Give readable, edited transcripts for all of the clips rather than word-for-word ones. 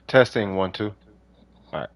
Testing 1 2. All right.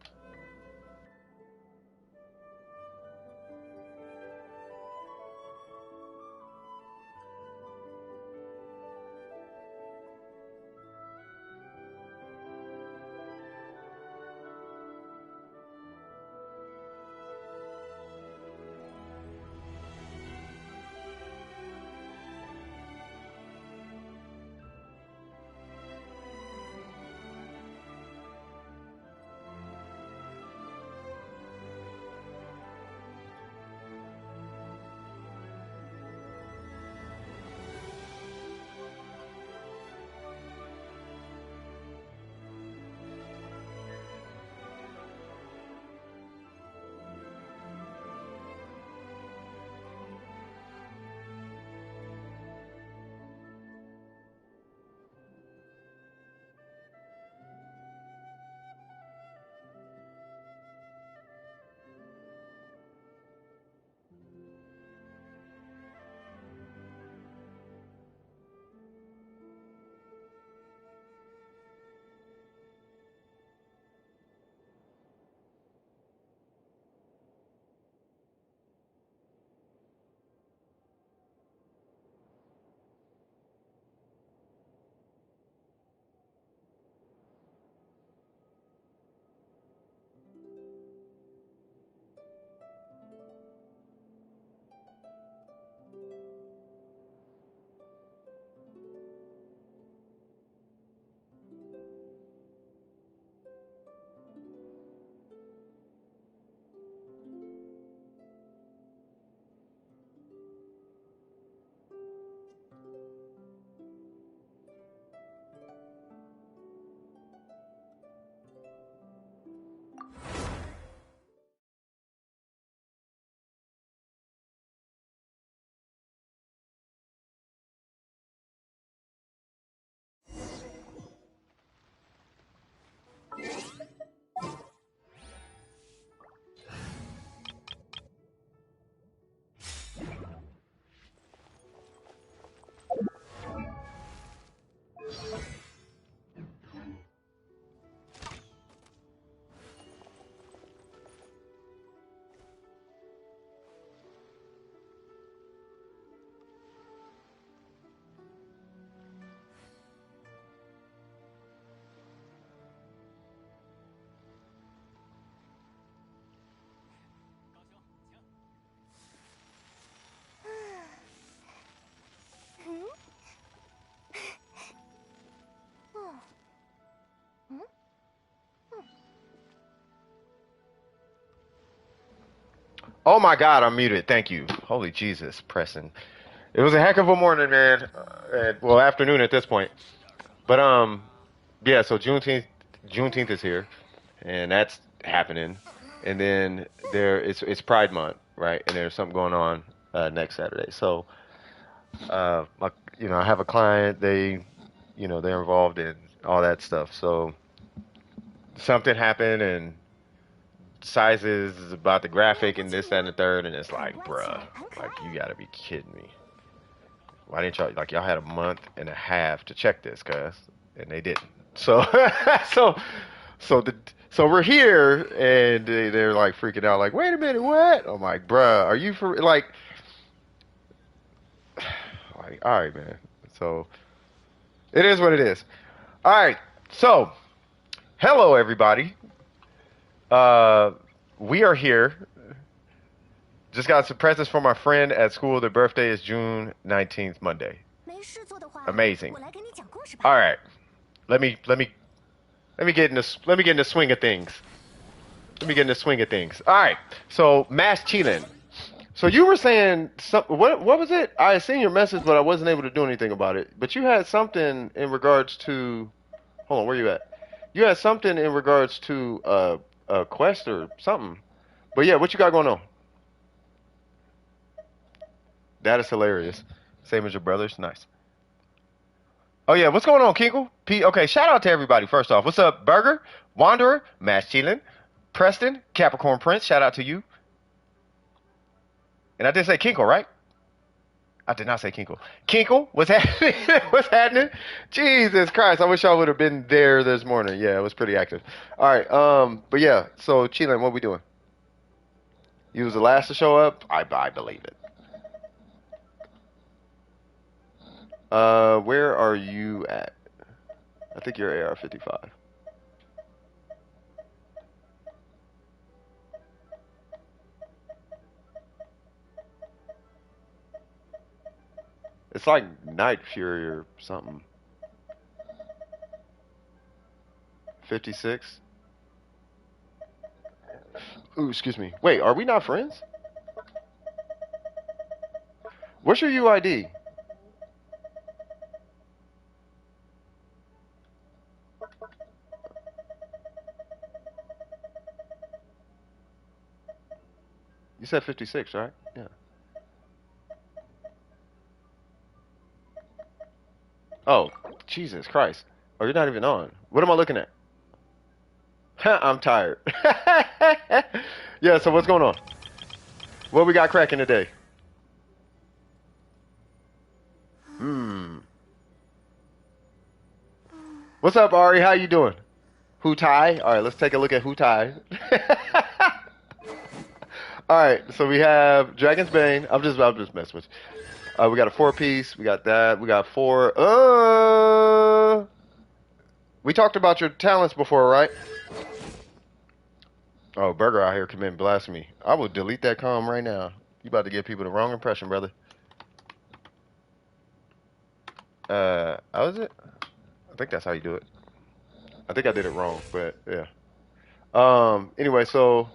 Oh my God, I'm muted. Thank you. Holy Jesus, Preston. It was a heck of a morning, man. Well, afternoon at this point. But yeah. So Juneteenth is here, and that's happening. And then it's Pride Month, right? And there's something going on next Saturday. So, like, I have a client. They're involved in all that stuff. So something happened, and sizes about the graphic and this, that, and the third, and it's like, bruh, like you gotta be kidding me. Why didn't y'all had a month and a half to check this, cuz, and they didn't. So, so, so the so we're here, and they're like freaking out, like, wait a minute, what? I'm like, bruh, are you for like, all right, man. So it is what it is. All right, so hello everybody. Uh, we are here. Just got some presents from my friend at school. Their birthday is June 19th, Monday. Amazing. All right. Let me get in the swing of things. Let me get in the swing of things. All right. So Mass Chilin. So you were saying what was it? I had seen your message, but I wasn't able to do anything about it. But you had something in regards to. Hold on, where you at? You had something in regards to a quest or something. But yeah, what you got going on? That is hilarious. Same as your brothers. Nice. Oh yeah, what's going on, Kinkle? Okay, shout out to everybody. First off, what's up, Burger, Wanderer, Mass Chilin, Preston, Capricorn Prince. Shout out to you. And I did say Kinkle, right? I did not say Kinkle. Kinkle, what's happening? What's happening? Jesus Christ! I wish I would have been there this morning. Yeah, it was pretty active. All right. But yeah. So Chilen, what we doing? You was the last to show up. I believe it. Where are you at? I think you're AR55. It's like Night Fury or something. 56. Ooh, excuse me. Wait, are we not friends? What's your UID? You said 56, right? Yeah. Oh, Jesus Christ. Oh, you're not even on. What am I looking at? I'm tired. Yeah, so what's going on? What we got cracking today? Hmm. What's up, Ari? How you doing? Hutai? All right, let's take a look at Hutai. All right, so we have Dragon's Bane. I'm just messing with you. We got a 4-piece. We got that. We got 4. We talked about your talents before, right? Oh, Burger out here committing blasphemy. I will delete that com right now. You about to give people the wrong impression, brother. How is it? I think that's how you do it. I think I did it wrong, but yeah. Anyway, so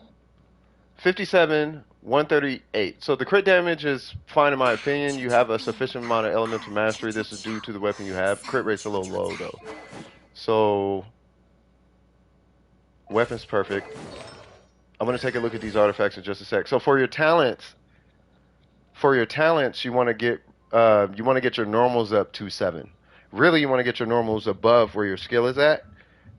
57, 138. So the crit damage is fine in my opinion. You have a sufficient amount of elemental mastery. This is due to the weapon you have. Crit rate's a little low though. So weapon's perfect. I'm gonna take a look at these artifacts in just a sec. So for your talents, you want to get your normals up to 7. Really, you want to get your normals above where your skill is at,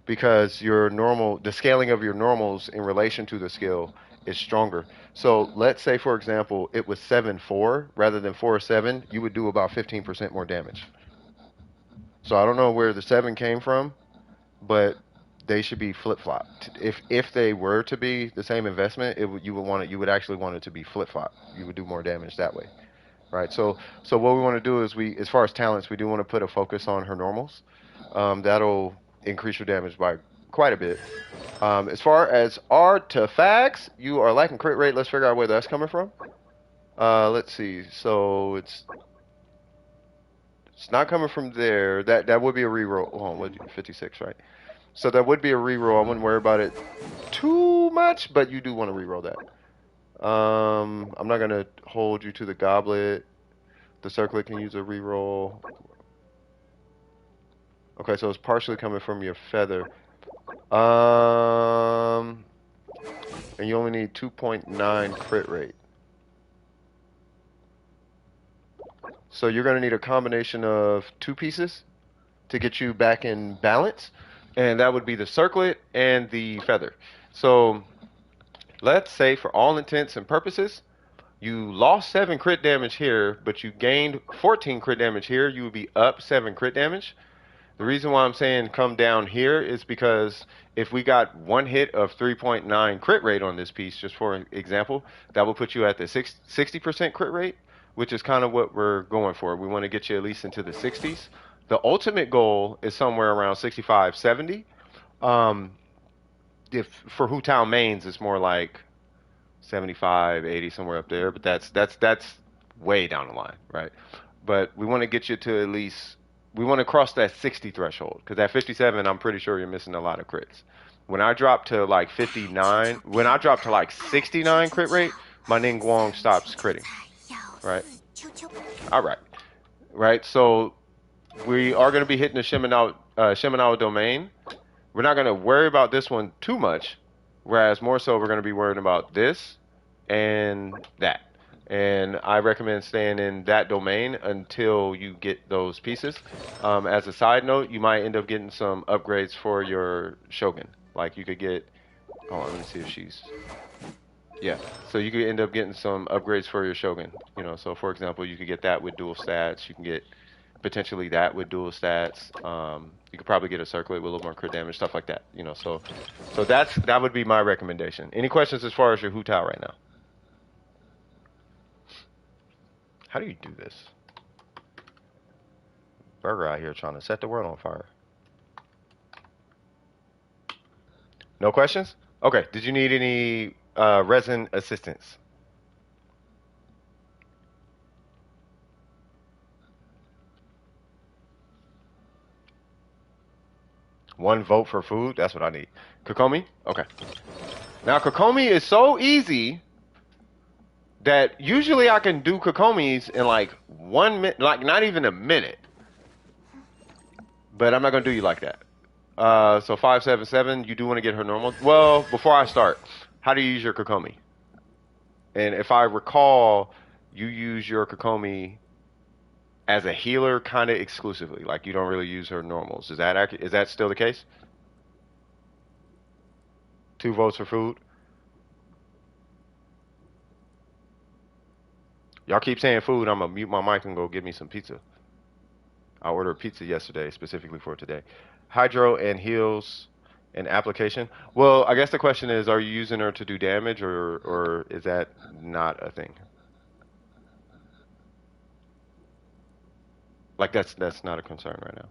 because the scaling of your normals in relation to the skill is stronger. So let's say, for example, it was 7-4 rather than 4-7, you would do about 15% more damage. So I don't know where the 7 came from, but they should be flip-flopped. If they were to be the same investment, you would actually want it to be flip-flop. You would do more damage that way. Right. So what we want to do is as far as talents, we do want to put a focus on her normals. That'll increase your damage by quite a bit. As far as artifacts, you are lacking crit rate. Let's figure out where that's coming from. Let's see. So it's not coming from there. That would be a reroll. Hold on, what 56, right? So that would be a reroll. I wouldn't worry about it too much, but you do want to reroll that. I'm not gonna hold you to the goblet. The circlet can use a reroll. Okay, so it's partially coming from your feather. And you only need 2.9 crit rate. So you're gonna need a combination of 2 pieces to get you back in balance, and that would be the circlet and the feather. So let's say, for all intents and purposes, you lost 7 crit damage here, but you gained 14 crit damage here. You would be up 7 crit damage. The reason why I'm saying come down here is because if we got one hit of 3.9 crit rate on this piece, just for example, that will put you at the 60% crit rate, which is kind of what we're going for. We want to get you at least into the 60s. The ultimate goal is somewhere around 65, 70. If for Hu Tao mains, it's more like 75, 80, somewhere up there, but that's way down the line, right? But we want to get you to at least, we want to cross that 60 threshold, because at 57, I'm pretty sure you're missing a lot of crits. When I drop to like 59, when I drop to like 69 crit rate, my Ningguang stops critting, right? All right, right. So we are going to be hitting the Shimanao domain. We're not going to worry about this one too much, whereas more so we're going to be worrying about this and that. And I recommend staying in that domain until you get those pieces. As a side note, you might end up getting some upgrades for your Shogun. Like you could get, hold on, let me see if she's, Yeah. So you could end up getting some upgrades for your Shogun. You know, so for example, you could get that with dual stats. You can get potentially that with dual stats. You could probably get a circlet with a little more crit damage, stuff like that. You know, so that would be my recommendation. Any questions as far as your Hu Tao right now? How do you do this? Burger out here trying to set the world on fire. No questions? Okay. Did you need any resin assistance? One vote for food? That's what I need. Kokomi? Okay. Now Kokomi is so easy that usually I can do Kokomis in like 1 minute, like not even a minute. But I'm not gonna do you like that. So 577, you do want to get her normal. Well, before I start, how do you use your Kokomi? And if I recall, you use your Kokomi as a healer kind of exclusively. Like you don't really use her normals. Is that accurate? Is that still the case? 2 votes for food. Y'all keep saying food. I'm gonna mute my mic and go get me some pizza. I ordered pizza yesterday specifically for today. Hydro and heals and application. Well, I guess the question is, are you using her to do damage or is that not a thing? Like that's not a concern right now.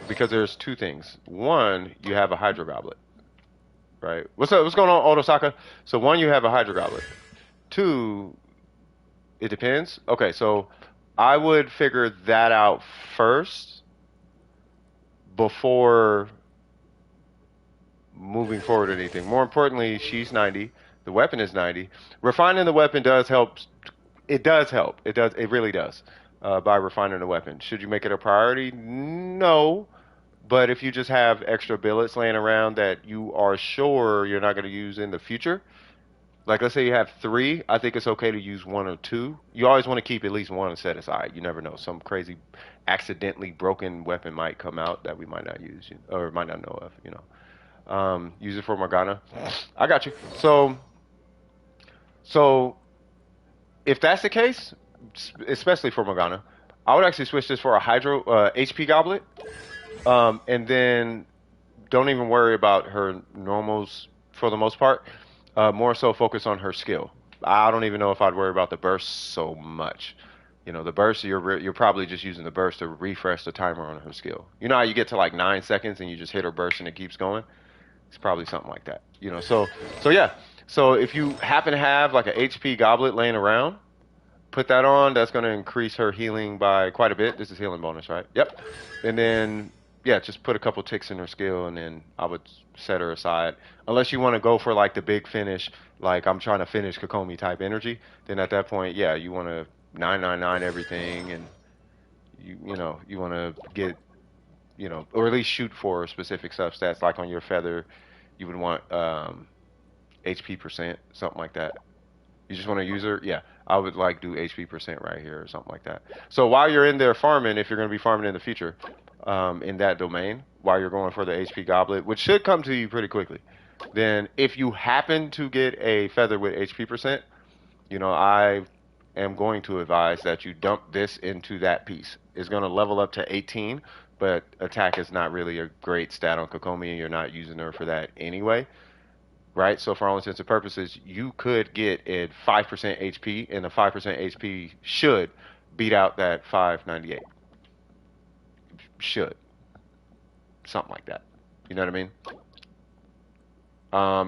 Because there's two things. One, you have a Hydro Goblet, right? What's up? What's going on, Otosaka? So one, you have a Hydro Goblet. Two, it depends. Okay, so I would figure that out first before moving forward or anything. More importantly, she's 90. The weapon is 90. Refining the weapon does help. It does help. It does. It really does. By refining the weapon. Should you make it a priority? No. But if you just have extra billets laying around that you are sure you're not going to use in the future, like let's say you have three, I think it's okay to use one or two. You always want to keep at least one set aside. You never know. Some crazy accidentally broken weapon might come out that we might not use or might not know of, you know. Use it for Morgana. I got you. So if that's the case, especially for Morgana, I would actually switch this for a Hydro HP Goblet, and then don't even worry about her normals for the most part. More so focus on her skill. I don't even know if I'd worry about the burst so much. You know, the burst you're probably just using the burst to refresh the timer on her skill. You know how you get to like 9 seconds and you just hit her burst and it keeps going. It's probably something like that. You know, so yeah. So if you happen to have like a HP goblet laying around, put that on. That's going to increase her healing by quite a bit. This is healing bonus, right? Yep. And then yeah, just put a couple ticks in her skill, and then I would set her aside. Unless you want to go for like the big finish, like I'm trying to finish Kokomi type energy, then at that point, yeah, you want to 999 everything, and you want to get or at least shoot for specific substats. Like on your feather, you would want HP percent, something like that. You just want to use her? Yeah, I would like do HP percent right here or something like that. So while you're in there farming, if you're going to be farming in the future, in that domain, while you're going for the HP goblet, which should come to you pretty quickly, then if you happen to get a feather with HP percent, I am going to advise that you dump this into that piece. It's going to level up to 18, but attack is not really a great stat on Kokomi, and you're not using her for that anyway, right? So for all intents and purposes, you could get a 5% HP, and the 5% HP should beat out that 598. Should. Something like that. You know what I mean?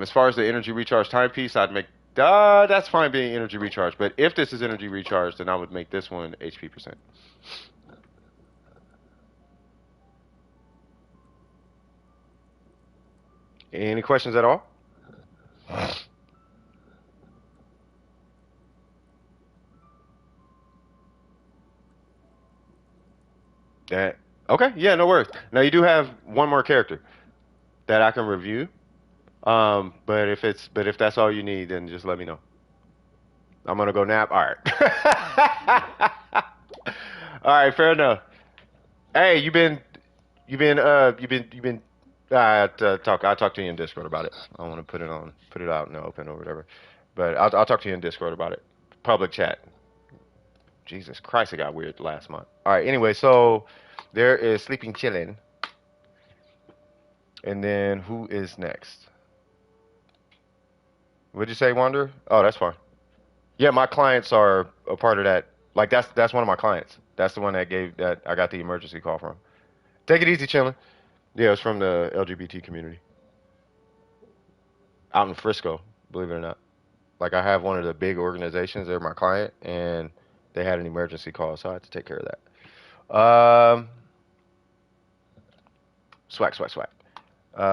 As far as the energy recharge timepiece, I'd make that's fine being energy recharge, but if this is energy recharge, then I would make this one HP percent. Any questions at all? That okay? Yeah, no worries. Now you do have one more character that I can review. But if that's all you need, then just let me know. I'm gonna go nap. All right. All right, fair enough. Hey, you've been. I talk to you in Discord about it. I want to put it out in the open or whatever. But I'll talk to you in Discord about it. Public chat. Jesus Christ, it got weird last month. All right. Anyway, so there is Sleeping Chillin', and then who is next? What'd you say, Wander? Oh, that's fine. Yeah, my clients are a part of that. Like that's one of my clients. That's the one that I got the emergency call from. Take it easy, chillin'. Yeah, it's from the LGBT community out in Frisco, believe it or not. Like I have one of the big organizations. They're my client, and they had an emergency call, so I had to take care of that. Swag, swag, swag.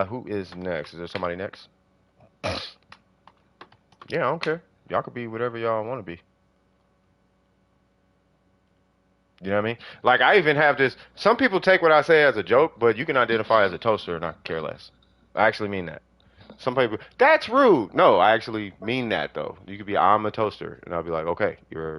Who is next? Is there somebody next? Yeah, I don't care. Y'all could be whatever y'all want to be. You know what I mean? Like I even have this. Some people take what I say as a joke, but you can identify as a toaster, and I care less. I actually mean that. Some people, that's rude. No, I actually mean that though. You could be, I'm a toaster, and I'll be like, okay,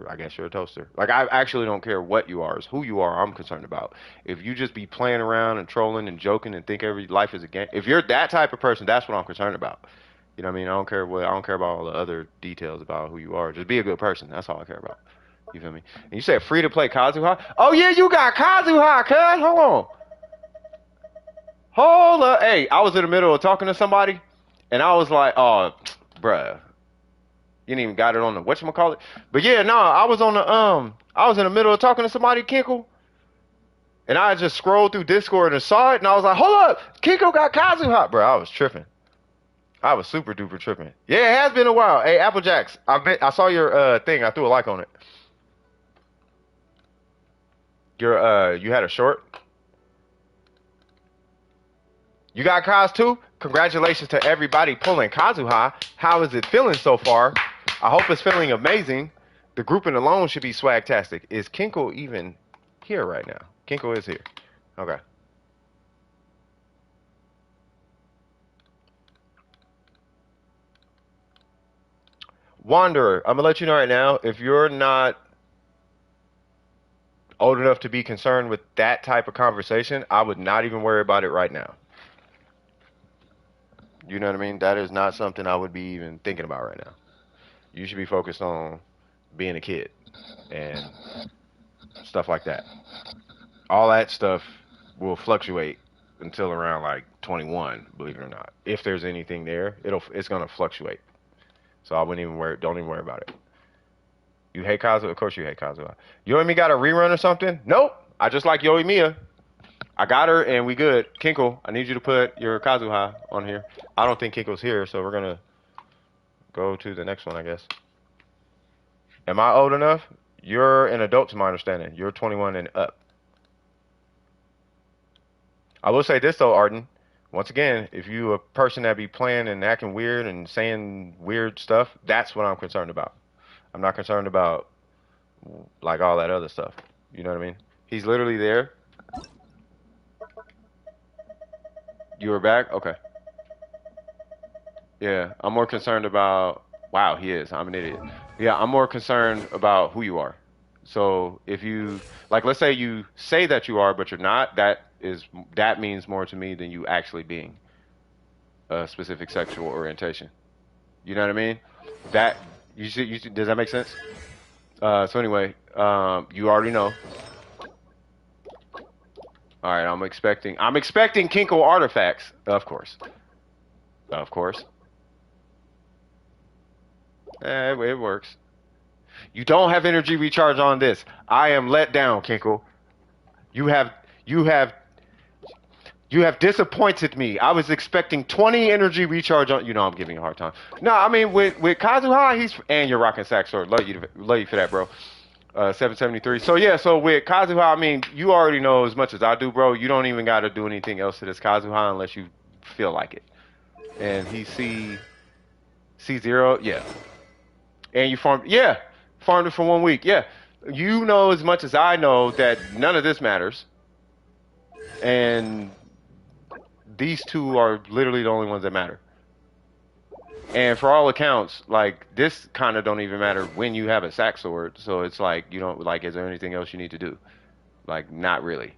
I guess you're a toaster. Like I actually don't care what you are, it's who you are. I'm concerned about. If you just be playing around and trolling and joking and think every life is a game, if you're that type of person, that's what I'm concerned about. You know what I mean? I don't care about all the other details about who you are. Just be a good person. That's all I care about. You feel me? And you said free to play Kazuha? Oh yeah, you got Kazuha, cuz. Hold on. Hold up. Hey, I was in the middle of talking to somebody, and I was like, oh, bruh, you didn't even got it on the whatchamacallit. But yeah, no, I was in the middle of talking to somebody, Kinkle, and I just scrolled through Discord and saw it, and I was like, hold up, Kinkle got Kazuha, bro. I was tripping. I was super duper tripping. Yeah, it has been a while. Hey, Applejacks, I saw your thing. I threw a like on it. You had a short. You got Kaz too? Congratulations to everybody pulling Kazuha. How is it feeling so far? I hope it's feeling amazing. The grouping alone should be swagtastic. Is Kinkle even here right now? Kinkle is here. Okay. Wanderer, I'm gonna let you know right now, if you're not old enough to be concerned with that type of conversation, I would not even worry about it right now. You know what I mean? That is not something I would be even thinking about right now. You should be focused on being a kid and stuff like that. All that stuff will fluctuate until around like 21, believe it or not. If there's anything there, it's gonna fluctuate. So I wouldn't even worry. Don't even worry about it. You hate Kazuha? Of course you hate Kazuha. YOIMIYA got a rerun or something? Nope. I just like YOIMIYA. I got her and we good. Kinkle, I need you to put your Kazuha on here. I don't think Kinkle's here, so we're gonna go to the next one, I guess. Am I old enough? You're an adult to my understanding. You're 21 and up. I will say this though, Arden. Once again, if you a person that be playing and acting weird and saying weird stuff, that's what I'm concerned about. I'm not concerned about like all that other stuff. You know what I mean? He's literally there. You were back? Okay. Yeah, I'm more concerned about. Wow, he is. I'm an idiot. Yeah, I'm more concerned about who you are. So if you like, let's say you say that you are, but you're not. That means more to me than you actually being a specific sexual orientation. You know what I mean? That you see, does that make sense? So anyway, you already know. All right, I'm expecting Kinkle artifacts, of course, of course. It works. You don't have energy recharge on this. I am let down, Kinkle. You have you have you have disappointed me. I was expecting 20 energy recharge on. You know I'm giving you a hard time. No, I mean with Kazuha, and you're rocking sack sword. Love you for that, bro. 773. So yeah, so with Kazuha, I mean you already know as much as I do, bro. You don't even got to do anything else to this Kazuha unless you feel like it. And he C0, yeah. And you farmed it for 1 week, yeah. You know as much as I know that none of this matters, and these two are literally the only ones that matter. And for all accounts, like this kind of don't even matter when you have a sack sword. So it's like you don't like. Is there anything else you need to do? Like not really.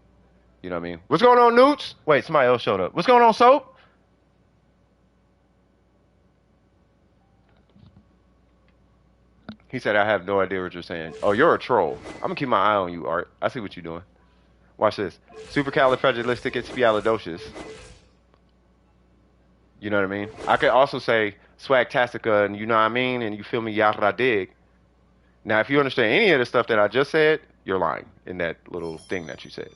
You know what I mean? What's going on, Newts? Wait, somebody else showed up. What's going on, Soap? He said, I have no idea what you're saying. Oh, you're a troll. I'm gonna keep my eye on you, Art. I see what you're doing. Watch this. Supercalifragilisticexpialidocious. You know what I mean? I could also say swagtastica, and you know what I mean, and you feel me, yara dig. Now, if you understand any of the stuff that I just said, you're lying in that little thing that you said.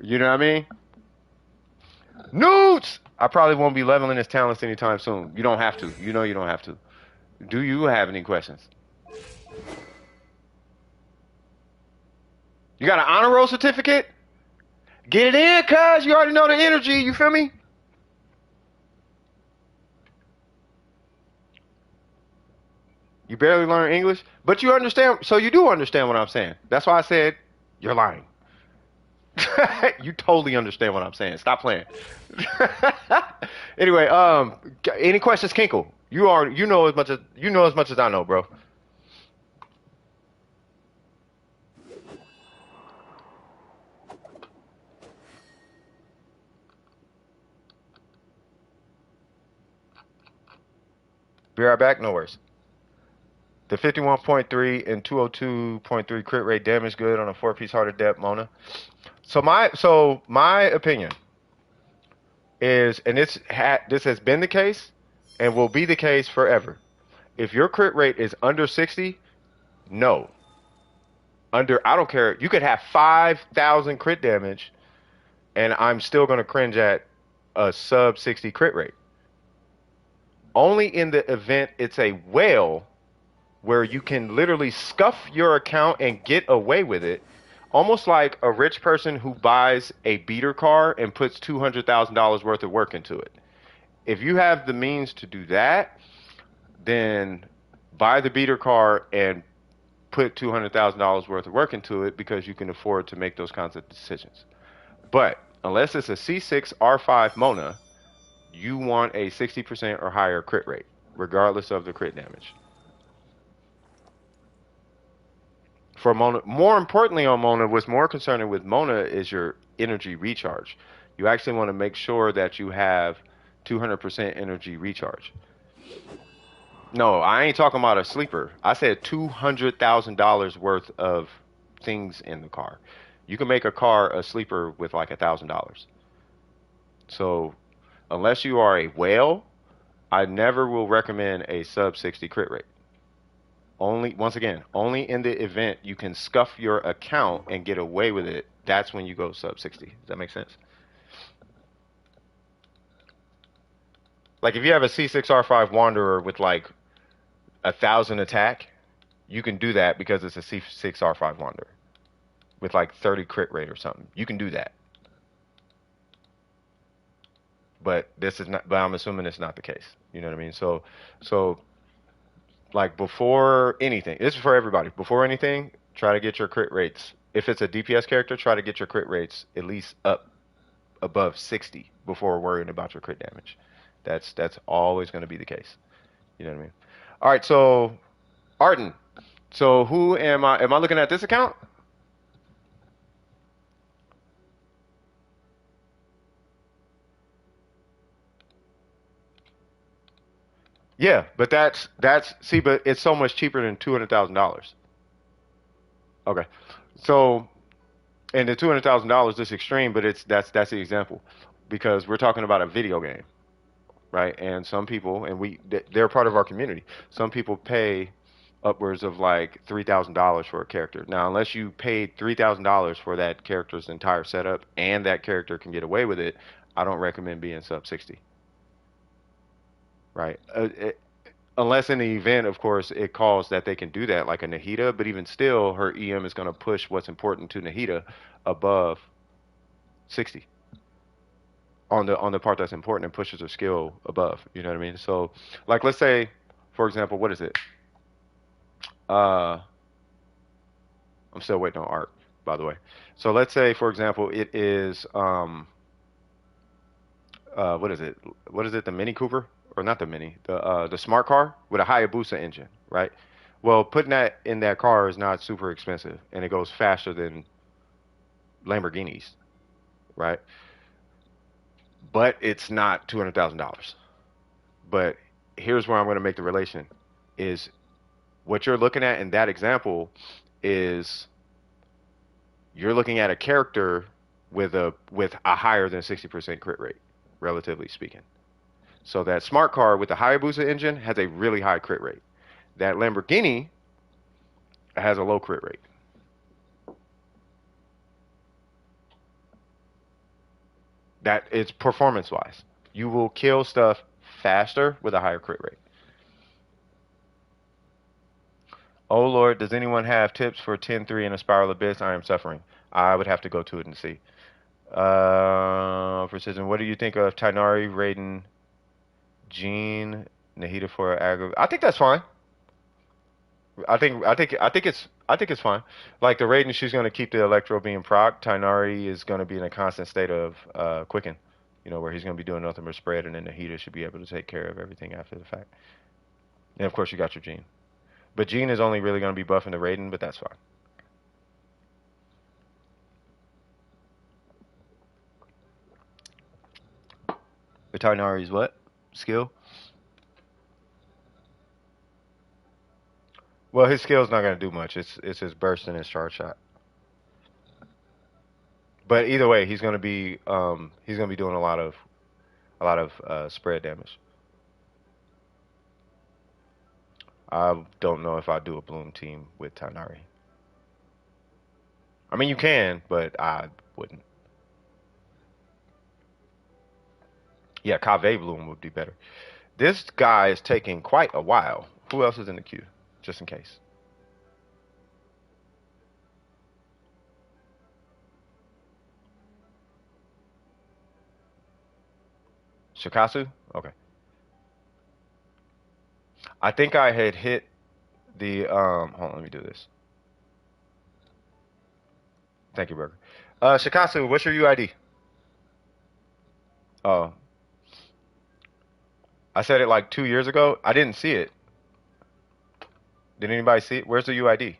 You know what I mean? Newts! I probably won't be leveling his talents anytime soon. You don't have to. You know you don't have to. Do you have any questions? You got an honor roll certificate? Get it in, cuz you already know the energy. You feel me? You barely learn English, but you understand. So you do understand what I'm saying. That's why I said you're lying. You totally understand what I'm saying. Stop playing. Anyway, any questions, Kinkle? You know as much as I know, bro. Be right back. No worries. The 51.3 and 202.3 crit rate damage good on a 4-piece heart adept Mona. So my opinion is, and this has been the case and will be the case forever. If your crit rate is under 60, no. I don't care. You could have 5,000 crit damage, and I'm still gonna cringe at a sub 60 crit rate. Only in the event it's a whale where you can literally scuff your account and get away with it, almost like a rich person who buys a beater car and puts $200,000 worth of work into it. If you have the means to do that, then buy the beater car and put $200,000 worth of work into it because you can afford to make those kinds of decisions. But unless it's a C6 R5 Mona, you want a 60% or higher crit rate, regardless of the crit damage. For Mona, more importantly on Mona, what's more concerning with Mona is your energy recharge. You actually want to make sure that you have 200% energy recharge. No, I ain't talking about a sleeper. I said $200,000 worth of things in the car. You can make a car a sleeper with like $1,000. So unless you are a whale, I never will recommend a sub 60 crit rate. Only, once again, only in the event you can scuff your account and get away with it, that's when you go sub 60. Does that make sense? Like if you have a C6R5 Wanderer with like 1,000 attack, you can do that because it's a C6R5 Wanderer with like 30 crit rate or something. You can do that. But this is not, but I'm assuming it's not the case. You know what I mean? So like before anything, this is for everybody. Before anything, try to get your crit rates. If it's a DPS character, try to get your crit rates at least up above 60 before worrying about your crit damage. That's always going to be the case. You know what I mean? All right, so Arden. So who am I? Am I looking at this account? Yeah, but that's see, but it's so much cheaper than $200,000. Okay, so and the $200,000 is extreme, but that's the example because we're talking about a video game, right? And some people, and they're part of our community. Some people pay upwards of like $3,000 for a character. Now, unless you paid $3,000 for that character's entire setup and that character can get away with it, I don't recommend being sub 60, right? Unless in the event, of course, it calls that they can do that, like a Nahida, but even still, her EM is going to push what's important to Nahida above 60 on the part that's important and pushes her skill above. You know what I mean? So, like, let's say, for example, what is it? Uh, I'm still waiting on art, by the way. So let's say, for example, it is what is it? What is it? The Mini Cooper or not the Mini? The smart car with a Hayabusa engine, right? Well, putting that in that car is not super expensive, and it goes faster than Lamborghinis, right? But it's not $200,000. But here's where I'm going to make the relation is what you're looking at in that example is you're looking at a character with a higher than 60% crit rate, relatively speaking. So that smart car with the Hayabusa engine has a really high crit rate. That Lamborghini has a low crit rate. That it's performance wise. You will kill stuff faster with a higher crit rate. Oh Lord, does anyone have tips for 10-3 in a spiral abyss? I am suffering. I would have to go to it and see. Precision. What do you think of Tainari, Raiden, Jean, Nahida for aggro? I think that's fine. I think it's fine. Like the Raiden, she's gonna keep the Electro being proc. Tainari is gonna be in a constant state of quicken. You know, where he's gonna be doing nothing but spread, and then Nahida should be able to take care of everything after the fact. And of course, you got your Jean. But Jean is only really gonna be buffing the Raiden, but that's fine. But Tainari's what? Skill? Well, his skill's not gonna do much. It's his burst and his charge shot. But either way, he's gonna be doing a lot of spread damage. I don't know if I do a Bloom team with Tainari. I mean, you can, but I wouldn't. Yeah, Kave Bloom would be better. This guy is taking quite a while. Who else is in the queue? Just in case. Shikasu? Okay. I think I had hit the hold on, let me do this. Thank you, Burger. Shikasu, what's your UID? Oh, I said it like 2 years ago. I didn't see it. Did anybody see it? Where's the UID?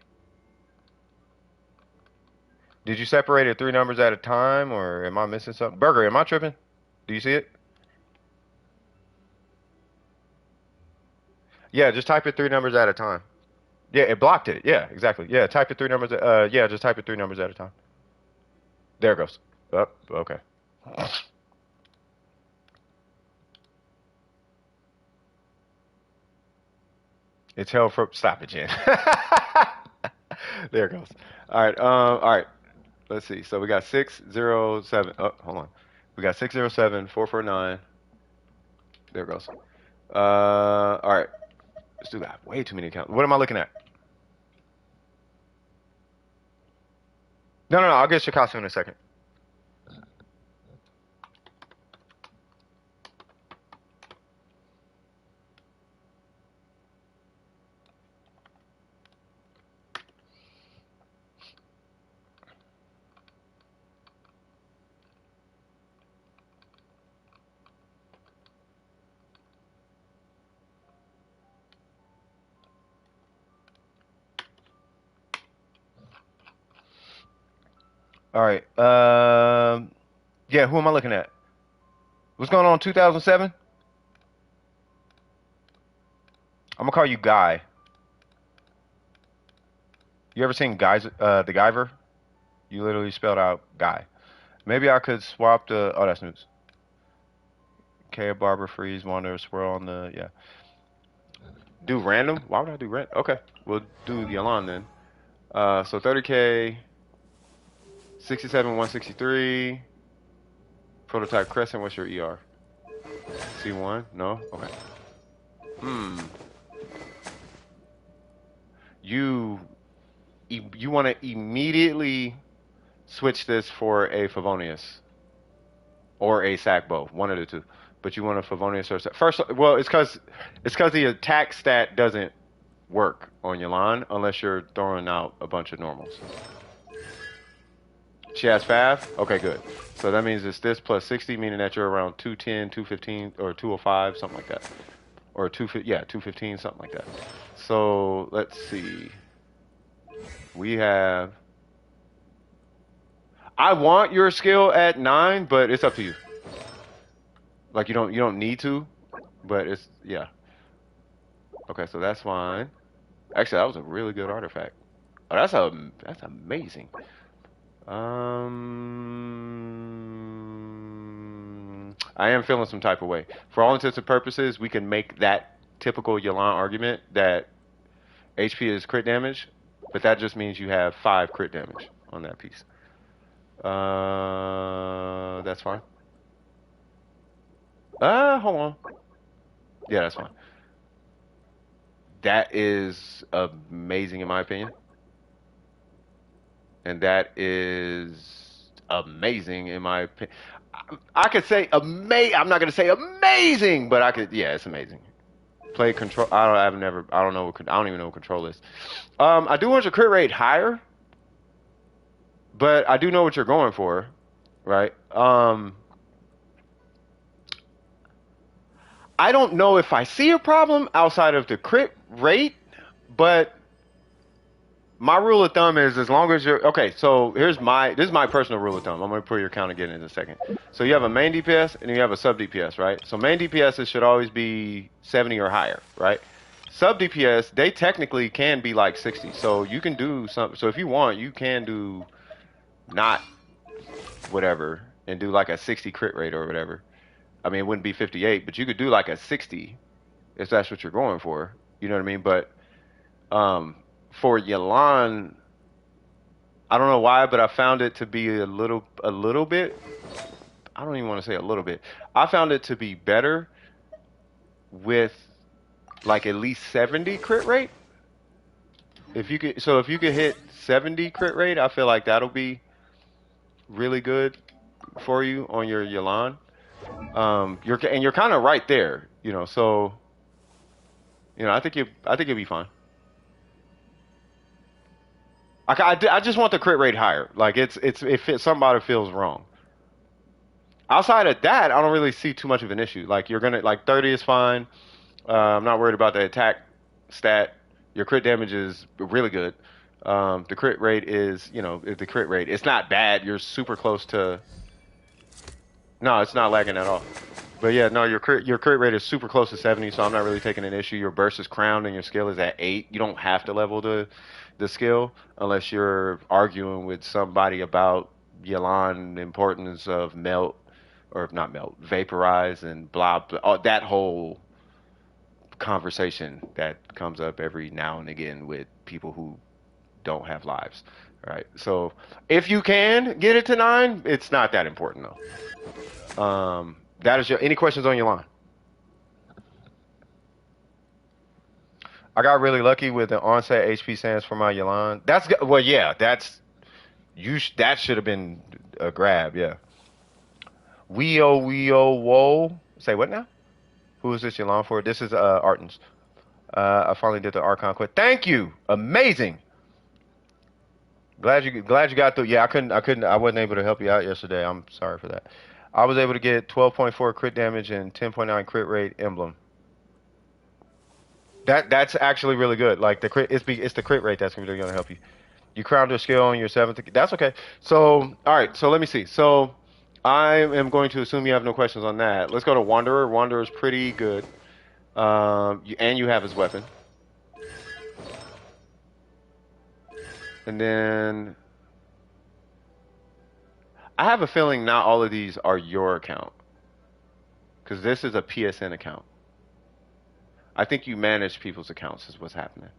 Did you separate it three numbers at a time, or am I missing something? Burger, am I tripping? Do you see it? Yeah, just type it three numbers at a time. Yeah, it blocked it. Yeah, exactly. Yeah, type it three numbers. Yeah, just type it three numbers at a time. There it goes. Up. Okay. It's held for. Stop it, Jen. There it goes. All right. All right. Let's see. So we got 607. Oh, hold on. We got 607 449. There it goes. All right. Let's do that. Way too many accounts. What am I looking at? No, no, no. I'll get Shikasu in a second. All right. Yeah. Who am I looking at? What's going on? 2007. I'm gonna call you Guy. You ever seen the Guyver? You literally spelled out Guy. Maybe I could swap the. Oh, that's news. Okay, Barber Freeze, Wander, Swirl on the. Yeah. Do random? Why would I do random? Okay, we'll do Yalan then. So 30K, 67, 163. Prototype Crescent, what's your ER? C1? No? Okay. Hmm. You you want to immediately switch this for a Favonius or a Sackbow, one of the two. But you want a Favonius or first. Well, it's because the attack stat doesn't work on Yalan unless you're throwing out a bunch of normals. She has Fav? Okay, good. So that means it's this plus 60, meaning that you're around 210, 215, or 205, something like that. Or yeah, 215, something like that. So let's see. We have. I want your skill at 9, but it's up to you. Like you don't need to, but it's yeah. Okay, so that's fine. Actually, that was a really good artifact. Oh, that's amazing. I am feeling some type of way. For all intents and purposes, we can make that typical Yalan argument that HP is crit damage, but that just means you have 5 crit damage on that piece. That's fine. Hold on. Yeah, that's fine. That is amazing in my opinion. And that is amazing in my opinion. I could say I'm not gonna say amazing, but I could. Yeah, it's amazing. Play control. I don't know. I don't even know what control is. I do want your crit rate higher, but I do know what you're going for, right? I don't know if I see a problem outside of the crit rate, but my rule of thumb is as long as you're okay. So this is my personal rule of thumb. I'm gonna put your count again in a second. So you have a main DPS and you have a sub DPS, right? So main DPS should always be 70 or higher, right? Sub DPS they technically can be like 60. So you can do something. So if you want, you can do not whatever and do like a 60 crit rate or whatever. I mean, it wouldn't be 58, but you could do like a 60 if that's what you're going for. You know what I mean? But um, for Yelan, I don't know why, but I found it to be a little bit. I don't even want to say a little bit. I found it to be better with like at least 70 crit rate. If you could hit 70 crit rate, I feel like that'll be really good for you on your Yelan. You're kind of right there, you know. So, I think you'll be fine. I just want the crit rate higher. Like if somebody feels wrong. Outside of that, I don't really see too much of an issue. Like you're gonna like 30 is fine. I'm not worried about the attack stat. Your crit damage is really good. The crit rate is, the crit rate. It's not bad. You're super close to. No, it's not lagging at all. But yeah, no, your crit rate is super close to 70, so I'm not really taking an issue. Your burst is crowned and your skill is at 8. You don't have to level the skill unless you're arguing with somebody about Yelan the importance of melt or not melt, vaporize and blah blah. That whole conversation that comes up every now and again with people who don't have lives. Right. So if you can get it to 9, it's not that important though. That is your any questions on your line? I got really lucky with the onset HP sands for my Yalan. Well, yeah, that should have been a grab, yeah. Weo whoa. Say what now? Who is this Yalan for? This is Artens. I finally did the Archon quit. Thank you. Amazing. Glad you got through. Yeah, I wasn't able to help you out yesterday. I'm sorry for that. I was able to get 12.4 crit damage and 10.9 crit rate emblem. That's actually really good. Like the crit, it's the crit rate that's really gonna help you. You crowned your skill on your 7th. That's okay. So all right. So let me see. So I am going to assume you have no questions on that. Let's go to Wanderer. Wanderer's pretty good. And you have his weapon. And then I have a feeling not all of these are your account because this is a PSN account. I think you manage people's accounts is what's happening.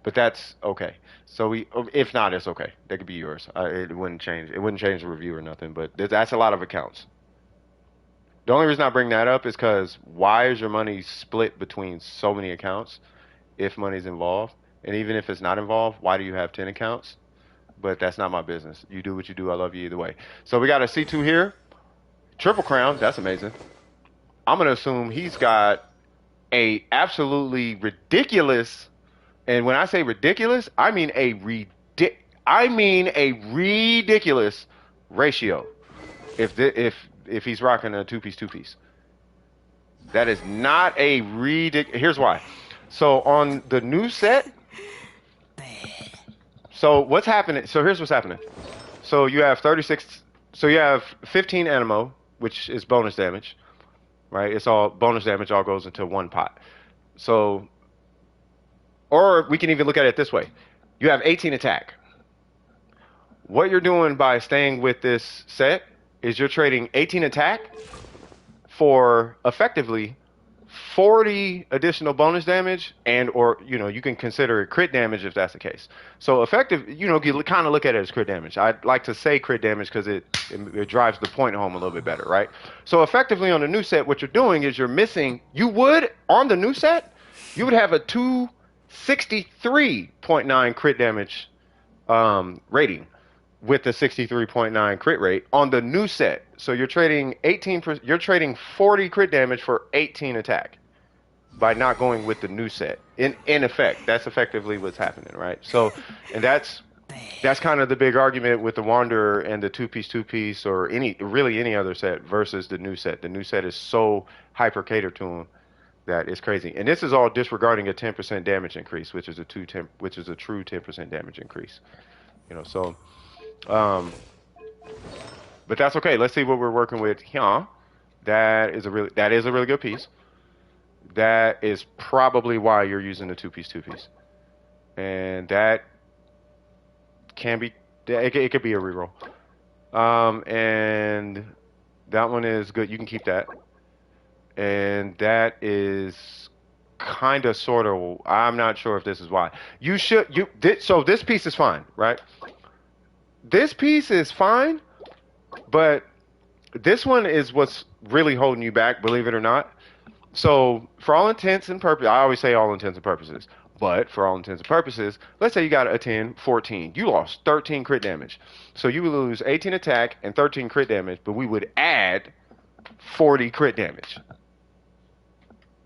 But that's okay. So if not, it's okay. That could be yours. It wouldn't change. It wouldn't change the review or nothing. But that's a lot of accounts. The only reason I bring that up is because why is your money split between so many accounts if money's involved? And even if it's not involved, why do you have 10 accounts? But that's not my business. You do what you do. I love you either way. So we got a C2 here. Triple crown. That's amazing. I'm going to assume he's got a absolutely ridiculous, and when I say ridiculous, I mean a ridiculous ratio. If he's rocking a two piece, that is not a ridiculous. Here's why. So on the new set, so what's happening? So here's what's happening. So you have 36. So you have 15 animo, which is bonus damage, right? It's all bonus damage. All goes into one pot. So Or we can even look at it this way. You have 18 attack. What you're doing by staying with this set is you're trading 18 attack for effectively 40 additional bonus damage, and or you can consider it crit damage if that's the case. So effective, you kind of look at it as crit damage. I like to say crit damage because it drives the point home a little bit better, right? So effectively on the new set, what you're doing is you're missing. You would on the new set, you would have a 263.9 crit damage rating with the 63.9 crit rate on the new set. So you're trading you're trading 40 crit damage for 18 attack by not going with the new set. In effect, that's effectively what's happening, right? So, and that's kind of the big argument with the Wanderer and the two piece or any other set versus the new set. The new set is so hyper catered to them that it's crazy. And this is all disregarding a 10% damage increase, which is a true 10% damage increase. So um, but that's okay. Let's see what we're working with here. That is a really good piece. That is probably why you're using the two piece, and that can be it could be a reroll. And that one is good. You can keep that, and that is kind of sort of. I'm not sure if this is why you should so this piece is fine, right? This piece is fine, but this one is what's really holding you back, believe it or not. So, for all intents and purposes, I always say all intents and purposes, but for all intents and purposes, let's say you got a 10, 14. You lost 13 crit damage. So you would lose 18 attack and 13 crit damage, but we would add 40 crit damage,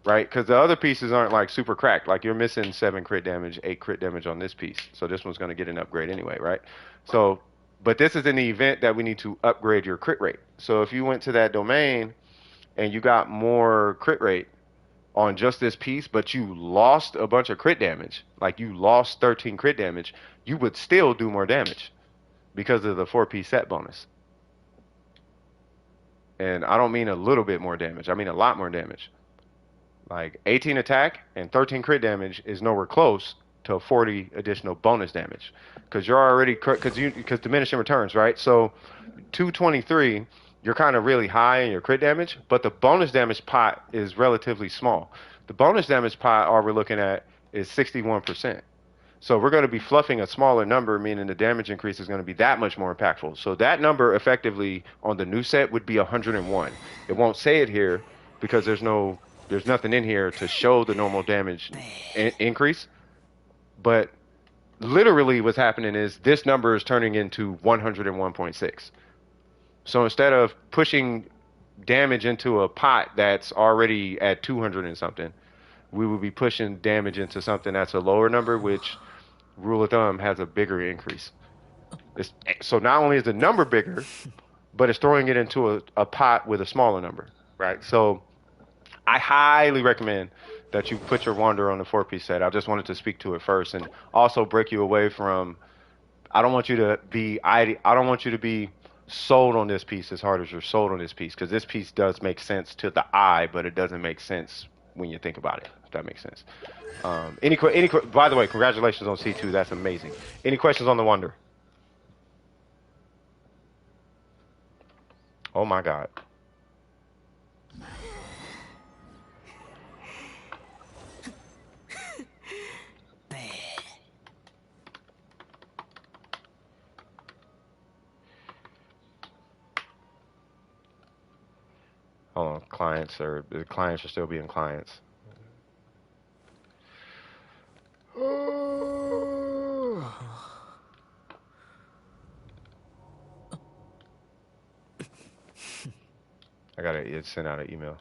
right? Because the other pieces aren't like super cracked. Like you're missing 7 crit damage, 8 crit damage on this piece. So this one's going to get an upgrade anyway, right? So, but this is in the event that we need to upgrade your crit rate. So if you went to that domain and you got more crit rate on just this piece, but you lost a bunch of crit damage, like you lost 13 crit damage, you would still do more damage because of the 4-piece set bonus. And I don't mean a little bit more damage, I mean a lot more damage. Like 18 attack and 13 crit damage is nowhere close to 40 additional bonus damage because you're already because diminishing returns, right? So 223, you're kind of really high in your crit damage, but the bonus damage pot is relatively small. The bonus damage pot, all we're looking at is 61%. So we're going to be fluffing a smaller number, meaning the damage increase is going to be that much more impactful. So that number effectively on the new set would be 101. It won't say it here because there's nothing in here to show the normal damage increase. But literally what's happening is this number is turning into 101.6. So instead of pushing damage into a pot that's already at 200 and something, we would be pushing damage into something that's a lower number, which rule of thumb has a bigger increase. So not only is the number bigger, but it's throwing it into a pot with a smaller number, right? So I highly recommend that you put your Wanderer on the 4-piece set. I just wanted to speak to it first and also break you away from. I don't want you to be. I don't want you to be sold on this piece as hard as you're sold on this piece because this piece does make sense to the eye, but it doesn't make sense when you think about it. If that makes sense. By the way, congratulations on C2. That's amazing. Any questions on the Wanderer? Oh my God. Hold on, the clients are still being clients. I gotta send out an email.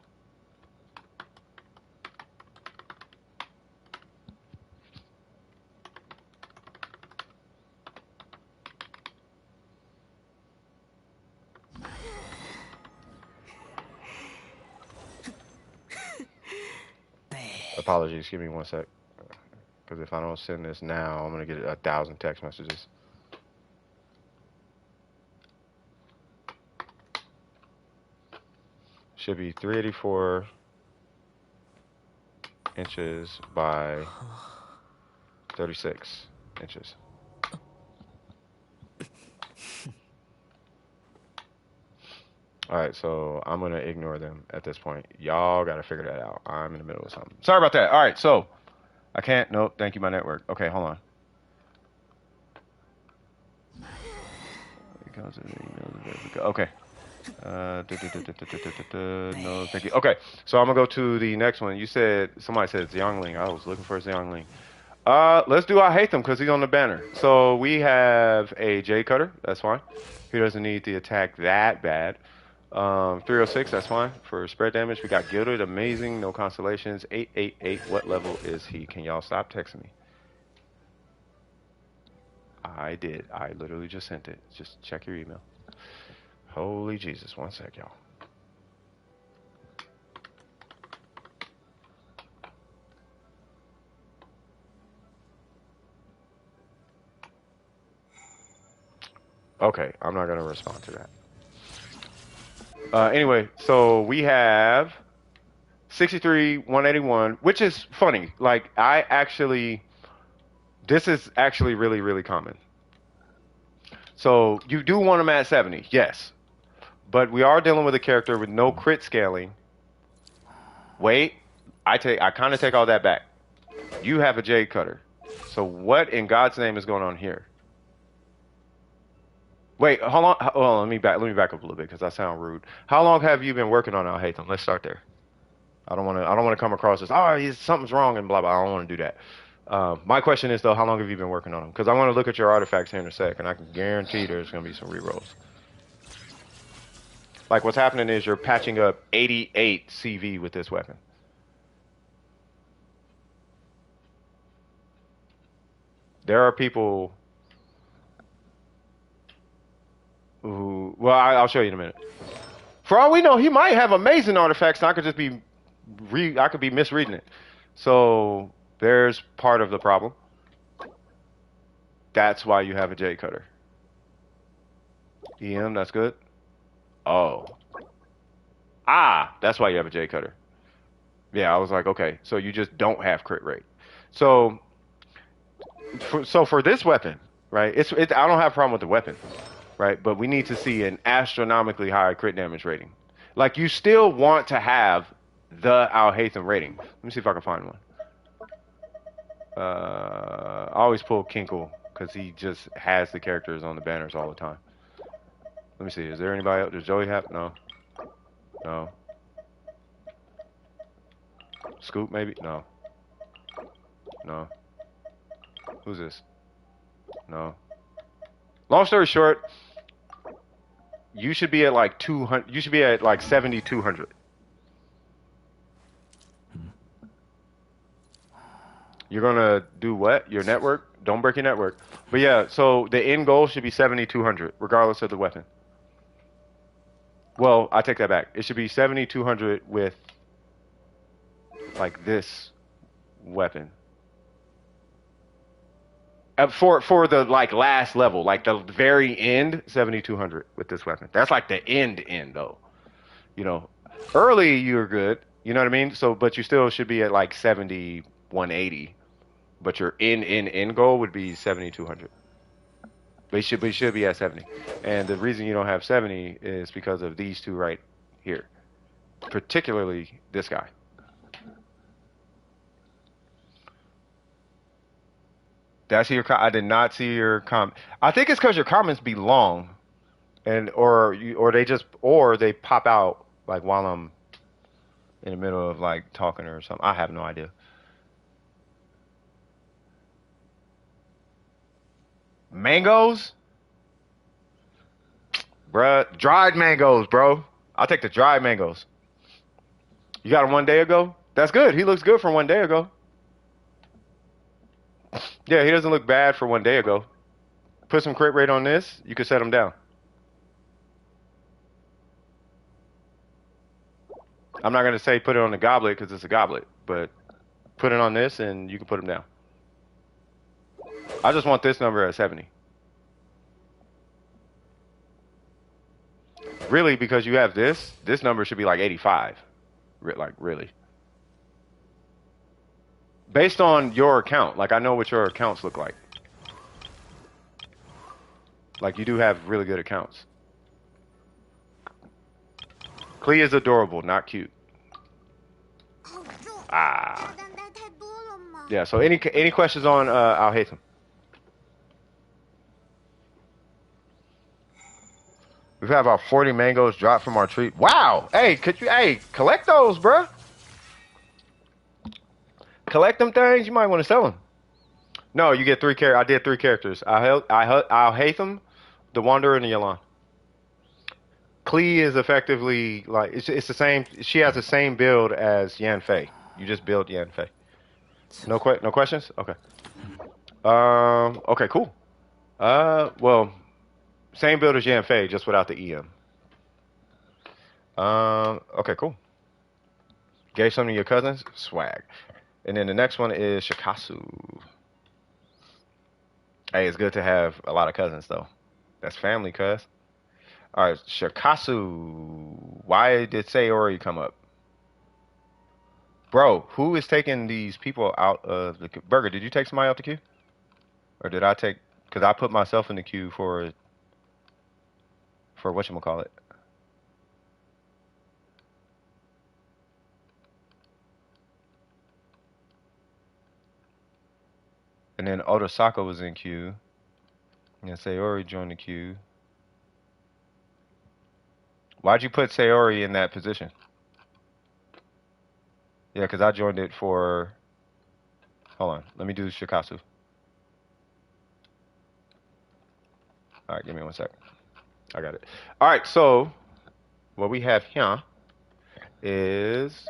Apologies, give me one sec. Because if I don't send this now, I'm gonna get 1,000 text messages. Should be 384 inches by 36 inches. All right, so I'm gonna ignore them at this point. Y'all gotta figure that out. I'm in the middle of something. Sorry about that. All right, so I can't. Nope. Thank you, my network. Okay, hold on. Okay. No, thank you. Okay, so I'm gonna go to the next one. You said somebody said Xiangling. I was looking for Xiangling. Let's do I hate them because he's on the banner. So we have a J cutter. That's fine. He doesn't need the attack that bad. 306. That's fine for spread damage. We got Gilded. Amazing. No constellations. 888. What level is he? Can y'all stop texting me? I did. I literally just sent it. Just check your email. Holy Jesus. One sec, y'all. Okay, I'm not going to respond to that. Anyway, so we have 63, 181, which is funny. Like, this is actually really, really common. So you do want them at 70, yes. But we are dealing with a character with no crit scaling. Wait, I kind of take all that back. You have a Jade Cutter. So what in God's name is going on here? Wait, hold on. Hold on, let me back up a little bit because I sound rude. How long have you been working on I hate them? Let's start there. I don't want to come across as something's wrong and blah blah. I don't want to do that. My question is though, how long have you been working on them? Because I want to look at your artifacts here in a sec, and I can guarantee there's going to be some rerolls. Like what's happening is you're patching up 88 CV with this weapon. There are people who, well, I'll show you in a minute. For all we know, he might have amazing artifacts, and I could just be misreading it. So there's part of the problem. That's why you have a J cutter. EM, that's good. Oh. That's why you have a J cutter. Yeah, I was like, okay, so you just don't have crit rate. So for this weapon, right? I don't have a problem with the weapon, right? But we need to see an astronomically high crit damage rating. Like you still want to have the Al-Haytham rating. Let me see if I can find one. I always pull Kinkle because he just has the characters on the banners all the time. Let me see. Is there anybody else? Does Joey have? No. No. Scoop maybe? No. No. Who's this? No. Long story short, you should be at like 200. You should be at like 7,200. You're gonna do what? Your network? Don't break your network. But yeah, so the end goal should be 7,200, regardless of the weapon. Well, I take that back. It should be 7,200 with like this weapon. For the like last level, like the very end, 7,200 with this weapon. That's like the end though. You know, early you're good. You know what I mean? So, but you still should be at like 70, 180. But your end goal would be 7,200. But you should be at 70. And the reason you don't have 70 is because of these two right here, particularly this guy. That's your. I did not see your comment. I think it's because your comments be long, and or they pop out like while I'm in the middle of like talking or something. I have no idea. Mangoes, bruh. Dried mangoes, bro. I'll take the dried mangoes. You got him 1 day ago? That's good. He looks good from 1 day ago. Yeah, he doesn't look bad for 1 day ago. Put some crit rate on this, you can set him down. I'm not going to say put it on the goblet because it's a goblet, but put it on this and you can put him down. I just want this number at 70. Really, because you have this number should be like 85. Like, really. Based on your account. Like, I know what your accounts look like. Like, you do have really good accounts. Clee is adorable, not cute. Ah. Yeah, so any questions on Al Haytham? We've had about 40 mangoes dropped from our tree. Wow! Hey, collect those, bruh. Collect them things. You might want to sell them. No, you get 3 characters. I did 3 characters. Al Haytham, the Wanderer, and the Yalan. Klee is effectively like it's the same. She has the same build as Yan Fei. You just build Yan Fei. No questions. Okay. Okay, cool. Well, same build as Yan Fei, just without the EM. Okay, cool. Gave some to your cousins. Swag. And then the next one is Shikasu. Hey, it's good to have a lot of cousins though. That's family, cuz. All right, Shikasu. Why did Sayori come up? Bro, who is taking these people out of the queue? Burger, did you take somebody off the queue? Or did I take... Because I put myself in the queue for whatchamacallit. And then Otosaka was in queue. And Sayori joined the queue. Why'd you put Sayori in that position? Yeah, because I joined it for... Hold on. Let me do Shikasu. All right, give me 1 sec. I got it. All right, so what we have here is...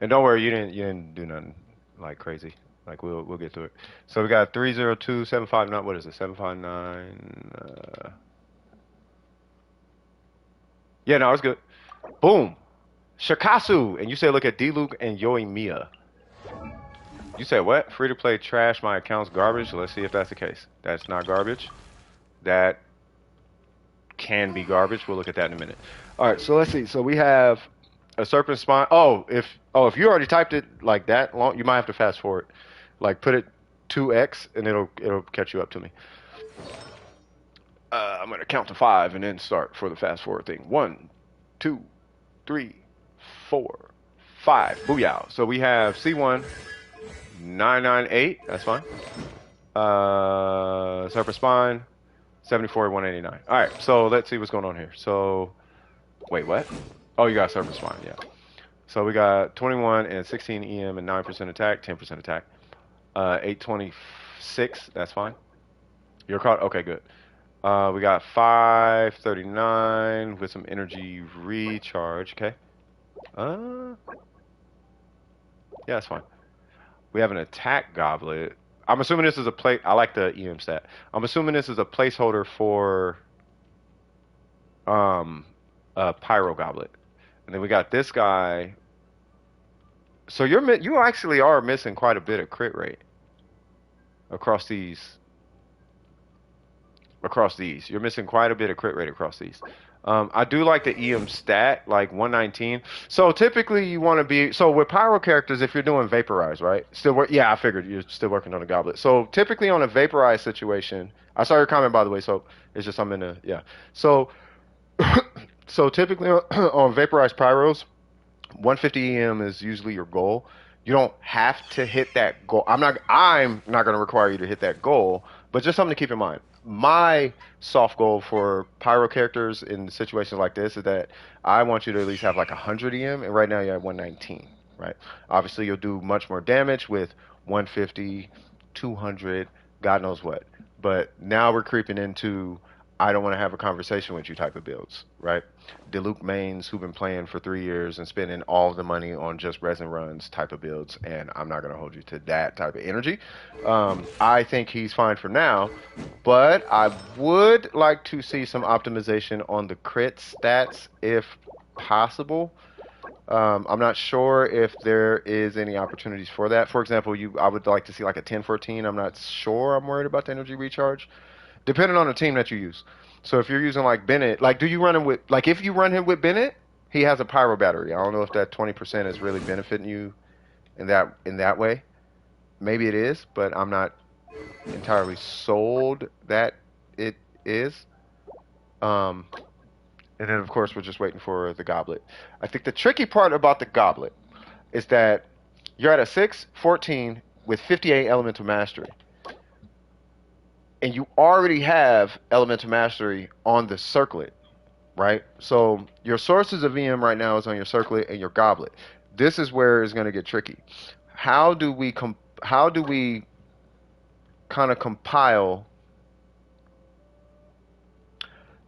And don't worry, you didn't do nothing like crazy. Like we'll get to it. So we got 302759. What is it? 759. Yeah, no, it's good. Boom. Shikasu. And you say look at D-Luke and YOIMIYA. You said what? Free to play trash. My account's garbage. Let's see if that's the case. That's not garbage. That can be garbage. We'll look at that in a minute. All right, so let's see. So we have a serpent spine. If you already typed it like that long, you might have to fast forward. Like put it 2x and it'll catch you up to me. I'm gonna count to 5 and then start for the fast forward thing. 1, 2, 3, 4, 5. Booyah. So we have C1 998. That's fine. Serpent spine 74 189. All right. So let's see what's going on here. So wait, what? Oh, you got serpent spine. Yeah. So we got 21 and 16 EM and 9% attack, 10% attack. 826, that's fine. You're caught? Okay, good. We got 539 with some energy recharge, okay. Yeah, that's fine. We have an attack goblet. I'm assuming this is a plate. I like the EM stat. I'm assuming this is a placeholder for a pyro goblet. And then we got this guy. So you actually are missing quite a bit of crit rate across these. You're missing quite a bit of crit rate across these. I do like the EM stat, like 119. So typically you want to be, so with pyro characters, if you're doing vaporize, right? Yeah, I figured you're still working on a goblet. So typically on a vaporize situation, I saw your comment by the way, so it's just I'm in a, yeah. So, so typically on vaporized pyros, 150 EM is usually your goal. You don't have to hit that goal. I'm not going to require you to hit that goal, but just something to keep in mind. My soft goal for pyro characters in situations like this is that I want you to at least have like 100 EM, and right now you're at 119, right? Obviously, you'll do much more damage with 150, 200, God knows what. But now we're creeping into I don't want to have a conversation with you type of builds, right? Diluc mains who've been playing for 3 years and spending all the money on just resin runs type of builds, and I'm not going to hold you to that type of energy. I think he's fine for now, but I would like to see some optimization on the crit stats if possible. I'm not sure if there is any opportunities for that. For example, I would like to see like a 10-14. I'm not sure. I'm worried about the energy recharge. Depending on the team that you use. So if you're using like Bennett, like do you run him with, like if you run him with Bennett, he has a pyro battery. I don't know if that 20% is really benefiting you in that way. Maybe it is, but I'm not entirely sold that it is. Um, and then of course we're just waiting for the goblet. I think the tricky part about the goblet is that you're at a 614 with 58 elemental mastery, and you already have elemental mastery on the circlet, right? So your sources of EM right now is on your circlet and your goblet. This is where it's going to get tricky. How do we how do we kind of compile?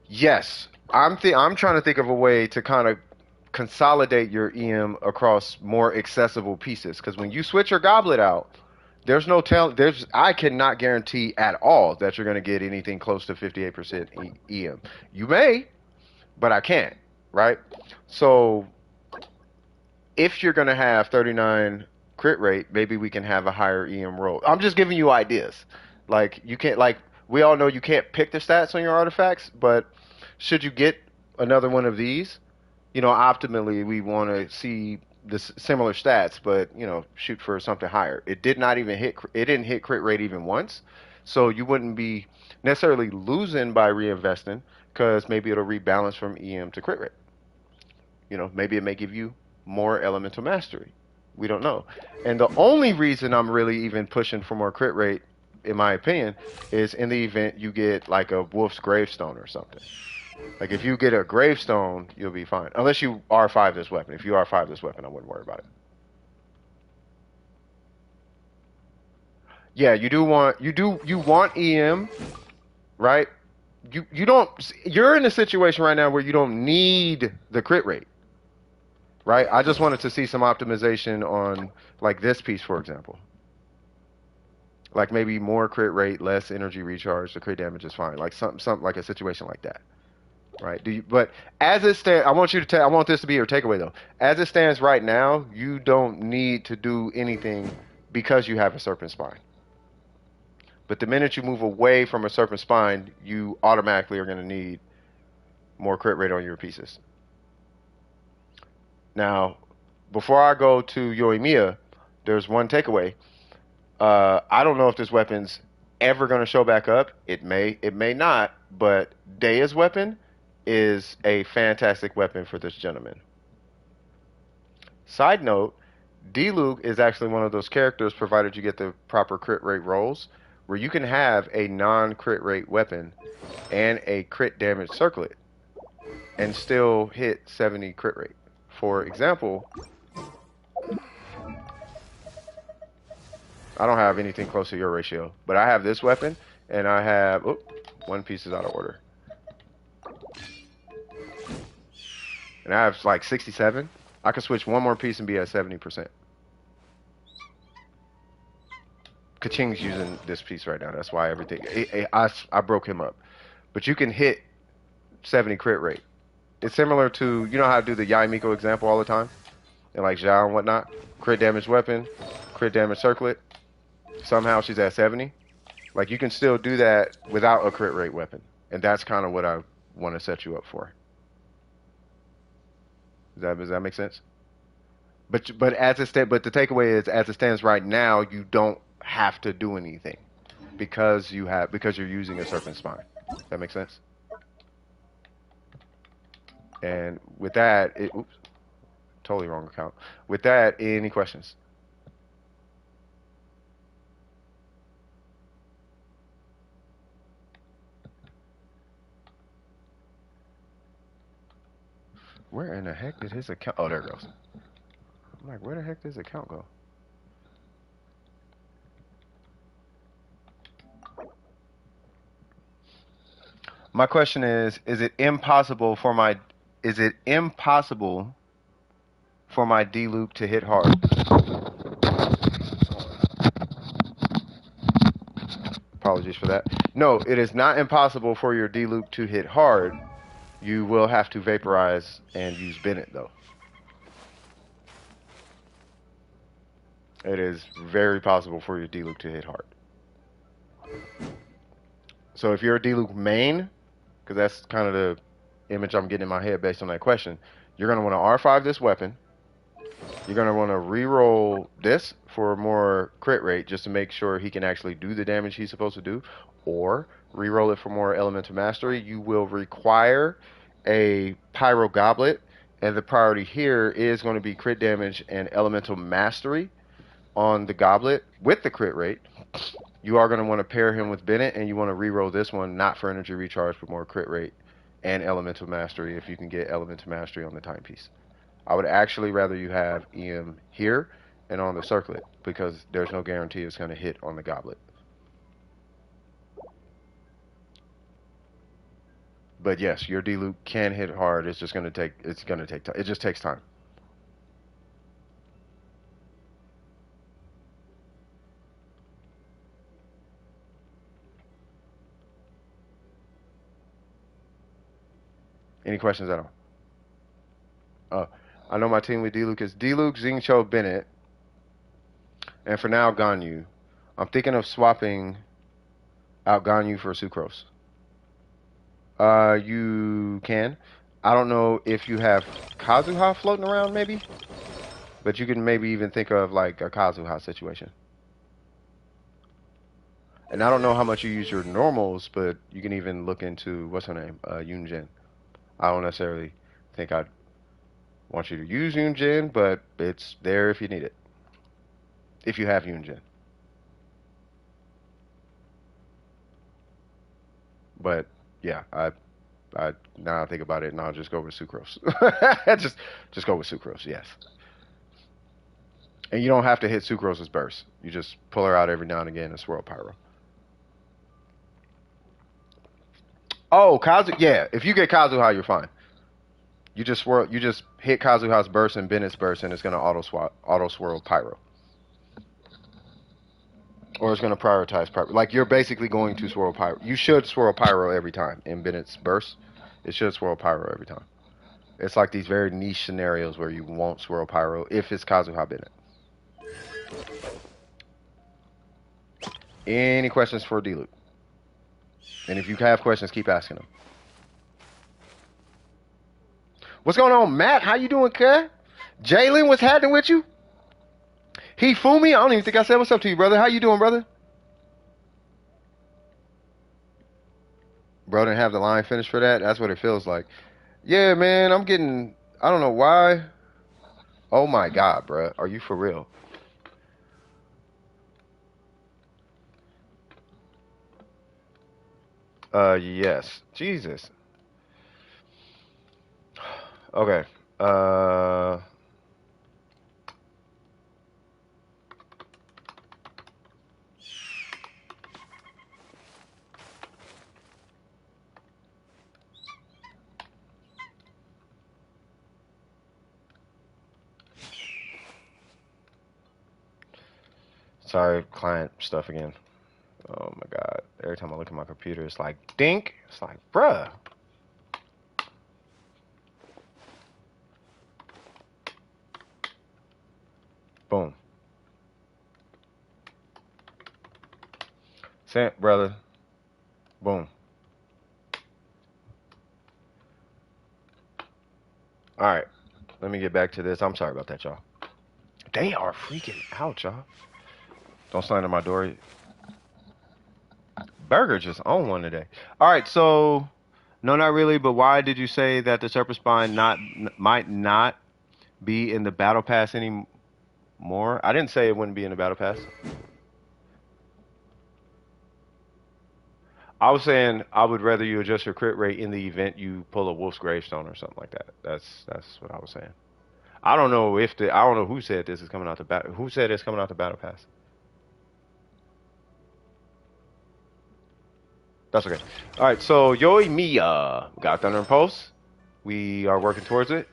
Yes, I'm trying to think of a way to kind of consolidate your EM across more accessible pieces. Because when you switch your goblet out, there's no tell. There's I cannot guarantee at all that you're going to get anything close to 58% EM. You may, but I can't. Right? So if you're going to have 39 crit rate, maybe we can have a higher EM roll. I'm just giving you ideas. Like you can't like we all know you can't pick the stats on your artifacts, but should you get another one of these, optimally we want to see the similar stats, but shoot for something higher. It did not even hit. It didn't hit crit rate even once, so you wouldn't be necessarily losing by reinvesting because maybe it'll rebalance from EM to crit rate. Maybe it may give you more elemental mastery. We don't know. And the only reason I'm really even pushing for more crit rate, in my opinion, is in the event you get like a wolf's gravestone or something. Like if you get a gravestone, you'll be fine. Unless you R5 this weapon. If you R5 this weapon, I wouldn't worry about it. Yeah, you want EM, right? You don't you're in a situation right now where you don't need the crit rate. Right? I just wanted to see some optimization on like this piece, for example. Like maybe more crit rate, less energy recharge. The crit damage is fine. Like something like a situation like that. Right? But as it stands, I want this to be your takeaway though. As it stands right now, you don't need to do anything because you have a serpent spine. But the minute you move away from a serpent spine, you automatically are going to need more crit rate on your pieces. Now, before I go to YOIMIYA, there's one takeaway. I don't know if this weapon's ever going to show back up. It may not, but Daya's weapon is a fantastic weapon for this gentleman. Side note, D-Luke is actually one of those characters, provided you get the proper crit rate rolls, where you can have a non-crit rate weapon and a crit damage circlet and still hit 70 crit rate. For example, I don't have anything close to your ratio, but I have this weapon, and I have... Oh, one piece is out of order. And I have like 67. I can switch one more piece and be at 70%. Kaching's using this piece right now. That's why everything... I broke him up. But you can hit 70 crit rate. It's similar to... You know how I do the YOIMIYA example all the time? And like Zhao and whatnot? Crit damage weapon, crit damage circlet. Somehow she's at 70. Like you can still do that without a crit rate weapon. And that's kind of what I want to set you up for. Does that make sense? But the takeaway is, as it stands right now, you don't have to do anything because you're using a serpent spine. That makes sense? And with that, oops, totally wrong account. With that, any questions? Where in the heck did his account? Oh, there it goes. I'm like, where the heck did his account go? My question is it impossible for my D loop to hit hard? Apologies for that. No, it is not impossible for your D loop to hit hard. You will have to vaporize and use Bennett though. It is very possible for your D loop to hit hard. So if you're a D loop main, because that's kind of the image I'm getting in my head based on that question, you're going to want to R5 this weapon, You're going to want to re-roll this for more crit rate just to make sure he can actually do the damage he's supposed to do, or re-roll it for more elemental mastery. You will require a pyro goblet, and the priority here is going to be crit damage and elemental mastery on the goblet with the crit rate. You are going to want to pair him with Bennett, and you want to re-roll this one not for energy recharge but more crit rate and elemental mastery if you can get elemental mastery on the timepiece. I would actually rather you have EM here and on the circlet because there's no guarantee it's going to hit on the goblet. But yes, your D-loop can hit hard. It's just going to take. It's going to take time. It just takes time. Any questions at all? Oh, I know my team with D-Luke is D-Luke, Xingqiu, Bennett, and for now Ganyu. I'm thinking of swapping out Ganyu for Sucrose. You can. I don't know if you have Kazuha floating around, maybe, but you can maybe even think of like a Kazuha situation. And I don't know how much you use your normals, but you can even look into what's her name, Yunjin. I don't necessarily think I'd want you to use Yunjin, but it's there if you need it. If you have Yunjin. But yeah, now I think about it, and I'll just go with Sucrose. just go with Sucrose, yes. And you don't have to hit Sucrose's burst. You just pull her out every now and again and swirl Pyro. Oh, Kazu, yeah. If you get Kazuha, you're fine. You just hit Kazuha's burst and Bennett's burst, and it's gonna auto swirl Pyro. Or it's gonna prioritize Pyro. Like you're basically going to swirl Pyro. You should swirl Pyro every time in Bennett's burst. It should swirl Pyro every time. It's like these very niche scenarios where you won't swirl Pyro if it's Kazuha Bennett. Any questions for D-Luke? And if you have questions, keep asking them. What's going on, Matt? How you doing, cuz? Jalen, what's happening with you? He fooled me. I don't even think I said what's up to you, brother. How you doing, brother? Bro didn't have the line finished for that. That's what it feels like. Yeah, man, I'm getting. I don't know why. Oh my God, bro. Are you for real? Yes. Jesus. Okay. Sorry, client stuff again. Oh my God. Every time I look at my computer, it's like dink. It's like, bruh. Boom. Sent, brother. Boom. All right. Let me get back to this. I'm sorry about that, y'all. They are freaking out, y'all. Don't slander my door. Burger just on one today. All right, so no, not really. But why did you say that the Serpent Spine might not be in the Battle Pass anymore? I didn't say it wouldn't be in the Battle Pass. I was saying I would rather you adjust your crit rate in the event you pull a Wolf's Gravestone or something like that. That's what I was saying. I don't know who said this is coming out the battle. Who said it's coming out the Battle Pass? That's okay. All right, so YOIMIYA got Thunder and Pulse. We are working towards it.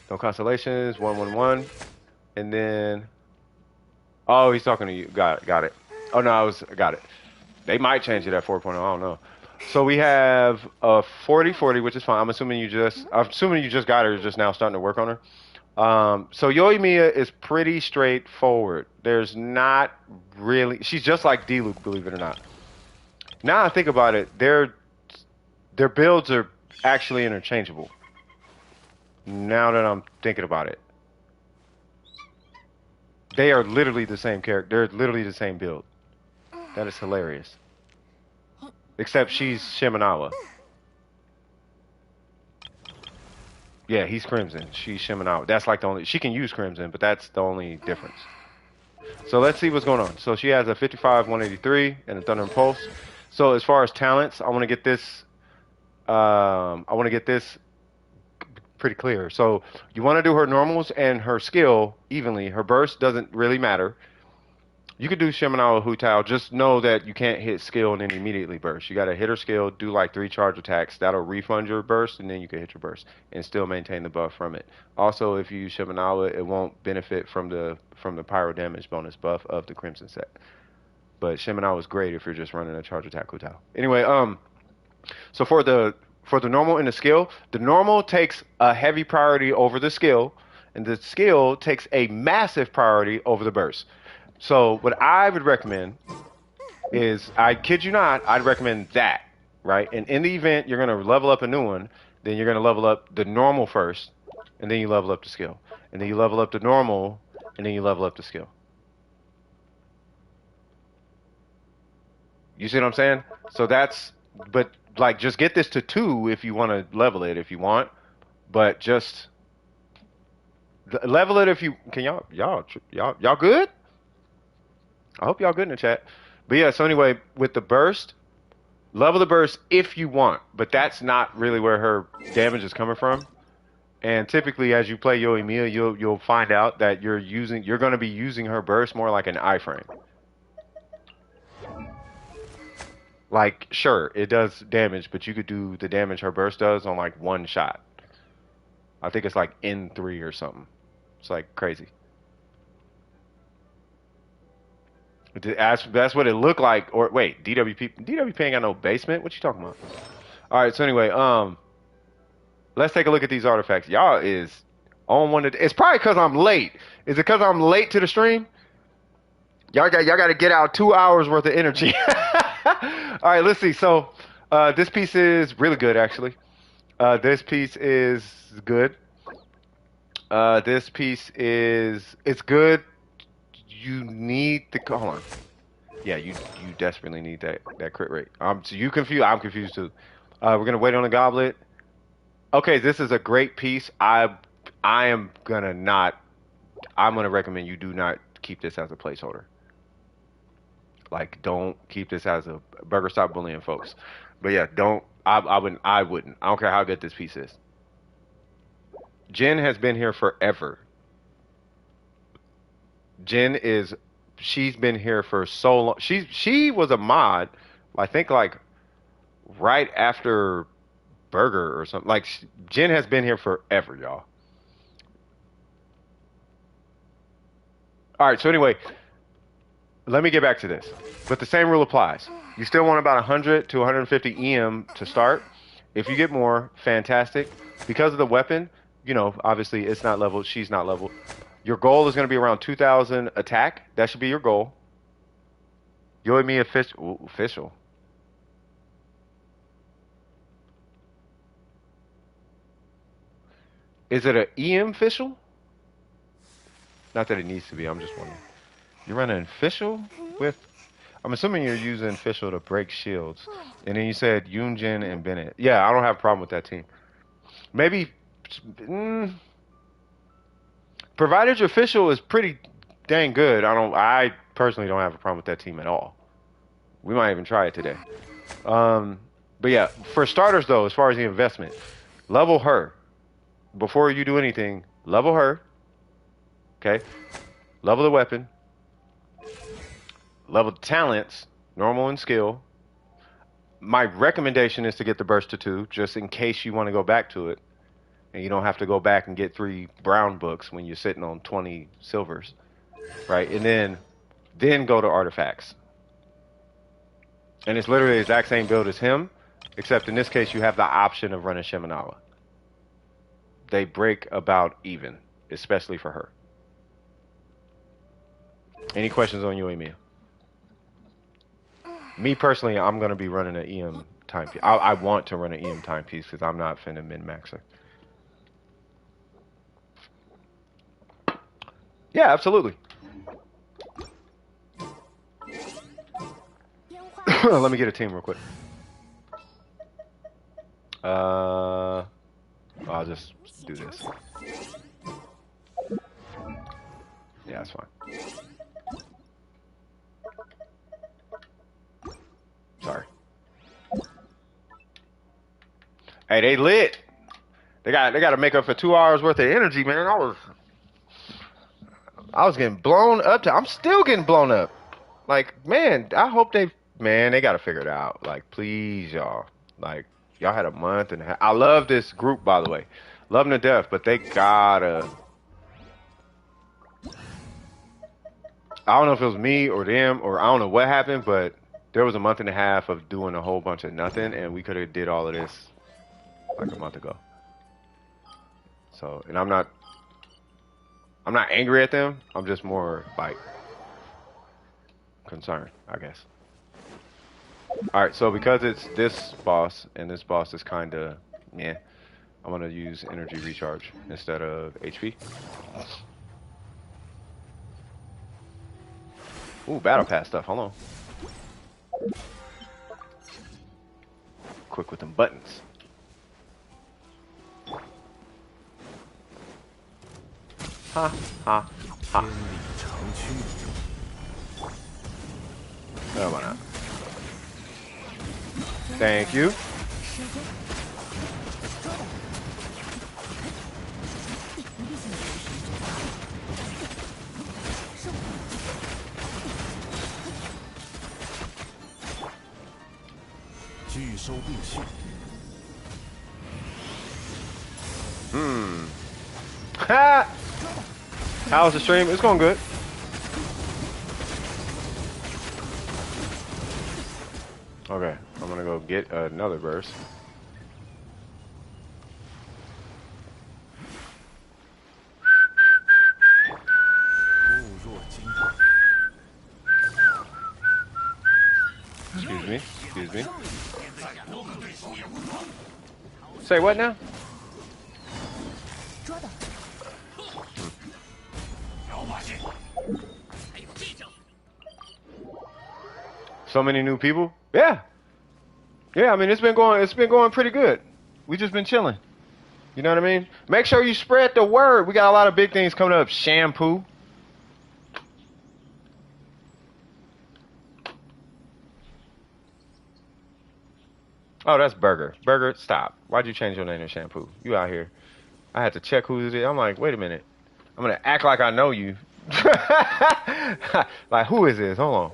No constellations. 111, and then oh, he's talking to you. Got it. Oh no, got it. They might change it at 4.0. I don't know. So we have a 40/40, which is fine. I'm assuming you just got her. Just now starting to work on her. So YOIMIYA is pretty straightforward. There's not really. She's just like D-Luke, believe it or not. Now I think about it, their builds are actually interchangeable. Now that I'm thinking about it. They are literally the same character. They're literally the same build. That is hilarious. Except she's Shiminawa. Yeah, he's Crimson. She's Shiminawa. That's like the only. She can use Crimson, but that's the only difference. So let's see what's going on. So she has a 55, 183, and a Thunder and Pulse. So as far as talents, I want to get this. I want to get this pretty clear. So you want to do her normals and her skill evenly. Her burst doesn't really matter. You could do Shiminawa Hutao. Just know that you can't hit skill and then immediately burst. You got to hit her skill, do like 3 charge attacks. That'll refund your burst, and then you can hit your burst and still maintain the buff from it. Also, if you use Shiminawa, it won't benefit from the pyro damage bonus buff of the Crimson set. But Shiminawa is great if you're just running a charge attack Hutao. Anyway, so for the normal and the normal takes a heavy priority over the skill, and the skill takes a massive priority over the burst. So what I would recommend is, I kid you not, I'd recommend that, right? And in the event you're going to level up a new one, then you're going to level up the normal first, and then you level up the skill. And then you level up the normal, and then you level up the skill. You see what I'm saying? So that's, but like, just get this to 2 if you want to level it if you want, but just level it if you can. Y'all good? I hope y'all good in the chat. But yeah, so anyway, with the burst, level the burst if you want, but that's not really where her damage is coming from. And typically, as you play YOIMIYA, you'll find out that you're going to be using her burst more like an iframe. Like, sure, it does damage, but you could do the damage her burst does on like 1 shot. I think it's like N3 or something. It's like crazy. That's what it looked like. Or wait, DWP ain't got no basement. What you talking about? All right. So anyway, let's take a look at these artifacts. Y'all is on one. It's probably because I'm late. Is it because I'm late to the stream? Y'all got to get out 2 hours worth of energy. All right. Let's see. So this piece is really good, actually. This piece is good. This piece it's good. You need the hold on. Yeah, you desperately need that crit rate. So you confused. I'm confused too. We're gonna wait on the goblet. Okay, this is a great piece. I'm gonna recommend you do not keep this as a placeholder. Like, don't keep this as a burger. Stop bullying folks. But yeah, don't. I wouldn't. I don't care how good this piece is. Jen has been here forever. She's been here for so long. She was a mod, I think, like right after Burger or something. Like, Jen has been here forever, y'all. All right, so anyway, let me get back to this. But the same rule applies. You still want about 100 to 150 EM to start. If you get more, fantastic. Because of the weapon, obviously it's not leveled, she's not leveled. Your goal is going to be around 2,000 attack. That should be your goal. YOIMIYA official. Is it an EM official? Not that it needs to be. I'm just wondering. You're running official with... I'm assuming you're using official to break shields. And then you said Yoonjin and Bennett. Yeah, I don't have a problem with that team. Maybe... Provided your official is pretty dang good, I personally don't have a problem with that team at all. We might even try it today. But yeah, for starters though, as far as the investment, level her. Before you do anything, level her. Okay? Level the weapon. Level the talents, normal and skill. My recommendation is to get the burst to 2, just in case you want to go back to it. And you don't have to go back and get 3 brown books when you're sitting on 20 silvers, right? And then go to artifacts. And it's literally the exact same build as him, except in this case you have the option of running Shiminawa. They break about even, especially for her. Any questions on YOIMIYA? Me personally, I'm going to be running an EM timepiece. I want to run an EM timepiece because I'm not finna min-max her. Yeah, absolutely. Let me get a team real quick. I'll just do this. Yeah, that's fine. Sorry. Hey, they lit. They got to make up for 2 hours worth of energy, man. I was getting blown up to. I'm still getting blown up. Like, man, I hope they got to figure it out. Like, please, y'all. Like, y'all had a month and a half. I love this group, by the way. Love them to death, but they gotta. I don't know if it was me or them or I don't know what happened, but there was a month and a half of doing a whole bunch of nothing, and we could have did all of this like a month ago. So, and I'm not angry at them. I'm just more like concerned, I guess. All right, so because it's this boss and this boss is kind of yeah, I'm gonna use energy recharge instead of HP. Ooh, battle pass stuff. Hold on. Quick with them buttons. Ha ha ha. Oh, why not? Thank you. Ha! How's the stream? It's going good. Okay, I'm gonna go get another verse. Excuse me, excuse me. Say what now? So many new people? Yeah. Yeah, I mean it's been going pretty good. We just been chilling. You know what I mean? Make sure you spread the word. We got a lot of big things coming up. Shampoo. Oh, that's Burger. Burger, stop. Why'd you change your name to Shampoo? You out here. I had to check who it is. I'm like, wait a minute. I'm gonna act like I know you. Like, who is this? Hold on.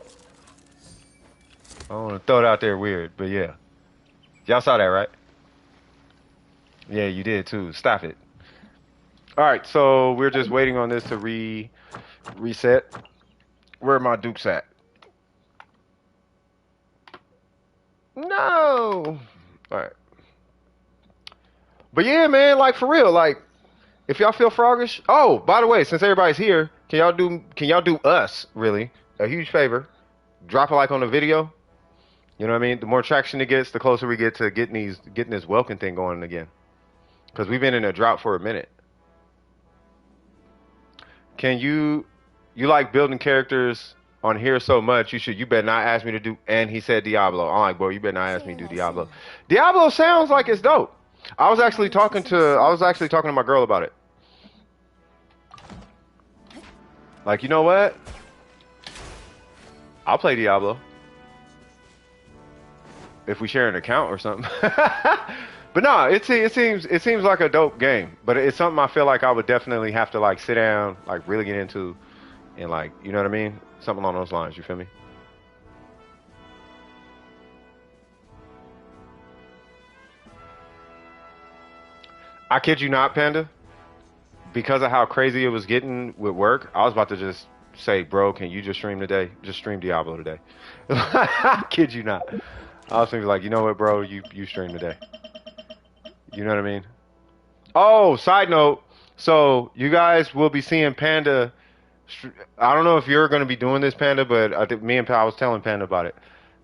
I don't want to throw it out there weird, but yeah. Y'all saw that, right? Yeah, you did too. Stop it. All right, so we're just waiting on this to reset. Where are my dukes at? No. All right. But yeah, man, like for real, like if y'all feel froggish. Oh, by the way, since everybody's here, can y'all do us really a huge favor? Drop a like on the video. You know what I mean? The more traction it gets, the closer we get to getting this Welkin thing going again. Because we've been in a drought for a minute. Can you like building characters on here so much? You better not ask me to do. And he said Diablo. I'm like, bro, you better not ask me to do Diablo. Diablo sounds like it's dope. I was actually talking to my girl about it. Like, you know what? I'll play Diablo. If we share an account or something. But no, it seems like a dope game. But it's something I feel like I would definitely have to like sit down, like really get into, and like, you know what I mean? Something along those lines. You feel me? I kid you not, Panda. Because of how crazy it was getting with work, I was about to just say, bro, can you just stream today? Just stream Diablo today. I kid you not. I was thinking like, you know what, bro, you stream today. You know what I mean? Oh, side note. So you guys will be seeing Panda. I don't know if you're going to be doing this, Panda, but I think I was telling Panda about it.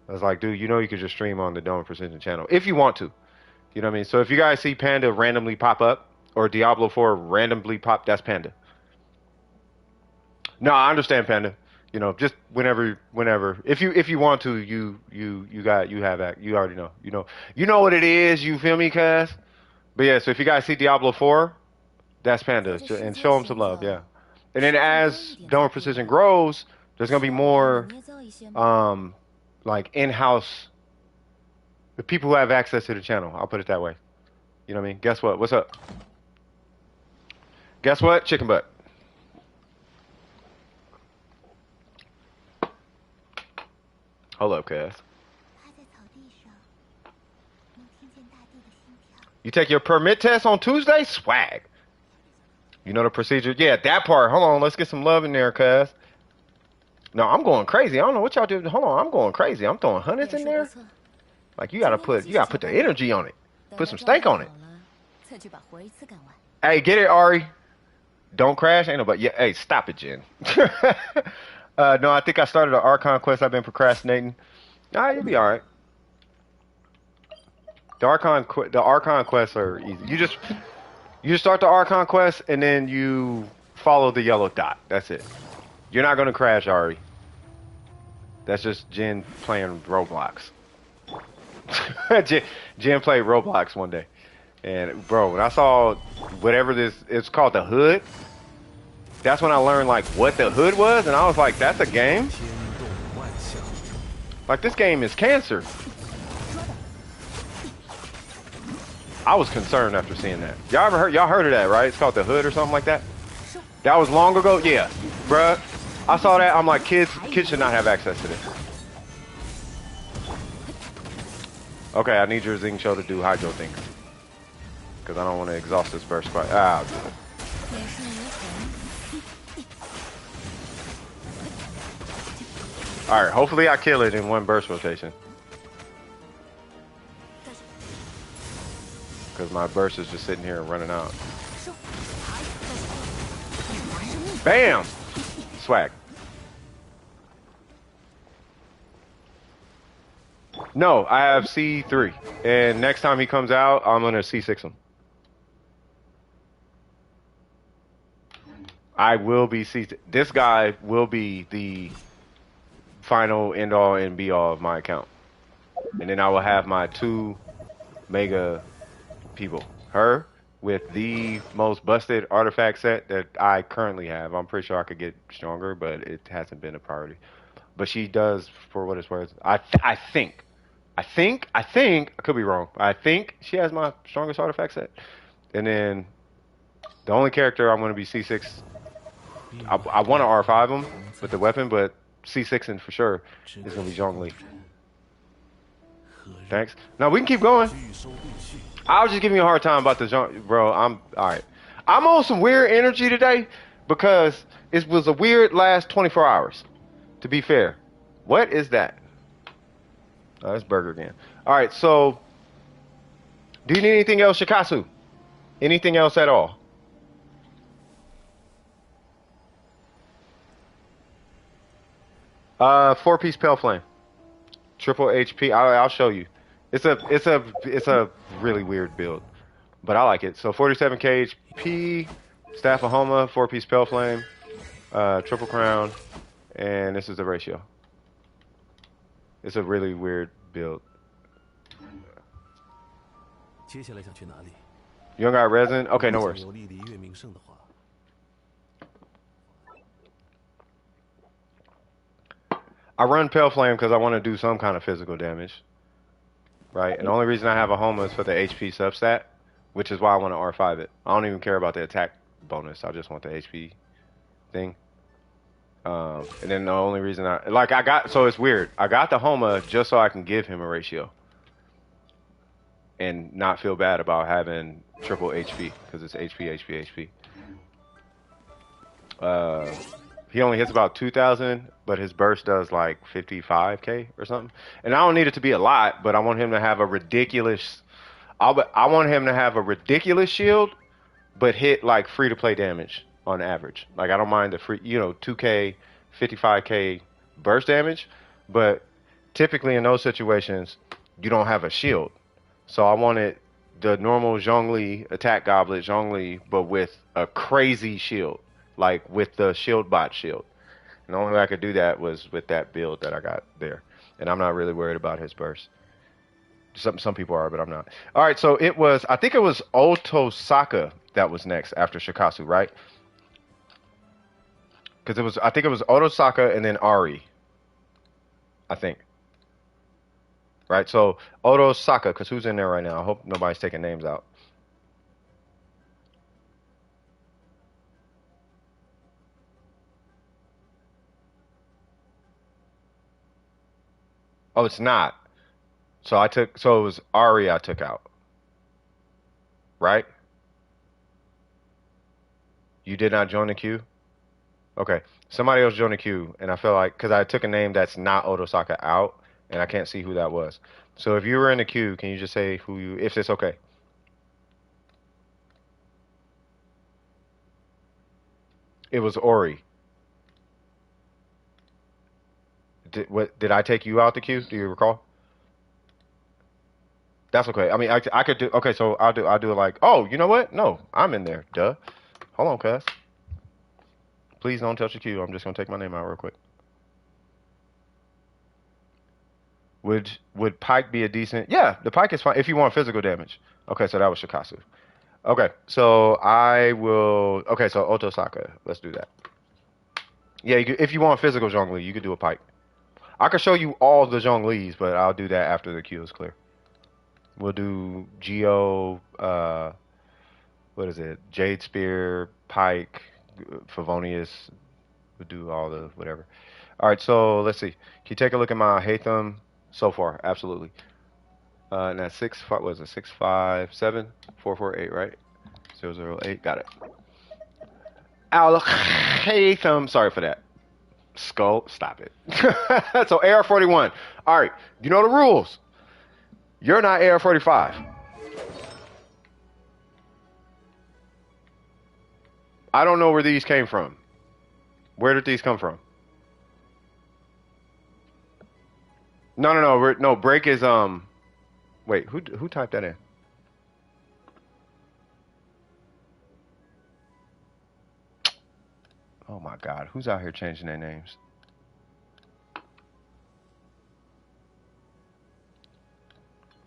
I was like, dude, you know you could just stream on the Dome Precision channel if you want to. You know what I mean? So if you guys see Panda randomly pop up or Diablo 4 randomly pop, that's Panda. No, I understand, Panda. You know, just whenever. If you want to, you already know. You know what it is. You feel me, cuz? But yeah, so if you guys see Diablo 4, that's Panda, and show him some love. Yeah. And then as Donor Precision grows, there's gonna be more um like in-house the people who have access to the channel. I'll put it that way. You know what I mean? Guess what? What's up? Guess what? Chicken butt. Hold up, cuz. You take your permit test on Tuesday? Swag. You know the procedure? Yeah, that part. Hold on, let's get some love in there, cuz. No, I'm going crazy. I don't know what y'all do. Hold on, I'm going crazy. I'm throwing hundreds in there. Like you gotta put the energy on it. Put some stank on it. Hey, get it, Ari. Don't crash. Ain't nobody. Yeah, hey, stop it, Jen. No, I think I started an Archon quest. I've been procrastinating. Ah, you'll be all right. The Archon quests are easy. You start the Archon quest and then you follow the yellow dot. That's it. You're not gonna crash, Ari. That's just Jen playing Roblox. Jen played Roblox one day, and bro, when I saw whatever it's called, the hood. That's when I learned like what the hood was, and I was like, "That's a game." Like this game is cancer. I was concerned after seeing that. Y'all heard of that, right? It's called the hood or something like that. That was long ago. Yeah, bruh. I saw that. I'm like, kids should not have access to this. Okay, I need your Zing Show to do hydro things. Because I don't want to exhaust this burst quite. Ah, I'll do it. Alright, hopefully I kill it in one burst rotation. Because my burst is just sitting here and running out. Bam! Swag. No, I have C3. And next time he comes out, I'm going to C6 him. I will be C6. This guy will be the final end all and be all of my account. And then I will have my 2 mega people. Her with the most busted artifact set that I currently have. I'm pretty sure I could get stronger, but it hasn't been a priority. But she does, for what it's worth. I think, I could be wrong. I think she has my strongest artifact set. And then the only character I'm going to be C6, I want to R5 him with the weapon, but C6 and for sure is going to be Zhongli. Thanks. Now we can keep going. I was just giving you a hard time about the Zhong, bro. I'm all right. I'm on some weird energy today because it was a weird last 24 hours. To be fair, what is that? Oh, that's Burger again. All right. So, do you need anything else, Shikasu? Anything else at all? 4-piece Pale Flame, triple HP. I'll show you. It's a really weird build, but I like it. So 47k HP, Staff of Homa, 4-piece Pale Flame, triple crown, and this is the ratio. It's a really weird build. You don't got resin? Okay, no worries. I run Pale Flame because I want to do some kind of physical damage. Right? And the only reason I have a Homa is for the HP substat, which is why I want to R5 it. I don't even care about the attack bonus. I just want the HP thing. And then the only reason so it's weird. I got the Homa just so I can give him a ratio. And not feel bad about having triple HP, because it's HP. He only hits about 2,000, but his burst does like 55k or something. And I don't need it to be a lot, but I want him to have a ridiculous. I want him to have a ridiculous shield, but hit like free to play damage on average. Like I don't mind the free, 2k, 55k burst damage, but typically in those situations, you don't have a shield. So I wanted the normal Zhongli attack goblet Zhongli, but with a crazy shield. Like with the shield bot shield. And the only way I could do that was with that build that I got there. And I'm not really worried about his burst. Some people are, but I'm not. All right, so it was, I think it was Otosaka that was next after Shikasu, right? Because it was, I think it was Otosaka and then Ari, I think. Right, so Otosaka, because who's in there right now? I hope nobody's taking names out. Oh, it's not. So I took, so it was Ari I took out, right? You did not join the queue? Okay. Somebody else joined the queue, and I feel like, because I took a name that's not Otosaka out, and I can't see who that was. So if you were in the queue, can you just say who you, if it's okay? It was Ori. Did I take you out the queue? Do you recall? That's okay. I mean, I could do, okay, so I'll do it like, oh, you know what? No, I'm in there. Duh. Hold on, cuz. Please don't touch the queue. I'm just gonna take my name out real quick. Would Pike be a decent? Yeah, the Pike is fine if you want physical damage. Okay, so that was Shikasu. Okay, so I will. Okay, so Otosaka. Let's do that. Yeah, if you want physical Zhongli, you could do a Pike. I could show you all the Zhonglis, but I'll do that after the queue is clear. We'll do Geo. What is it? Jade Spear, Pike, Favonius. We'll do all the whatever. All right, so let's see. Can you take a look at my Hatham so far? Absolutely. And that's 6 5, what is it? 657 448, right? 008. Got it. Al Hatham. Sorry for that. Skull. Stop it. So AR41. All right. You know the rules. You're not AR45. I don't know where these came from. Where did these come from? No, no, no. No, break is wait, who typed that in? Oh my God, who's out here changing their names?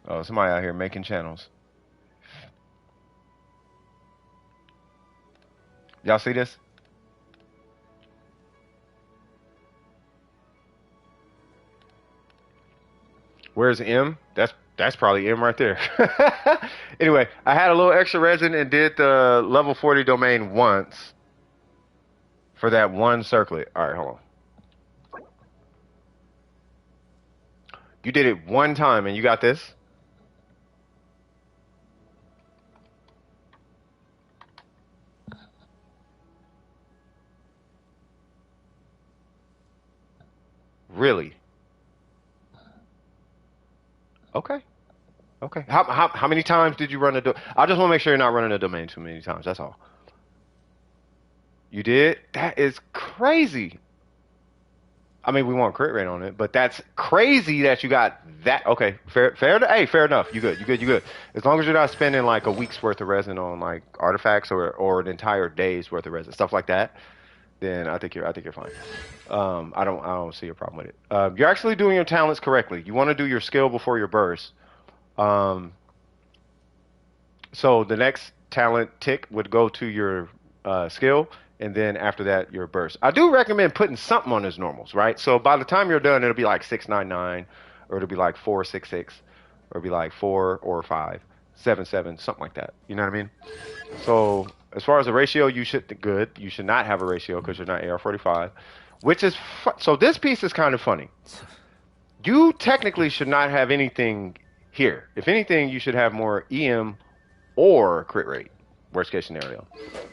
Oh, somebody out here making channels. Y'all see this? Where's M? That's probably M right there. Anyway, I had a little extra resin and did the level 40 domain once for that one circlet. All right, hold on. You did it one time and you got this? Really? Okay. Okay. How many times did you run a I just want to make sure you're not running a domain too many times. That's all. You did? That is crazy. I mean, we want crit rate on it, but that's crazy that you got that. Okay, hey, fair enough. You good? You good? You good? As long as you're not spending like a week's worth of resin on like artifacts or an entire day's worth of resin, stuff like that, then I think you're fine. I don't see a problem with it. You're actually doing your talents correctly. You want to do your skill before your burst. Um, so the next talent tick would go to your skill, and then after that, your burst. I do recommend putting something on his normals, right? So by the time you're done, it'll be like 699, or it'll be like 466, or it'll be like 4 or 5 7 7, something like that. You know what I mean? So as far as the ratio, you should good. You should not have a ratio because you're not AR45, which is so. This piece is kind of funny. You technically should not have anything here. If anything, you should have more EM or crit rate, worst case scenario.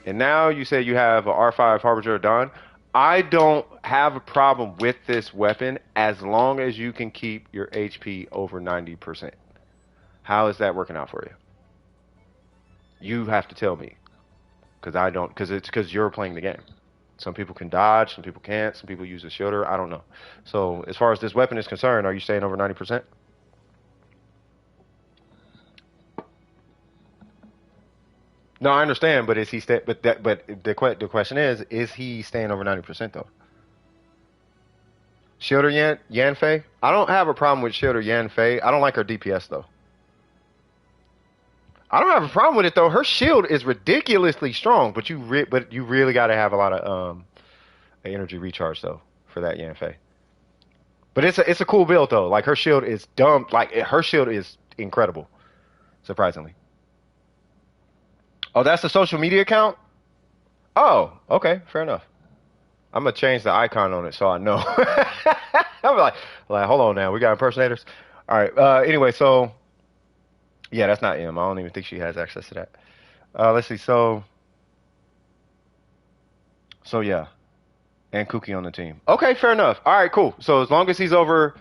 And now you say you have a R5 Harbinger of Dawn. I don't have a problem with this weapon as long as you can keep your HP over 90%. How is that working out for you? You have to tell me, because I don't, because you're playing the game. Some people can dodge, some people can't, some people use a shielder. I don't know. So as far as this weapon is concerned, are you staying over 90%? No, I understand, but is he but the question is he staying over 90% though? Shield or Yanfei? I don't have a problem with Shield or Yanfei. I don't like her DPS though. I don't have a problem with it though. Her shield is ridiculously strong, but you really got to have a lot of energy recharge though for that Yanfei. But it's a cool build though. Like her shield is dumb. Like her shield is incredible, surprisingly. Oh, that's the social media account? Oh, okay, fair enough. I'm gonna change the icon on it so I know. I'm hold on now. We got impersonators. All right. Anyway, so yeah, that's not M. I don't even think she has access to that. Let's see. So yeah, and Cookie on the team. Okay, fair enough. All right, cool. So as long as he's over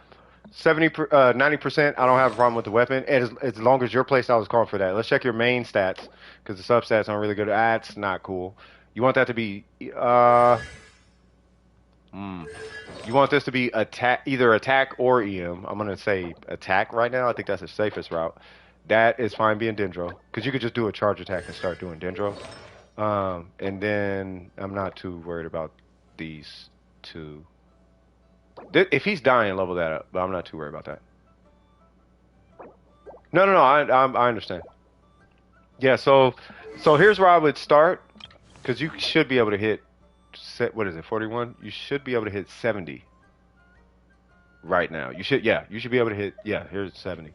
90%, I don't have a problem with the weapon. And as long as your playstyle is calling for that. Let's check your main stats because the substats aren't really good. That's not cool. You want that to be you want this to be either attack or EM. I'm gonna say attack right now. I think that's the safest route. That is fine being Dendro because you could just do a charge attack and start doing Dendro. And then I'm not too worried about these two. If he's dying, level that up. But I'm not too worried about that. No. I understand. Yeah. So here's where I would start because you should be able to hit. What is it? 41. You should be able to hit 70 right now. You should. Yeah. You should be able to hit. Yeah. Here's 70.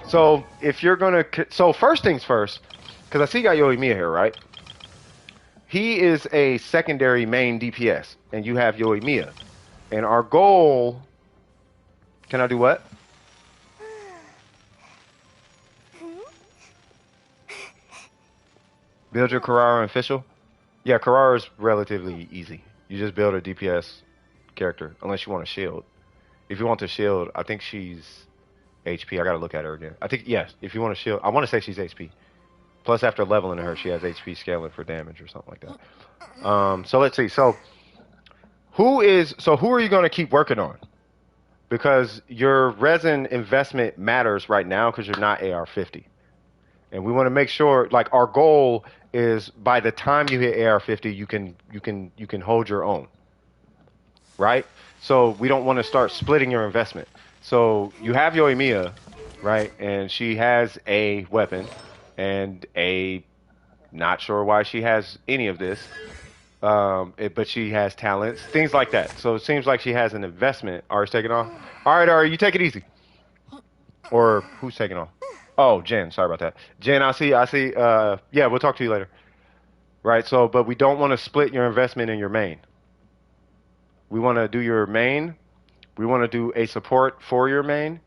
So if you're gonna. So first things first, because I see you got YOIMIYA here, right? He is a secondary main DPS, and you have YOIMIYA. And our goal... Can I do what? Build your Carrara official? Yeah, Carrara is relatively easy. You just build a DPS character, unless you want a shield. If you want the shield, I think she's HP. I gotta look at her again. I think, yes, if you want a shield... I want to say she's HP. Plus, after leveling her, she has HP scaling for damage or something like that. So let's see. So who are you going to keep working on? Because your resin investment matters right now because you're not AR50. And we want to make sure, like, our goal is by the time you hit AR50, you can hold your own. Right? So we don't want to start splitting your investment. So you have YOIMIYA, right? And she has a weapon. And not sure why she has any of this, but she has talents, things like that. So it seems like she has an investment. Ari's taking off. All right, Ari, you take it easy. Or who's taking off? Oh, Jen. Sorry about that. Jen, I see. Yeah, we'll talk to you later. Right. So, but we don't want to split your investment in your main. We want to do your main. We want to do a support for your main,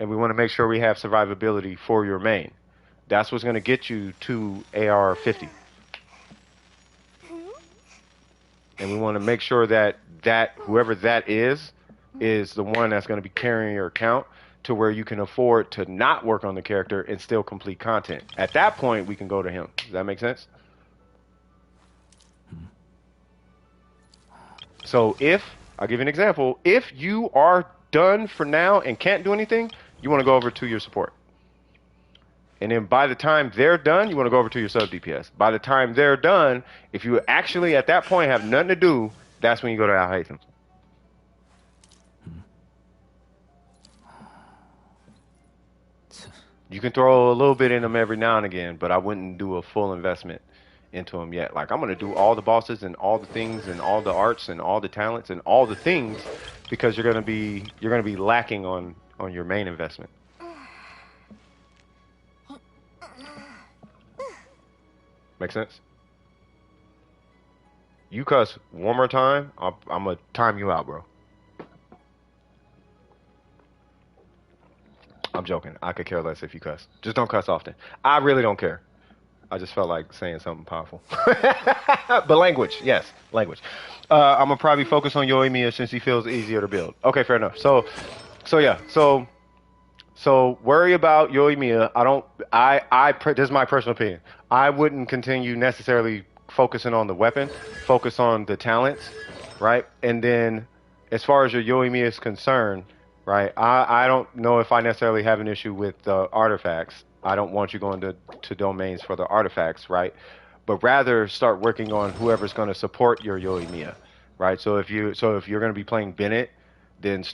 and we want to make sure we have survivability for your main. That's what's going to get you to AR50. And we want to make sure that whoever that is the one that's going to be carrying your account to where you can afford to not work on the character and still complete content. At that point, we can go to him. Does that make sense? So I'll give you an example. If you are done for now and can't do anything, you want to go over to your support. And then by the time they're done, you want to go over to your sub DPS. By the time they're done, if you actually at that point have nothing to do, that's when you go to Al Haytham. You can throw a little bit in them every now and again, but I wouldn't do a full investment into them yet. Like, I'm going to do all the bosses and all the things and all the arts and all the talents and all the things because you're going to be lacking on your main investment. Make sense? You cuss one more time, I'm gonna time you out, bro. I'm joking. I could care less if you cuss. Just don't cuss often. I really don't care. I just felt like saying something powerful. But language, yes, language. I'm gonna probably focus on YOIMIYA since he feels easier to build. Okay, fair enough. So yeah. So worry about YOIMIYA. This is my personal opinion. I wouldn't continue necessarily focusing on the weapon. Focus on the talents, right? And then, as far as your YOIMIYA is concerned, right? I don't know if I necessarily have an issue with the artifacts. I don't want you going to domains for the artifacts, right? But rather start working on whoever's going to support your YOIMIYA, right? So if you're going to be playing Bennett, then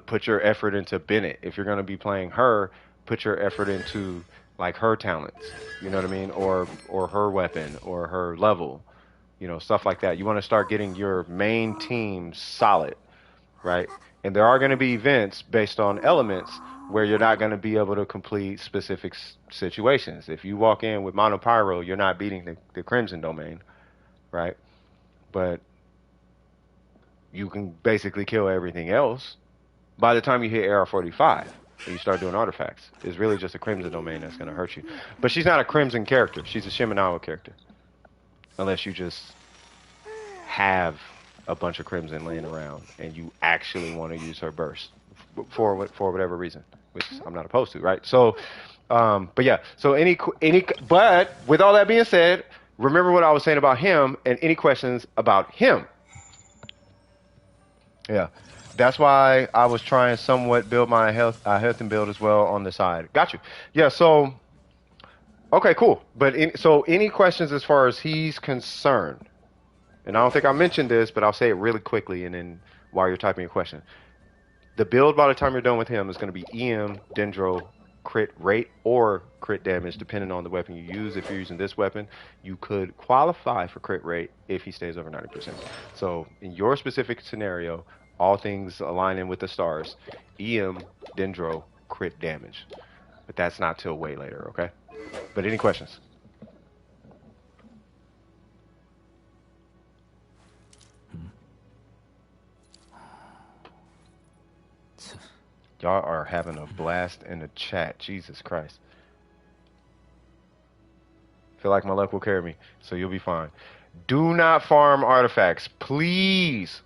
put your effort into Bennett. If you're going to be playing her, put your effort into like her talents. You know what I mean? Or her weapon or her level. You know, stuff like that. You want to start getting your main team solid, right? And there are going to be events based on elements where you're not going to be able to complete specific situations. If you walk in with monopyro, you're not beating the Crimson domain, right? But you can basically kill everything else by the time you hit AR45 and you start doing artifacts. It's really just a Crimson domain that's going to hurt you. But she's not a Crimson character. She's a Shiminawa character. Unless you just have a bunch of Crimson laying around and you actually want to use her burst for whatever reason, which I'm not opposed to, right? So, but yeah, so but with all that being said, remember what I was saying about him and any questions about him. Yeah, that's why I was trying somewhat build my health and build as well on the side. Got you. Yeah, so, okay, cool. But so any questions as far as he's concerned? And I don't think I mentioned this, but I'll say it really quickly and then while you're typing your question. The build by the time you're done with him is going to be EM, Dendro, crit rate, or crit damage, depending on the weapon you use. If you're using this weapon, you could qualify for crit rate if he stays over 90%. So in your specific scenario, all things aligning with the stars, EM, Dendro, crit damage. But that's not till way later, okay? But any questions? Y'all are having a blast in the chat. Jesus Christ. Feel like my luck will carry me, so you'll be fine. Do not farm artifacts, please.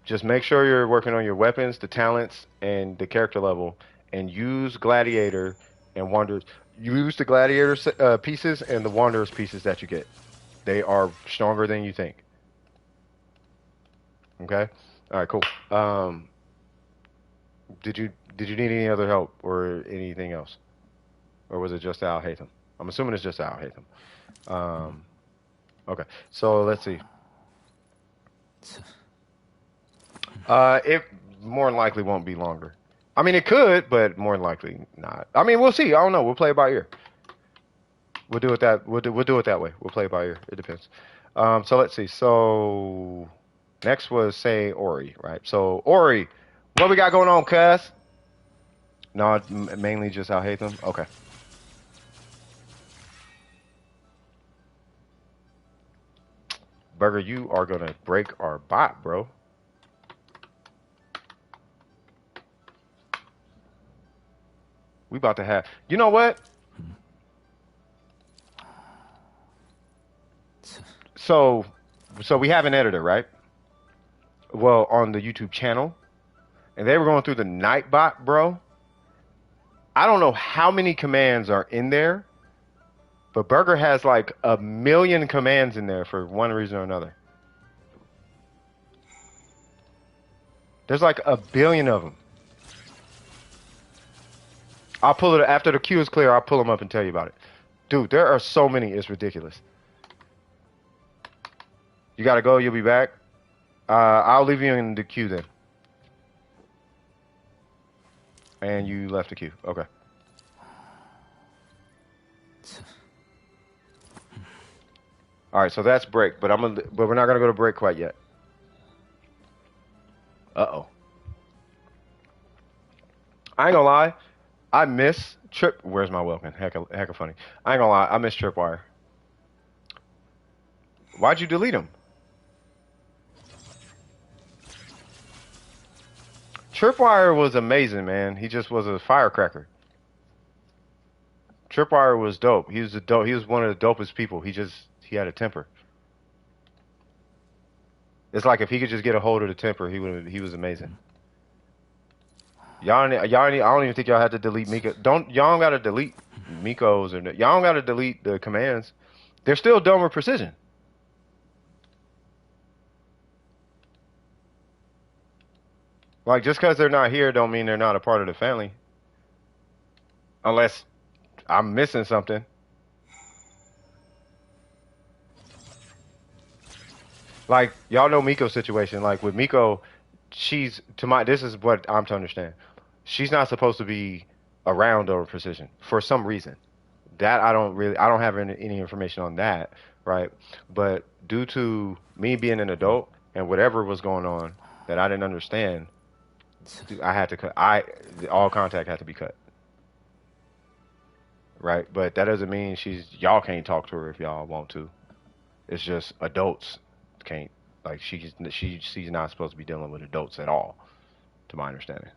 Just make sure you're working on your weapons, the talents, and the character level, and use Gladiator and Wanderers. Use the Gladiator pieces and the Wanderers pieces that you get. They are stronger than you think. Okay? All right, cool. Did you need any other help or anything else? Or was it just Al Hatham? I'm assuming it's just Al Hatham. Okay, so let's see. It more than likely won't be longer. I mean, it could, but more than likely not. I mean, we'll see. I don't know. We'll play it by ear. We'll do it that. We'll do it that way. We'll play it by ear. It depends. So let's see. So next was say Ori, right? So Ori, what we got going on, cuz? No, mainly just Al Hatham. Okay. Burger, you are gonna break our bot, bro. We about to have. You know what? So we have an editor, right? Well, on the YouTube channel, and they were going through the Nightbot, bro. I don't know how many commands are in there, but Burger has like 1 million commands in there for one reason or another. There's like 1 billion of them. I'll pull it after the queue is clear. I'll pull them up and tell you about it. Dude, there are so many. It's ridiculous. You gotta go. You'll be back. I'll leave you in the queue then. And you left the queue. Okay. All right, so that's break, but we're not gonna go to break quite yet. Uh-oh. I ain't gonna lie. I miss Trip. Where's my weapon? Heck of funny. I ain't gonna lie. I miss Tripwire. Why'd you delete him? Tripwire was amazing, man. He just was a firecracker. Tripwire was dope. He was He was one of the dopest people. He had a temper. It's like if he could just get a hold of the temper, he was amazing. I don't even think y'all had to delete Miko. Y'all don't gotta delete Miko's or y'all don't gotta delete the commands. They're still done with precision. Like just because they're not here don't mean they're not a part of the family. Unless I'm missing something. Like y'all know Miko's situation. Like with Miko, she's to my. This is what I'm to understand. She's not supposed to be around over precision for some reason. That I don't have any information on that, right? But due to me being an adult and whatever was going on that I didn't understand, I had to cut. All contact had to be cut, right? But that doesn't mean y'all can't talk to her if y'all want to. It's just adults can't. Like she's not supposed to be dealing with adults at all, to my understanding.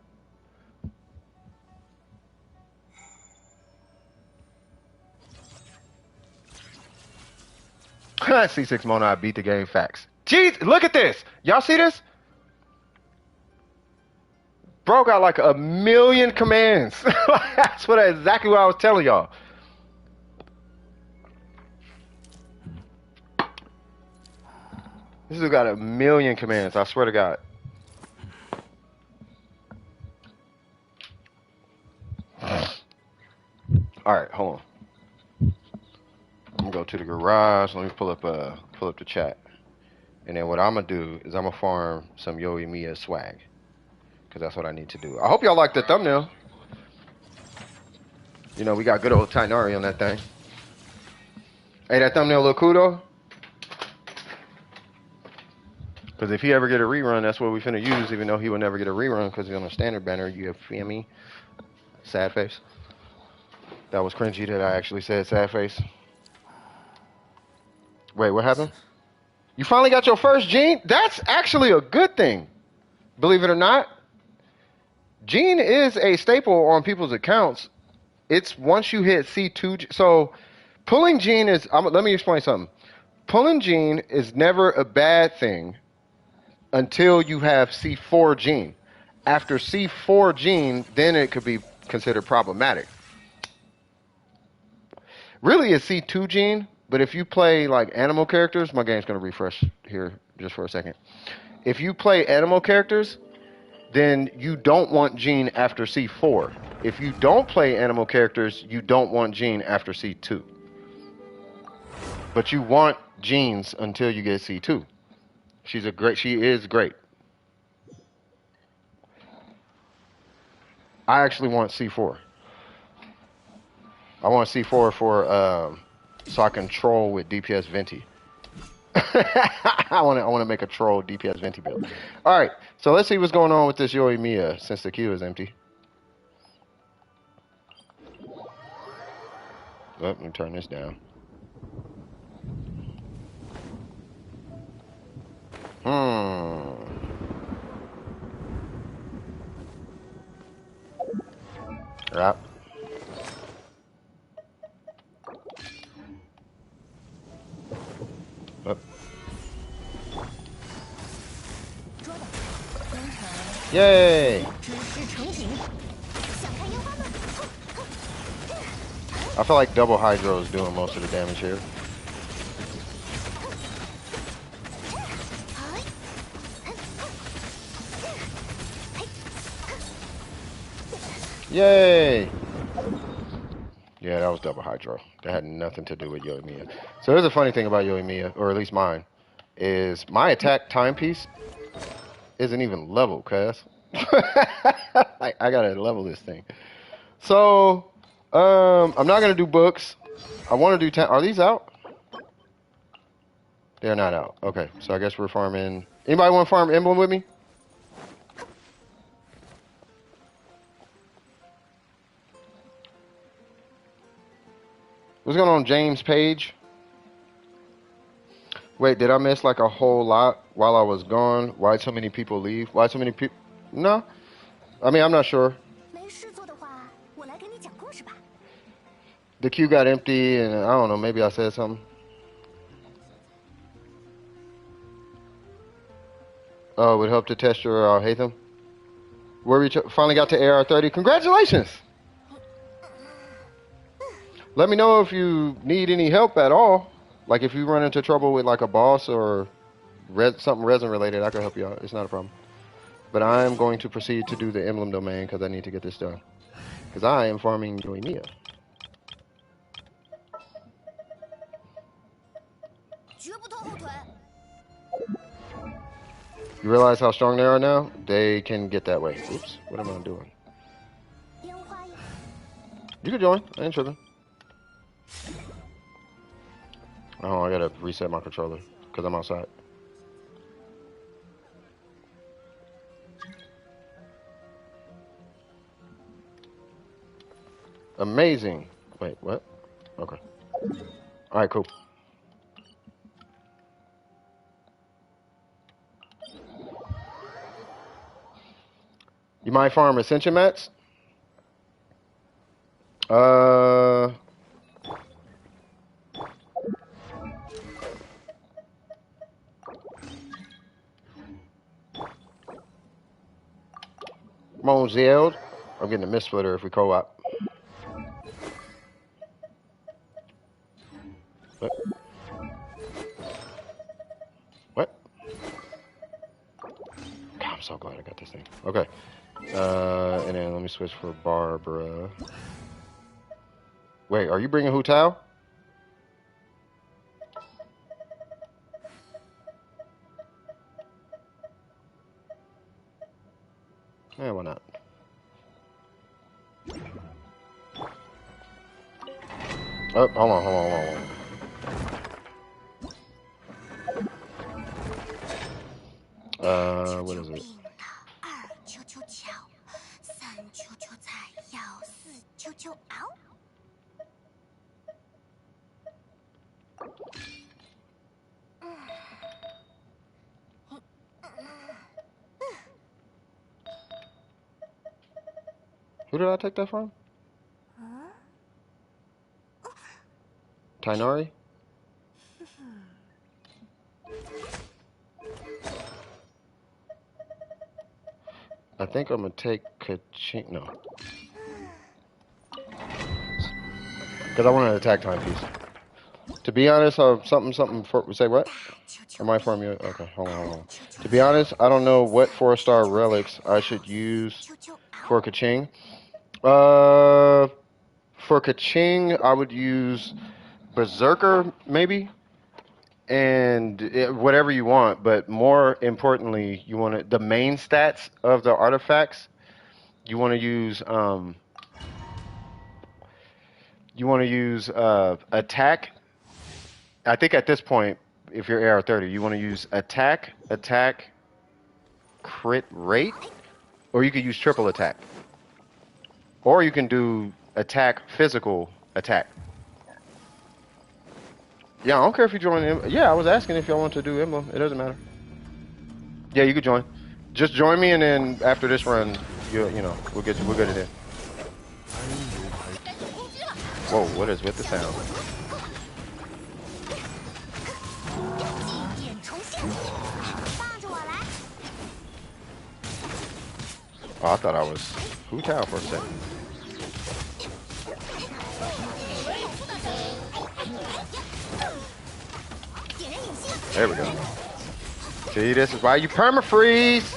C6 Mona, I beat the game. Facts. Jeez, look at this. Y'all see this? Bro got like a million commands. That's exactly what I was telling y'all. This dude got a million commands. I swear to God. All right, hold on. I'm gonna go to the garage. Let me pull up the chat, and then what I'm gonna do is I'm gonna farm some YOIMIYA swag, cause that's what I need to do. I hope y'all like the thumbnail. You know we got good old Tainari on that thing. Hey, that thumbnail look cool though. Cause if he ever get a rerun, that's what we finna use. Even though he will never get a rerun, cause he's on a standard banner. You feel me? Sad face. That was cringy that I actually said sad face. Wait, what happened? You finally got your first gene? That's actually a good thing. Believe it or not. Gene is a staple on people's accounts. It's once you hit C2. So pulling gene is, let me explain something. Pulling gene is never a bad thing until you have C4 gene. After C4 gene, then it could be considered problematic. Really, it's C2 gene. But if you play like animal characters, my game's gonna refresh here just for a second. If you play animal characters, then you don't want gene after C4. If you don't play animal characters, you don't want gene after C2. But you want genes until you get C2. She is great. I actually want C4. I want C4 for so I can troll with DPS Venti. I want to make a troll DPS Venti build. All right, so let's see what's going on with this YOIMIYA since the queue is empty. Oh, let me turn this down. Right. Up. Yay! I feel like double hydro is doing most of the damage here. Yay! Yeah, that was double hydro. That had nothing to do with YOIMIYA. So here's a funny thing about YOIMIYA, or at least mine, is my attack timepiece isn't even level, cuz. I gotta level this thing. So, I'm not gonna do books. I want to do are these out? They're not out. Okay, so I guess we're farming. Anybody want to farm emblem with me? What's going on, James Page? Wait, did I miss like a whole lot while I was gone? Why'd so many people leave? Why so many people? No. I mean, I'm not sure. The queue got empty, and I don't know, maybe I said something. Oh, it would help to test your Hatham. Where we finally got to AR30. Congratulations! Let me know if you need any help at all. Like if you run into trouble with like a boss or something resin related, I can help you out. It's not a problem. But I am going to proceed to do the emblem domain because I need to get this done. Because I am farming YOIMIYA. You realize how strong they are now? They can get that way. Oops, what am I doing? You can join. I ain't tripping. Oh, I gotta reset my controller because I'm outside. Amazing. Wait, what? Okay. All right, cool. You mind farm ascension mats? Uh, come on, Zeld. I'm getting a mist splitter if we co-op. What? What? God, I'm so glad I got this thing. Okay. And then let me switch for Barbara. Wait, are you bringing Hu Tao? Yeah, why not? Oh, hold on. What is it? Who did I take that from? Tainari? I think I'm gonna take Kaching. No. Because I want an attack timepiece. To be honest, something for. Say what? Am I from you? Okay, hold on. To be honest, I don't know what 4-star relics I should use for Kaching. For Kaching, I would use Berserker, maybe? And whatever you want, but more importantly, you want the main stats of the artifacts. You want to use attack. I think at this point, if you're AR30, you want to use attack, crit rate, or you could use triple attack, or you can do attack, physical attack. Yeah, I don't care if you join. Yeah, I was asking if y'all want to do emblem. It doesn't matter. Yeah, you could join. Just join me, and then after this run, you know, we'll good at it. Whoa, what is with the sound? Oh, I thought I was Hu Tao for a second. There we go. See, this is why you perma-freeze!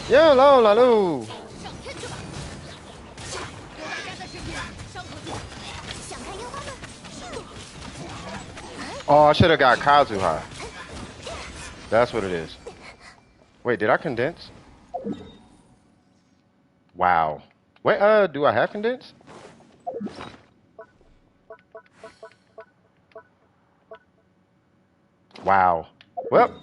Hello, Lalu! Oh, I should have got Kazuha. That's what it is. Wait, did I condense? Wow. Wait, do I have condense? Wow. Well.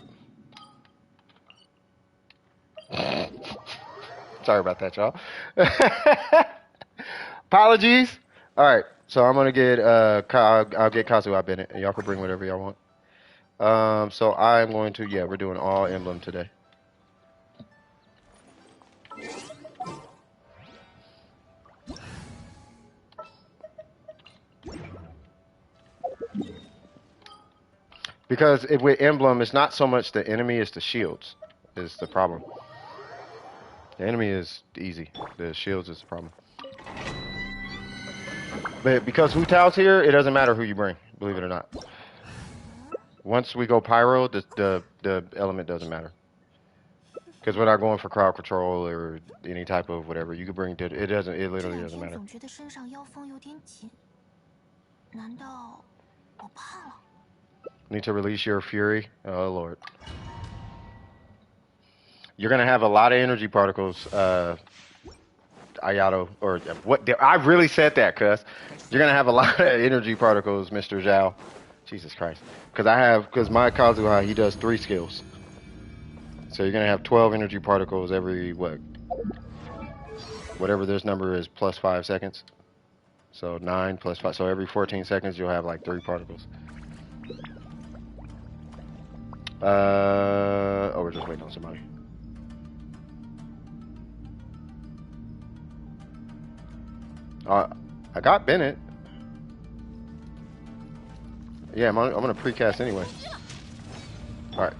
Sorry about that, y'all. Apologies. All right, so I'm gonna get I'll get Kazuha Bennett, and y'all can bring whatever y'all want. So I'm going to we're doing all emblem today. Because with emblem, it's not so much the enemy, it's the shields is the problem. The enemy is easy. The shields is the problem. But because Hu Tao's here, it doesn't matter who you bring, believe it or not. Once we go pyro, the element doesn't matter. Because we're not going for crowd control or any type of whatever. You could bring it. It doesn't. It literally doesn't matter. Need to release your fury. Oh Lord. You're gonna have a lot of energy particles, Ayato, or what? I really said that, cuz you're gonna have a lot of energy particles, Mr. Zhao. Jesus Christ. Because my Kazuha, he does 3 skills. So you're gonna have 12 energy particles every whatever this number is plus 5 seconds. So 9 plus 5. So every 14 seconds you'll have like 3 particles. Oh, we're just waiting on somebody. I got Bennett. Yeah, I'm gonna precast anyway. All right.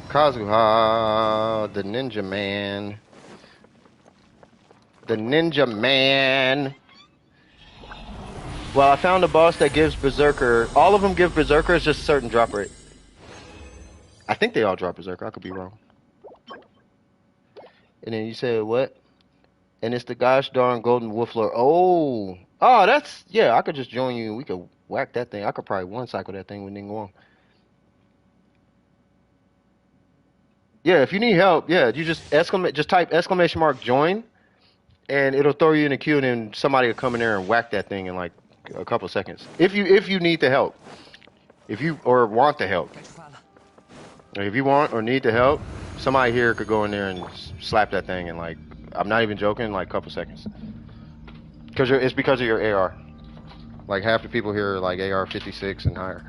Kazuha, the Ninja Man. The Ninja Man. Well, I found a boss that gives Berserker. All of them give Berserker, it's just a certain drop rate. I think they all drop Berserker. I could be wrong. And then you said what? And it's the gosh darn golden woofler. Oh, that's yeah. I could just join you. We could whack that thing. I could probably one cycle that thing with Ningguang. Yeah, if you need help, yeah, you just type !join, and it'll throw you in a queue, and then somebody will come in there and whack that thing in like a couple seconds. If you need the help, or want the help, if you want or need the help, somebody here could go in there and slap that thing in like, I'm not even joking, like a couple seconds. It's because of your AR. Like half the people here are like AR56 and higher.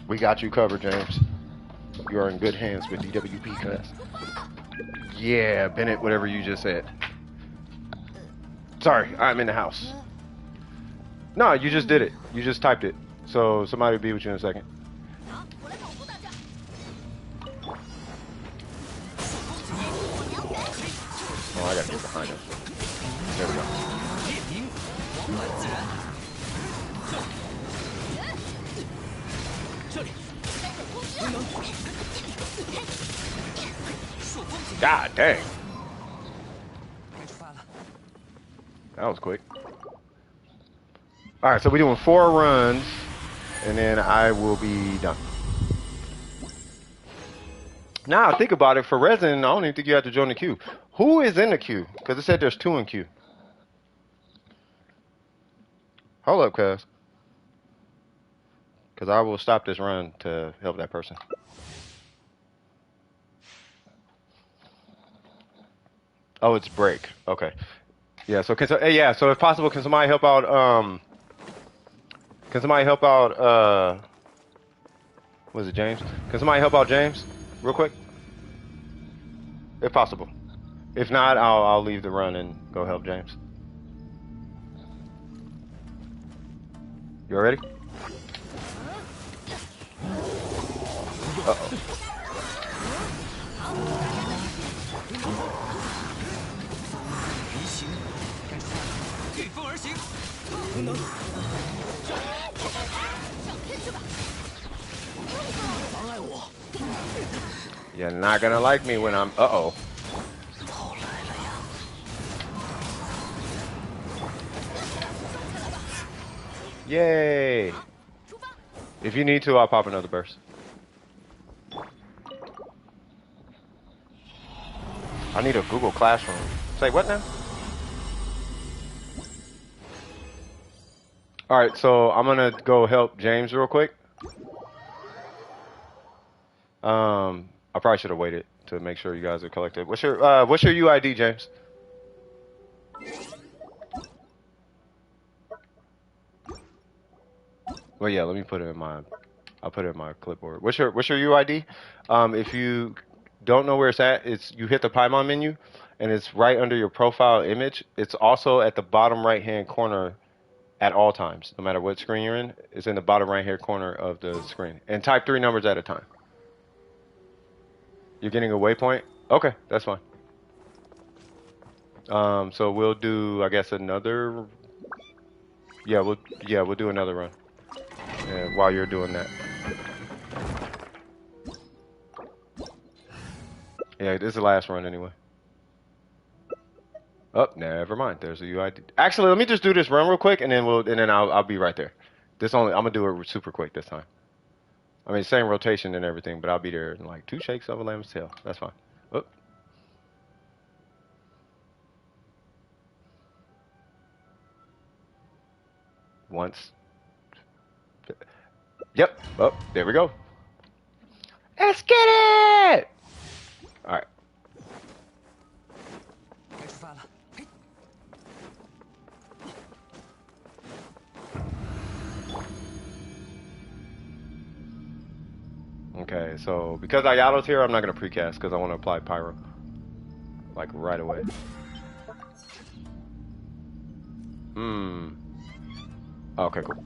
We got you covered, James. You are in good hands with DWP, cuz. Yeah, Bennett, whatever you just said. Sorry, I'm in the house. No, you just did it. You just typed it. So somebody will be with you in a second. Oh, I gotta get behind him. There we go. God dang. That was quick. Alright, so we're doing 4 runs, and then I will be done. Now, think about it. For Resin, I don't even think you have to join the queue. Who is in the queue? Because it said there's 2 in queue. Hold up, cuz. Because I will stop this run to help that person. Oh, it's break. Okay. Yeah, so so if possible, can somebody help out, was it James? Can somebody help out James real quick? If possible. If not, I'll leave the run and go help James. You all ready? Uh-oh. You're not gonna like me when I'm... Uh-oh. Yay! If you need to, I'll pop another burst. I need a Google Classroom. Say what now? Alright, so I'm gonna go help James real quick. I probably should have waited to make sure you guys are collected. What's your UID, James? Well, yeah, let me put it in my... I'll put it in my clipboard. What's your UID? If you don't know where it's at, you hit the Paimon menu, and it's right under your profile image. It's also at the bottom right hand corner at all times, no matter what screen you're in. It's in the bottom right hand corner of the screen. And type 3 numbers at a time. You're getting a waypoint? Okay, that's fine. So we'll do, I guess, another. Yeah, we'll do another run. While you're doing that. Yeah, this is the last run anyway. Oh, never mind. There's a UID. Actually, let me just do this run real quick, and then I'll be right there. I'm gonna do it super quick this time. I mean, same rotation and everything, but I'll be there in like 2 shakes of a lamb's tail. That's fine. Oh. Once. Yep. Oh, there we go. Let's get it! All right. Okay, so because Ayato's here, I'm not gonna precast because I want to apply pyro like right away. Okay, cool.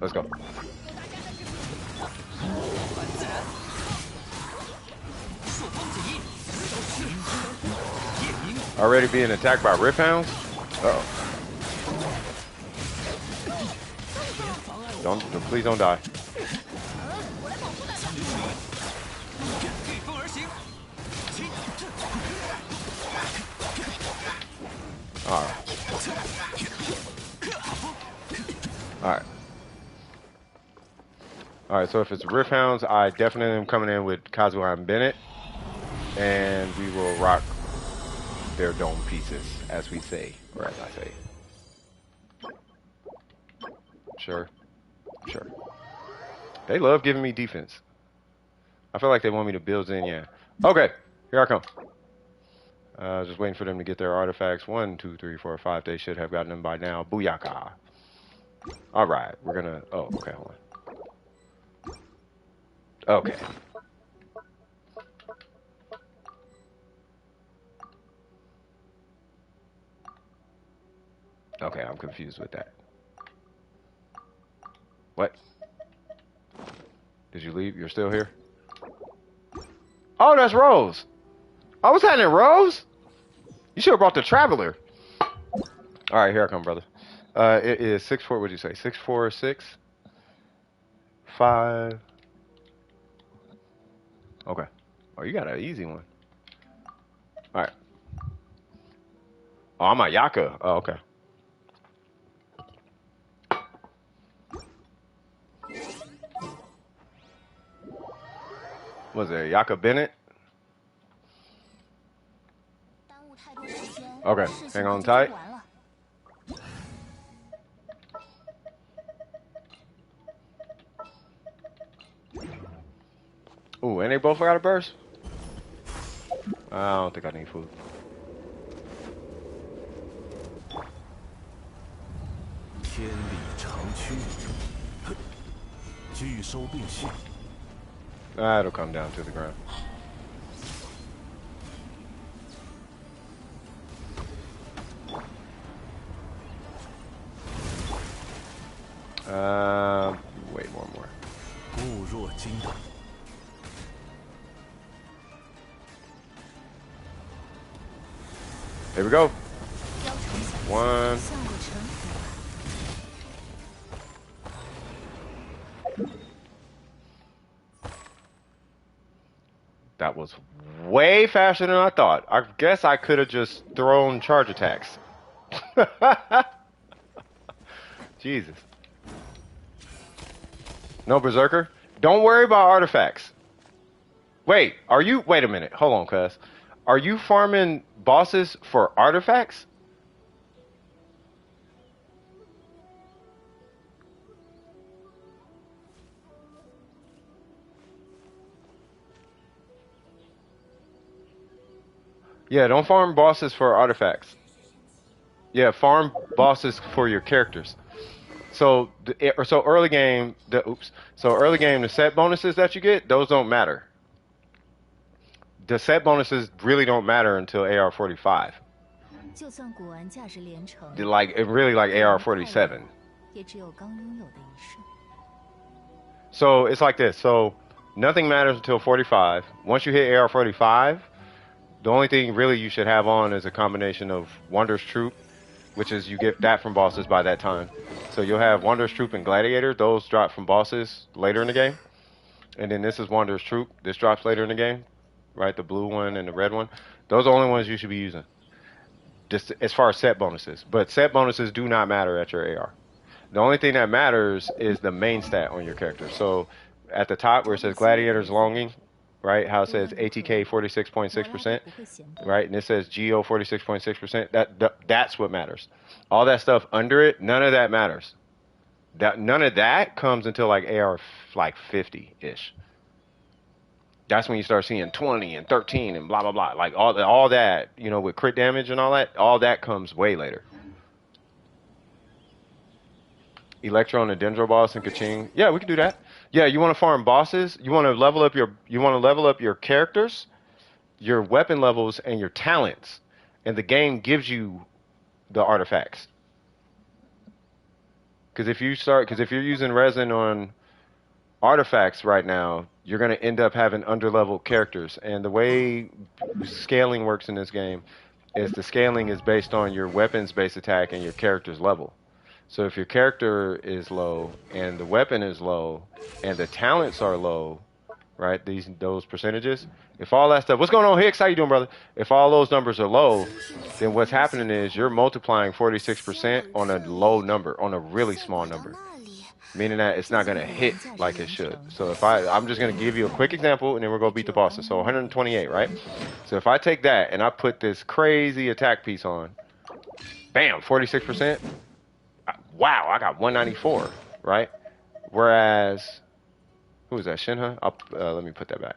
Let's go. Already being attacked by Rift Hounds? Uh-oh. Please don't die. Alright. Alright. Alright, so if it's Rift Hounds, I definitely am coming in with Kazuha and Bennett. And we will rock their dome pieces, as we say, or as I say. Sure. Sure. They love giving me defense. I feel like they want me to build in, yeah. Okay, here I come. Just waiting for them to get their artifacts. 1, 2, 3, 4, 5. They should have gotten them by now. Booyaka. Alright, we're gonna... Oh, okay, hold on. Okay. Okay, I'm confused with that. What? Did you leave? You're still here? Oh, that's Rose. I was having Rose? You should have brought the Traveler. Alright, here I come, brother. It is 6-4, what'd you say? 6, 4, 6? 5. Okay. Oh, you got an easy one. Alright. Oh, I'm a Yaka. Oh, okay. Was it Yaka Bennett? Okay, hang on tight. Ooh, and they both got a burst? I don't think I need food. It'll come down to the ground. Wait, one more. Here we go. 1. That was way faster than I thought. I guess I could have just thrown charge attacks. Jesus. No Berserker? Don't worry about artifacts. Wait a minute. Hold on, cuz. Are you farming bosses for artifacts? Yeah, don't farm bosses for artifacts. Yeah, farm bosses for your characters. So early game, the set bonuses that you get, those don't matter. The set bonuses really don't matter until AR45. 就算古玩价值连城，Like it really like 给人快乐 AR47. 也只有刚拥有的一瞬。So it's like this. So nothing matters until 45. Once you hit AR45, the only thing really you should have on is a combination of Wondrous Troop, which is you get that from bosses by that time. So you'll have Wondrous Troop and Gladiator. Those drop from bosses later in the game. And then this is Wondrous Troop. This drops later in the game, right? The blue one and the red one. Those are the only ones you should be using. Just as far as set bonuses. But set bonuses do not matter at your AR. The only thing that matters is the main stat on your character. So at the top where it says Gladiator's Longing, right? How it says ATK 46.6%, right? And it says GO 46.6%. That's what matters. All that stuff under it, none of that matters. None of that comes until like AR like 50-ish. That's when you start seeing 20 and 13 and blah blah blah. Like all that, you know, with crit damage and all that comes way later. Electro and the Dendro boss and Kaching. Yeah, we can do that. Yeah, you want to farm bosses? You want to level up your characters, your weapon levels, and your talents. And the game gives you the artifacts. Because if you're using resin on artifacts right now, you're going to end up having underleveled characters. And the way scaling works in this game is the scaling is based on your weapons base attack and your character's level. So if your character is low and the weapon is low and the talents are low, right? Those percentages. If all that stuff, what's going on, Hicks? How you doing, brother? If all those numbers are low, then what's happening is you're multiplying 46% on a low number, on a really small number, meaning that it's not going to hit like it should. So I'm just going to give you a quick example, and then we're going to beat the bosses. So 128, right? So if I take that and I put this crazy attack piece on, bam, 46%. Wow, I got 194, right? Whereas, who was that, Shinha? Let me put that back.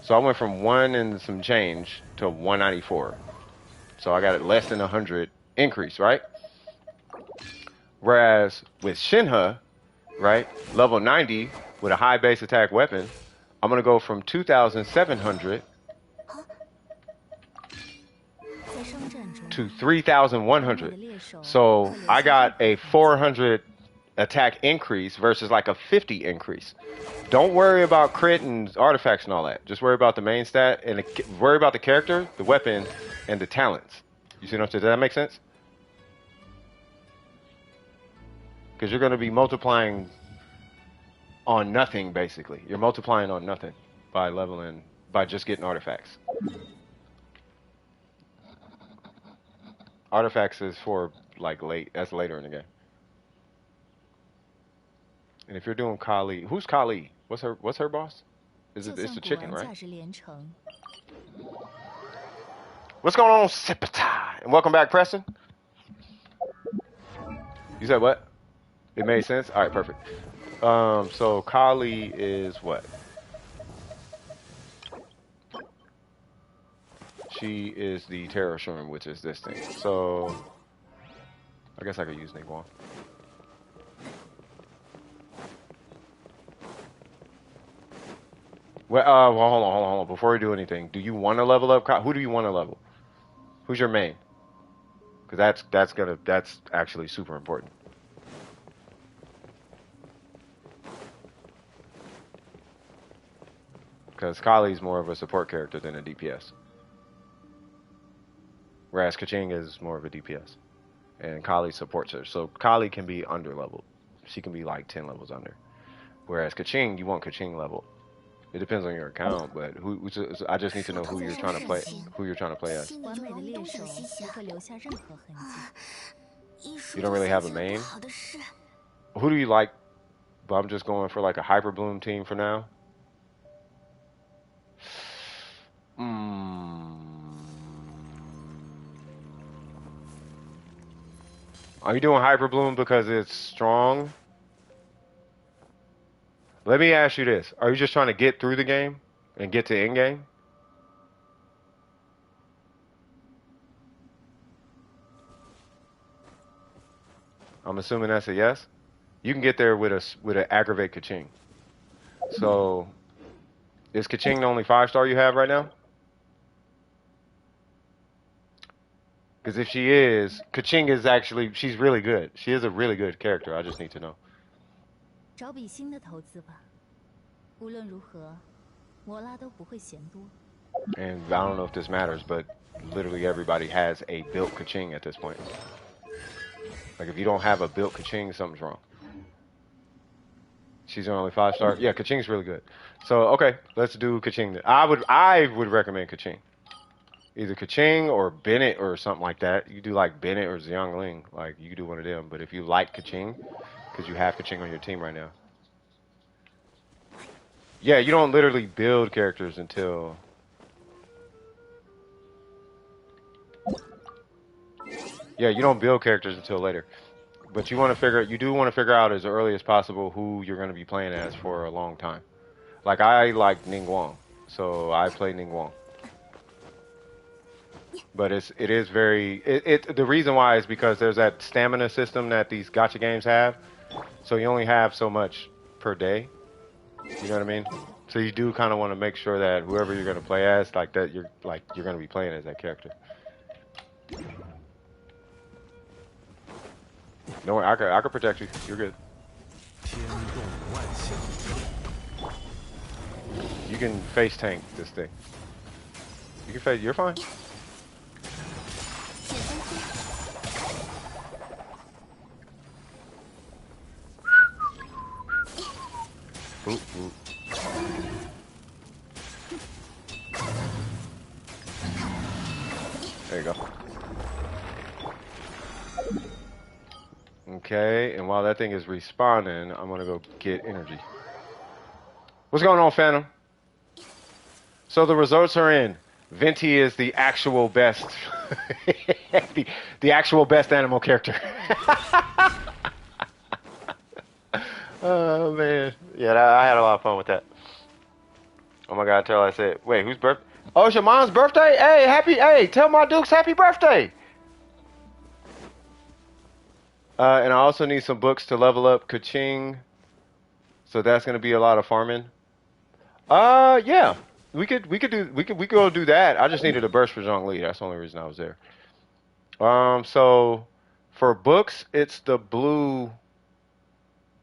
So I went from 1 and some change to 194. So I got it less than 100 increase, right? Whereas with Shinha, right, level 90 with a high base attack weapon, I'm going to go from 2,700 to 3,100. So I got a 400 attack increase versus like a 50 increase. Don't worry about crit and artifacts and all that. Just worry about the main stat and worry about the character, the weapon, and the talents. You see what I'm saying? Does that make sense? Because you're going to be multiplying on nothing, basically. You're multiplying on nothing by leveling, by just getting artifacts. Artifacts is for like that's later in the game. And if you're doing Kali, who's Kali? What's her boss? It's the chicken, right? What's going on, Sipata? And welcome back, Preston. You said what? It made sense? All right, perfect. So Kali is what? She is the Terror Shroom, which is this thing. So I guess I could use Niguan. Well, hold on. Before we do anything, do you want to level up? Who do you want to level? Who's your main? Because that's actually super important. Because Kali's more of a support character than a DPS. Whereas Kaching is more of a DPS. And Kali supports her. So Kali can be under leveled. She can be like 10 levels under. Whereas Kaching, you want Kaching level. It depends on your account, but I just need to know who you're trying to play. Who you're trying to play as. You don't really have a main. Who do you like? But I'm just going for like a Hyper Bloom team for now. Are you doing Hyper Bloom because it's strong? Let me ask you this. Are you just trying to get through the game and get to end game? I'm assuming that's a yes. You can get there with an aggravate Kaching. So is Kaching the only 5-star you have right now? Because if she is, Kaching is actually she's really good. She is a really good character. I just need to know. 找笔新的投资吧。无论如何，摩拉都不会嫌多。And I don't know if this matters, but literally everybody has a built Kaching at this point. Like if you don't have a built Kaching, something's wrong. She's the only 5-star. Yeah, Kaching's really good. So okay, let's do Kaching. I would recommend Kaching. Either Kaching or Bennett or something like that. You do like Bennett or Xiangling. Like you could do one of them. But if you like Kaching, because you have Kaching on your team right now. Yeah, you don't literally build characters until. Yeah, you don't build characters until later. But you want to you do want to figure out as early as possible who you're going to be playing as for a long time. Like I like Ningguang, so I play Ningguang. But it is very the reason why is because there's that stamina system that these gacha games have. So you only have so much per day. You know what I mean? So you do kind of want to make sure that whoever you're going to play as, like that, you're going to be playing as that character. Don't worry, I could protect you. You're good. You can face tank this thing. You can face. You're fine. Ooh, ooh. There you go. Okay, and while that thing is respawning, I'm gonna go get energy. What's going on, Phantom? So the results are in. Venti is the actual best, the actual best animal character. Oh man, yeah, I had a lot of fun with that. Oh my god, tell I said, wait, whose birthday? Oh, it's your mom's birthday? Hey, tell my Dukes happy birthday. And I also need some books to level up Kaching. So that's gonna be a lot of farming. Yeah. We could go do that. I just needed a burst for Zhongli. That's the only reason I was there. So for books, it's the blue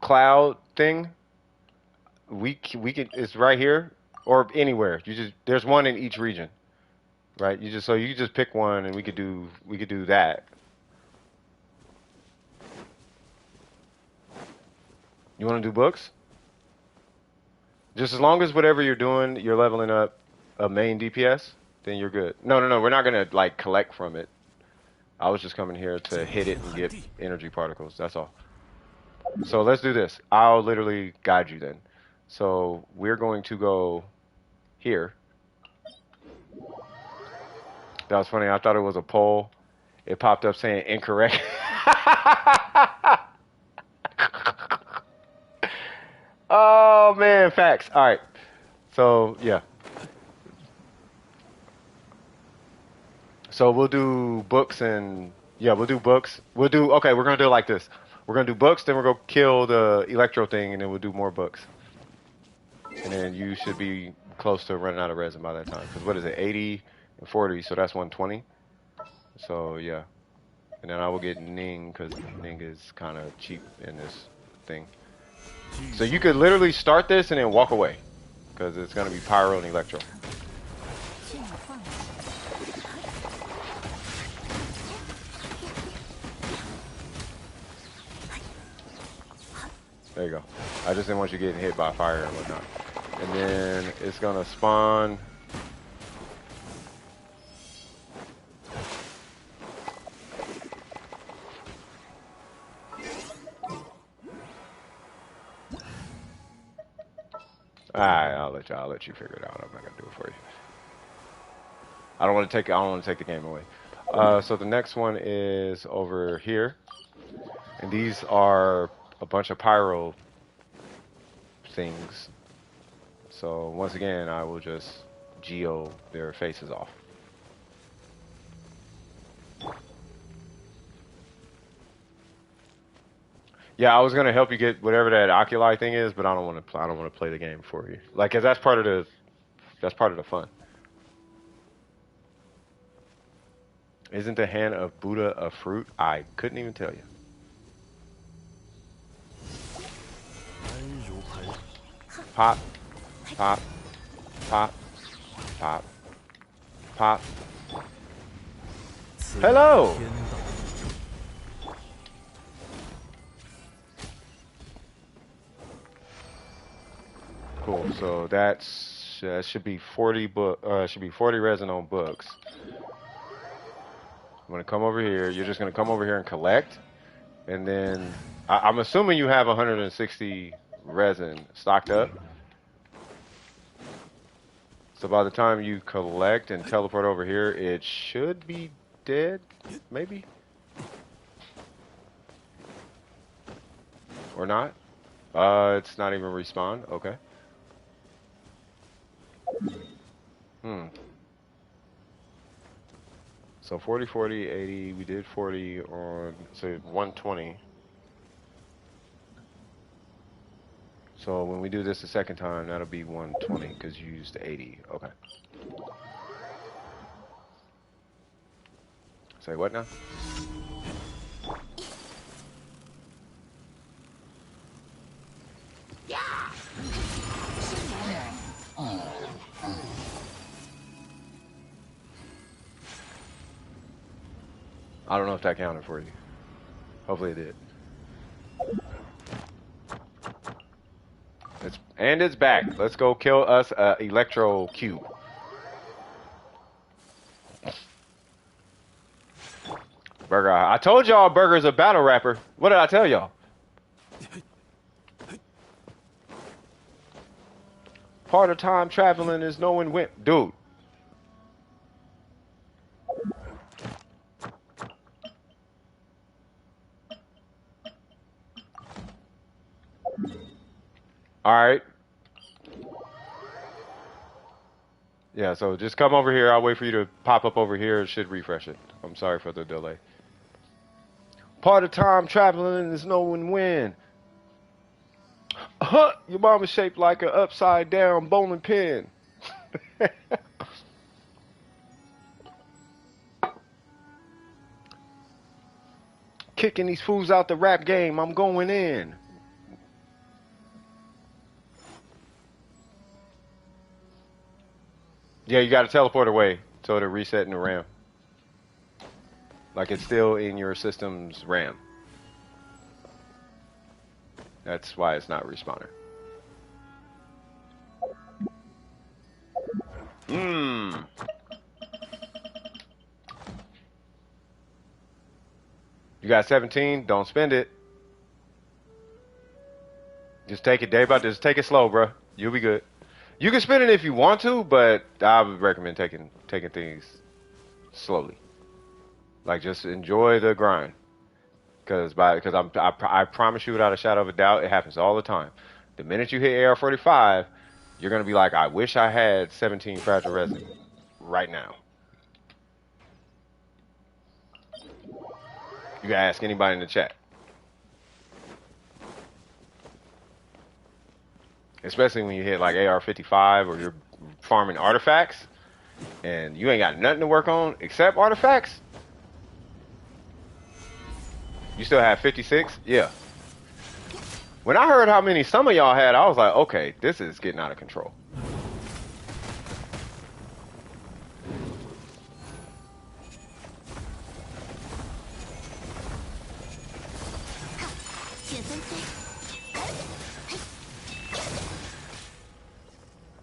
cloud thing. We can it's right here or anywhere. There's one in each region, right? You just pick one and we could do that. You want to do books? Just as long as whatever you're doing, you're leveling up a main DPS, then you're good. No, we're not gonna like collect from it. I was just coming here to hit it and get energy particles. That's all. So let's do this. I'll literally guide you then. So we're going to go here. That was funny. I thought it was a poll. It popped up saying incorrect. Oh man, facts. All right. So yeah. So we'll do books and yeah, we'll do books. Okay, we're gonna do it like this. We're gonna do books, then we're gonna kill the electro thing, and then we'll do more books. And then you should be close to running out of resin by that time. Because what is it, 80 and 40, so that's 120. So yeah. And then I will get Ning, because Ning is kind of cheap in this thing. So you could literally start this and then walk away. Because it's going to be Pyro and Electro. There you go. I just didn't want you getting hit by fire and whatnot. And then it's going to spawn. Alright, I'll let you figure it out. I'm not gonna do it for you. I don't want to take the game away. So the next one is over here, and these are a bunch of pyro things. So once again, I will just geo their faces off. Yeah, I was gonna help you get whatever that Oculi thing is, but I don't want to. I don't want to play the game for you. Like, 'cause that's part of the fun. Isn't the hand of Buddha a fruit? I couldn't even tell you. Pop, pop, pop, pop, pop. Hello. Cool. So that should be 40 book. Should be 40 resin on books. I'm gonna come over here. You're just gonna come over here and collect, and then I'm assuming you have 160 resin stocked up. So by the time you collect and teleport over here, it should be dead, maybe, or not. It's not even respawn. Okay. Hmm. So 40, 40, 80. We did 40 on, so 120. So when we do this the second time, that'll be 120 because you used 80. Okay. Say what now? I don't know if that counted for you. Hopefully it did. It's back. Let's go kill us a electro cube. Burger. I told y'all Burger's a battle rapper. What did I tell y'all? Part of time traveling is knowing when. Dude. Alright. Yeah, so just come over here. I'll wait for you to pop up over here. It should refresh it. I'm sorry for the delay. Part of time traveling is knowing when. Your mom is shaped like an upside down bowling pin. Kicking these fools out the rap game. I'm going in. Yeah, you got to teleport away so it'll reset in the RAM. Like it's still in your system's RAM. That's why it's not respawning. Mmm. You got 17. Don't spend it. Just take it day by day. Just take it slow, bro. You'll be good. You can spend it if you want to, but I would recommend taking things slowly. Like just enjoy the grind. Because I promise you without a shadow of a doubt, it happens all the time. The minute you hit AR45, you're gonna be like, I wish I had 17 fragile resin right now. You can ask anybody in the chat. Especially when you hit like AR55 or you're farming artifacts and you ain't got nothing to work on except artifacts. You still have 56? Yeah. When I heard how many some of y'all had, I was like, okay, this is getting out of control.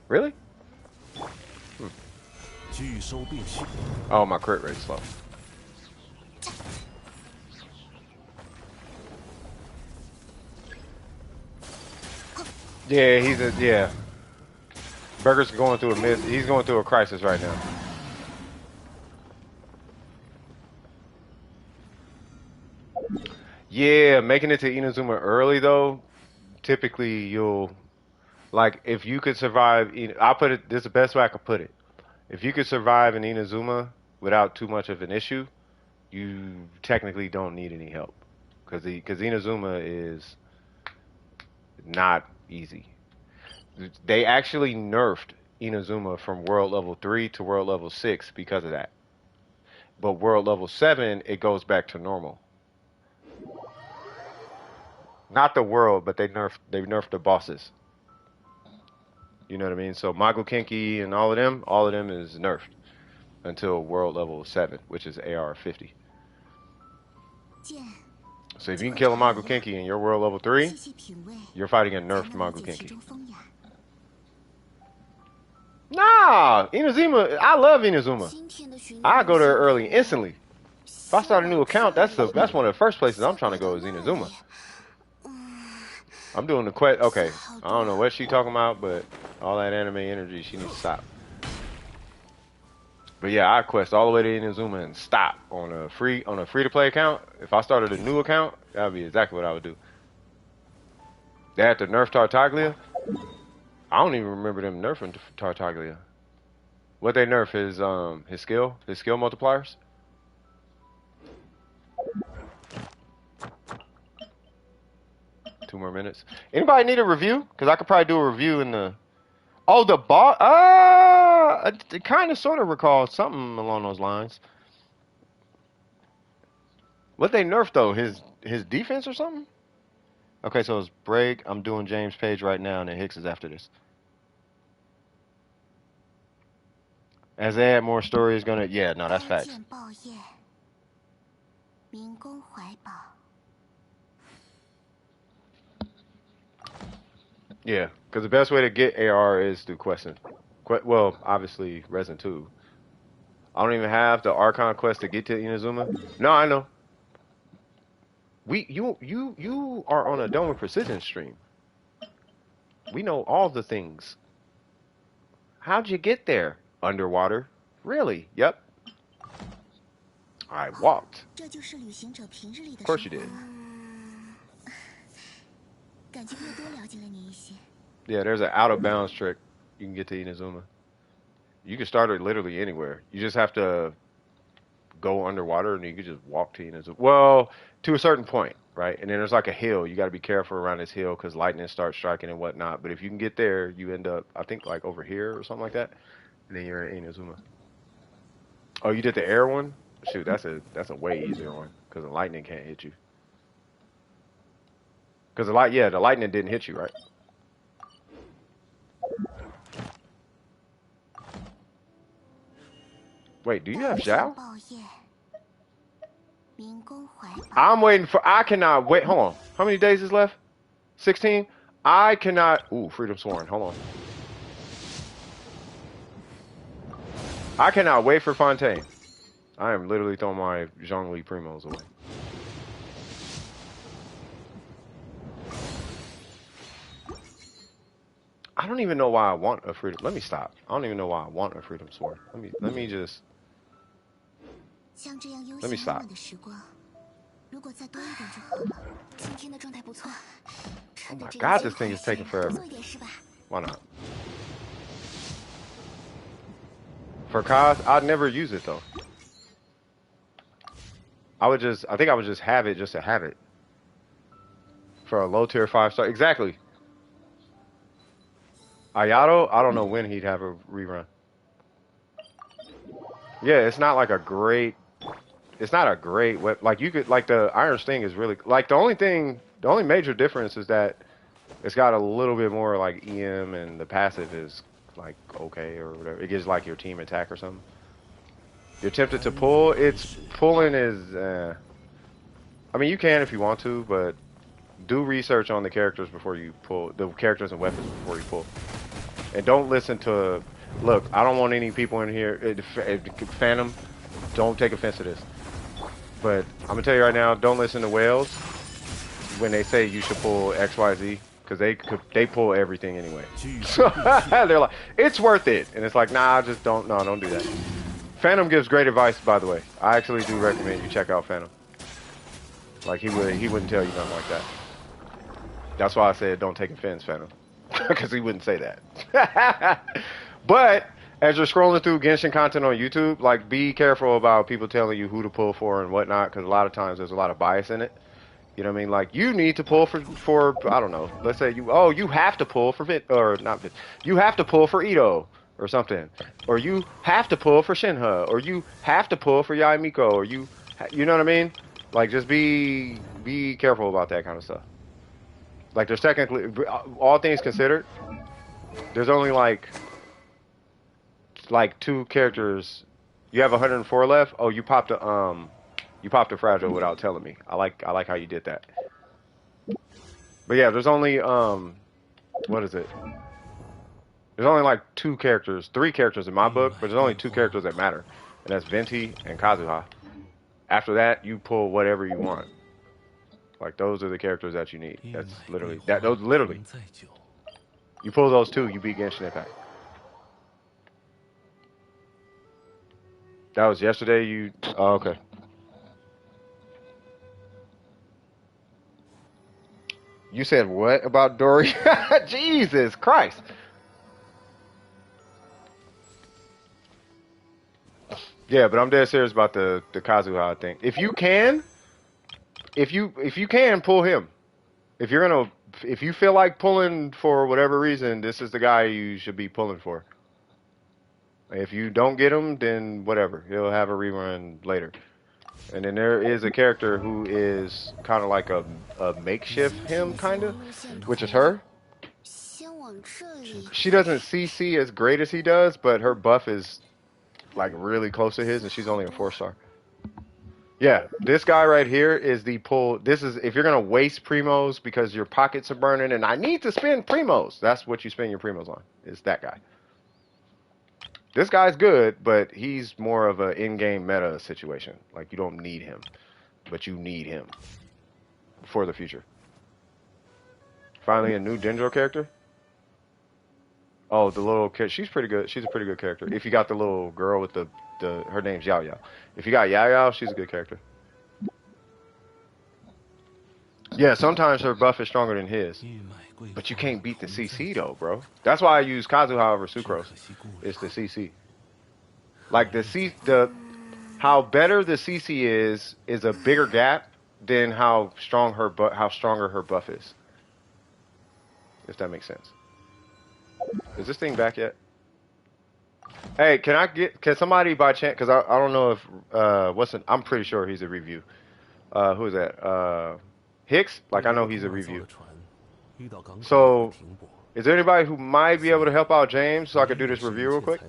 Really? Oh, my crit rate's slow. Yeah, yeah. Burger's going through he's going through a crisis right now. Yeah, making it to Inazuma early though, typically you'll like if you could survive. I'll put it. This is the best way I could put it. If you could survive in Inazuma without too much of an issue, you technically don't need any help. because Inazuma is not easy. They actually nerfed Inazuma from world level 3 to world level 6 because of that. But world level 7, it goes back to normal. Not the world, but they nerfed the bosses. You know what I mean? So Magokenki and all of them is nerfed until world level 7, which is AR50. So if you can kill a Magokenki in your world level 3, you're fighting a nerfed Magokenki. Nah, Inazuma, I love Inazuma. I go there early instantly. If I start a new account, that's one of the first places I'm trying to go is Inazuma. I'm doing the quest. Okay, I don't know what she talking about, but all that anime energy, she needs to stop. But yeah, I quest all the way to Inazuma and stop on a free to play account. If I started a new account, that would be exactly what I would do. They had to nerf Tartaglia. I don't even remember them nerfing Tartaglia. What they nerf is his skill multipliers. Two more minutes. Anybody need a review? Because I could probably do a review in the... Oh, the boss... I kind of sort of recall something along those lines. What they nerfed, though? His defense or something? Okay, so it's break. I'm doing James Page right now, and then Hicks is after this. As they add more stories, gonna... Yeah, no, that's facts. Yeah, because the best way to get AR is through questing. Well, obviously, Resin 2. I don't even have the Archon quest to get to Inazuma. No, I know. You are on a Dome of Precision stream. We know all the things. How'd you get there? Underwater? Really? Yep. I walked. Of course you did. Yeah, there's an out of bounds trick. You can get to Inazuma. You can start it literally anywhere. You just have to go underwater and you can just walk to Inazuma. Well, to a certain point, right? And then there's like a hill. You got to be careful around this hill because lightning starts striking and whatnot. But if you can get there, you end up, I think, like over here or something like that. And then you're in Inazuma. Oh, you did the air one? Shoot, that's a way easier one because the lightning can't hit you. Because the lightning didn't hit you, right? Wait, do you have Xiao? I'm waiting for... I cannot wait. Hold on. How many days is left? 16? I cannot... Ooh, Freedom Sworn. Hold on. I cannot wait for Fontaine. I am literally throwing my Zhongli Primos away. I don't even know why I want a Freedom... Let me stop. I don't even know why I want a Freedom Sworn. Let me just... Let me stop. Oh my god, this thing is taking forever. Why not? For Kaz, I'd never use it though. I think I would just have it just to have it. For a low tier 5-star. Exactly. Ayato, I don't know when he'd have a rerun. Yeah, it's not like a great... It's not a great web. Like you could, like the Iron Sting is really like the only major difference is that it's got a little bit more like EM and the passive is like okay or whatever. It gives like your team attack or something. You're tempted to pull. It's pulling is. I mean, you can if you want to, but do research on the characters before you pull the characters and weapons before you pull, and don't listen to. Look, I don't want any people in here. Phantom, don't take offense to this. But I'm gonna tell you right now, don't listen to whales when they say you should pull XYZ because they pull everything anyway. So they're like, it's worth it, and it's like, nah, just don't do that. Phantom gives great advice, by the way. I actually do recommend you check out Phantom. Like he wouldn't tell you nothing like that. That's why I said don't take offense, Phantom, because he wouldn't say that. But as you're scrolling through Genshin content on YouTube, like be careful about people telling you who to pull for and whatnot, because a lot of times there's a lot of bias in it. You know what I mean? Like you need to pull for I don't know. Let's say you have to pull for Vit or not Vit. You have to pull for Ito or something, or you have to pull for Shinha, or you have to pull for Yaimiko, or you know what I mean? Like just be careful about that kind of stuff. Like there's technically all things considered, there's only like two characters. You have 104 left. Oh, you popped a fragile without telling me. I like how you did that. But yeah, there's only what is it? There's only like two characters, three characters in my book, but there's only two characters that matter, and that's Venti and Kazuha. After that, you pull whatever you want. Like those are the characters that you need. That's literally that. Those literally. You pull those two, you beat Genshin Impact. That was yesterday. You. Oh, okay. You said what about Dory? Jesus Christ. Yeah, but I'm dead serious about the Kazuha thing. If you can pull him. If you feel like pulling for whatever reason, this is the guy you should be pulling for. If you don't get him, then whatever. He'll have a rerun later. And then there is a character who is kind of like a makeshift him, kind of, which is her. She doesn't CC as great as he does, but her buff is like really close to his, and she's only a 4-star. Yeah, this guy right here is the pull. This is if you're gonna waste primos because your pockets are burning, and I need to spend primos. That's what you spend your primos on. Is that guy? This guy's good, but he's more of an in-game meta situation. Like you don't need him, but you need him for the future. Finally, a new Dendro character. Oh, the little kid. She's pretty good. She's a pretty good character. If you got the little girl with the her name's Yao Yao. If you got Yao Yao, she's a good character. Yeah, sometimes her buff is stronger than his. But you can't beat the CC though, bro. That's why I use Kazuha over Sucrose. It's the CC. Like how better the CC is a bigger gap than how stronger her buff is. If that makes sense. Is this thing back yet? Hey, can somebody by chance, because I don't know if I'm pretty sure he's a review. Who is that? Hicks? Like I know he's a review. So is there anybody who might be able to help out James so I could do this review real quick?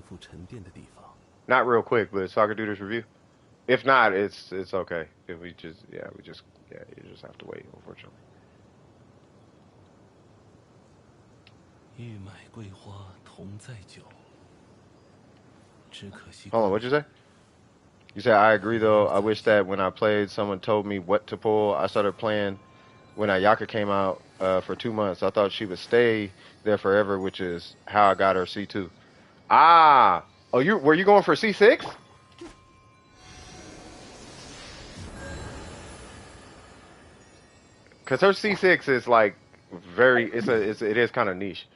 Not real quick, but so I could do this review. If not, it's okay. If you just have to wait, unfortunately. Hold on, what'd you say? You said, I agree though. I wish that when I played, someone told me what to pull. I started playing when Ayaka came out for 2 months. I thought she would stay there forever, which is how I got her C2. Ah! Oh, were you going for C6? Because her C6 is like it is kind of niche.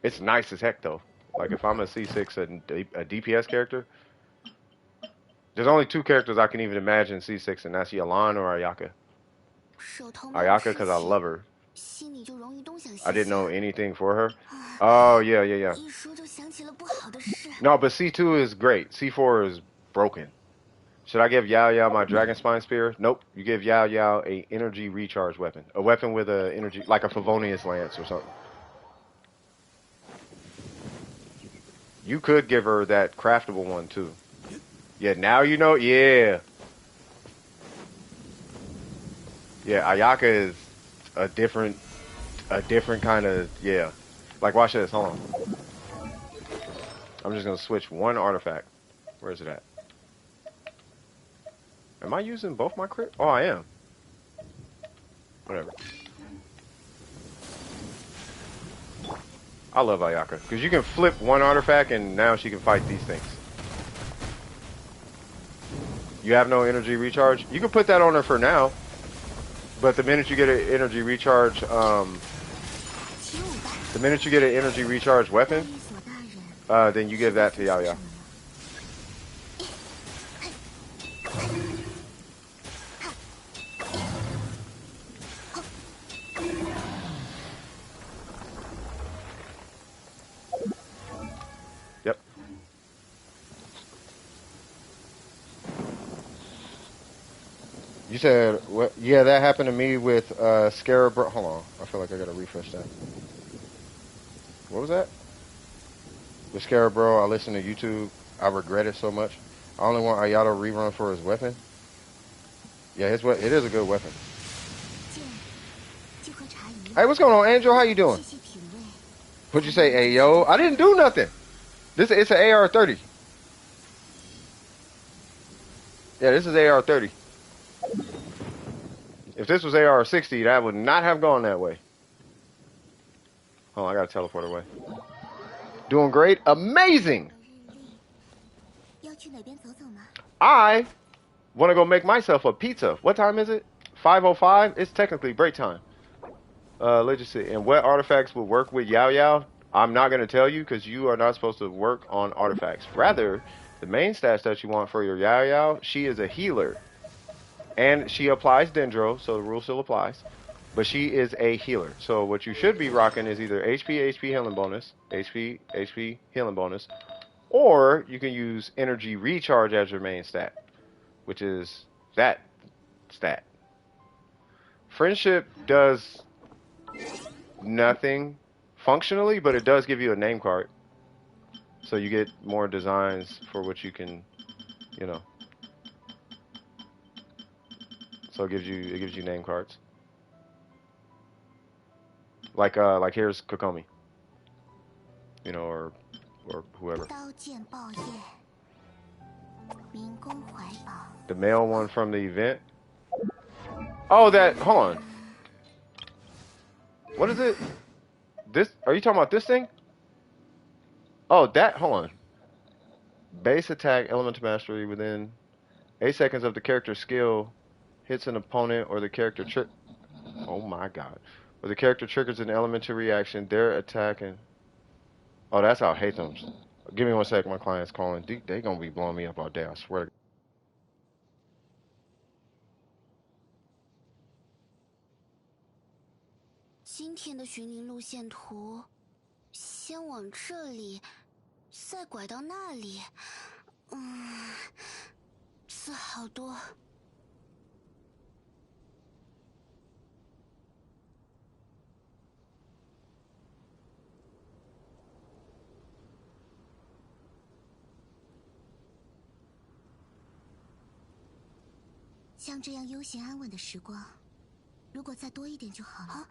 It's nice as heck though. Like if I'm a C6 and a DPS character, there's only two characters I can even imagine C6, and that's Yalan or Ayaka. Ayaka because I love her. I didn't know anything for her. Oh yeah. No, but C2 is great. C4 is broken. Should I give Yao Yao my Dragon Spine Spear? Nope. You give Yao Yao a energy recharge weapon. A weapon with a energy, like a Favonius Lance or something. You could give her that craftable one too. Yeah, now you know. Yeah. Yeah, Ayaka is a different kind of, yeah. Like, watch this. Hold on. I'm just going to switch one artifact. Where is it at? Am I using both my crit? Oh, I am. Whatever. I love Ayaka. Because you can flip one artifact and now she can fight these things. You have no energy recharge? You can put that on her for now. But the minute you get an energy recharge, weapon, then you give that to Yao Yao. You said what? Yeah, that happened to me with Scarab. Hold on, I feel like I gotta refresh that. What was that? With Scarab, I listened to YouTube. I regret it so much. I only want Ayato rerun for his weapon. Yeah, it is a good weapon. Hey, what's going on, Angel? How you doing? What'd you say, hey yo? I didn't do nothing. It's an AR30. Yeah, this is AR30. If this was AR60, that would not have gone that way. Hold on, I gotta teleport away. Doing great. Amazing. I want to go make myself a pizza. What time is it? 5:05. It's technically break time. Let's just see. And what artifacts will work with Yao Yao? I'm not gonna tell you because you are not supposed to work on artifacts. Rather, the main stats that you want for your Yao Yao, she is a healer, and she applies Dendro, so the rule still applies. But she is a healer. So what you should be rocking is either HP healing bonus, HP healing bonus, or you can use energy recharge as your main stat, which is that stat. Friendship does nothing functionally, but it does give you a name card. So you get more designs for what you can, you know. So it gives you name cards. Like here's Kokomi, you know, or whoever. The male one from the event. Oh, that. Hold on. What is it? This? Are you talking about this thing? Oh, that. Hold on. Base attack, elemental mastery within 8 seconds of the character's skill hits an opponent or the character trick. Oh my god. Or the character triggers an elemental reaction, they're attacking. Oh, that's how I hate them. Give me 1 sec. My client's calling. They gonna be blowing me up all day. I swear to 今天的寻灵路线图，先往这里，再拐到那里，字好多。像这样悠闲安稳的时光，如果再多一点就好了。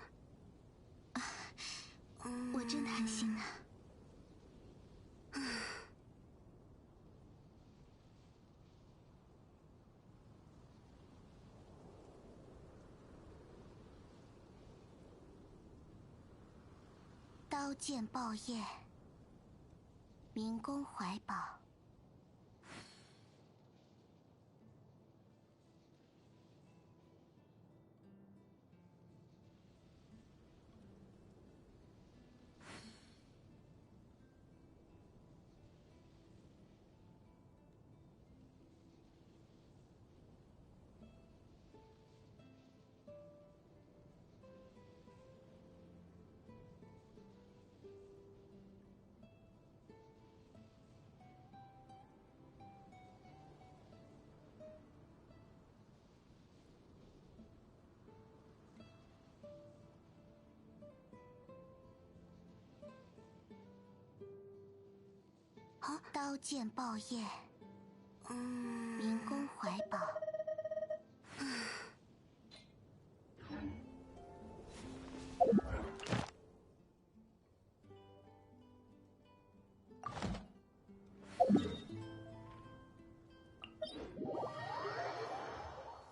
我真贪心呢。刀剑爆焰，民工怀抱。刀剑爆焰，民工怀抱。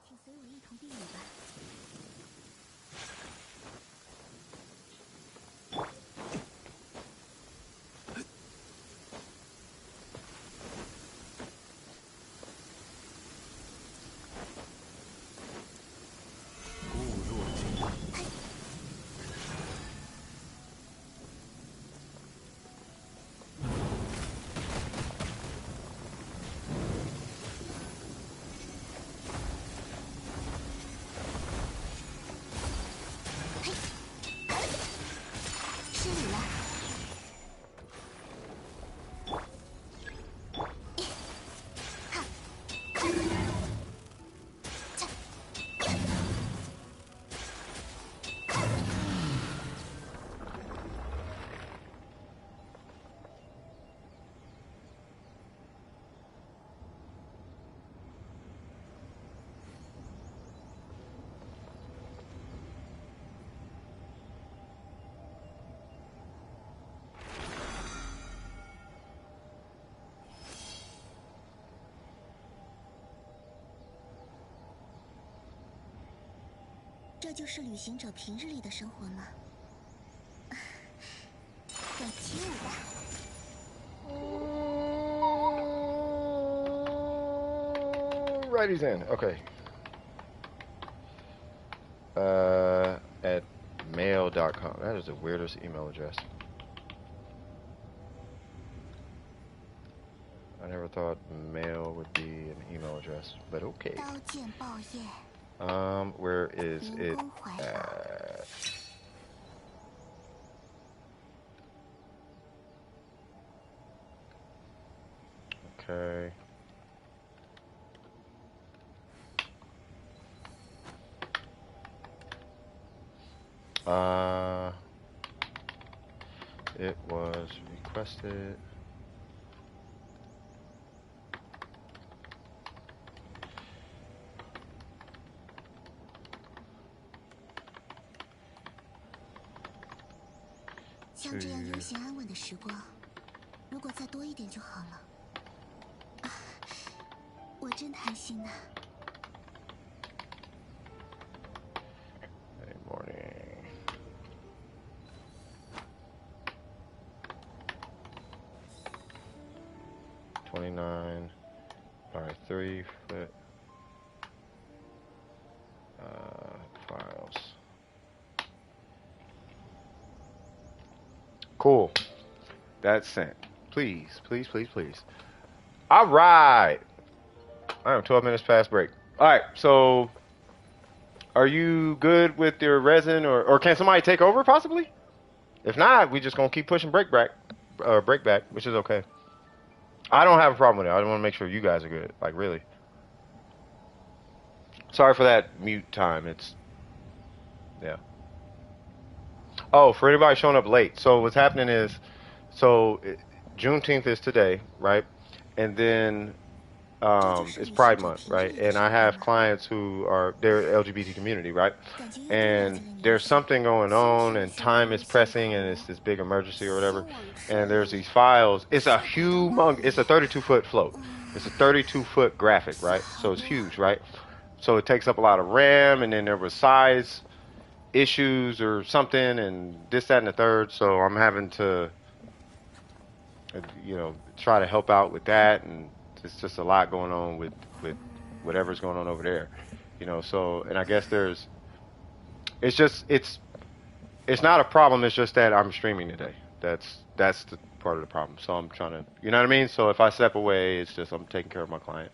请随我一同避雨吧。这就是旅行者平日里的生活吗？该起舞吧。Righty's in. Okay. At mail.com. That is the weirdest email address. I never thought mail would be an email address, but okay. 刀剑报业。Where is 民 it 工怀抱。 at? Okay. It was requested. To 像这样 you. 悠闲安稳的时光，如果再多一点就好了。啊，我真贪心呐。 Hey, morning. $29 by 3-foot files. Cool. That's sent. Please, please, please, please. All right. I am 12 minutes past break. All right. So, are you good with your resin, or can somebody take over possibly? If not, we just gonna keep pushing break back, which is okay. I don't have a problem with it. I want to make sure you guys are good. Like really. Sorry for that mute time. It's yeah. Oh, for anybody showing up late. So what's happening is, Juneteenth is today, right? And then it's Pride Month, right? And I have clients who are they're LGBT community, right? And there's something going on, and time is pressing, and it's this big emergency or whatever. And there's these files. It's a humongous. It's a 32-foot float. It's a 32-foot graphic, right? So it's huge, right? So it takes up a lot of RAM, and then there was size issues or something, and this, that, and the third. So I'm having to, try to help out with that, and it's just a lot going on with whatever's going on over there, So, and I guess it's not a problem. It's just that I'm streaming today. That's the part of the problem. So I'm trying to, you know what I mean. So if I step away, it's just I'm taking care of my client.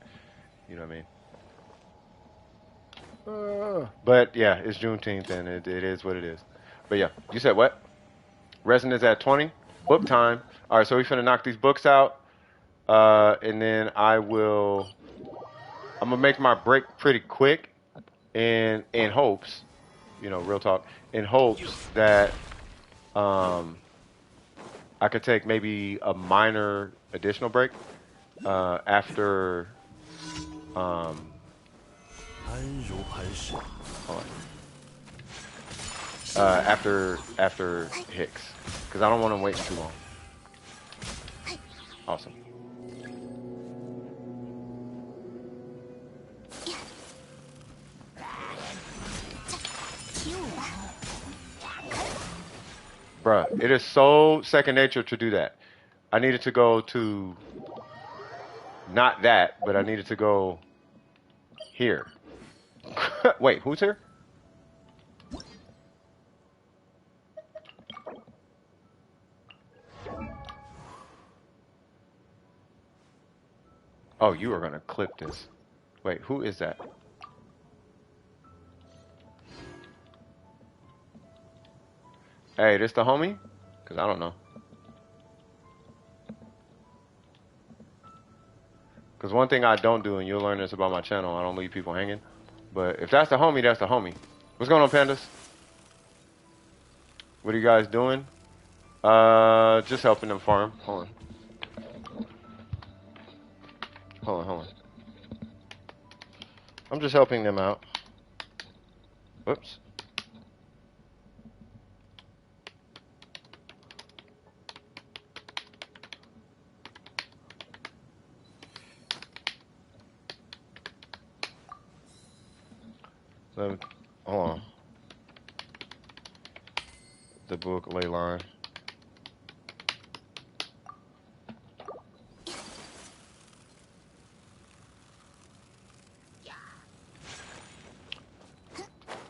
You know what I mean. But yeah, it's Juneteenth, and it is what it is. But yeah, you said what? Resin is at 20. Book time. All right, so we finna knock these books out, and then I'm gonna make my break pretty quick, and in hopes, real talk, in hopes that I could take maybe a minor additional break after hold on. After Hicks, because I don't want him waiting too long. Awesome. Bruh, it is so second nature to do that. I needed to go to not that, but I needed to go here. Wait, who's here? Oh, you are gonna clip this. Wait, who is that? Hey, this the homie? Cause I don't know. Cause one thing I don't do, and you'll learn this about my channel, I don't leave people hanging. But if that's the homie, that's the homie. What's going on, pandas? What are you guys doing? Just helping them farm. Hold on. Hold on. I'm just helping them out. Whoops. So, hold on. the book ley line.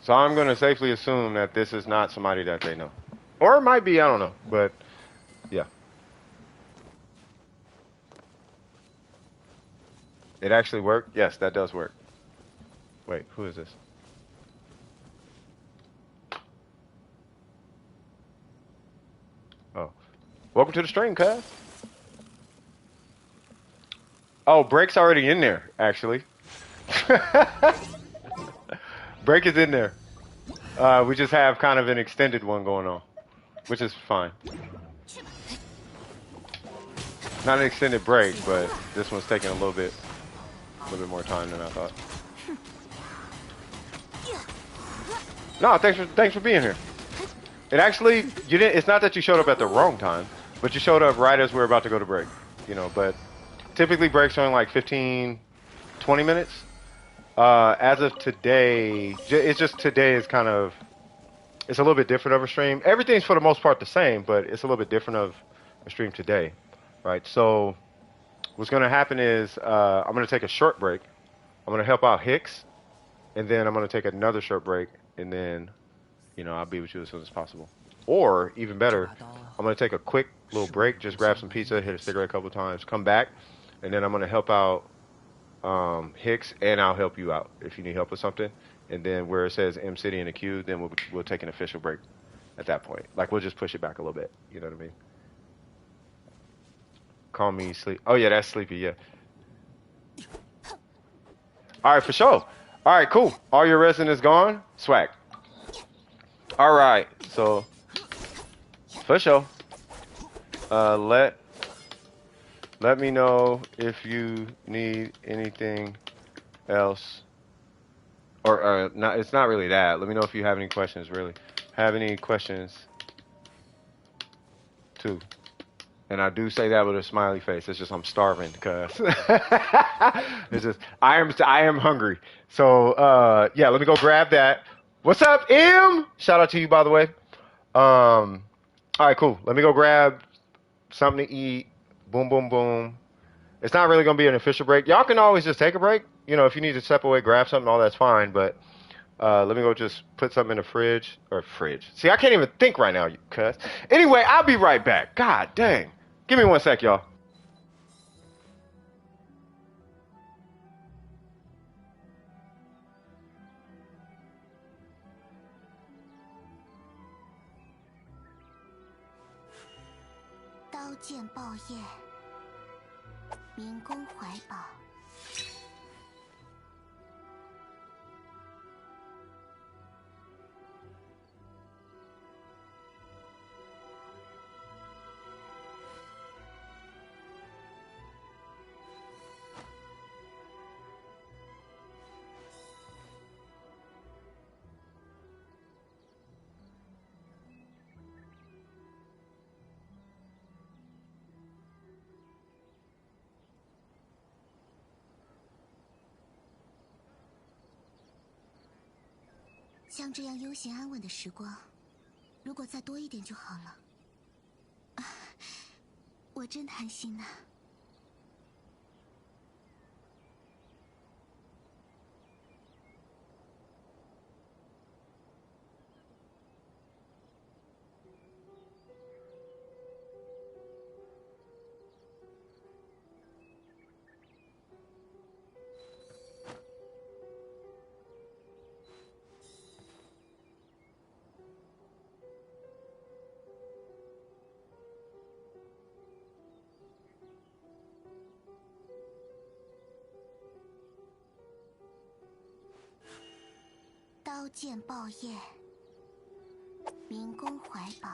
So I'm going to safely assume that this is not somebody that they know. Or it might be, I don't know. But, yeah. It actually worked? Yes, that does work. Wait, who is this? Oh. Welcome to the stream, cuz. Oh, Break's already in there, actually. Break is in there. We just have kind of an extended one going on, which is fine. Not an extended break, but this one's taking a little bit more time than I thought. No, thanks for being here. It actually, you didn't. It's not that you showed up at the wrong time, but you showed up right as we were about to go to break. You know, but typically breaks are only like 15, 20 minutes. As of today, it's just today is kind of, it's a little bit different of a stream. Everything's for the most part the same, but it's a little bit different of a stream today, right? So what's going to happen is I'm going to take a short break. I'm going to help out Hicks, and then I'm going to take another short break, and then, you know, I'll be with you as soon as possible. Or, even better, I'm going to take a quick little break, just grab some pizza, hit a cigarette a couple times, come back, and then I'm going to help out Hicks, and I'll help you out if you need help with something. And then where it says M City in the queue, then we'll take an official break at that point. Like, we'll just push it back a little bit. You know what I mean? Call me sleep. Oh, yeah, that's Sleepy, yeah. All right, for sure. All right, cool. All your resin is gone? Swag. All right, so, for sure. Let me know if you need anything else. Or, not, it's not really that. Let me know if you have any questions, really. Have any questions, too. And I do say that with a smiley face. It's just I'm starving, cuz. It's just I am hungry. So yeah, let me go grab that. What's up, M? Shout out to you, by the way. All right, cool. Let me go grab something to eat. Boom, boom, boom. It's not really gonna be an official break. Y'all can always just take a break. You know, if you need to step away, grab something, all that's fine. But let me go just put something in the fridge. See, I can't even think right now, you cuz. Anyway, I'll be right back. God dang. Give me one sec, y'all. 刀剑爆业，民工怀宝。像这样悠闲安稳的时光，如果再多一点就好了。我真贪心呐。刀剑爆业，民工怀宝。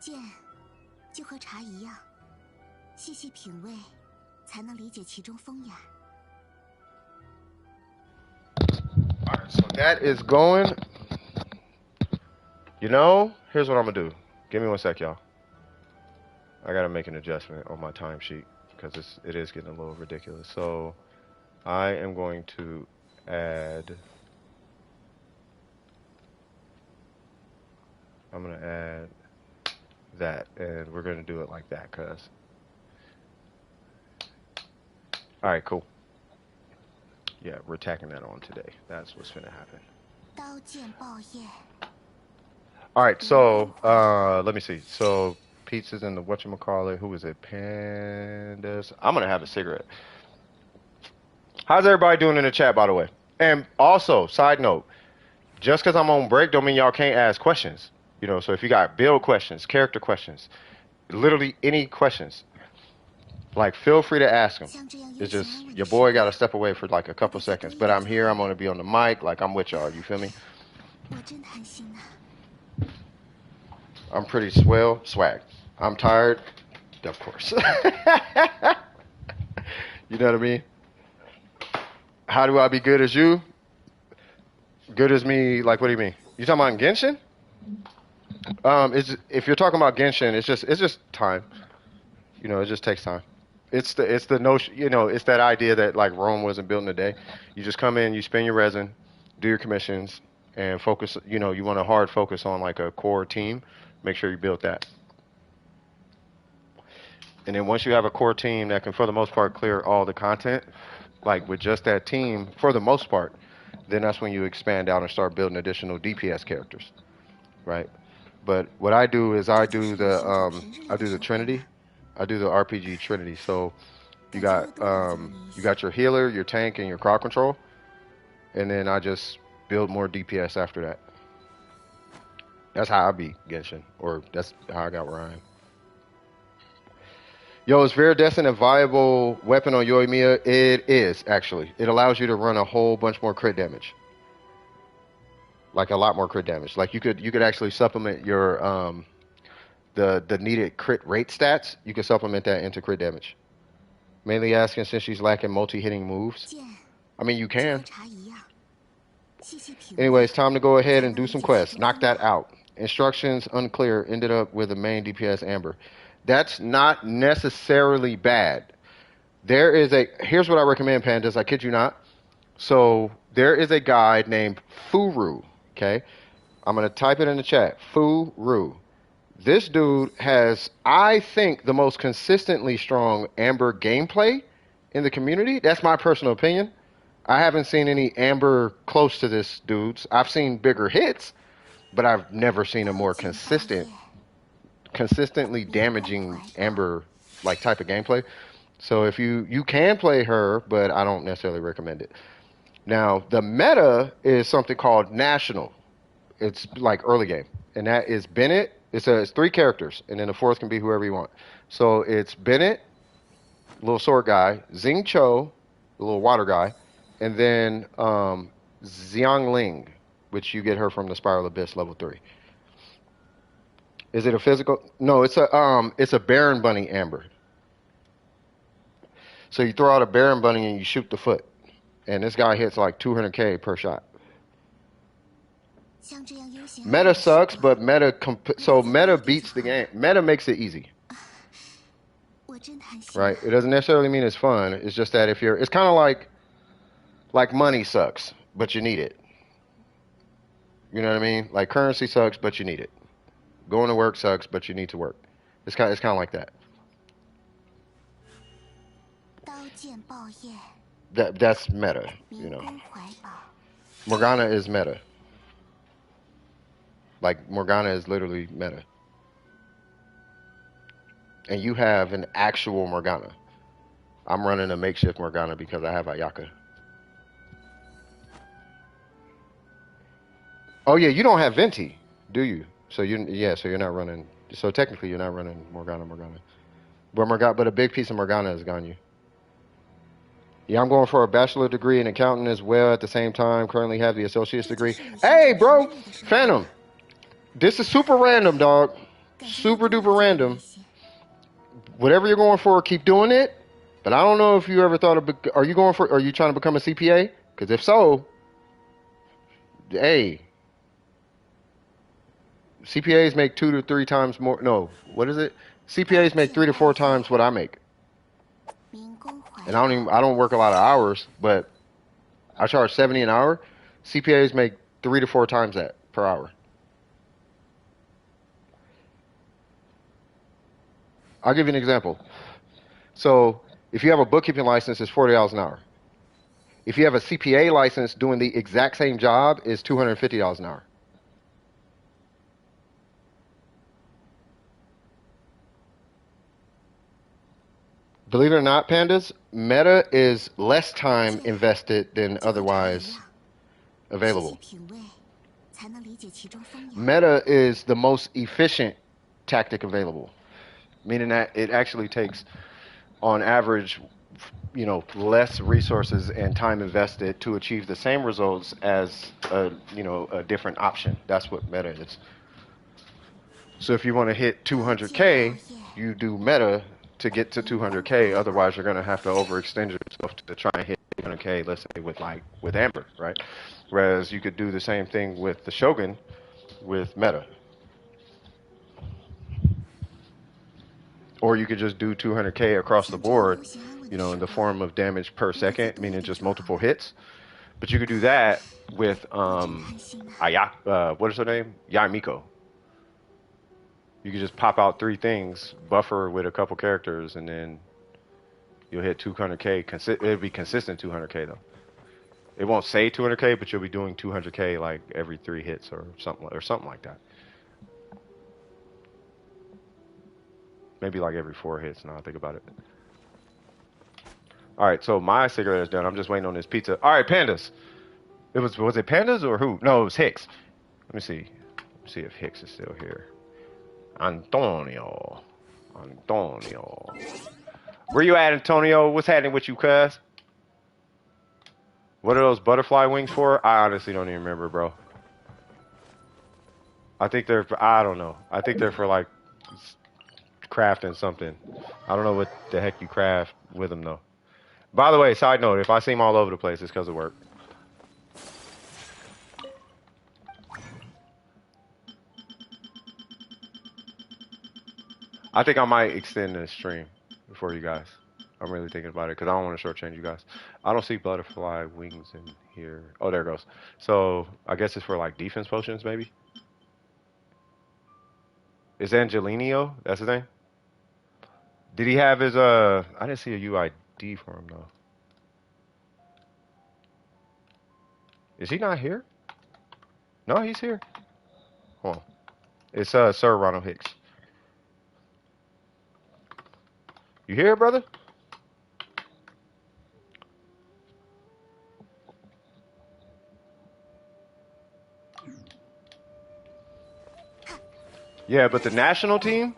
剑就和茶一样，细细品味，才能理解其中风雅。All right, so that is going. You know, here's what I'm gonna do. Give me one sec, y'all. I gotta make an adjustment on my timesheet because it is getting a little ridiculous. So I am going to add. I'm gonna add that, and we're gonna do it like that, cause. All right, cool. Yeah, we're tacking that on today. That's what's gonna happen. 刀剑爆焰， All right, so let me see. So pizzas and the whatchamacallit. Who is it? Pandas. I'm gonna have a cigarette. How's everybody doing in the chat, by the way? And also, side note, just because I'm on break don't mean y'all can't ask questions. You know, so if you got build questions, character questions, literally any questions, like feel free to ask them. 像这样 It's 悠闲 just 安稳 your 的 boy 时 got to 光， step away for like a couple seconds, but I'm here. I'm gonna be on the mic, like I'm with y'all. You feel me? 我真贪心呐、 I'm pretty swag. I'm tired, of course. You know what I mean? How do I be good as you? Good as me, like what do you mean? You talking about Genshin? If you're talking about Genshin, it's just time. You know, it just takes time. It's the notion, you know, it's that idea that like Rome wasn't built in a day. You just come in, you spend your resin, do your commissions, and focus. You know, you want a hard focus on like a core team. Make sure you build that. And then once you have a core team that can, for the most part, clear all the content, like with just that team, for the most part, then that's when you expand out and start building additional DPS characters, right? But what I do is I do the Trinity, I do the RPG Trinity. So you got your healer, your tank, and your crowd control, and then I just build more DPS after that. That's how I beat Genshin, or that's how I got where I am. Yo, is Viridescent a viable weapon on YOIMIYA? It is, actually. It allows you to run a whole bunch more crit damage. Like a lot more crit damage. Like you could actually supplement your the needed crit rate stats. You could supplement that into crit damage. Mainly asking since she's lacking multi-hitting moves. 剑 I mean, you 就和 can. 茶一样，细细品味， Anyways, time to go ahead 才 and 能 do 理 some 解其 quests. 中 Knock 风 that 雅。 out. Instructions unclear. Ended up with a main DPS Amber. That's not necessarily bad. Here's what I recommend, Pandas. I kid you not. So there is a guy named Furu. Okay, I'm gonna type it in the chat. Furu. This dude has, I think, the most consistently strong Amber gameplay in the community. That's my personal opinion. I haven't seen any Amber close to this dude's. I've seen bigger hits, but I've never seen a 刀 more 剑爆焰， consistently 明光 damaging 怀抱， Amber like type of gameplay. So if you can play her, but I don't necessarily recommend it. Now the meta is something called National. It's like early game, and that is Bennett. It's 3 characters, and then the 4th can be whoever you want. So it's Bennett, little sword guy, Xing Cho, the little water guy, and then Xiang Ling, which you get her from the Spiral Abyss level 3. Is it a physical? No, it's a Baron Bunny Amber. So you throw out a Baron Bunny and you shoot the foot, and this guy hits like 200k per shot. 像这样悠闲安稳 Meta 的时 sucks, 光， but meta beats the game. Meta makes it easy, 我真贪心呐、 right? It doesn't necessarily mean it's fun. It's just that it's kind of like money sucks, but you need it. You know what I mean? Like currency sucks, but you need it. Going to work sucks, but you need to work. It's kind of like that. 刀剑爆焰， That's meta, you 明 know. 光怀抱， Morgana is meta. Like Morgana is literally meta. And you have an actual Morgana. I'm running a makeshift Morgana because I have Ayaka. Oh yeah, you don't have Venti, do you? So you're not running. So technically you're not running Morgana. But a big piece of Morgana has gone you. Yeah, I'm going for a bachelor degree in accounting as well at the same time. Currently have the associate's 这就 degree. 是你寻找 Hey, 平 bro, 日里的生活 Phantom. This is super random, dog. super duper random. Whatever you're going for, keep doing it. But I don't know if you ever thought of, are you trying to become a CPA? Because if so, hey, CPAs make 2 to 3 times more. No, what is it? CPAs make 3 to 4 times what I make. And I don't work a lot of hours, but I charge 70 an hour. CPAs make 3 to 4 times that per hour. I'll give you an example. So if you have a bookkeeping license, it's $40 an hour. If you have a CPA license doing the exact same job, it's $250 an hour. Believe it or not, pandas, meta is less time invested than otherwise available. Meta is the most efficient tactic available, meaning that it actually takes, on average, less resources and time invested to achieve the same results as a different option. That's what meta is. So if you want to hit 200K, you do meta to get to 200K. Otherwise, you're going to have to overextend yourself to try and hit 200K, let's say with Amber, right? Whereas you could do the same thing with the Shogun with meta. Or you could just do 200K across the board, in the form of damage per second, meaning just multiple hits. But you could do that with what is her name? YOIMIYA. You could just pop out 3 things, buffer with a couple characters, and then you'll hit 200K. It'll be consistent 200K though. It won't say 200K, but you'll be doing 200K like every 3 hits or something like that. Maybe like every 4 hits. Now I think about it. All right, so my cigarette is done. I'm just waiting on this pizza. All right, pandas. Was it pandas or who? No, it was Hicks. Let me see. See if Hicks is still here. Antonio. Where you at, Antonio? What's happening with you, cuz? What are those butterfly wings for? I honestly don't even remember, bro. I don't know. I think they're for like crafting something. I don't know what the heck you craft with them though. By the way, side note, if I seem all over the place, it's because of work. I think I might extend this stream for you guys. I'm really thinking about it because I don't want to shortchange you guys. I don't see butterfly wings in here. Oh, there it goes. So I guess it's for like defense potions, maybe. Is Angelino? That's his name? Did he have his I didn't see a UID for him though. Is he not here? No, he's here. Hold on. It's Sir Ronald Hicks. You here, brother? Yeah, but the national team?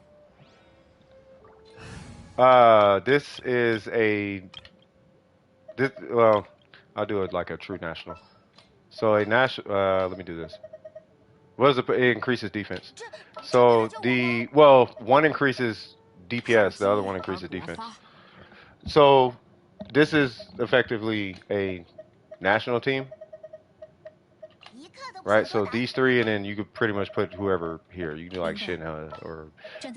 This is well, I'll do it like a true national. So a national, let me do this. What is it? It increases defense. So one increases DPS, the other one increases defense. So this is effectively a national team, right? So these 3, and then you could pretty much put whoever here. You can do like Shinha or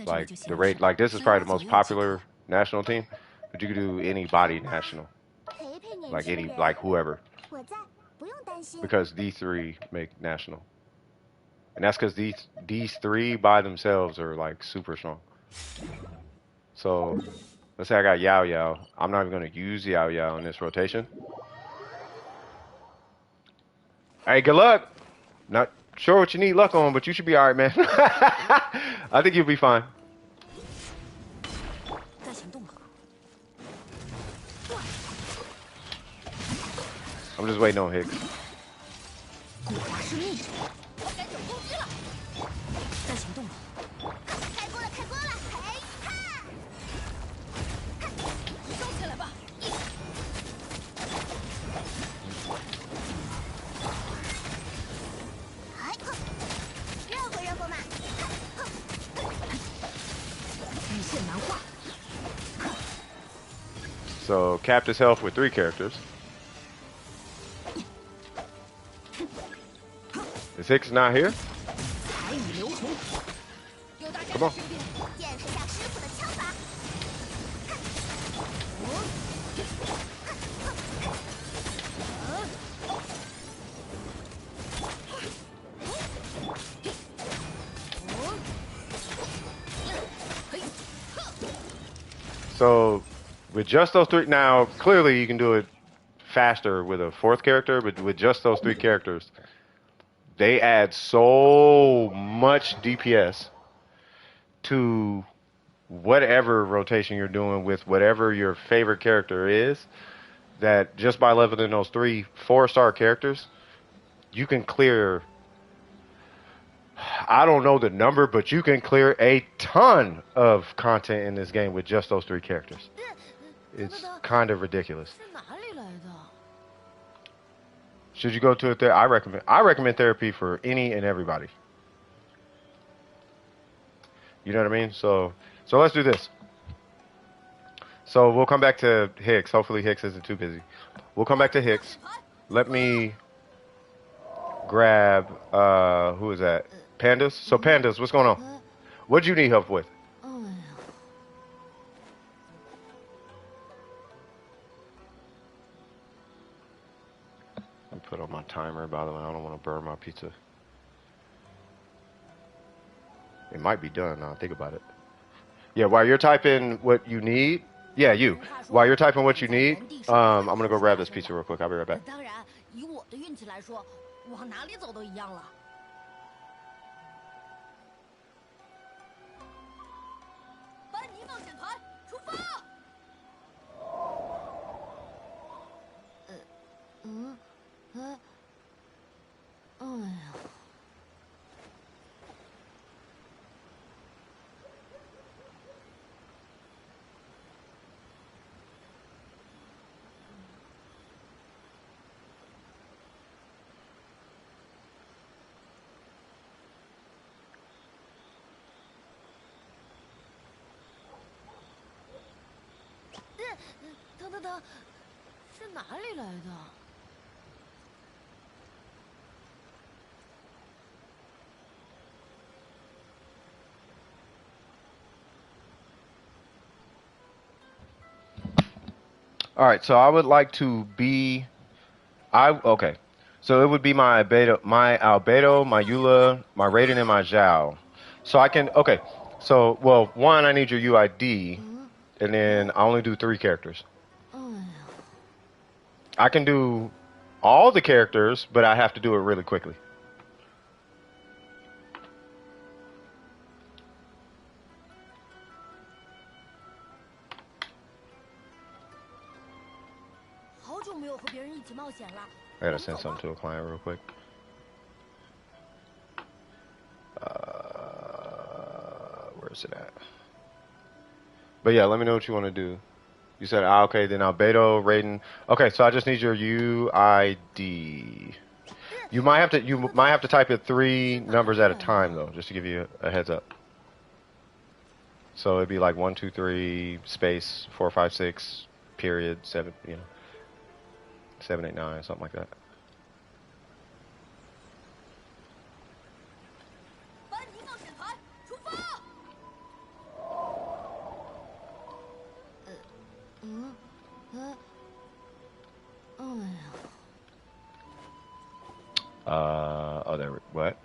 like the rate. Like this is probably the most popular national team, but you could do any body national, like whoever, because these 3 make national, and that's because these 3 by themselves are like super strong. So let's say I got Yao Yao. I'm not even gonna use Yao Yao in this rotation. Hey, good luck. Not sure what you need luck on, but you should be all right, man. I think you'll be fine. I'm just waiting on Hicks. So capped his health with 3 characters. Is Hicks not here? Come on. So with just those 3, now clearly you can do it faster with a 4th character, but with just those 3 characters, they add so much DPS to whatever rotation you're doing with whatever your favorite character is, that just by leveling those 3 4-star characters, you can clear, I don't know the number, but you can clear a ton of content in this game with just those 3 characters. It's kind of ridiculous. Should you go to it there? I recommend therapy for any and everybody. You know what I mean? So let's do this. So we'll come back to Hicks. Hopefully Hicks isn't too busy. We'll come back to Hicks. Let me grab who is that? Pandas? So Pandas, what's going on? What do you need help with? Let me put on my timer, by the way. I don't want to burn my pizza. It might be done now. Think about it. Yeah, while you're typing what you need, yeah, you. While you're typing what you need, I'm gonna go grab this pizza real quick. I'll be right back. All right, so I would like to be, okay. So it would be my Albedo, my Eula, my Raiden, and my Zhao. So I can, okay. So, well, one, I need your UID, and then I only do 3 characters. I can do all the characters, but I have to do it really quickly. I gotta send something to a client real quick. Where is it at? But yeah, let me know what you want to do. You said, okay, then Albedo, Raiden. Okay, so I just need your UID. You might have to type it 3 numbers at a time though, just to give you a heads up. So it'd be like 1, 2, 3, space, 4, 5, 6, period, 7, 7, 8, 9, something like that. Oh, there. What?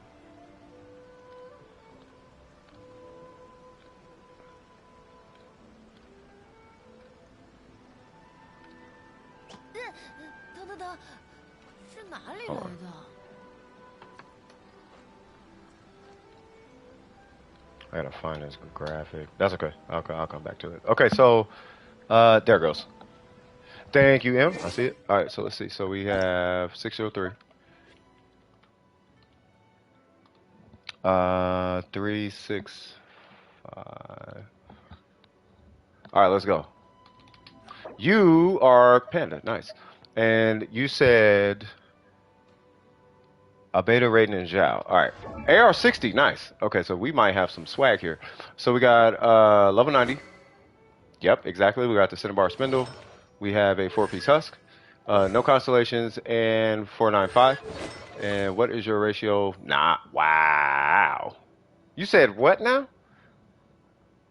I gotta find this graphic. That's okay. I'll come back to it. Okay, so there it goes. Thank you, M. I see it. All right, so let's see. So we have 603. 3, 6, 5. All right, let's go. You are Panda, nice. And you said Albedo, Raiden, and Zhao. All right, AR60, nice. Okay, so we might have some swag here. So we got level 90. Yep, exactly. We got the Cinnabar Spindle. We have a 4-piece husk, no constellations, and 495. And what is your ratio? Nah, wow. You said what now?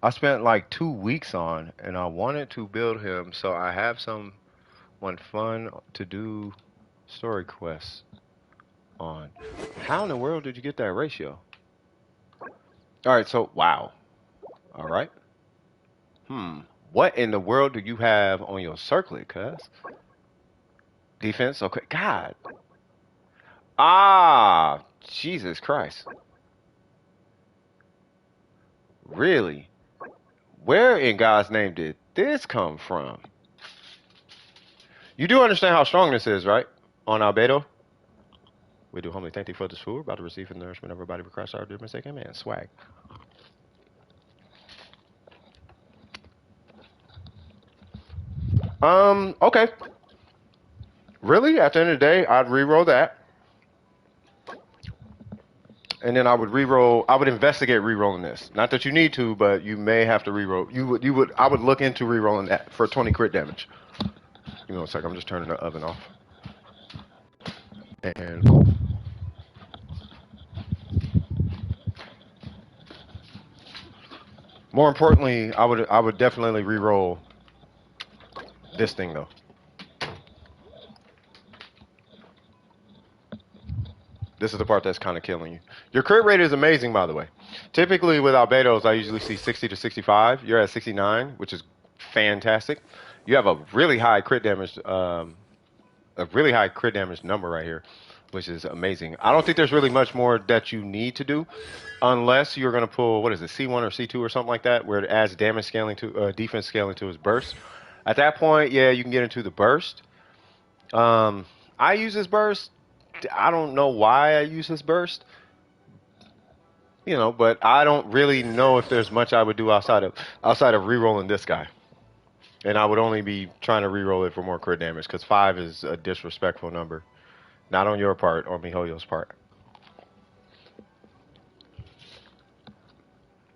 I spent like 2 weeks on, and I wanted to build him, so I have someone fun to do story quests on. How in the world did you get that ratio? All right, so wow. All right. What in the world do you have on your circlet, cuz? Defense? Okay. God. Ah, Jesus Christ. Really? Where in God's name did this come from? You do understand how strong this is, right? On Albedo? We do humbly thank thee for this food, about to receive the nourishment of our body, but Christ our dear mistake. Amen. Swag. Okay. Really? At the end of the day, I'd re-roll that. And then I would re-roll. I would investigate re-rolling this. Not that you need to, but you may have to re-roll. I would look into re-rolling that for 20 crit damage. Give me one second. I'm just turning the oven off. And more importantly, I would definitely re-roll this thing though. This is the part that's kind of killing you. Your crit rate is amazing, by the way. Typically with albedos, I usually see 60 to 65. You're at 69, which is fantastic. You have a really high crit damage, number right here, which is amazing. I don't think there's really much more that you need to do, unless you're going to pull, what is it, C1 or C2 or something like that, where it adds damage scaling to defense scaling to his burst. At that point, yeah, you can get into the burst. I use this burst. I don't know why I use this burst, but I don't really know if there's much I would do outside of re-rolling this guy. And I would only be trying to re-roll it for more crit damage, because 5 is a disrespectful number. Not on your part, on MiHoYo's part.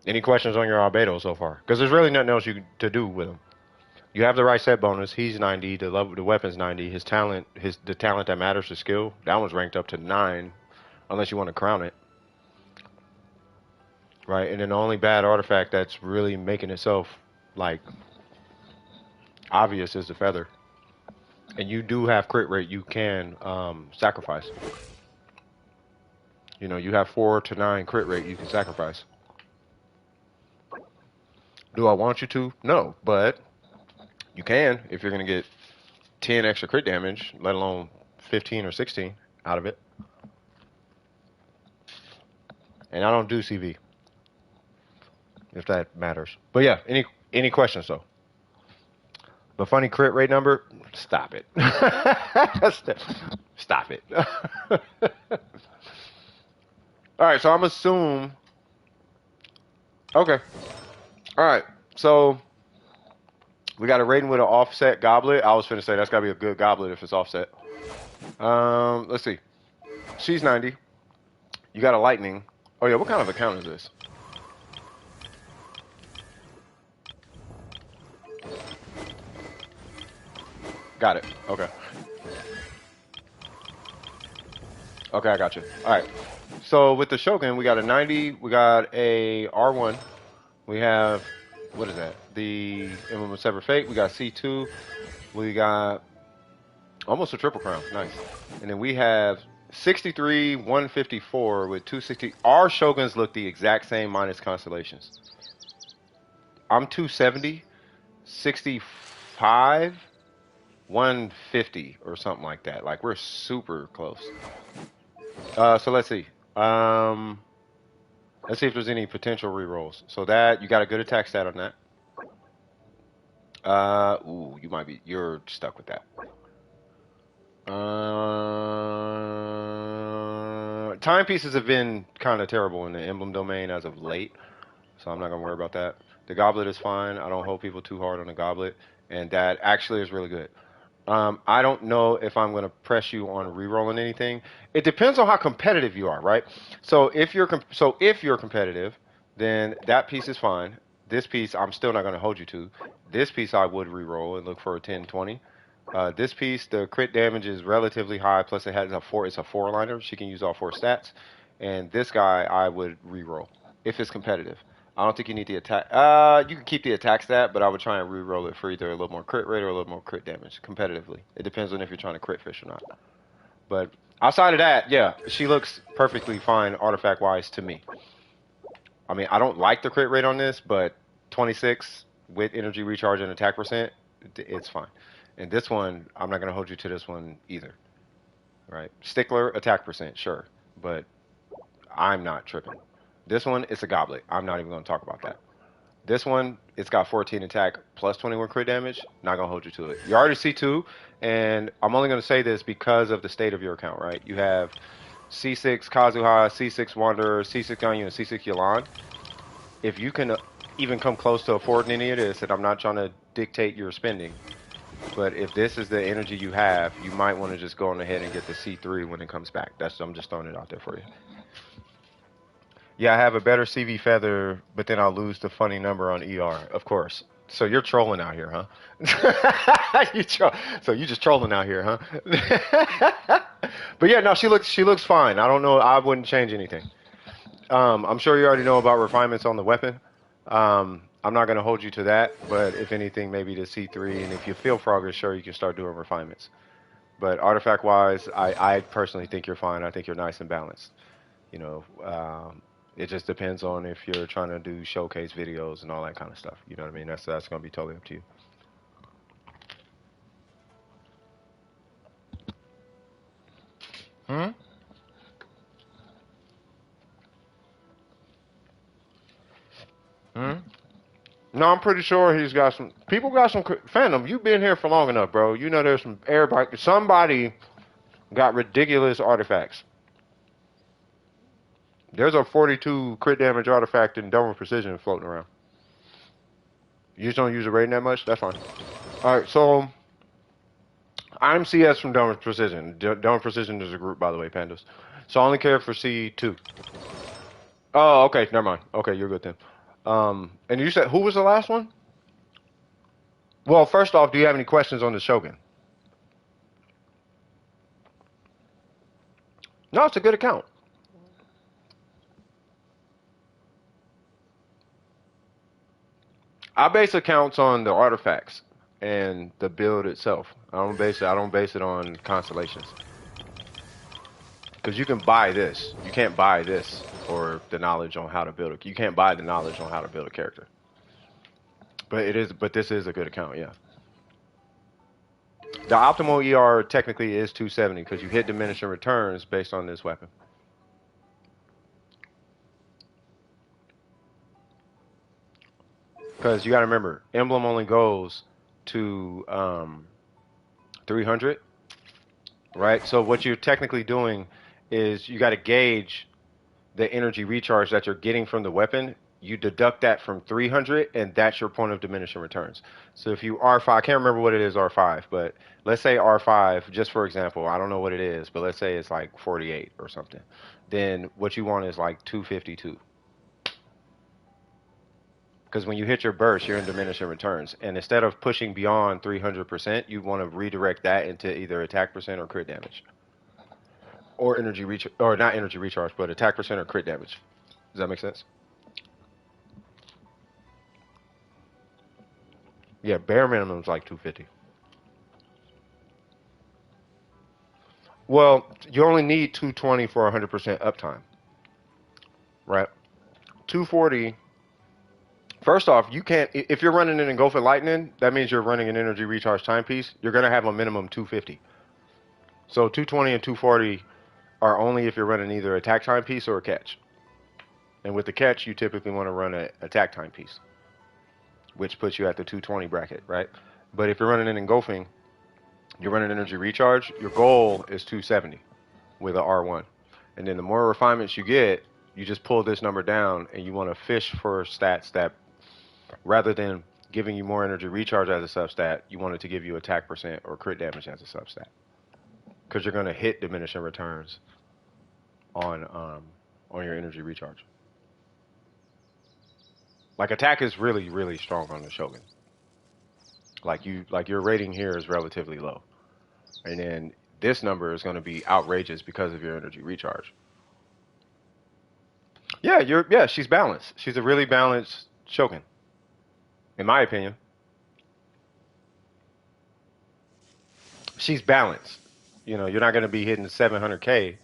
Any questions on your albedo so far? Because there's really nothing else to do with him. You have the right set bonus. He's 90. The weapon's 90. His talent, the talent that matters, the skill, that one's ranked up to 9, unless you want to crown it. Right, and then the only bad artifact that's really making itself like obvious is the feather. And you do have crit rate. You can sacrifice. You have 4 to 9 crit rate. You can sacrifice. Do I want you to? No, but you can if you're going to get 10 extra crit damage, let alone 15 or 16 out of it. And I don't do CV, if that matters. But yeah, any questions though? The funny crit rate number? Stop it. Stop it. All right, so I'm assume. Okay. All right, so we got a rating with an offset goblet. I was finna say that's gotta be a good goblet if it's offset. Let's see. She's 90. You got a lightning. Oh yeah, what kind of account is this? Got it. Okay. Okay, I got you. All right. So with the Shogun, we got a 90. We got a R1. We have, what is that? The Emblem of Severed Fate. We got C2. We got almost a triple crown. Nice. And then we have 63, 154 with 260. Our Shoguns look the exact same minus constellations. I'm 270, 65, 150 or something like that. Like we're super close. So let's see. Let's see if there's any potential rerolls. So that you got a good attack stat on that. Ooh, you're stuck with that. Timepieces have been kind of terrible in the emblem domain as of late, so I'm not gonna worry about that. The goblet is fine. I don't hold people too hard on the goblet, and that actually is really good. I don't know if I'm going to press you on re-rolling anything. It depends on how competitive you are, right? So if you're competitive, then that piece is fine. This piece, I'm still not going to hold you to. This piece, I would re-roll and look for a 10, 20. This piece, the crit damage is relatively high. Plus, it has a four. It's a four liner. She can use all four stats. And this guy, I would re-roll if it's competitive. I don't think you need the attack. You can keep the attack stat, but I would try and re-roll it for either a little more crit rate or a little more crit damage competitively. It depends on if you're trying to crit fish or not. But outside of that, yeah, she looks perfectly fine artifact wise to me. I mean, I don't like the crit rate on this, but 26 with energy recharge and attack percent, it's fine. And this one, I'm not going to hold you to this one either. Right? Stickler, attack percent, sure. But I'm not tripping. This one, it's a goblet. I'm not even going to talk about that. This one, it's got 14 attack plus 21 crit damage. Not going to hold you to it. You already see two, and I'm only going to say this because of the state of your account, right? You have C6 Kazuha, C6 Wanderer, C6 Ganyu, and C6 Yalan. If you can even come close to affording any of this, and I'm not trying to dictate your spending, but if this is the energy you have, you might want to just go on ahead and get the C3 when it comes back. I'm just throwing it out there for you. Yeah, I have a better CV feather, but then I'll lose the funny number on ER, of course. So you're trolling out here, huh? So you just trolling out here, huh? But yeah, no, she looks fine. I don't know. I wouldn't change anything. I'm sure you already know about refinements on the weapon. I'm not going to hold you to that, but if anything, maybe the C3. And if you feel progress, sure, you can start doing refinements. But artifact wise, I personally think you're fine. I think you're nice and balanced. You know, it just depends on if you're trying to do showcase videos and all that kind of stuff. You know what I mean? That's going to be totally up to you. Hmm? Hmm? No, I'm pretty sure he's got some. People got some. Phantom, you've been here for long enough, bro. You know there's some. Everybody, somebody got ridiculous artifacts. There's a 42 crit damage artifact in Dome of Precision floating around. You just don't use the rating that much? That's fine. Alright, so I'm CS from Dome of Precision. Dome of Precision is a group, by the way, pandas. So I only care for C2. Oh, okay, never mind. Okay, you're good then. And you said, who was the last one? Well, first off, do you have any questions on the Shogun? No, it's a good account. I base accounts on the artifacts and the build itself. I don't base it on constellations. Because you can buy this. You can't buy this or the knowledge on how to build it. You can't buy the knowledge on how to build a character. But this is a good account, yeah. The optimal ER technically is 270 because you hit diminishing returns based on this weapon. Because you got to remember, emblem only goes to 300, right? So what you're technically doing is you got to gauge the energy recharge that you're getting from the weapon. You deduct that from 300, and that's your point of diminishing returns. So if you R5, I can't remember what it is R5, but let's say R5, just for example, I don't know what it is, but let's say it's like 48 or something. Then what you want is like 252. Because when you hit your burst, you're in diminishing returns. And instead of pushing beyond 300%, you want to redirect that into either attack percent or crit damage. Or energy recharge, or not energy recharge, but attack percent or crit damage. Does that make sense? Yeah, bare minimum is like 250. Well, you only need 220 for 100% uptime, right? 240. First off, you can't. If you're running an Engulfing Lightning, that means you're running an energy recharge timepiece. You're gonna have a minimum 250. So 220 and 240 are only if you're running either attack timepiece or a catch. And with the catch, you typically want to run an attack timepiece, which puts you at the 220 bracket, right? But if you're running an engulfing, you're running energy recharge. Your goal is 270 with a R1, and then the more refinements you get, you just pull this number down, and you want to fish for stats that, rather than giving you more energy recharge as a substat, you want it to give you attack percent or crit damage as a substat, because you're going to hit diminishing returns on your energy recharge. Like attack is really, really strong on the Shogun. Like your rating here is relatively low, and then this number is going to be outrageous because of your energy recharge. Yeah, she's balanced. She's a really balanced Shogun, in my opinion. She's balanced. You're not going to be hitting 700K,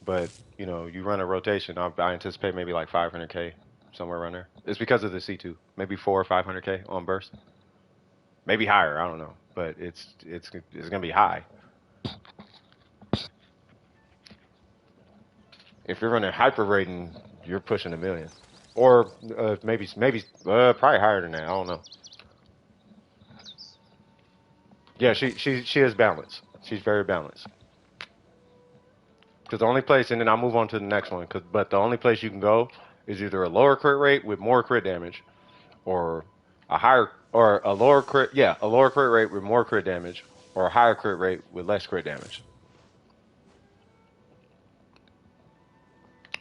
but you run a rotation. I anticipate maybe like 500K, somewhere around there. It's because of the C2, maybe 400 or 500K on burst, maybe higher. I don't know, but it's going to be high. If you're running hyper rating, you're pushing a million, or maybe probably higher than that. I don't know. Yeah, she is balanced. She's very balanced. Because the only place, and then I'll move on to the next one. But the only place you can go is either a lower crit rate with more crit damage, or a lower crit, yeah, a lower crit rate with more crit damage, or a higher crit rate with less crit damage.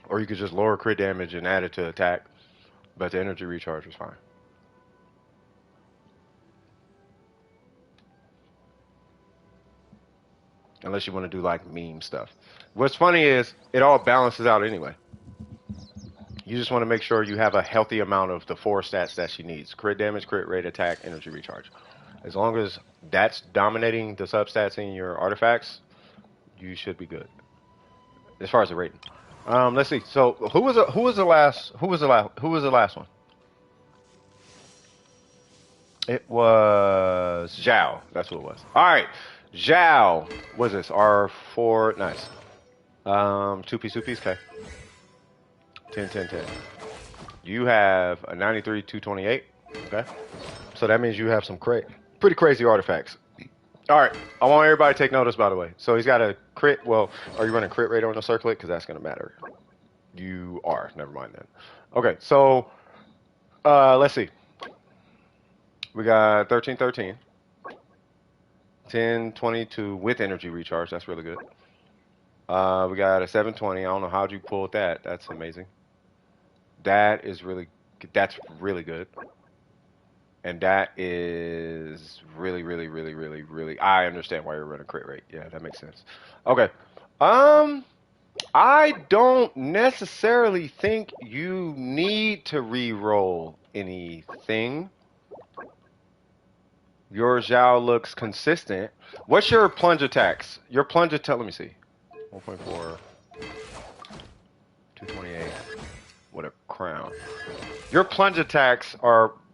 Or you could just lower crit damage and add it to attack, but the energy recharge was fine. Unless you want to do like meme stuff. What's funny is it all balances out anyway. You just want to make sure you have a healthy amount of the 4 stats that she needs: crit damage, crit rate, attack, energy recharge. As long as that's dominating the substats in your artifacts, you should be good. As far as the rating. Let's see. So who was the last one? It was Zhao. That's who it was. All right. Zhao. What's this? R4. Nice. 2-piece, okay. 10, 10, 10. You have a 93, 228. Okay. So that means you have some pretty crazy artifacts. All right. I want everybody to take notice, by the way. So he's got a crit. Well, are you running crit rate on the circlet? Because that's going to matter. You are. Never mind then. Okay. So let's see. We got 13, 13. 10, 22 with energy recharge. That's really good. We got a 720. I don't know how'd you pull that. That's amazing. That's really good. And that is really, really, really, really, really. I understand why you're running crit rate. Yeah, that makes sense. Okay. I don't necessarily think you need to re-roll anything. Your Zhao looks consistent. What's your plunge attacks? Your plunge attack, let me see. 1.4, 228. What a crown. Your plunge attacks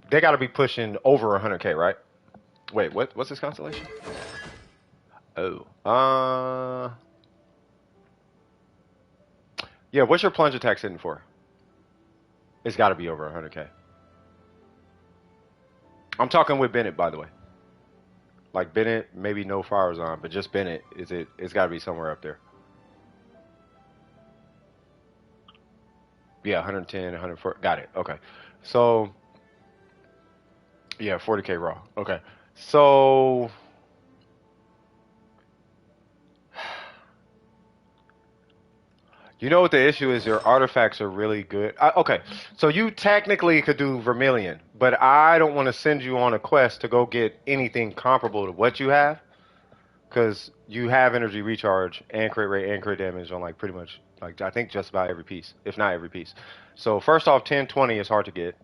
they got to be pushing over 100K, right? Wait, what's this constellation? Oh. Yeah, what's your plunge attack sitting for? It's got to be over 100K. I'm talking with Bennett, by the way. Like Bennett, maybe no fires on, but just Bennett, it's got to be somewhere up there. Yeah, 110, 104. Got it. Okay. So, yeah, 40K raw. Okay. So, you know what the issue is? Your artifacts are really good. Okay. So you technically could do Vermilion, but I don't want to send you on a quest to go get anything comparable to what you have, because you have energy recharge and crit rate and crit damage on like pretty much, like, I think just about every piece, if not every piece. So first off, 1020 is hard to get,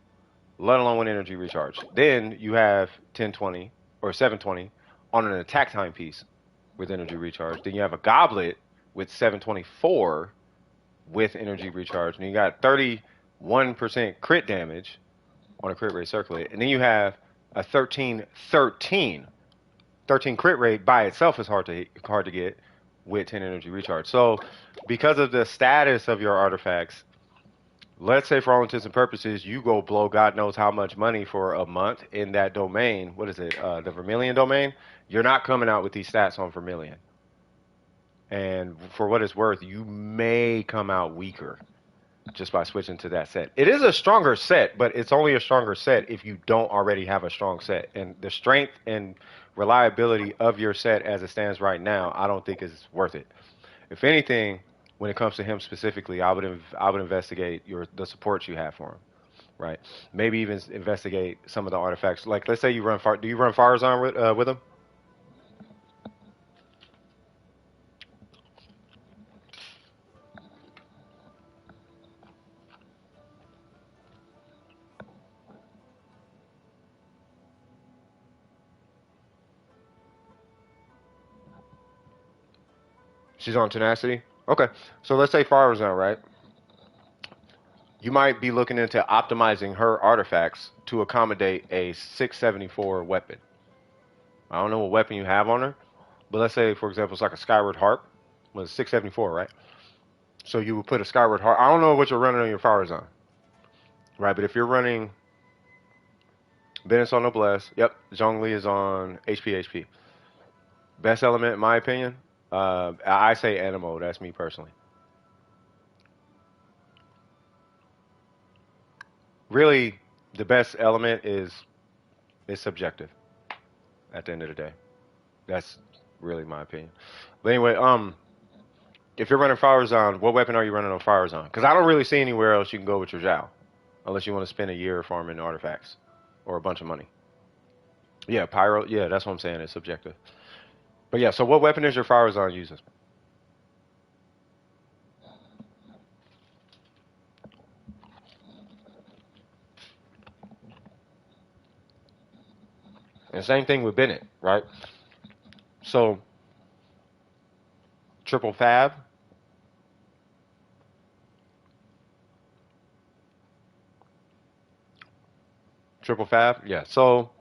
let alone with energy recharge. Then you have 1020 or 720 on an attack time piece with energy recharge. Then you have a goblet with 724 with energy recharge. And you got 31% crit damage on a crit rate circlet. And then you have a 13 crit rate by itself is hard to get with 10 energy recharge. So because of the status of your artifacts, let's say for all intents and purposes, you go blow God knows how much money for a month in that domain. What is it? The Vermilion domain. You're not coming out with these stats on Vermilion. And for what it's worth, you may come out weaker just by switching to that set. It is a stronger set, but it's only a stronger set if you don't already have a strong set. And the strength and reliability of your set as it stands right now, I don't think is worth it. If anything, when it comes to him specifically, I would investigate the support you have for him right? Maybe even investigate some of the artifacts. Like, let's say you run fire. Do you run fires on with them? She's on tenacity. Okay, so let's say fires on, right? You might be looking into optimizing her artifacts to accommodate a 674 weapon. I don't know what weapon you have on her, but let's say, for example, it's like a Skyward Harp with 674, right? So you would put a Skyward Harp. I don't know what you're running on your fire zone, right? But if you're running Bennett's on Noblesse, yep, Zhongli is on HP. Best element, in my opinion, I say Animo. That's me personally. Really, the best element is subjective. At the end of the day, that's really my opinion. But anyway, if you're running Fire Zone, what weapon are you running on Fire Zone? Because I don't really see anywhere else you can go with your Zhao, unless you want to spend a year farming artifacts or a bunch of money. Yeah, Pyro. Yeah, that's what I'm saying. It's subjective. But yeah, so what weapon is your Fire Zone using? And same thing with Bennett, right? So triple fab. Triple fab. Yeah. So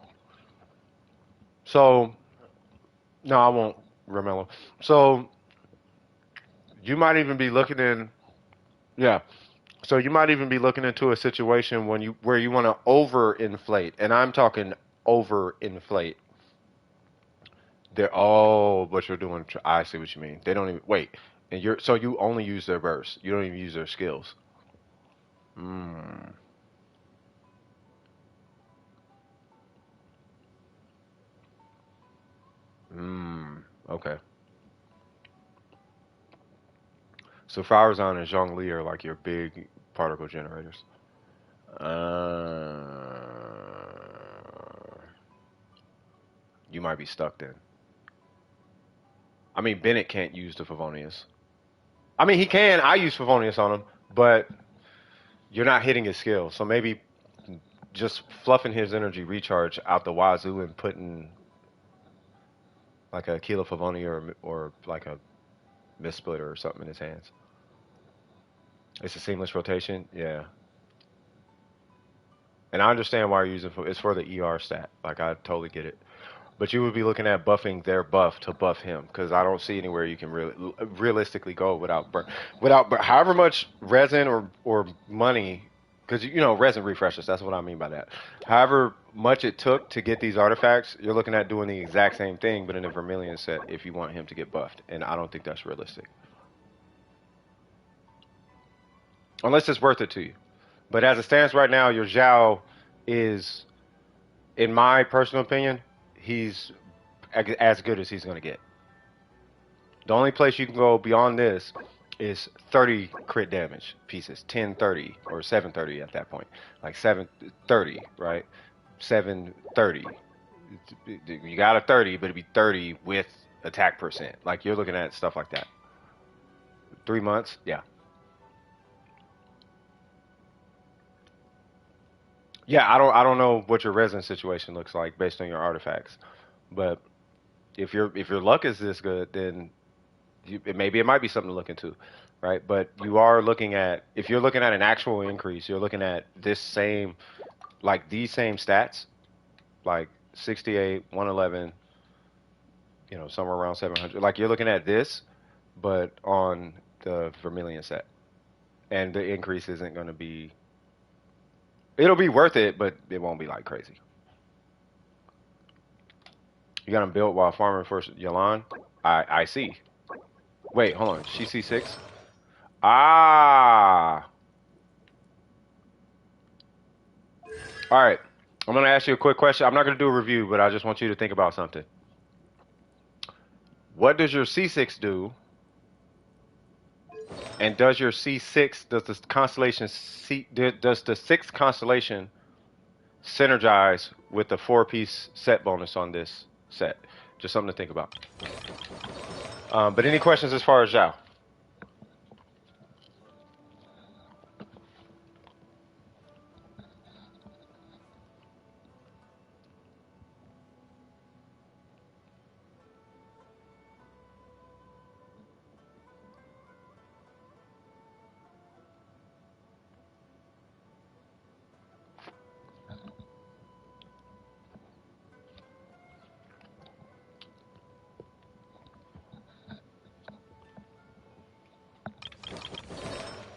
no, I won't, Romello. So you might even be looking in. Yeah. So you might even be looking into a situation when you where you want to overinflate, and I'm talking overinflate. They're all what you're doing. I see what you mean. They don't even wait, and you're so you only use their burst. You don't even use their skills. Hmm. Hmm. Okay. So Flowerzon and Zhongli are like your big particle generators. Uh, you might be stuck then. I mean, Bennett can't use the Favonius. I mean, he can. I use Favonius on him, but you're not hitting his skill. So maybe just fluffing his energy recharge out the wazoo and putting like a Kilo Favonia or like a Mist Splitter or something in his hands. It's a seamless rotation. Yeah. And I understand why you're using it's for the ER stat. Like I totally get it. But you would be looking at buffing their buff to buff him because I don't see anywhere you can really realistically go without however much resin or money, because you know resin refreshes. That's what I mean by that. However much it took to get these artifacts, you're looking at doing the exact same thing but in a Vermilion set if you want him to get buffed, and I don't think that's realistic unless it's worth it to you. But as it stands right now, your Zhao is, in my personal opinion, he's as good as he's going to get. The only place you can go beyond this is 30 crit damage pieces, 1030 or 730 at that point. Like 730, right? 730. You got a 30, but it'd be 30 with attack percent. Like you're looking at stuff like that. 3 months, yeah. Yeah, I don't know what your resin situation looks like based on your artifacts. But if your luck is this good, then maybe it might be something to look into, right? But you are looking at if you're looking at an actual increase, you're looking at this same like these same stats, like 68, 111, somewhere around 700. Like you're looking at this, but on the Vermilion set, and the increase isn't going to be. It'll be worth it, but it won't be like crazy. You got them built while farming for Yalan. I see. Wait, hold on. She C6? Ah. All right. I'm going to ask you a quick question. I'm not going to do a review, but I just want you to think about something. What does your C6 do And does your C6, does the constellation does the sixth constellation synergize with the 4-piece set bonus on this set? Just something to think about. But any questions as far as Zhao?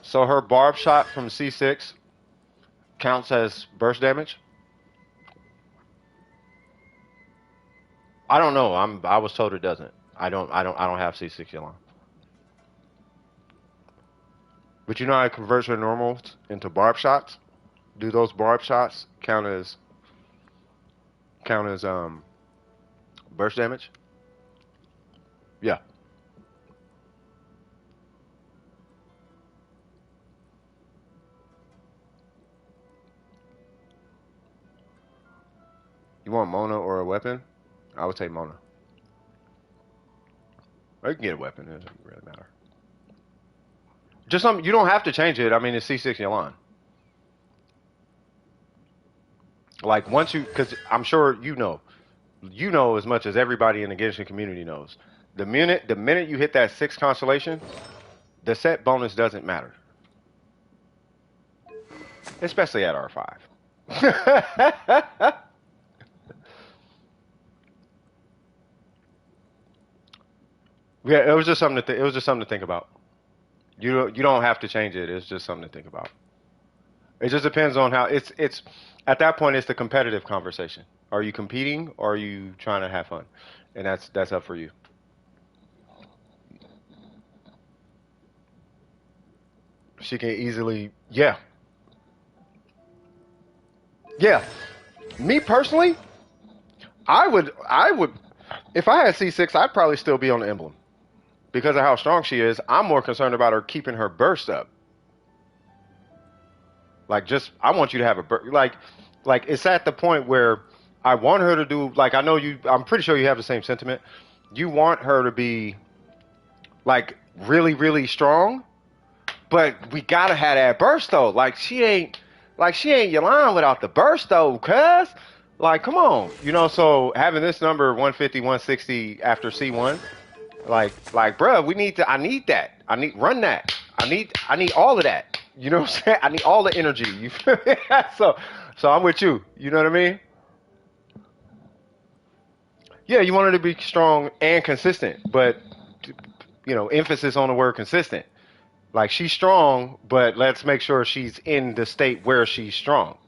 So her barb shot from C6 counts as burst damage? I don't know. I was told it doesn't. I don't have C6 yet on. But you know how it converts her normals into barb shots? Do those barb shots count as burst damage? Yeah. You want Mona or a weapon? I would take Mona. Or you can get a weapon. It doesn't really matter. Just something. You don't have to change it. I mean, it's C6 Yalan. Like once you, because I'm sure you know as much as everybody in the Genshin community knows. The minute you hit that 6 constellation, the set bonus doesn't matter, especially at R5. Yeah, it was just something to think about. You don't have to change it. It's just something to think about. It just depends on how it's at that point it's the competitive conversation. Are you competing or are you trying to have fun? And that's up for you. She can easily, yeah. Yeah. Me personally, I would if I had C6, I'd probably still be on the emblem. Because of how strong she is, I'm more concerned about her keeping her burst up. Like, just I want you to have a burst. Like it's at the point where I want her to do. Like, I know you. I'm pretty sure you have the same sentiment. You want her to be like really, really strong, but we gotta have that burst though. Like she ain't Yalan without the burst though, cuz. Like, come on, So having this number 150, 160 after C1. Like, bruh, we need to. I need that. I need run that. I need all of that. You know what I'm saying? I need all the energy. You feel me? So I'm with you. You know what I mean? Yeah, you want her to be strong and consistent, but emphasis on the word consistent. Like she's strong, but let's make sure she's in the state where she's strong.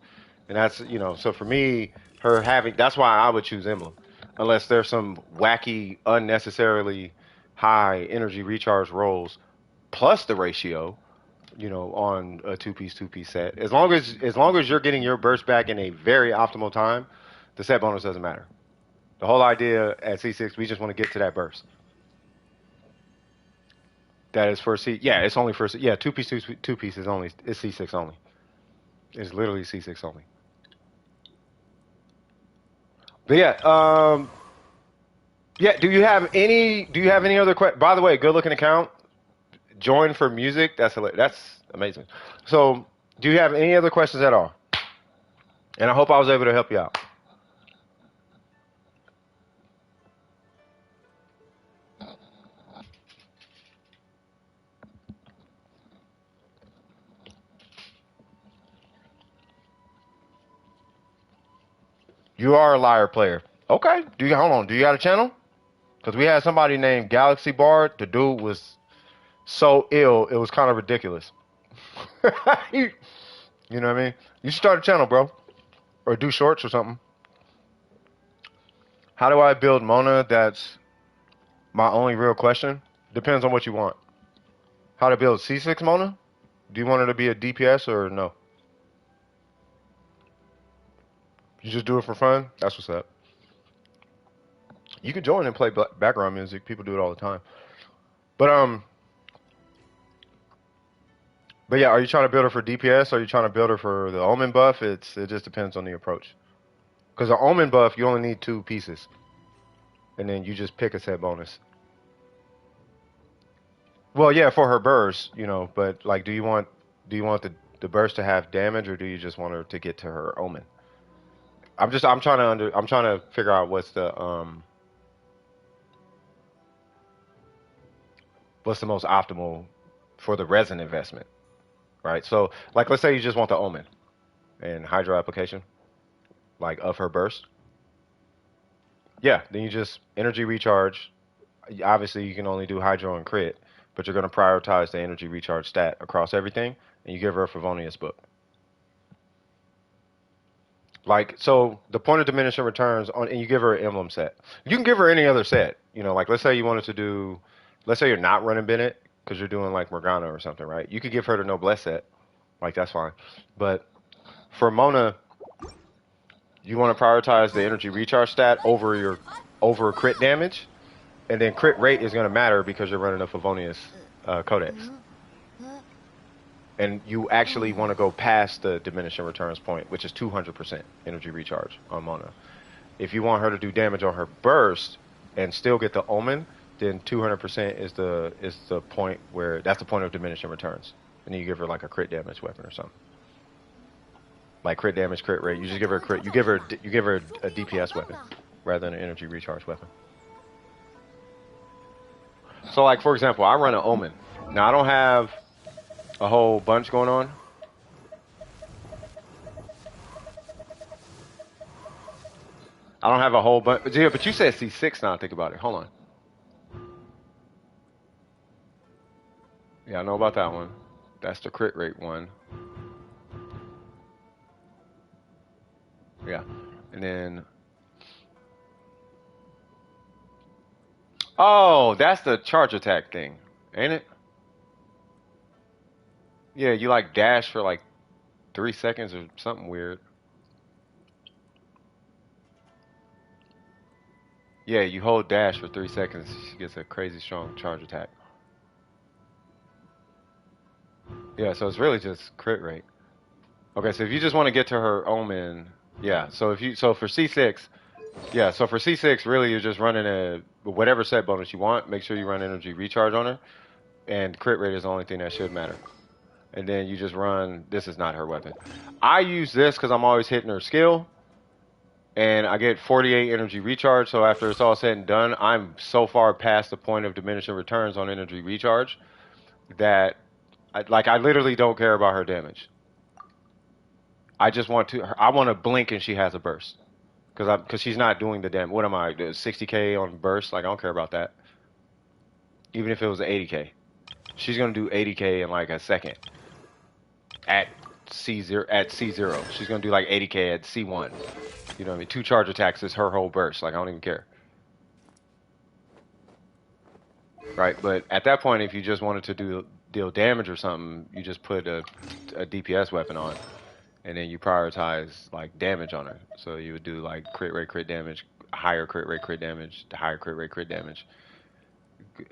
And that's. So for me, her having that's why I would choose Emblem, unless there's some wacky, unnecessarily high energy recharge rolls plus the ratio, on a two piece set. As long as you're getting your burst back in a very optimal time, the set bonus doesn't matter. The whole idea at C6, we just want to get to that burst. That is for C. Yeah, it's only for C. Yeah, two piece is only. It's C6 only. It's literally C6 only. But yeah, yeah. Do you have any other questions? By the way, good looking account. Join for music. That's amazing. So, do you have any other questions at all? And I hope I was able to help you out. You are a liar player. Okay. Hold on? Do you got a channel? Because we had somebody named Galaxy Bard. The dude was so ill, it was kind of ridiculous. you, you know what I mean? You should start a channel, bro, or do shorts or something. How do I build Mona? That's my only real question. Depends on what you want. How to build C6 Mona? Do you want her to be a DPS or no? You just do it for fun? That's what's up. You can join and play background music. People do it all the time. But But yeah, are you trying to build her for DPS or are you trying to build her for the Omen buff? It just depends on the approach. Because the Omen buff, you only need 2 pieces. And then you just pick a set bonus. Well, yeah, for her burst, you know, but like do you want the burst to have damage or do you just want her to get to her Omen? I'm trying to figure out what's the most optimal for the resin investment, right? So, like, let's say you just want the Omen and Hydro application, like of her burst. Yeah, then you just energy recharge. Obviously, you can only do Hydro and crit, but you're going to prioritize the energy recharge stat across everything, and you give her a Favonius book. Like, so the point of diminishing returns on, and you give her an emblem set. You can give her any other set. You know, like let's say you wanted to do, let's say you're not running Bennett because you're doing like Morgana or something, right? You could give her the Noblesse set. Like that's fine. But for Mona, you want to prioritize the energy recharge stat over crit damage, and then crit rate is going to matter because you're running a Favonius Codex. And you actually want to go past the diminishing returns point, which is 200% energy recharge on Mona. If you want her to do damage on her burst and still get the Omen, then 200% is the point where that's the point of diminishing returns. And then you give her like a crit damage weapon or something. Like crit damage, crit rate. You just give her a crit. You give her a DPS weapon rather than an energy recharge weapon. So like for example, I run an Omen. Now I don't have a whole bunch going on. I don't have a whole bunch. Yeah, but you said C6 now. Think about it. Hold on. Yeah, I know about that one. That's the crit rate one. Yeah. And then... Oh, that's the charge attack thing. Ain't it? Yeah, you like dash for like 3 seconds or something weird. Yeah, you hold dash for 3 seconds. She gets a crazy strong charge attack. Yeah, so it's really just crit rate. Okay, so if you just want to get to her Omen, yeah. So for C6, yeah. So for C6, really you're just running a whatever set bonus you want. Make sure you run energy recharge on her, and crit rate is the only thing that should matter. And then you just run. This is not her weapon. I use this because I'm always hitting her skill, and I get 48 energy recharge. So after it's all said and done, I'm so far past the point of diminishing returns on energy recharge that I literally don't care about her damage. I just want to. I want to blink and she has a burst because she's not doing the damage. What am I? 60k on burst? Like I don't care about that. Even if it was 80k, she's gonna do 80k in like a second. At C0, she's gonna do like 80k at C1. You know what I mean? 2 charge attacks is her whole burst. Like I don't even care. Right, but at that point, if you just wanted to deal damage or something, you just put a DPS weapon on. And then you prioritize like damage on her. So you would do like crit rate, crit damage, higher crit rate, crit damage, higher crit rate, crit damage,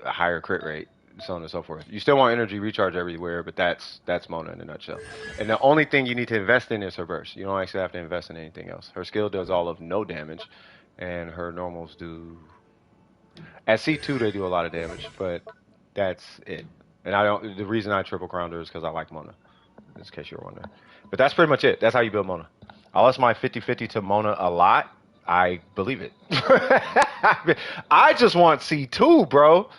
higher crit rate, so on and so forth. You still want energy recharge everywhere, but that's Mona in a nutshell. And the only thing you need to invest in is her burst. You don't actually have to invest in anything else. Her skill does all of no damage, and her normals do. At C2 they do a lot of damage, but that's it. And I don't. The reason I triple crowned her is because I like Mona. In case you're wondering. But that's pretty much it. That's how you build Mona. Unless my 50-50 to Mona a lot, I believe it. I just want C2, bro.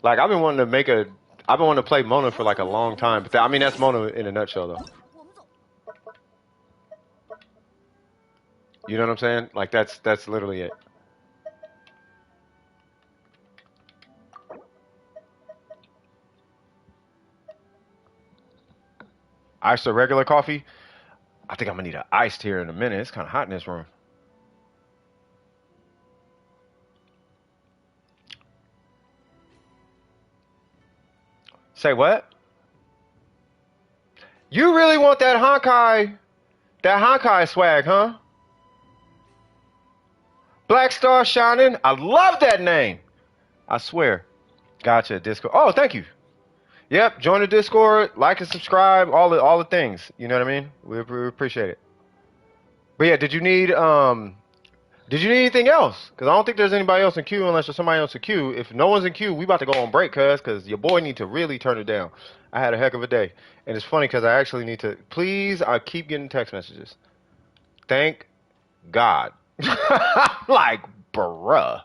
Like, I've been wanting to play Mona for like a long time. But I mean, that's Mona in a nutshell, though. You know what I'm saying? Like, that's literally it. Iced or regular coffee? I think I'm gonna need an iced here in a minute. It's kind of hot in this room. Say what? You really want that Honkai swag, huh? Black Star Shining? I love that name. I swear. Gotcha, Disco. Oh, thank you. Yep, join the Discord, like and subscribe, all the things. You know what I mean? We appreciate it. But yeah, did you need anything else? Because I don't think there's anybody else in queue unless there's somebody else in queue. If no one's in queue, we about to go on break, cuz your boy need to really turn it down. I had a heck of a day. And it's funny because I actually need to, please, I keep getting text messages. Thank God. Like, bruh.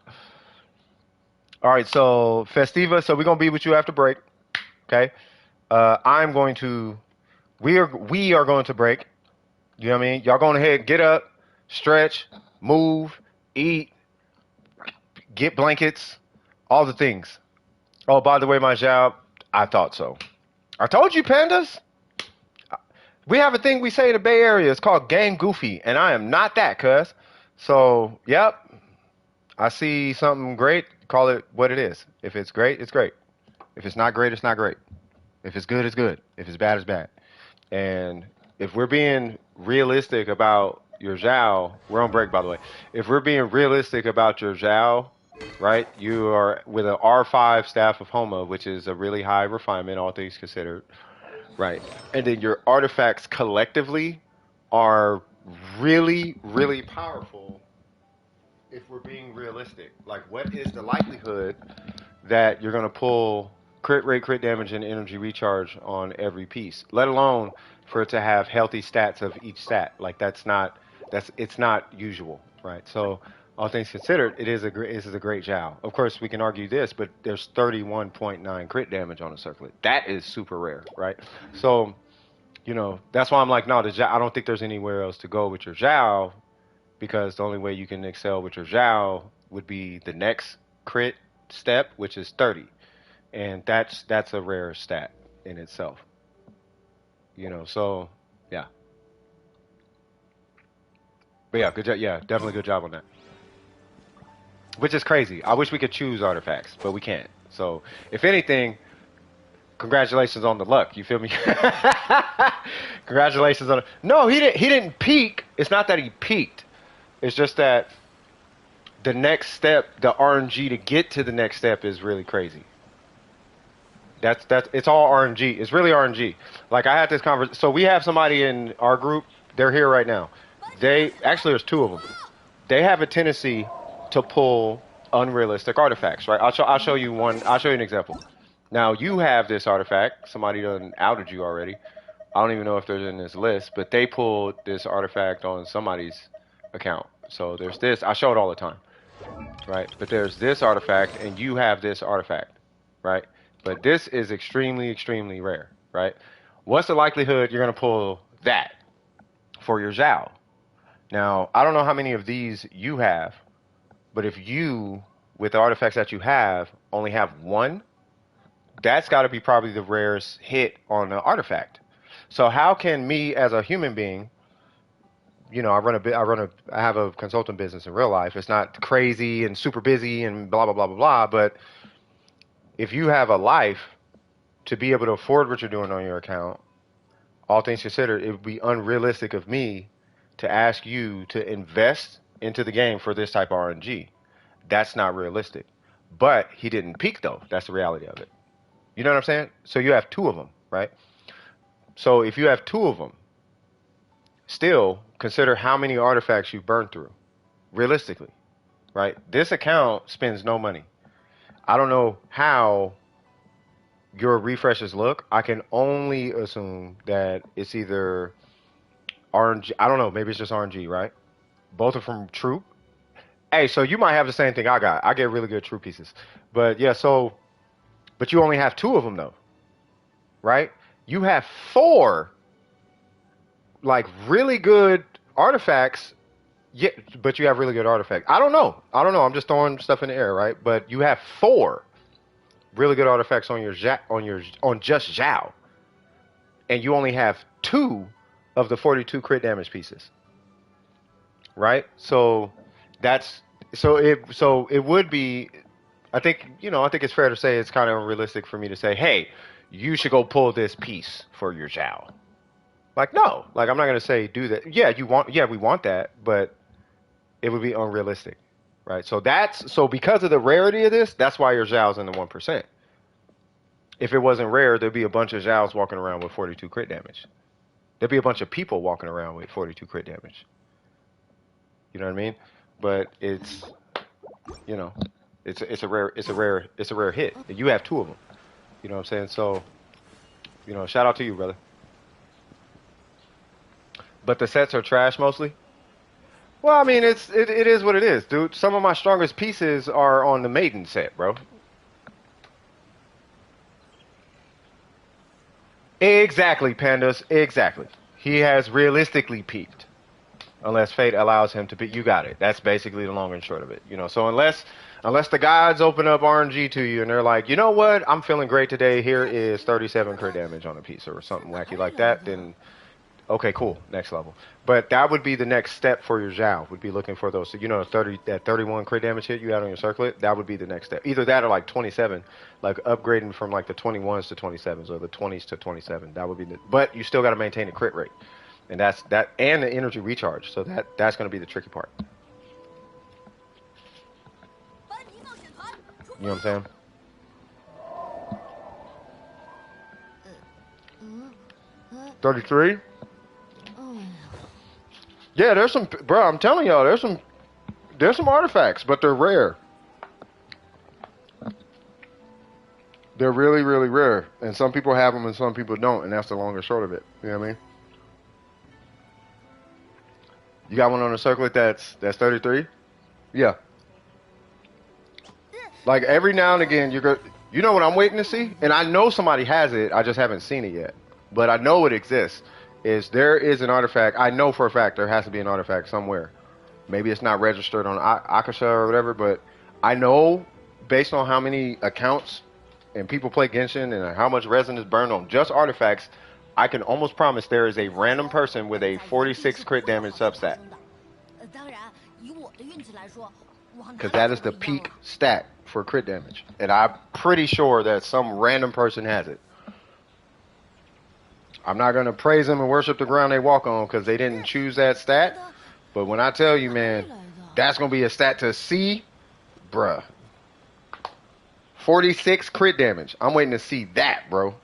All right, so Festiva, so we're going to be with you after break, okay? I'm going to, we are going to break. You know what I mean? Y'all going ahead, get up, stretch, move, eat, get blankets, all the things. Oh, by the way, my job, I thought so. I told you, pandas. We have a thing we say in the Bay Area. It's called Gang Goofy, and I am not that, cuz. So, yep. I see something great, call it what it is. If it's great, it's great. If it's not great, it's not great. If it's good, it's good. If it's bad, it's bad. And if we're being realistic about your Zhao, we're on break, by the way. If we're being realistic about your Zhao, right, you are with an R5 staff of Homa, which is a really high refinement, all things considered, right? And then your artifacts collectively are really, really powerful if we're being realistic. Like, what is the likelihood that you're going to pull crit rate, crit damage, and energy recharge on every piece, let alone for it to have healthy stats of each stat? Like, it's not usual, right? So, all things considered, this is a great Zhao. Of course, we can argue this, but there's 31.9 crit damage on a circlet. That is super rare, right? So, that's why I'm like, no, I don't think there's anywhere else to go with your Zhao, because the only way you can excel with your Zhao would be the next crit step, which is 30, and that's a rare stat in itself. So yeah, but yeah, good job. Yeah, definitely good job on that. Which is crazy. I wish we could choose artifacts, but we can't. So if anything, congratulations on the luck. You feel me? Congratulations on. No, he didn't. He didn't peak. It's not that he peaked. It's just that the next step, the RNG to get to the next step is really crazy. That's it's all RNG. It's really RNG. Like, I had this conversation. So we have somebody in our group. They're here right now. They actually, there's two of them. They have a tendency to pull unrealistic artifacts. Right. I'll show you one. I'll show you an example. Now you have this artifact. Somebody done outed you already. I don't even know if they're in this list, but they pulled this artifact on somebody's account. So there's this. I show it all the time. Right. But there's this artifact, and you have this artifact. Right. But this is extremely, extremely rare, right? What's the likelihood you're going to pull that for your Zhao? Now, I don't know how many of these you have, but if you, with the artifacts that you have, only have one, that's got to be probably the rarest hit on the artifact. So how can me as a human being, I have a consulting business in real life. It's not crazy and super busy and blah, blah, blah, blah, blah, but if you have a life to be able to afford what you're doing on your account, all things considered, it would be unrealistic of me to ask you to invest into the game for this type of RNG. That's not realistic. But he didn't peak, though. That's the reality of it. You know what I'm saying? So you have two of them, right? So if you have two of them, still consider how many artifacts you burned through, realistically, right? This account spends no money. I don't know how your refreshes look. I can only assume that it's either RNG. I don't know. Maybe it's just RNG, right? Both are from Troop. Hey, so you might have the same thing I got. I get really good Troop pieces. But yeah, but you only have two of them, though, right? You have four, like, really good artifacts. Yeah, but you have really good artifacts. I don't know. I'm just throwing stuff in the air, right? But you have four really good artifacts on on just Zhao, and you only have two of the 42 crit damage pieces, right? So it would be. I think it's fair to say it's kind of unrealistic for me to say, hey, you should go pull this piece for your Zhao. Like, no, like, I'm not gonna say do that. Yeah, we want that, but it would be unrealistic, right? So because of the rarity of this, that's why your Zhao's in the 1%. If it wasn't rare, there'd be a bunch of Zhaos walking around with 42 crit damage. There'd be a bunch of people walking around with 42 crit damage. You know what I mean? But it's, you know, it's a rare hit. And you have two of them. You know what I'm saying? So, you know, shout out to you, brother. But the sets are trash mostly. Well, I mean, it is what it is, dude. Some of my strongest pieces are on the maiden set, bro. Exactly, pandas. Exactly. He has realistically peaked, unless fate allows him to be. You got it. That's basically the long and short of it. You know. So unless the gods open up RNG to you and they're like, you know what, I'm feeling great today. Here is 37 crit damage on a piece or something wacky like that. Then okay, cool. Next level. But that would be the next step for your Zhao. Would be looking for those. So, you know, that 31 crit damage hit you had on your circlet. That would be the next step. Either that or like 27, like upgrading from like the 21s to 27s or the 20s to 27. That would be the. But you still got to maintain the crit rate, and that's that and the energy recharge. So that's going to be the tricky part. You know what I'm saying? 33. Yeah, there's some, bro. I'm telling y'all, there's some artifacts, but they're rare. They're really, really rare, and some people have them and some people don't, and that's the long and short of it. You know what I mean? You got one on the circlet that's 33. Yeah. Like every now and again, you know what I'm waiting to see, and I know somebody has it. I just haven't seen it yet, but I know it exists. There is an artifact. I know for a fact there has to be an artifact somewhere. Maybe it's not registered on Akasha or whatever, but I know based on how many accounts and people play Genshin and how much resin is burned on just artifacts, I can almost promise there is a random person with a 46 crit damage substat. Because that is the peak stat for crit damage. And I'm pretty sure that some random person has it. I'm not going to praise them and worship the ground they walk on because they didn't choose that stat. But when I tell you, man, that's going to be a stat to see, bruh. 46 crit damage. I'm waiting to see that, bro.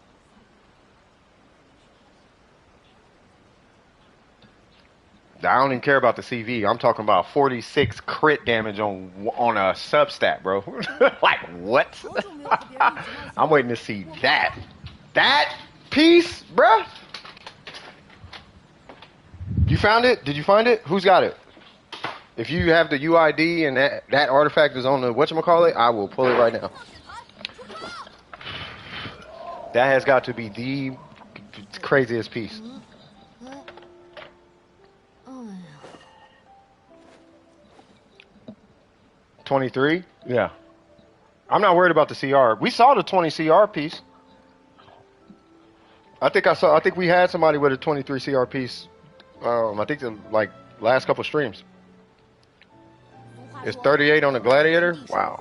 I don't even care about the CV. I'm talking about 46 crit damage on a substat, bro. Like, what? I'm waiting to see that. That piece, bruh. You found it? Did you find it? Who's got it? If you have the UID and that artifact is on the whatchamacallit, I will pull it right now. That has got to be the craziest piece. $23? Yeah. I'm not worried about the CR. We saw the 20 CR piece. I think we had somebody with a 23 CR piece. I think the last couple streams. It's 38 on the Gladiator? Wow.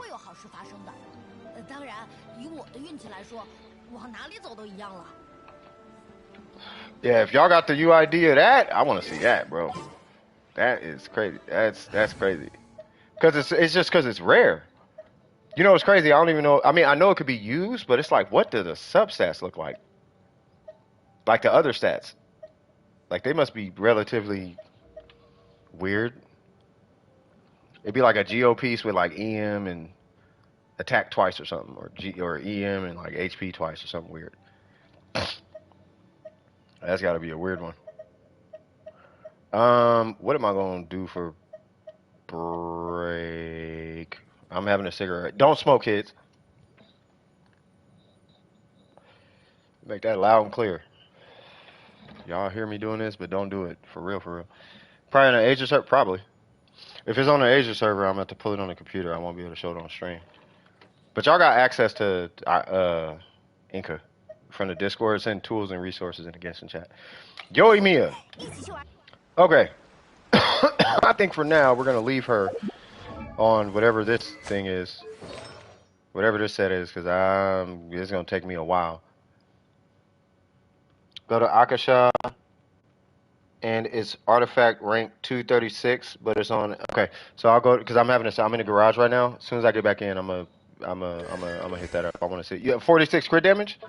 Yeah, if y'all got the UID of that, I want to see that, bro. That is crazy. That's crazy. Because it's just because it's rare. You know what's crazy? I don't even know. I mean, I know it could be used, but it's like, what do the substats look like? Like the other stats. Like, they must be relatively weird. It'd be like a Geo piece with like EM and attack twice or something, or EM and like HP twice or something weird. That's got to be a weird one. What am I gonna do for break? I'm having a cigarette. Don't smoke, kids. Make that loud and clear. Y'all hear me doing this, but don't do it. For real, for real. Probably on an Asia server, probably. If it's on an Asia server, I'm going to have to pull it on the computer. I won't be able to show it on stream. But y'all got access to Inca from the Discord. It's in tools and resources in the Genshin chat. YOIMIYA. Okay. I think for now, we're going to leave her on whatever this thing is. Whatever this set is, because it's going to take me a while. Go to Akasha, and it's artifact rank 236, but it's on. Okay, so I'll go because I'm in the garage right now. As soon as I get back in, I'm gonna hit that up. I want to see. You have 46 crit damage.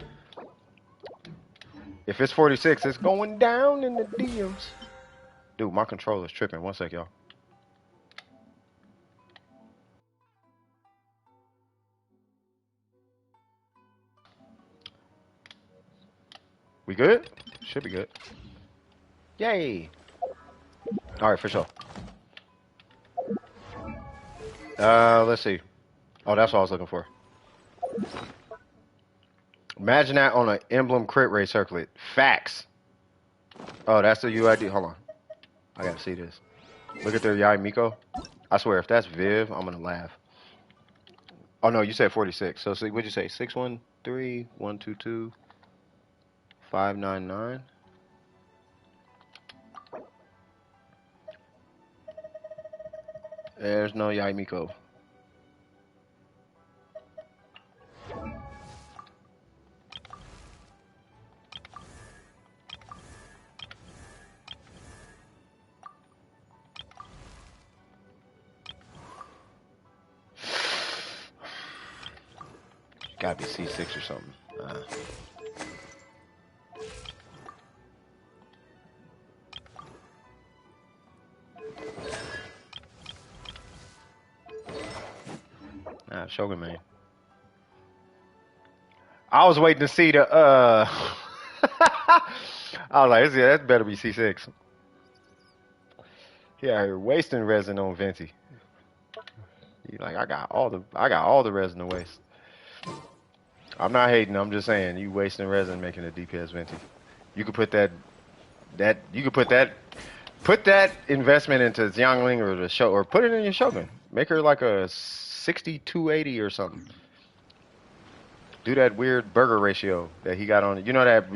If it's 46, it's going down in the DMs. Dude, my controller's tripping. One sec, y'all. We good? Should be good. Yay! All right, for sure. Let's see. Oh, that's what I was looking for. Imagine that on an emblem crit rate circlet. Facts. Oh, that's the UID. Hold on. I gotta see this. Look at their YOIMIYA. I swear, if that's Viv, I'm gonna laugh. Oh no, you said 46. So what'd you say? 613 122 599. There's no YOIMIYA. Gotta be C6 or something. Shogun man. I was waiting to see the I was like, yeah, that better be C6. Yeah, you're wasting resin on Venti. He like, I got all the resin to waste. I'm not hating, I'm just saying you wasting resin making a DPS Venti. You could put that investment into Xiangling or the show, or put it in your Shogun. Make her like a 60-280 or something. Do that weird burger ratio that he got on it. You know that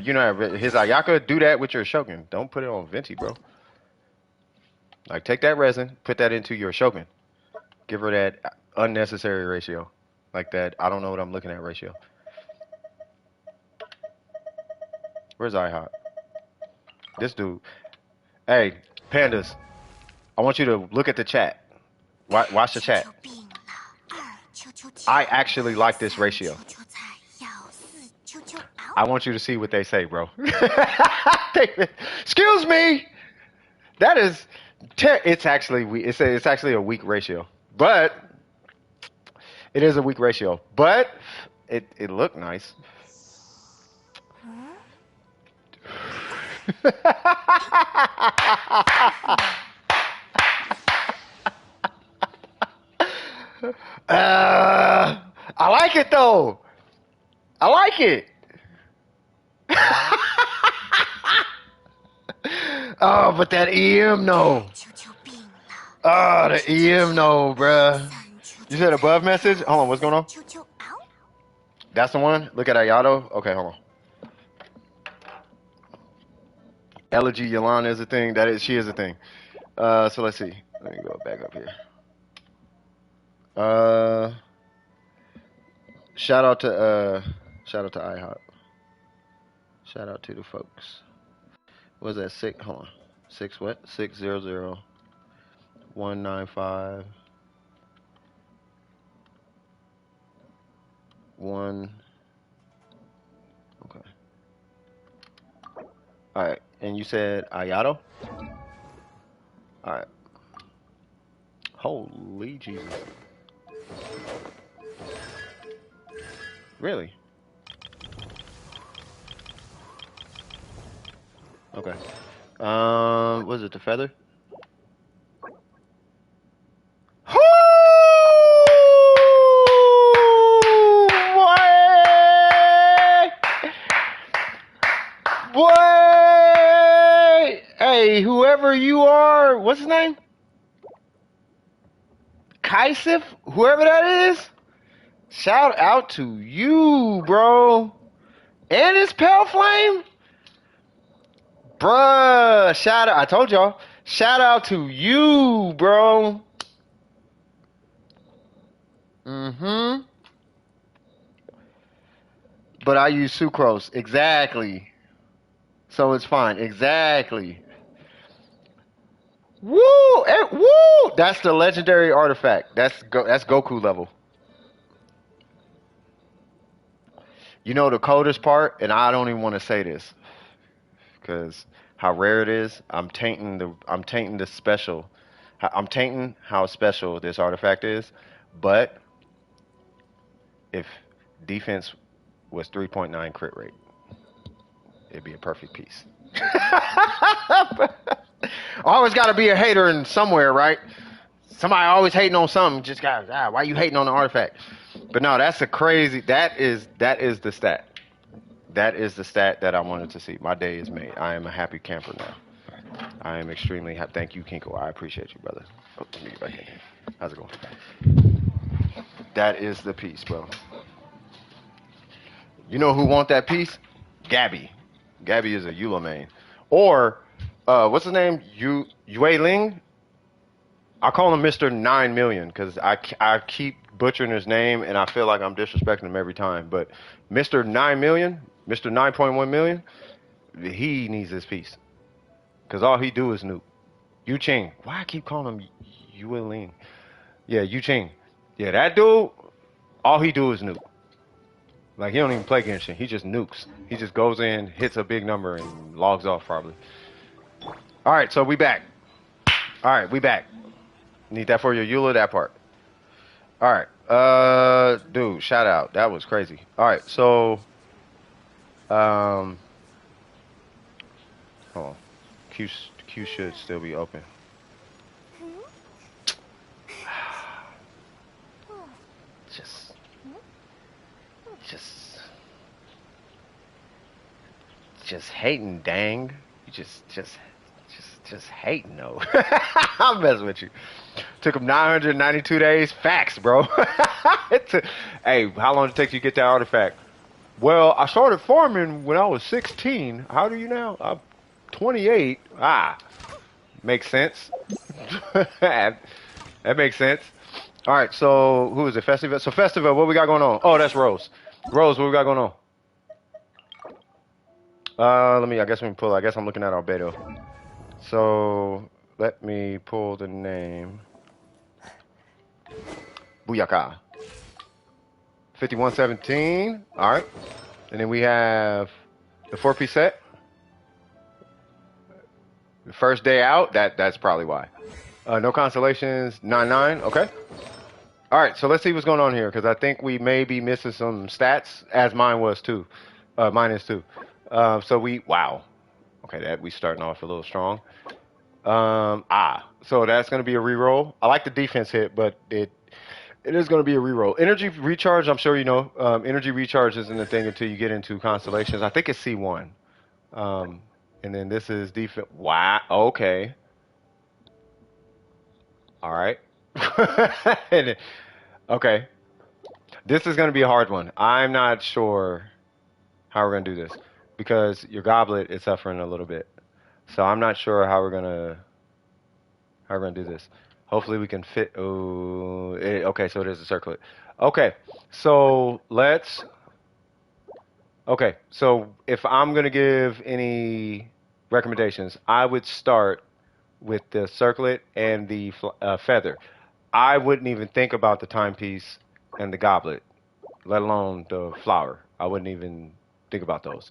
his Ayaka, do that with your Shogun. Don't put it on Venti, bro. Like, take that resin, put that into your Shogun. Give her that unnecessary ratio. Like that, I don't know what I'm looking at ratio. Where's IHOP? This dude. Hey, pandas. I want you to look at the chat. Watch the chat. I actually like this ratio. I want you to see what they say, bro. Excuse me. That is, it's actually a weak ratio, but it is a weak ratio. But it looked nice. I like it though. I like it. Oh, but that EM no. Oh, the EM no, bruh. You said above message? Hold on, what's going on? That's the one? Look at Ayato. Okay, hold on. Elegy Yolanda is a thing. She is a thing. So let's see. Let me go back up here. Shout out to IHOP. Shout out to the folks. What was that? Hold on. 6 what? 600 195 1. Okay. All right. And you said Ayato? All right. Holy Jesus. Really? Okay. Was it the feather? Boy! Hey, whoever you are, what's his name? Kaisif? Whoever that is? Shout out to you, bro. And it's Pale Flame? Bruh, shout out. I told y'all. Shout out to you, bro. Mm-hmm. But I use sucrose. Exactly. So it's fine. Exactly. Woo! Woo! That's the legendary artifact. That's Goku level. You know the coldest part, and I don't even want to say this because how rare it is. I'm tainting the special. I'm tainting how special this artifact is. But if defense was 3.9 crit rate, it'd be a perfect piece. Always got to be a hater in somewhere, right? Somebody always hating on something. Just got why you hating on the artifact? But no, that's a crazy. That is the stat. That is the stat that I wanted to see. My day is made. I am a happy camper now. I am extremely happy. Thank you, Kinko. I appreciate you, brother. Oh, let me get back in here. How's it going? That is the piece, bro. You know who want that piece? Gabby. Gabby is a Eula main. Or, what's his name? Yue Ling? I call him Mr. 9 million because I keep butchering his name and I feel like I'm disrespecting him every time. But Mr. 9 million, Mr. 9.1 million, he needs this piece. Because all he do is nuke. Yu Ching. Why I keep calling him Yue Ling? Yeah, Yu Ching. Yeah, that dude, all he do is nuke. Like, he don't even play Genshin. He just nukes. He just goes in, hits a big number, and logs off probably. All right, so we back. All right, we back. Need that for your Eula, that part. All right. Dude, shout out. That was crazy. All right, so, hold on. Q should still be open. Just hating, dang. You just hating, though. I'm messing with you. Took him 992 days. Facts, bro. Hey, how long did it take you to get that artifact? Well, I started farming when I was 16. How old are you now? I'm 28. Makes sense. That makes sense. All right, so who is it? Festival? So Festival, what we got going on? Oh, that's Rose. Rose, what we got going on? I guess we can pull. I guess I'm looking at our beta. So let me pull the name. Booyaka. 5117. All right. And then we have the 4-piece set. The first day out. That's probably why. No constellations. 9-9. Okay. All right. So let's see what's going on here because I think we may be missing some stats, as mine was too. Mine is too. Wow. Okay, that we starting off a little strong. So that's going to be a reroll. I like the defense hit, but it is going to be a reroll. Energy recharge, I'm sure you know. Energy recharge isn't a thing until you get into constellations. I think it's C1. And then this is defense. Wow. Okay. All right. Okay. This is going to be a hard one. I'm not sure how we're going to do this because your goblet is suffering a little bit. So I'm not sure how we're gonna do this. Hopefully we can fit. Oh, okay. So it is a circlet. Okay. So let's. Okay. So if I'm gonna give any recommendations, I would start with the circlet and the feather. I wouldn't even think about the timepiece and the goblet, let alone the flower. I wouldn't even think about those.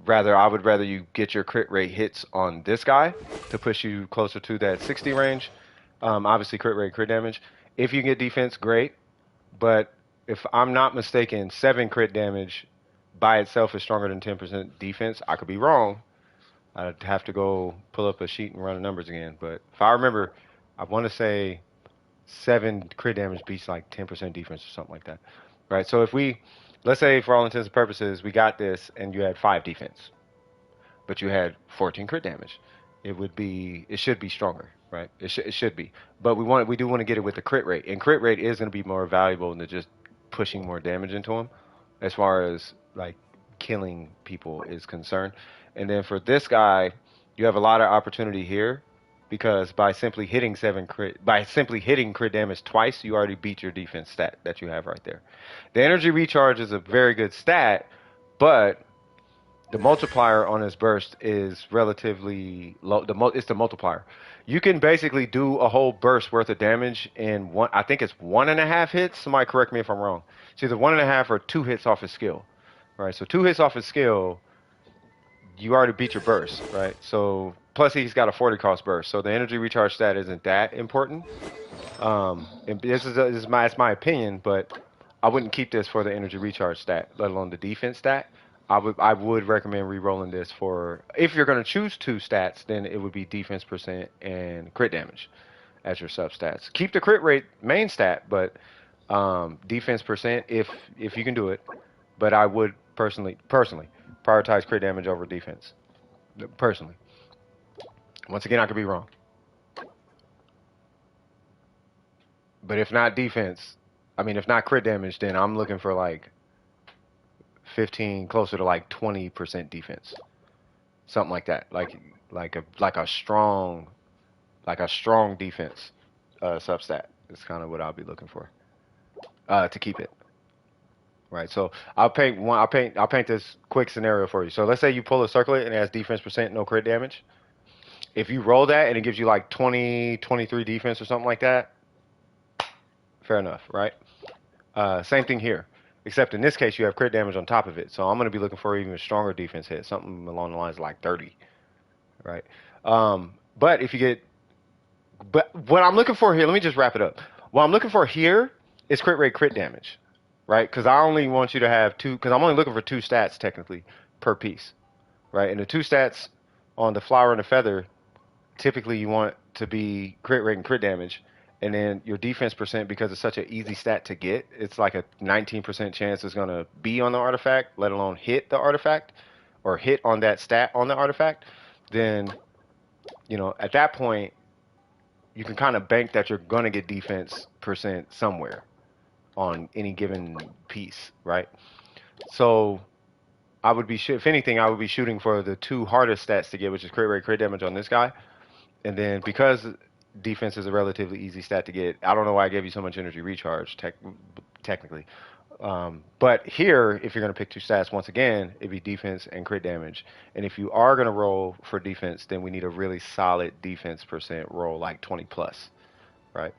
I would rather you get your crit rate hits on this guy to push you closer to that 60 range. Obviously, crit rate, crit damage. If you get defense, great. But if I'm not mistaken, 7 crit damage by itself is stronger than 10% defense. I could be wrong. I'd have to go pull up a sheet and run the numbers again. But if I remember, I want to say 7 crit damage beats like 10% defense or something like that. Right? So if let's say for all intents and purposes, we got this and you had 5 defense, but you had 14 crit damage. It should be stronger, right? It should be. But we do want to get it with the crit rate. And crit rate is going to be more valuable than just pushing more damage into them as far as like killing people is concerned. And then for this guy, you have a lot of opportunity here because by simply hitting crit damage twice, you already beat your defense stat that you have right there. The energy recharge is a very good stat, but the multiplier on his burst is relatively low. It's the multiplier. You can basically do a whole burst worth of damage in I think it's 1.5 hits. Somebody correct me if I'm wrong. It's either 1.5 or 2 hits off his skill. right? So 2 hits off his skill, you already beat your burst, right? So plus he's got a 40 cost burst, so the energy recharge stat isn't that important. And it's my opinion, but I wouldn't keep this for the energy recharge stat, let alone the defense stat. I would recommend re-rolling this for if you're going to choose 2 stats, then it would be defense percent and crit damage as your sub stats. Keep the crit rate main stat, but defense percent if you can do it. But I would personally prioritize crit damage over defense. Personally, once again, I could be wrong. But if not defense, I mean, if not crit damage, then I'm looking for like 15, closer to like 20% defense, something like that. Like a strong defense substat is kind of what I'll be looking for to keep it. Right. So I'll paint this quick scenario for you. So let's say you pull a circlet and it has defense percent, no crit damage. If you roll that and it gives you like 20, 23 defense or something like that, fair enough, right? Same thing here, except in this case you have crit damage on top of it. So I'm going to be looking for even a stronger defense hit, something along the lines of like 30, right? But if you get, but what I'm looking for here, let me just wrap it up. What I'm looking for here is crit rate, crit damage, right? Because I only want you to have two, because I'm only looking for 2 stats technically per piece, right? And the 2 stats on the flower and the feather, typically you want to be crit rate and crit damage. And then your defense percent, because it's such an easy stat to get, it's like a 19% chance it's going to be on the artifact, let alone hit the artifact or hit on that stat on the artifact. Then, at that point, you can kind of bank that you're going to get defense percent somewhere on any given piece, right? So I would be, if anything, I would be shooting for the 2 hardest stats to get, which is crit rate, crit damage on this guy. And then because defense is a relatively easy stat to get, I don't know why I gave you so much energy recharge, technically. But here, if you're going to pick 2 stats, once again, it'd be defense and crit damage. And if you are going to roll for defense, then we need a really solid defense percent roll, like 20 plus, right?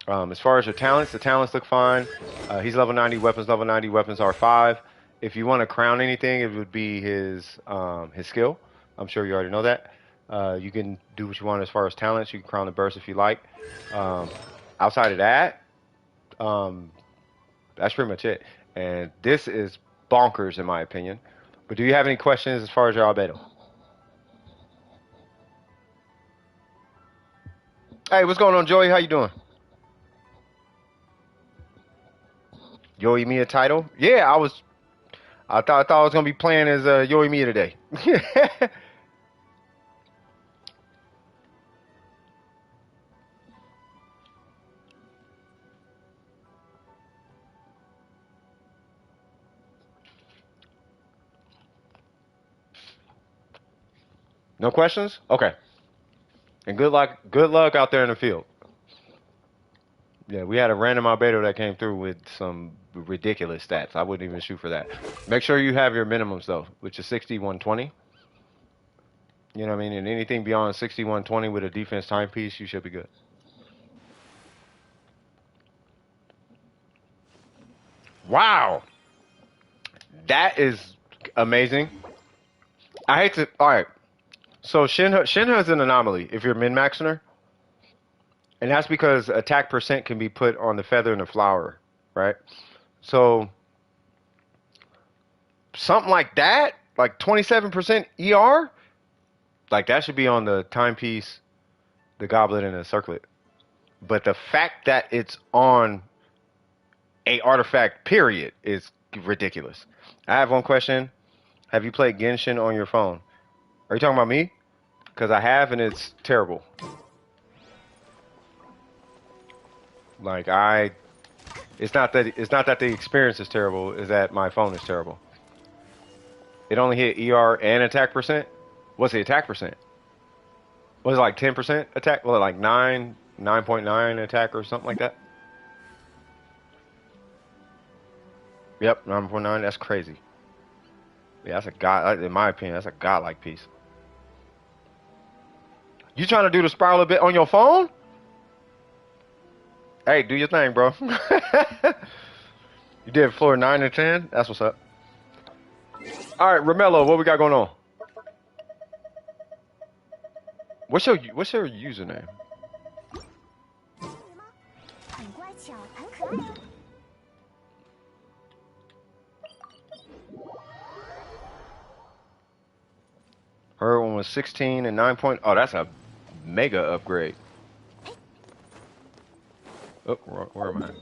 As far as your talents, the talents look fine. He's level 90, weapons level 90, weapons are 5. If you want to crown anything, it would be his skill. I'm sure you already know that. You can do what you want as far as talents. You can crown the burst if you like. Outside of that, that's pretty much it. And this is bonkers in my opinion. But do you have any questions as far as your albedo? Hey, what's going on, Joey? How you doing? YOIMIYA title? Yeah, I thought I was gonna be playing as YOIMIYA today. No questions? Okay. And good luck out there in the field. Yeah, we had a random albedo that came through with some ridiculous stats. I wouldn't even shoot for that. Make sure you have your minimums though, which is 60, 120. You know what I mean? And anything beyond 60, 120 with a defense timepiece, you should be good. Wow, that is amazing. I hate to. All right, so Shinha is an anomaly if you're min maxer, and that's because attack percent can be put on the feather and the flower, right? So something like that, like 27% ER, like that should be on the timepiece, the goblet, and the circlet. But the fact that it's on a artifact period is ridiculous. I have one question. Have you played Genshin on your phone? Are you talking about me? Because I have, and it's terrible. Like it's not that the experience is terrible. It's that my phone is terrible. It only hit ER and attack percent. What's the attack percent? Was it like 10% attack? Well, like 9.9 attack or something like that? Yep, 9.9. That's crazy. Yeah, that's a god. In my opinion, that's a godlike piece. You trying to do the spiral a bit on your phone? Hey, do your thing, bro. You did floor 9 and 10. That's what's up. All right, Romello, what we got going on? What's your username? 很乖巧，很可爱哦。Her one was 16 and 9 point. Oh, that's a mega upgrade. Oh, where am I?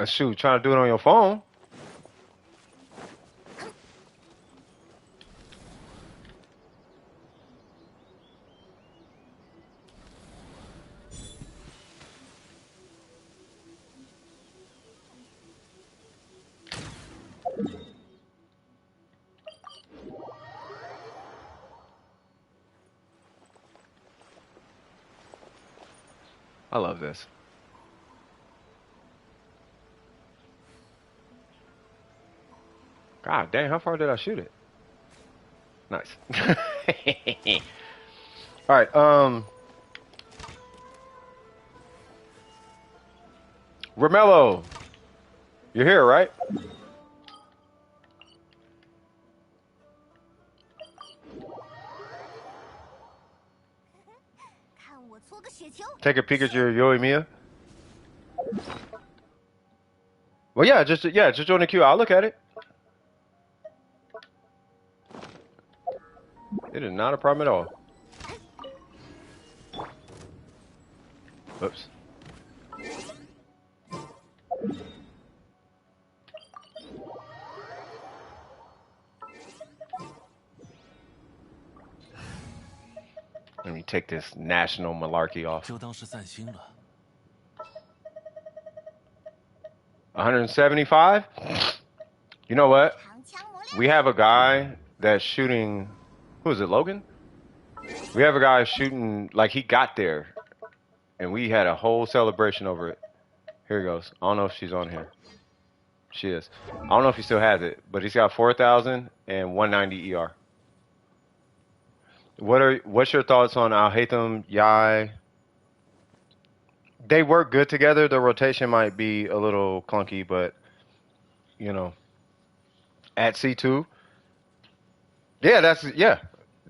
Shoot, trying to do it on your phone. I love this. God dang, how far did I shoot it? Nice. All right, Romello, you're here, right? Take a peek at your YOIMIYA. Well, yeah, just join the queue. I'll look at it. It is not a problem at all. Oops. Let me take this national malarkey off. 就当是散心了。 175? You know what? We have a guy that's shooting. Who is it, Logan? We have a guy shooting, like he got there. And we had a whole celebration over it. Here he goes. I don't know if she's on here. She is. I don't know if he still has it, but he's got 4,000 and 190 ER. What's your thoughts on Al-Haytham, Yai? They work good together. The rotation might be a little clunky, but you know, at C2, yeah,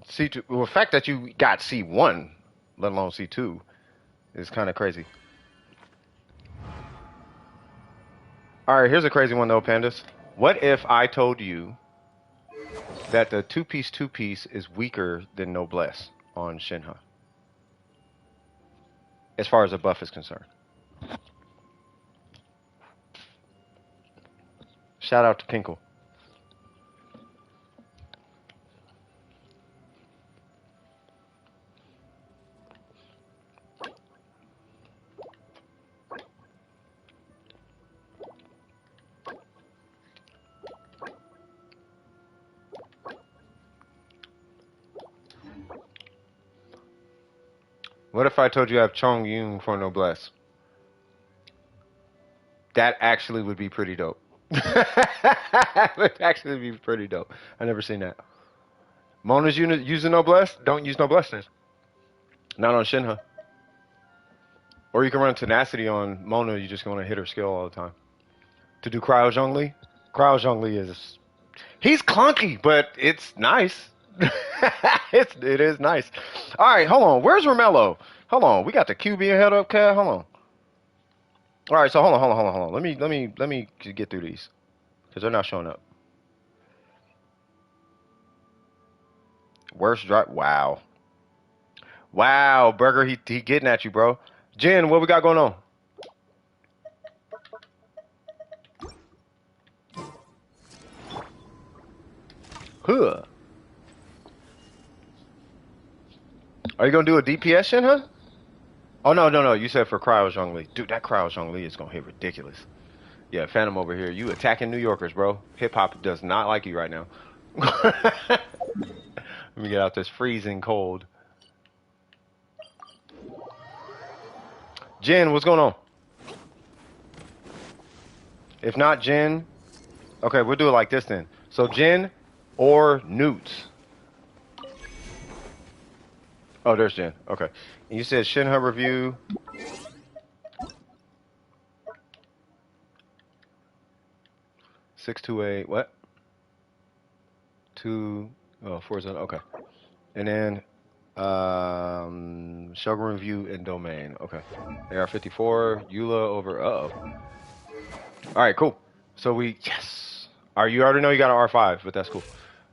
C2. Well, the fact that you got C1, let alone C2, is kind of crazy. All right, here's a crazy one though, Pandas. What if I told you that the two-piece is weaker than Noblesse on Shinha, as far as the buff is concerned? Shout out to Pinkle. What if I told you I have Chong Yun for Noblesse? That actually would be pretty dope. Would actually be pretty dope. I never seen that. Mona's using Noblesse? Don't use Noblesse then. Not on Shinha. Or you can run Tenacity on Mona. You just want to hit her skill all the time. To do Cryo Zhongli? Cryo Zhongli is... He's clunky, but it's nice. It is nice. All right, hold on. Where's Romello? Hold on. We got the QB head up, cat. Hold on. All right, so hold on. Let me get through these because they're not showing up. Worst drive. Wow, Burger. He getting at you, bro. Jen, what we got going on? Huh. Are you gonna do a DPS, Shin, huh? Oh no. You said for Cryo Zhongli. Dude, that Cryo Zhongli is gonna hit ridiculous. Yeah, Phantom over here. You attacking New Yorkers, bro. Hip hop does not like you right now. Let me get out this freezing cold. Jen, what's going on? If not Jen, okay, we'll do it like this then. So Jen or Newts. Oh, there's Jen. Okay. And you said Shinha review. 628. What? 4 zone. Okay. And then Shogun View and Domain. Okay. AR54. Eula over. Uh-oh. All right, cool. So yes. All right, you already know you got an R5, but that's cool.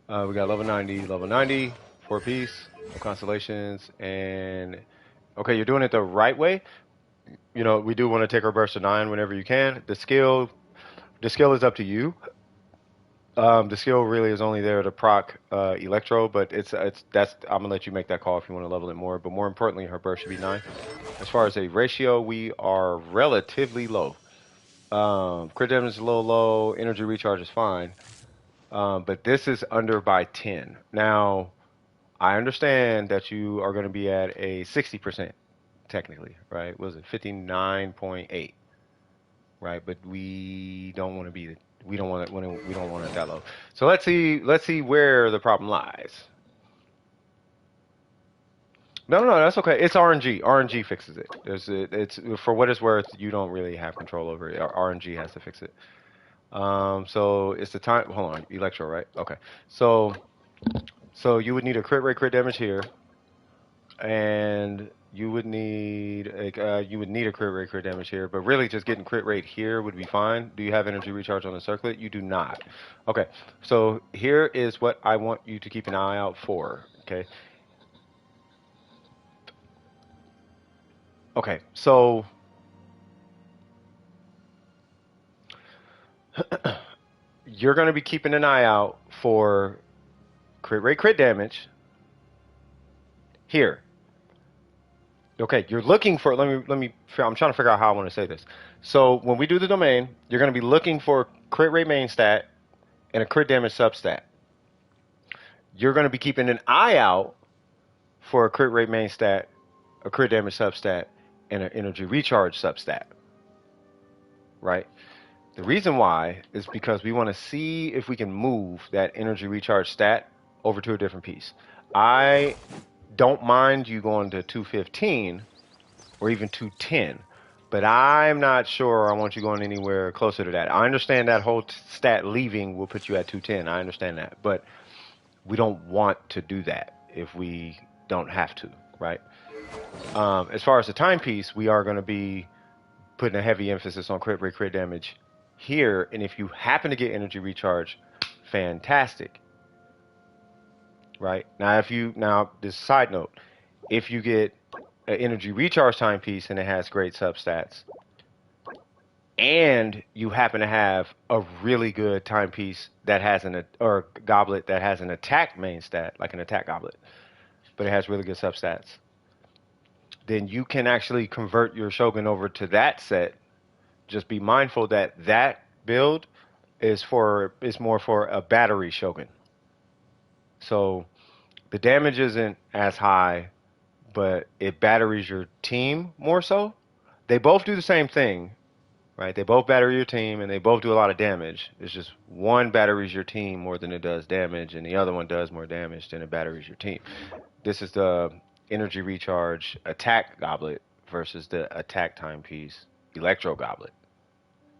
We got level 90, 4 piece, no constellations, and okay, you're doing it the right way. You know, we do want to take our burst to 9 whenever you can. The skill is up to you. The skill really is only there to proc Electro, but that's I'm gonna let you make that call if you want to level it more. But more importantly, her burst should be 9. As far as a ratio, we are relatively low. Crit damage is a little low. Energy recharge is fine. But this is under by 10. Now, I understand that you are going to be at a 60% technically, right? What was it 59.8, right? But we don't want to be we don't want it we don't want it that low. So let's see where the problem lies. No, that's okay. It's RNG. RNG fixes it. It's for what it's worth. You don't really have control over it. RNG has to fix it. So it's the time. Hold on, Electro, right? Okay. So you would need a crit damage here, and you would need a crit damage here. But really, just getting crit rate here would be fine. Do you have energy recharge on the circlet? You do not. Okay. So here is what I want you to keep an eye out for. Okay. Okay. So you're going to be keeping an eye out for crit damage here. Okay, you're looking for, I'm trying to figure out how I want to say this. So when we do the domain, you're going to be looking for crit rate main stat and a crit damage substat. You're going to be keeping an eye out for a crit rate main stat, a crit damage substat, and an energy recharge substat. Right? The reason why is because we want to see if we can move that energy recharge stat over to a different piece. I don't mind you going to 215 or even 210, but I'm not sure I want you going anywhere closer to that. I understand that whole stat leaving will put you at 210. I understand that, but we don't want to do that if we don't have to, right? As far as the timepiece, we are going to be putting a heavy emphasis on crit rate, crit damage here, and if you happen to get energy recharge, fantastic. Right now, this side note, if you get an energy recharge timepiece and it has great substats, and you happen to have a really good timepiece that has or goblet that has an attack main stat, like an attack goblet, but it has really good substats, then you can actually convert your Shogun over to that set. Just be mindful that that build is more for a battery Shogun. So the damage isn't as high, but it batteries your team more so. They both do the same thing, right? They both battery your team and they both do a lot of damage. It's just one batteries your team more than it does damage, and the other one does more damage than it batteries your team. This is the energy recharge attack goblet versus the attack timepiece electro goblet.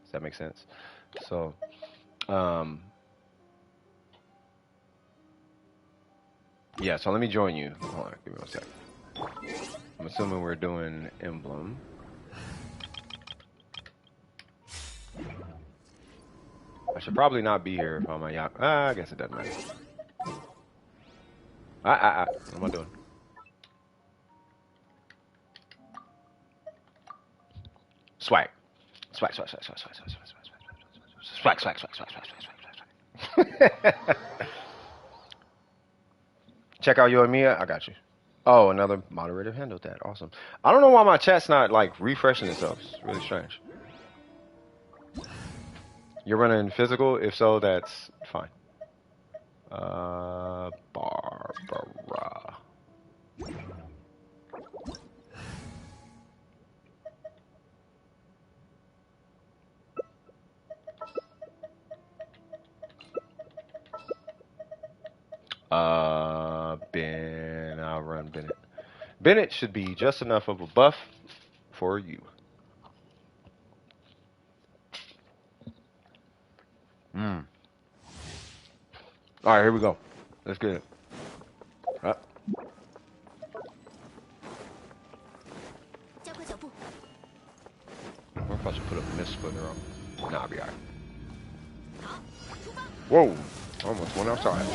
Does that make sense? So, yeah, so let me join you. Hold on, give me 1 second. I'm assuming we're doing emblem. I should probably not be here if I'm a yacht. I guess it doesn't matter. What am I doing? Swag. Swag, swag, swag, swag, swag, swag, swag, swag, swag, swag, swag, swag, swag, swag, swag, swag. Check out YOIMIYA. I got you. Oh, another moderator handled that. Awesome. I don't know why my chat's not like refreshing itself. It's really strange. You're running physical? If so, that's fine. Barbara. I'll run Bennett. Bennett should be just enough of a buff for you. Mm. All right, here we go. Let's get it. I wonder if I should put a mist splitter on. Nah, I'll be alright. Whoa! Almost went outside.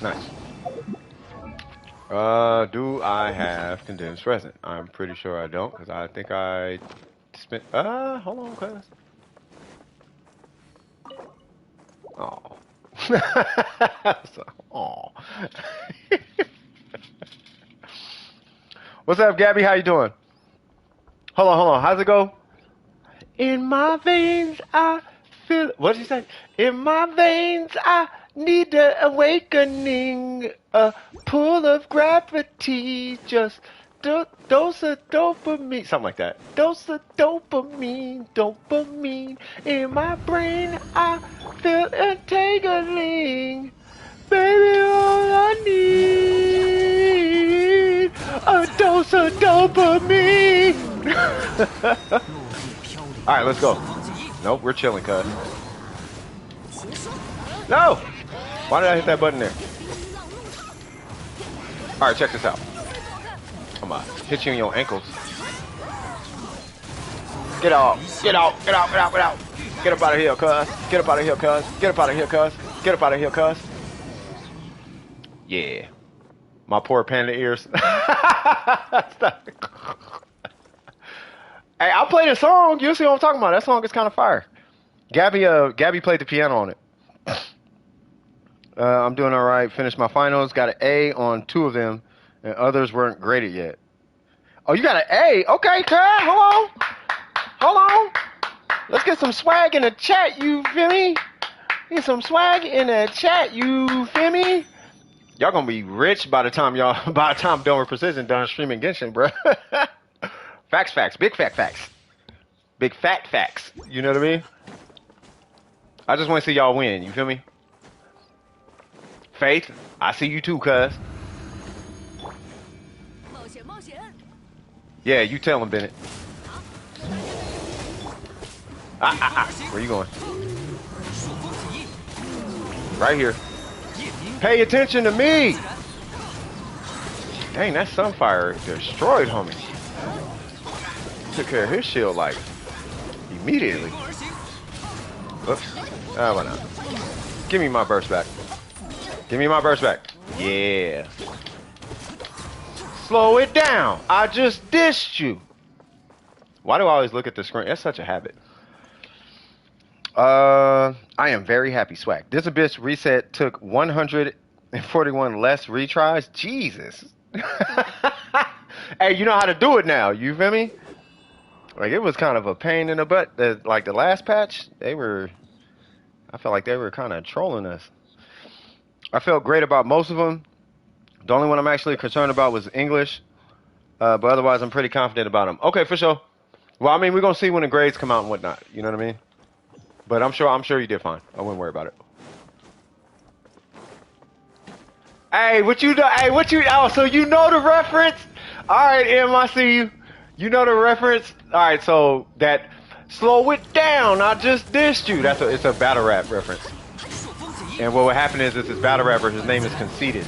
Nice. Do I have condensed resin? I'm pretty sure I don't, because I think I spent, hold on, cuz. Oh. Oh. What's up, Gabby? How you doing? Hold on. How's it go? In my veins, I feel. What did you say? In my veins, I need the awakening. A pull of gravity. Just dose of dopamine. Something like that. Dose of dopamine. Dopamine. In my brain, I feel entangling. Baby, all I need a dose of dopamine. All right, let's go. Nope, we're chilling, cuz. No! Why did I hit that button there? All right, check this out. I'm gonna hit you in your ankles. Get out! Get out! Get out! Get out! Get out! Get up out of here, cuz. Get up out of here, cuz. Get up out of here, cuz. Get up out of here, cuz. Yeah. My poor panda ears. Hey, I'll play the song. You'll see what I'm talking about. That song is kind of fire. Gabby played the piano on it. I'm doing all right. Finished my finals. Got an A on 2 of them, and others weren't graded yet. Oh, you got an A? Okay, cuz. Hold on. Let's get some swag in the chat. You feel me? Get some swag in the chat. You feel me? Y'all gonna be rich by the time Dome with Precision done streaming Genshin, bro. Facts. Big fat facts. Big fat facts. You know what I mean? I just want to see y'all win. You feel me? Faith, I see you too, cuz. Yeah, you tell him, Bennett. Where you going? Right here. Pay attention to me! Dang, that Sunfire destroyed homie. Took care of his shield like immediately. Oops. Why not? Give me my burst back. Yeah. Slow it down. I just dissed you. Why do I always look at the screen? That's such a habit. I am very happy, swag. This abyss reset took 141 less retries. Jesus. Hey, you know how to do it now. You feel me? Like, it was kind of a pain in the butt. Like, the last patch, I felt like they were kind of trolling us. I felt great about most of them. The only one I'm actually concerned about was English. But otherwise, I'm pretty confident about them. Okay, for sure. Well, I mean, we're going to see when the grades come out and whatnot. You know what I mean? But I'm sure you did fine. I wouldn't worry about it. Hey, oh, so you know the reference? All right, Em, I see you. You know the reference? All right, so that slow it down, I just dissed you. It's a battle rap reference. And what would happen is this battle rapper, his name is Conceited.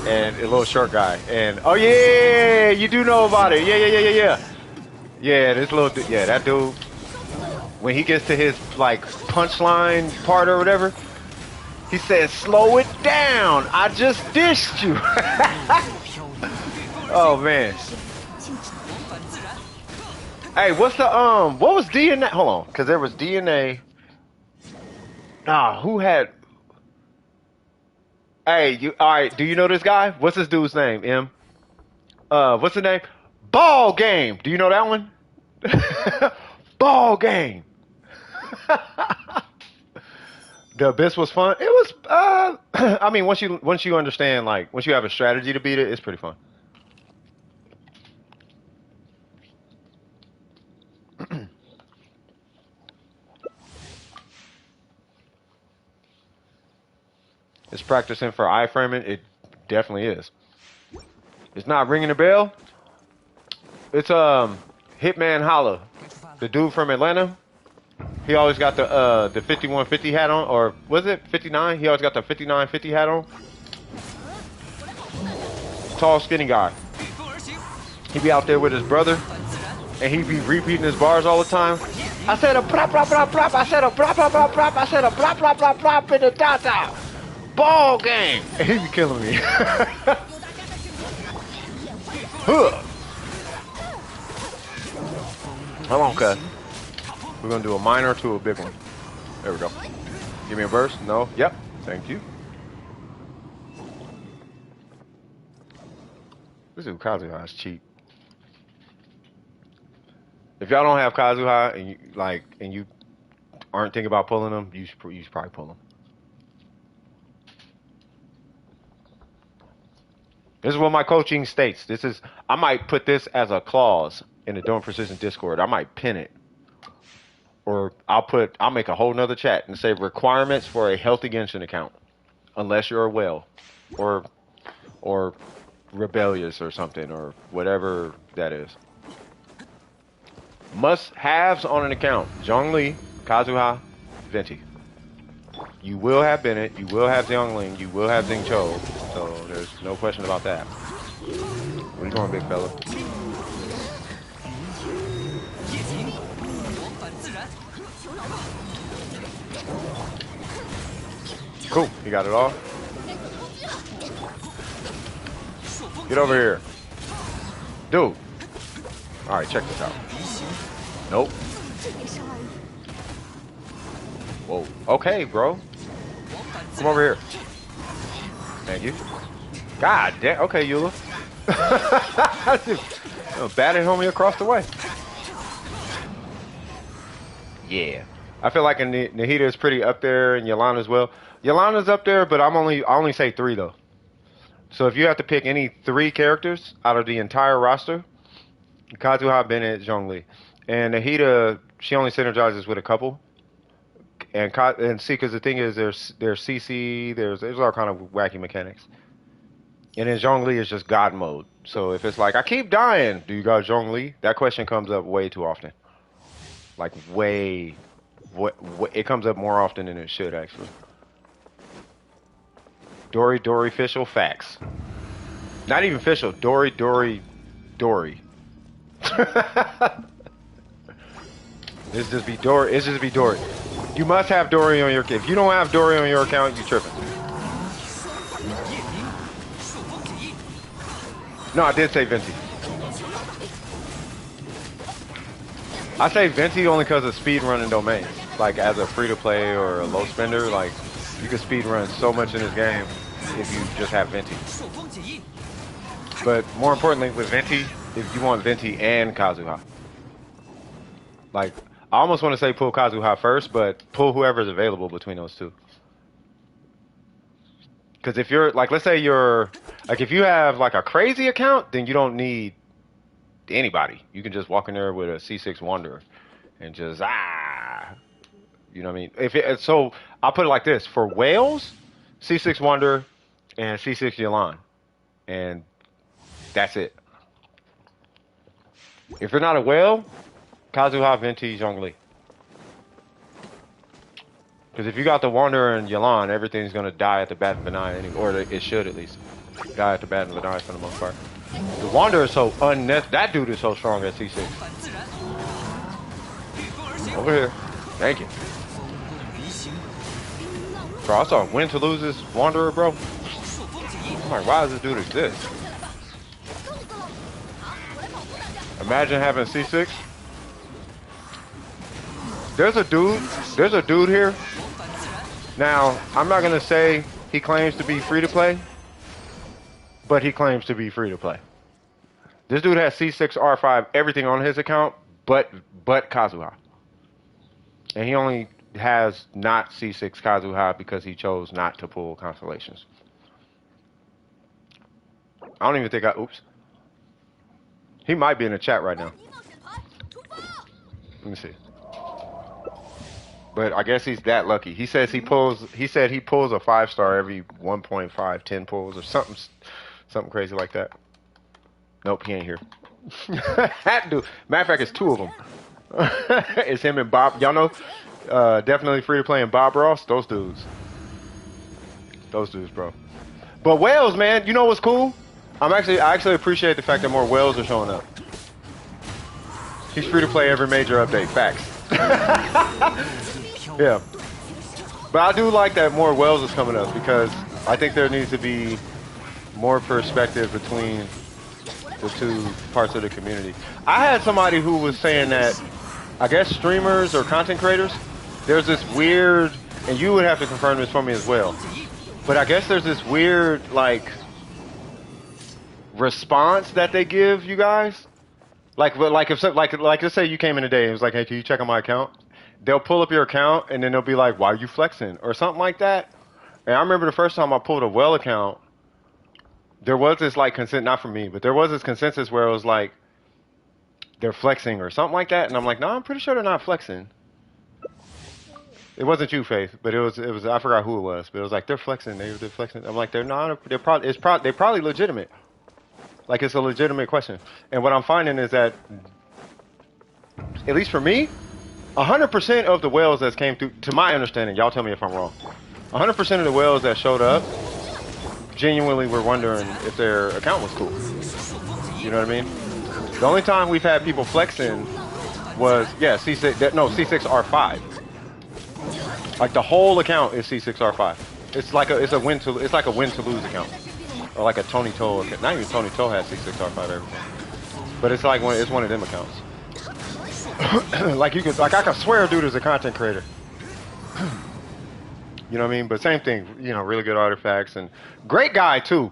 And a little short guy. And, oh yeah, you do know about it. Yeah. Yeah, that dude, when he gets to his, like, punchline part or whatever, he says, slow it down, I just dissed you. Oh, man. Hey, what was DNA? Hold on, because there was DNA. Who had... Hey, alright, do you know this guy? What's this dude's name, M? What's the name? Ball Game! Do you know that one? Ball Game! The Abyss was fun. It was. I mean, once you understand, like once you have a strategy to beat it, it's pretty fun. It's practicing for iframing. It definitely is. It's not ringing a bell. It's Hitman Holla, the dude from Atlanta. He always got the 5150 hat on, or was it 59? He always got the 5950 hat on. Tall, skinny guy. He be out there with his brother, and he be repeating his bars all the time. I said a prop, prop, prop, prop. I said a prop, prop, prop, prop. I said a prop, prop, prop, prop in the ta-ta. Ball game. And he be killing me. Hold on, cuz. We're gonna do a minor to a big one. There we go. Give me a burst. No. Yep. Thank you. This is Kazuha is cheap. If y'all don't have Kazuha and you aren't thinking about pulling them, you should probably pull them. This is what my coaching states. I might put this as a clause in the Doing Precision Discord. I might pin it. Or I'll make a whole nother chat and say requirements for a healthy Genshin account. Unless you're a whale. Or rebellious or something, or whatever that is. Must-haves on an account. Zhongli, Kazuha, Venti. You will have Bennett, you will have Xiangling, you will have Xingqiu, so there's no question about that. Where you going, big fella? Cool, you got it all? Get over here. Dude. Alright, check this out. Nope. Whoa. Okay, bro. Come over here. Thank you. God damn. Okay, Eula. Batted homie across the way. Yeah. I feel like Nahida is pretty up there, and Yolanda as well. Yolanda's up there, but I only say 3 though. So if you have to pick any 3 characters out of the entire roster, Kazuha, Bennett, Zhongli, and Nahida, she only synergizes with a couple. And see, because the thing is, there's CC, there's all kind of wacky mechanics. And then Zhongli is just God mode. So if it's like, I keep dying, do you got Zhongli? That question comes up way too often. Like it comes up more often than it should, actually. Dory official facts. Not even official. Dory. It's just be Dory. You must have Dory on your. If you don't have Dory on your account, you tripping. No, I did say Venti. I say Venti only because of speed running domains. Like as a free to play or a low spender, like you can speed run so much in this game if you just have Venti. But more importantly, with Venti, if you want Venti and Kazuha. Like, I almost want to say pull Kazuha first, but pull whoever's available between those two. Because if you're, like, let's say you're, like, if you have, like, a crazy account, then you don't need anybody. You can just walk in there with a C6 Wanderer and just, you know what I mean? So, I'll put it like this. For whales, C6 Wanderer and C6 Yelan. And that's it. If you're not a whale, Kazuha, Venti, Zhongli. Because if you got the Wanderer and Yelan, everything's going to die at the bat of an eye, or it should at least. Die at the bat of an eye for the most part. The Wanderer is so that dude is so strong at C6. Over here. Thank you. Bro, I saw Win to Lose this Wanderer, bro. I'm like, why does this dude exist? Imagine having C6. There's a dude here. Now, I'm not going to say he claims to be free to play, but he claims to be free to play. This dude has C6, R5, everything on his account, but Kazuha. And he only has not C6 Kazuha because he chose not to pull constellations. I don't even think oops. He might be in the chat right now. Let me see. But I guess he's that lucky. He said he pulls a 5-star every 1.5, 10 pulls or something crazy like that. Nope, he ain't here. That dude. Matter of fact, it's two of them. It's him and Bob. Y'all know, definitely free to play and Bob Ross. Those dudes, bro. But whales, man, you know what's cool? I actually appreciate the fact that more whales are showing up. He's free to play every major update. Facts. Yeah. But I do like that more whales is coming up because I think there needs to be more perspective between the two parts of the community. I had somebody who was saying that I guess streamers or content creators, there's this weird, and you would have to confirm this for me as well, but I guess there's this weird like response that they give you guys. Like if let's say you came in today and it was like, hey, can you check on my account? They'll pull up your account and then they'll be like, why are you flexing? Or something like that. And I remember the first time I pulled a well account, there was this like not for me, but there was this consensus where it was like, they're flexing or something like that. And I'm like, no, I'm pretty sure they're not flexing. It wasn't you, Faith, but it was, I forgot who it was, but it was like, they're flexing, they're flexing. I'm like, they're not, they're probably legitimate. Like it's a legitimate question. And what I'm finding is that, at least for me, 100% of the whales that came through, to my understanding, y'all tell me if I'm wrong, 100% of the whales that showed up genuinely were wondering if their account was cool. You know what I mean? The only time we've had people flexing was, yeah, C6 R5. Like the whole account is C6 R5. It's like a win to lose account. Or like a Tony Toe account. Not even Tony Toe has C6 R5 everything. But it's like it's one of them accounts. Like I can swear dude is a content creator. You know what I mean? But same thing, really good artifacts and great guy too.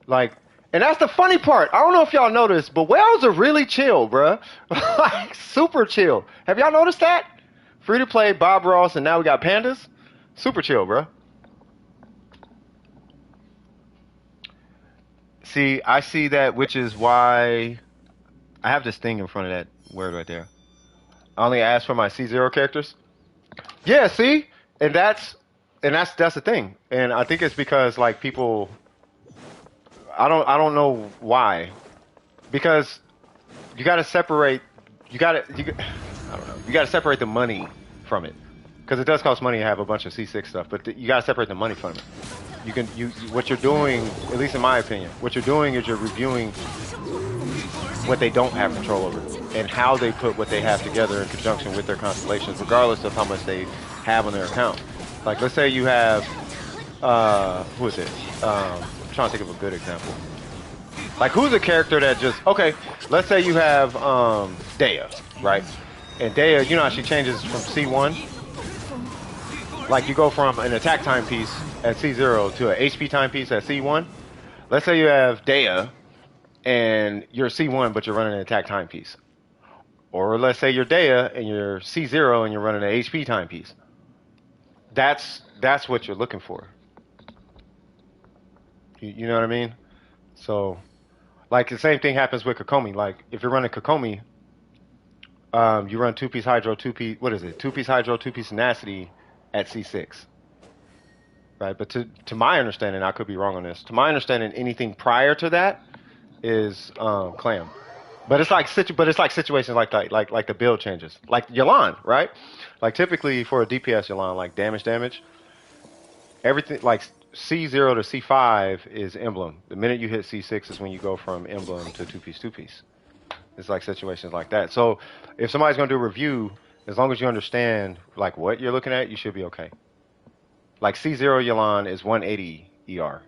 Like, and that's the funny part. I don't know if y'all noticed, but whales are really chill, bruh. Like super chill. Have y'all noticed that? Free to play, Bob Ross, and now we got pandas. Super chill, bruh. See, I see that, which is why I have this thing in front of that word right there. I only ask for my C0 characters. Yeah, see? And that's the thing. And I think it's because like people I don't know why. Because you got to separate I don't know. You got to separate the money from it. Cuz it does cost money to have a bunch of C6 stuff, but you got to separate the money from it. What you're doing, at least in my opinion, what you're doing is you're reviewing what they don't have control over and how they put what they have together in conjunction with their constellations, regardless of how much they have on their account. Like, let's say you have, who is it? I'm trying to think of a good example. Like, who's a character that just, okay, let's say you have Dea, right? And Dea, you know how she changes from C1? Like, you go from an attack timepiece at C0 to an HP timepiece at C1. Let's say you have Dea, and you're C1, but you're running an attack timepiece. Or let's say you're Dea, and you're C0, and you're running an HP timepiece. That's what you're looking for. You know what I mean? So, like, the same thing happens with Kokomi. Like, if you're running Kokomi, you run 2-piece Hydro, 2-piece, what is it? 2-piece Hydro, 2-piece Tenacity at C6. Right? But to my understanding, I could be wrong on this. To my understanding, anything prior to that is clam. But it's like situations like that, like the build changes. Like Yelan, right? Like typically for a DPS Yelan, like damage, everything like C0 to C5 is emblem. The minute you hit C6 is when you go from emblem to 2-piece. It's like situations like that. So if somebody's gonna do a review, as long as you understand like what you're looking at, you should be okay. Like C0 Yelan is 180 ER.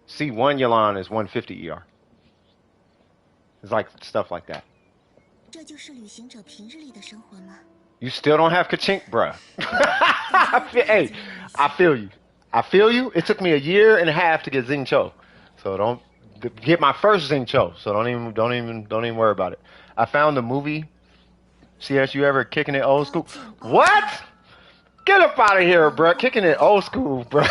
C1 Yelan is 150 ER. It's like stuff like that. You still don't have Kachink, bruh. Hey, I feel you. It took me 1.5 years to get Xingqiu. So don't get my first Xingqiu. So don't even worry about it. I found the movie CS, you ever kicking it old school? What? Get up out of here, bro. Kicking it old school, bro.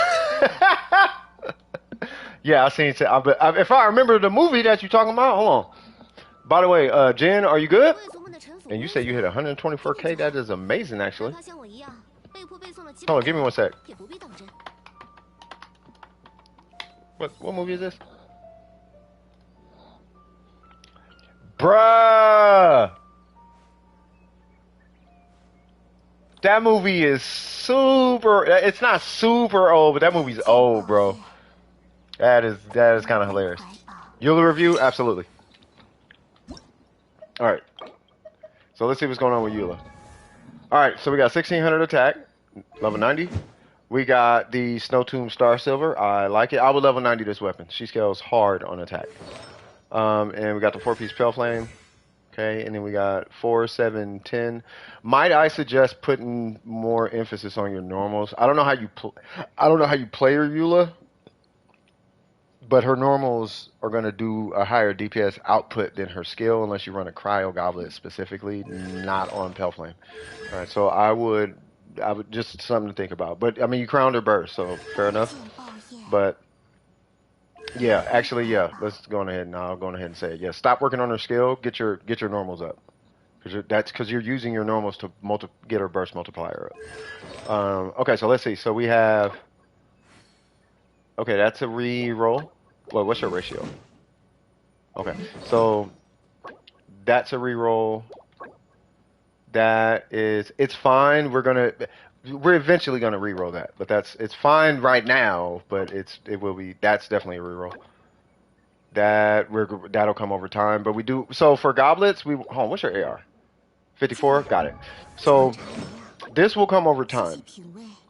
Yeah, I seen it. If I remember the movie that you talking about, hold on. By the way, Jen, are you good? And you say you hit 124K. That is amazing, actually. Hold on, give me one sec. What movie is this? Bruh! That movie is super. It's not super old, but that movie's old, bro. That is kind of hilarious. Eula review? Absolutely. All right. So let's see what's going on with Eula. All right. So we got 1600 attack, level 90. We got the Snow Tomb Star Silver. I like it. I would level 90 this weapon. She scales hard on attack. And we got the 4-piece Pale Flame. Okay, and then we got 4, 7, 10. Might I suggest putting more emphasis on your normals? I don't know how you play your Eula, but her normals are going to do a higher DPS output than her skill unless you run a Cryo Goblet specifically, not on Pale Flame. All right, so I would just something to think about. But I mean, you crowned her burst, so fair enough. But yeah, actually, yeah. Let's go on ahead and I'll go ahead and say it. Yeah, stop working on her skill. Get your normals up, because you're using your normals to get her burst multiplier up. Okay, so let's see. So we have. Okay, that's a re-roll. Well, what's your ratio? Okay, so that's a re-roll. It's fine. We're eventually gonna re-roll that, but it's fine right now. But that's definitely a re-roll. That'll come over time. But we do so for goblets. Hold on, what's your AR? 54. Got it. So this will come over time,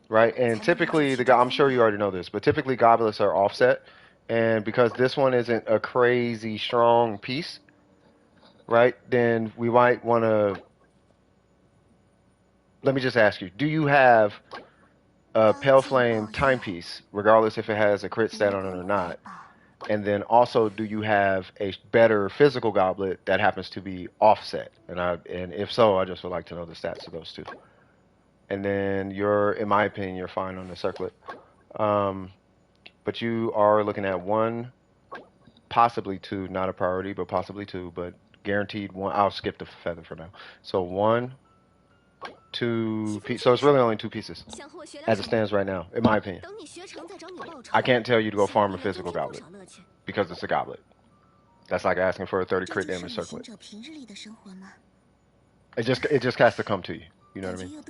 right? And typically I'm sure you already know this, but typically goblets are offset, and because this one isn't a crazy strong piece, right? Then we might want to. Let me just ask you: do you have a Pale Flame timepiece, regardless if it has a crit stat on it or not? And then also, do you have a better physical goblet that happens to be offset? And if so, I just would like to know the stats of those two. And then in my opinion, you're fine on the circlet. But you are looking at 1, possibly 2, not a priority, but possibly 2, but guaranteed 1. I'll skip the feather for now. So 1, 2 pieces. So it's really only 2 pieces as it stands right now, in my opinion. I can't tell you to go farm a physical goblet because it's a goblet. That's like asking for a 30 crit damage circlet. It just has to come to you. You know what I mean?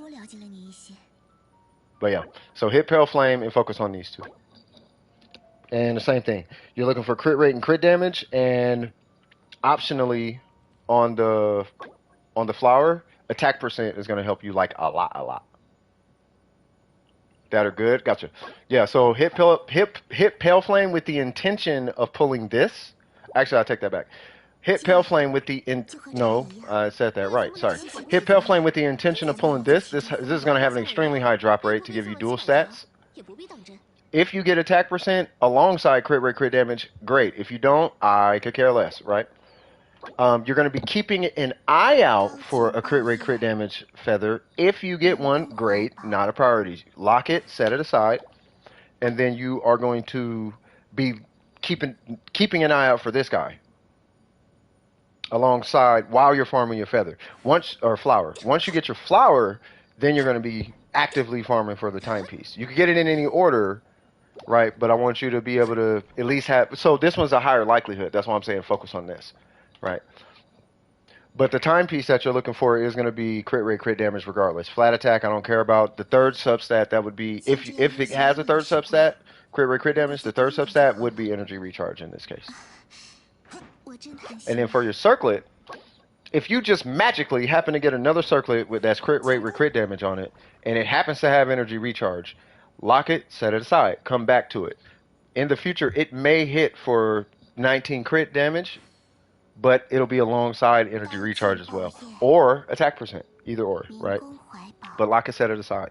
But yeah, so hit Pale Flame and focus on these 2. And the same thing. You're looking for crit rate and crit damage, and optionally on the flower, attack percent is going to help you like a lot. That are good. Gotcha. Yeah, so hit Pale Flame with the intention of pulling this. Actually, I'll take that back. Hit Pale Flame with no, I said that right. Sorry. Hit Pale Flame with the intention of pulling this. This is going to have an extremely high drop rate to give you dual stats. If you get attack percent alongside crit rate, crit damage, great. If you don't, I could care less, right? You're going to be keeping an eye out for a crit rate, crit damage feather. If you get one, great, not a priority. Lock it, set it aside, and then you are going to be keeping an eye out for this guy alongside while you're farming your feather. Flower. Once you get your flower, then you're going to be actively farming for the timepiece. You can get it in any order, right? But I want you to be able to at least have. So this one's a higher likelihood. That's why I'm saying focus on this. Right. But the timepiece that you're looking for is going to be crit rate, crit damage regardless. Flat attack, I don't care about. The third substat, that would be, if it has a third substat, crit rate, crit damage, the third substat would be energy recharge in this case. And then for your circlet, if you just magically happen to get another circlet with that's crit rate with crit damage on it, and it happens to have energy recharge, lock it, set it aside, come back to it. In the future, it may hit for 19 crit damage, but it'll be alongside energy recharge as well, or attack percent, either or, right? But lock it, set it aside,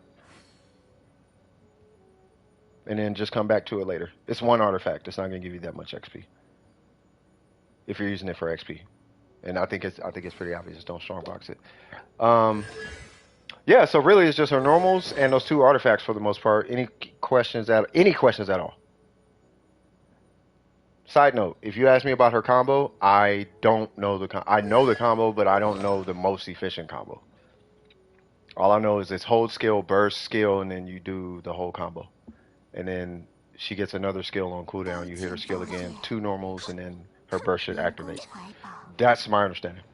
and then just come back to it later. It's 1 artifact. It's not going to give you that much XP if you're using it for XP. and I think it's pretty obvious. Just don't strongbox it. Um, yeah. So really, it's just her normals and those two artifacts for the most part. Any questions at all? Side note: if you ask me about her combo, I don't know I know the combo, but I don't know the most efficient combo. All I know is it's hold skill, burst skill, and then you do the whole combo. And then she gets another skill on cooldown. You hit her skill again, two normals, and then her burst should activate. That's my understanding.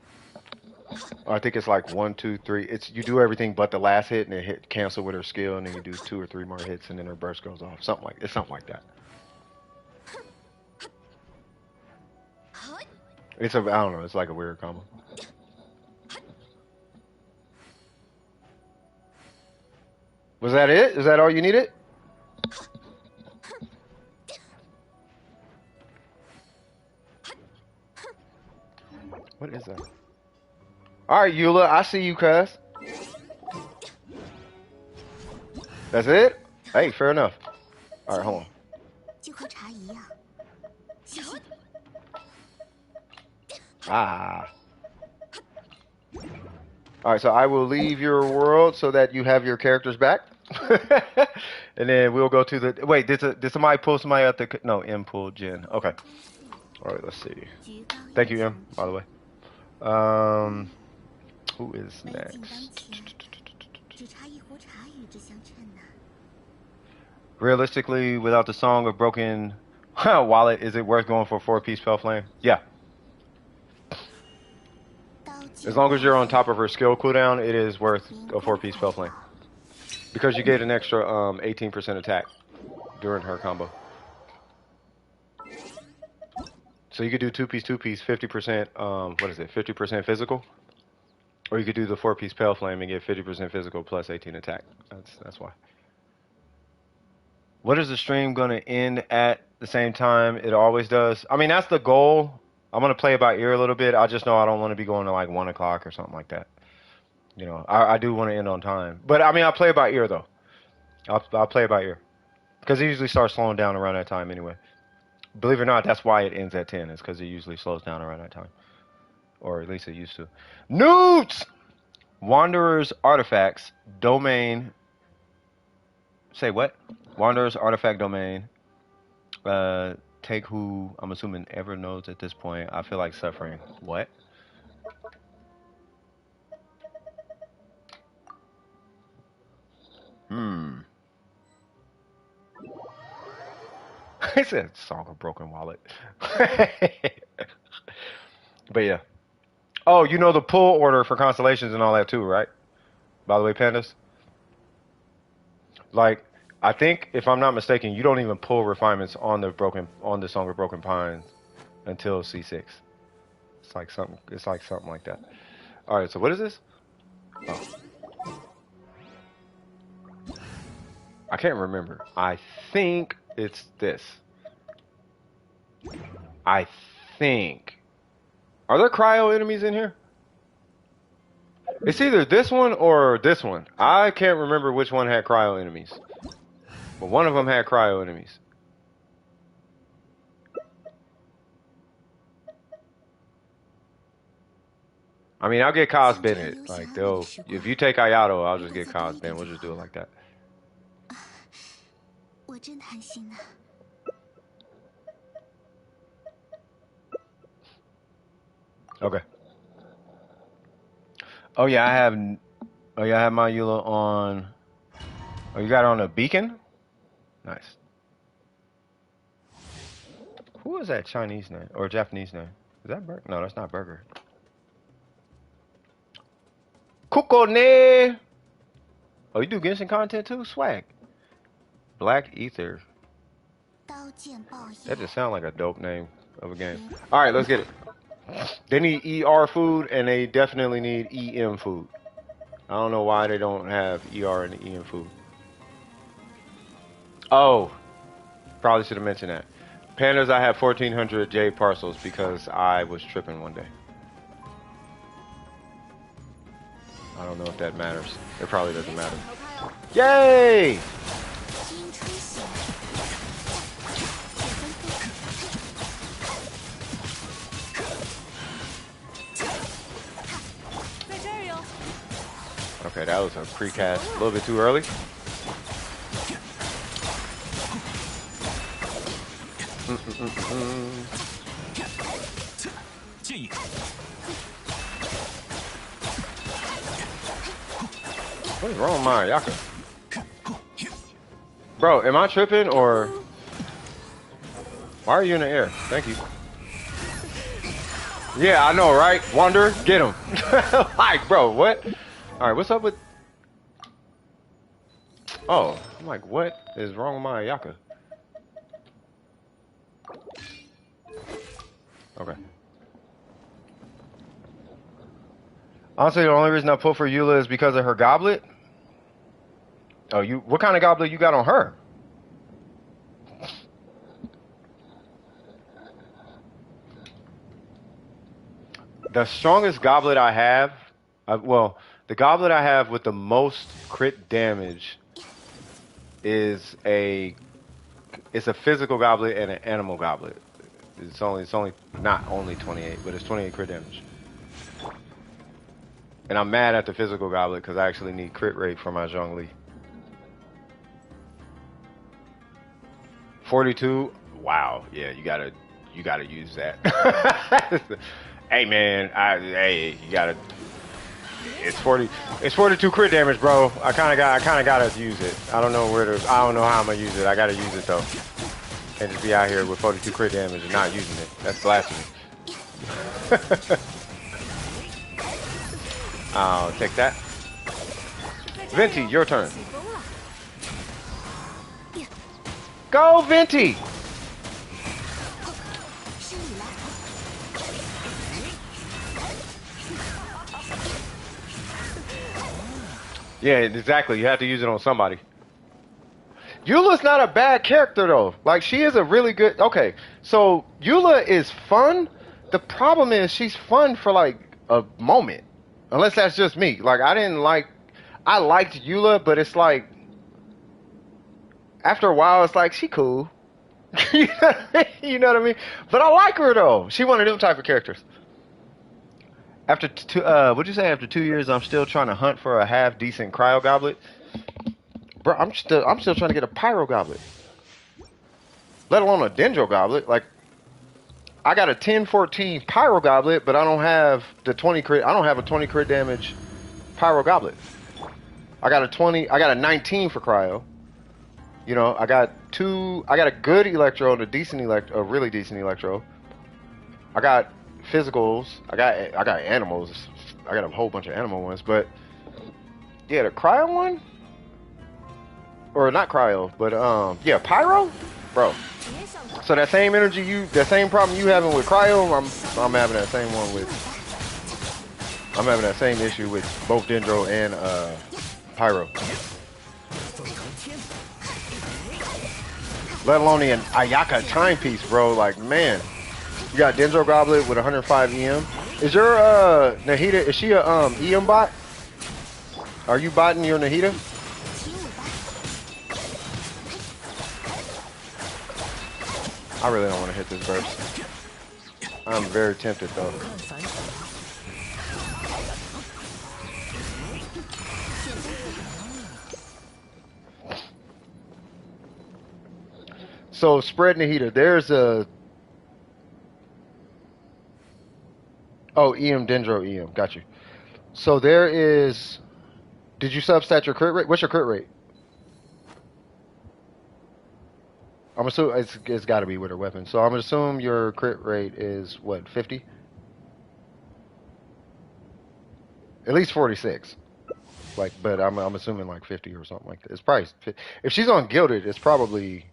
I think it's like one, two, three. It's you do everything but the last hit, and then hit cancel with her skill, and then you do two or three more hits, and then her burst goes off. Something like that. I don't know. It's like a weird combo. Was that it? Is that all you needed? What is that? All right, Eula, I see you, cuz. That's it? Hey, fair enough. All right, hold on. Ah. All right, so I will leave your world so that you have your characters back. And then we'll go to the... Wait, did somebody pull somebody out the... No, M pulled Jen. Okay. All right, let's see. Thank you, M, by the way. Who is next? Realistically, without the song of Broken Wallet, is it worth going for a 4-piece Pale Flame? Yeah. As long as you're on top of her skill cooldown, it is worth a 4-piece Pale Flame. Because you get an extra 18% attack during her combo. So you could do 2-piece, 50%, what is it, 50% physical? Or you could do the 4-piece Pale Flame and get 50% physical plus 18 attack. That's why. What is the stream going to end at the same time it always does? I mean, that's the goal. I'm going to play it by ear a little bit. I just know I don't want to be going to like 1 o'clock or something like that. You know, I do want to end on time. But, I mean, I'll play it by ear, though. I'll play it by ear. Because it usually starts slowing down around that time anyway. Believe it or not, that's why it ends at 10. It's because it usually slows down around that time. Or at least it used to. Newts! Wanderer's Artifacts Domain. Say what? Wanderer's Artifact Domain. Take who I'm assuming ever knows at this point. I feel like suffering. What? I said Song of Broken Wallet. But yeah. Oh, you know the pull order for constellations and all that too, right? By the way, pandas. Like, I think if I'm not mistaken, you don't even pull refinements on the Song of Broken Pines until C6. It's like something like that. All right, so what is this? Oh. I can't remember. I think it's this. I think. Are there cryo enemies in here? It's either this one or this one. I can't remember which one had cryo enemies. But one of them had cryo enemies. I mean, I'll get Cos Bennett. Like, if you take Ayato, I'll just get Cos Bennett. We'll just do it like that. Okay. Oh yeah, I have my Eula on. Oh, you got it on a beacon? Nice. Who is that Chinese name or Japanese name? Is that Burger? No, that's not Burger. Kukone. Oh, you do Genshin content too? Swag. Black Ether. That just sounds like a dope name of a game. All right, let's get it. They need ER food, and they definitely need EM food. I don't know why they don't have ER and EM food. Oh, probably should have mentioned that. Pandas, I have 1,400 jade parcels because I was tripping one day. I don't know if that matters. It probably doesn't matter. Yay! Okay, that was a precast. A little bit too early. What is wrong with my Yaka? Bro, am I tripping or why are you in the air? Thank you. Yeah, I know, right? Wonder, get him. Like, bro, what? All right, what's up with? Oh, I'm like, what is wrong with my Yaka? Okay. Honestly, the only reason I pull for Eula is because of her goblet. Oh, you? What kind of goblet you got on her? The strongest goblet I have, well, the goblet I have with the most crit damage is it's a physical goblet and an animal goblet. It's only not only 28, but it's 28 crit damage. And I'm mad at the physical goblet because I actually need crit rate for my Zhongli. 42. Wow. Yeah, you gotta use that. Hey man, hey, you gotta. It's 42 crit damage, bro. I kind of gotta use it. I don't know how I'm gonna use it. I gotta use it though. Can't just be out here with 42 crit damage and not using it. That's blasphemy. I'll take that. Venti, your turn. Go, Venti! Yeah, exactly. You have to use it on somebody. Eula's not a bad character though. Like she is a really good. Okay, so Eula is fun. The problem is she's fun for like a moment, unless that's just me. Like I liked Eula, but it's like after a while, it's like she cool. You know what I mean? But I like her though. She one of them type of characters. After what'd you say? After 2 years, I'm still trying to hunt for a half decent cryo goblet. Bro, I'm still trying to get a pyro goblet. Let alone a dendro goblet. Like I got a 10-14 pyro goblet, but I don't have the 20 crit. I don't have a 20 crit damage pyro goblet. I got a 19 for cryo. You know, I got a good electro and a really decent electro. I got physicals. I got animals. I got a whole bunch of animal ones, but yeah, the cryo one, or not cryo, but yeah, pyro, bro. So that same that same problem you having with cryo, I'm having that same one with. I'm having that same issue with both dendro and pyro. Let alone the Ayaka timepiece, bro. Like, man, you got Dendro Goblet with 105 EM. Is your Nahida? Is she a EM bot? Are you botting your Nahida? I really don't want to hit this burst. I'm very tempted though. So spread Nahida. There's a EM Dendro EM. Got you. So there is. Did you substat your crit rate? What's your crit rate? I'm assuming it's got to be with her weapon. So I'm gonna assume your crit rate is what, 50? At least 46. Like, but I'm assuming like 50 or something like that. It's probably if she's on Gilded, it's probably.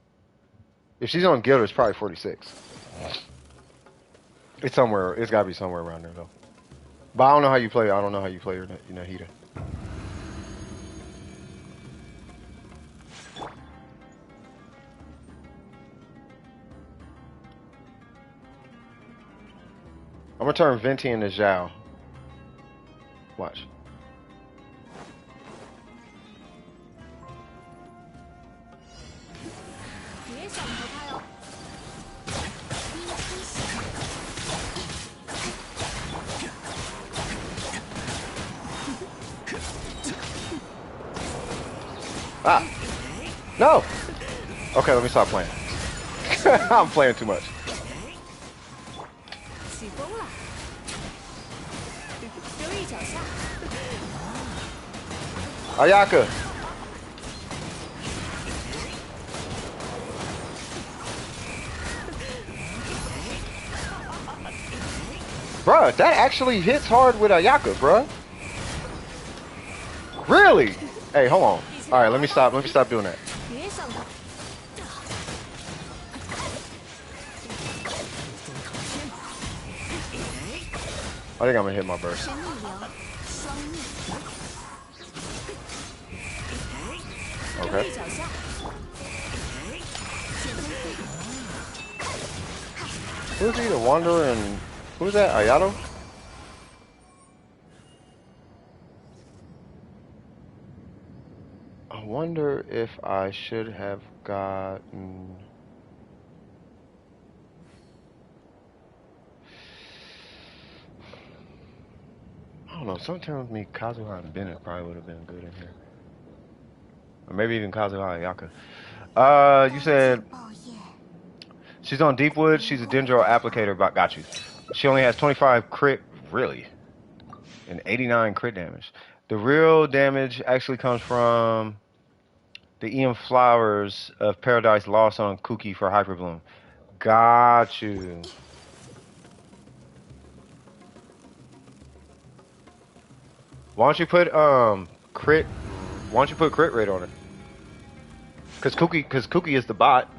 If she's on Gilded, it's probably 46. It's somewhere. It's got to be somewhere around there though. But I don't know how you play. I don't know how you play your Nahida. I'm gonna turn Venti into Zhao. Watch. Ah, no. Okay, let me stop playing. I'm playing too much. 起风了，留意脚下。 Ayaka. Bruh, that actually hits hard with Ayaka, bruh. Really? Hey, hold on. All right, let me stop doing that. 别想逃。 I think I'm gonna hit my burst. 神逆流，双逆， 留 Okay. 意脚下。 Who's he? The Wanderer and who's that? Ayato? I wonder if I should have gotten. I don't know. Something tells me Kazuha and Bennett probably would have been good in here, or maybe even Kazuha and Yaka. You said 报业， she's on Deepwood. She's a Dendro applicator. But got you. She only has 25 crit, really, and 89 crit damage. The real damage actually comes from the EM Flowers of Paradise Lost on Kuki for Hyperbloom. Got you. Why don't you put crit? Why don't you put crit rate on her? Cause Kuki is the bot.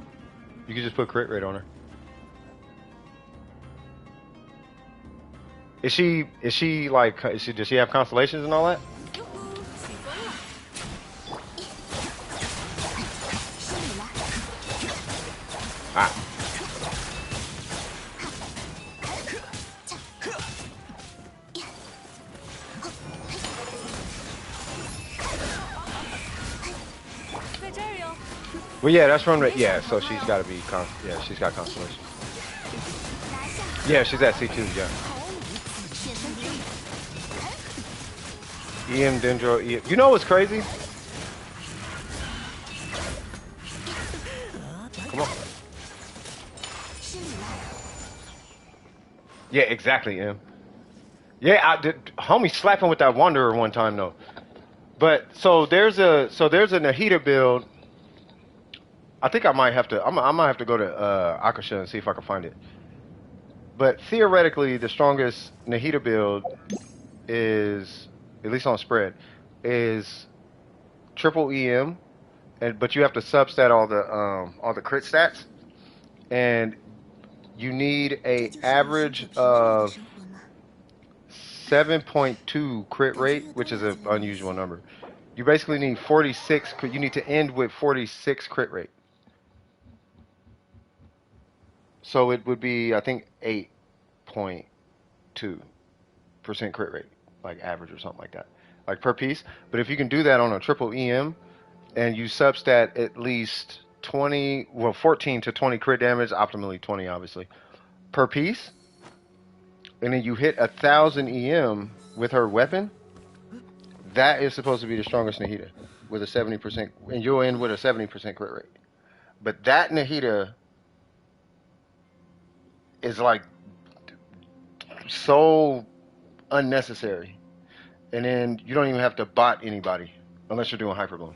You can just put crit rate on her. Is she like does she have constellations and all that? 哟呼，起风了。 失礼了， Ah. 在这儿哟。 Well, yeah, that's from the yeah. So she's got to be yeah. She's got constellation. 拿下， Yeah, she's at C2. Yeah. 血分飞， EM Dendro. EM. You know what's crazy? Come on. 失礼了， Yeah, exactly, Em. Yeah, I did. Homie slapping with that Wanderer one time though. But there's a Nahida build. I think I might have to. I might have to go to Akasha and see if I can find it. But theoretically, the strongest Nahida build is, at least on spread, is triple EM, but you have to substat all the crit stats, and you need 这 a 就是你 average 现在平稳的 of 生活吗？ 7.2 crit rate, which is an unusual number. You basically need 46. You need to end with 46 crit rate. So it would be, I think, 8.2% crit rate, like average or something like that, like per piece. But if you can do that on a triple EM and you substat at least 20, well, 14 to 20 crit damage, optimally 20, obviously, per piece, and then you hit 1,000 EM with her weapon, that is supposed to be the strongest Nahida with a 70%, and you'll end with a 70% crit rate. But that Nahida is like so unnecessary, and then you don't even have to bot anybody unless you're doing Hyperbloom.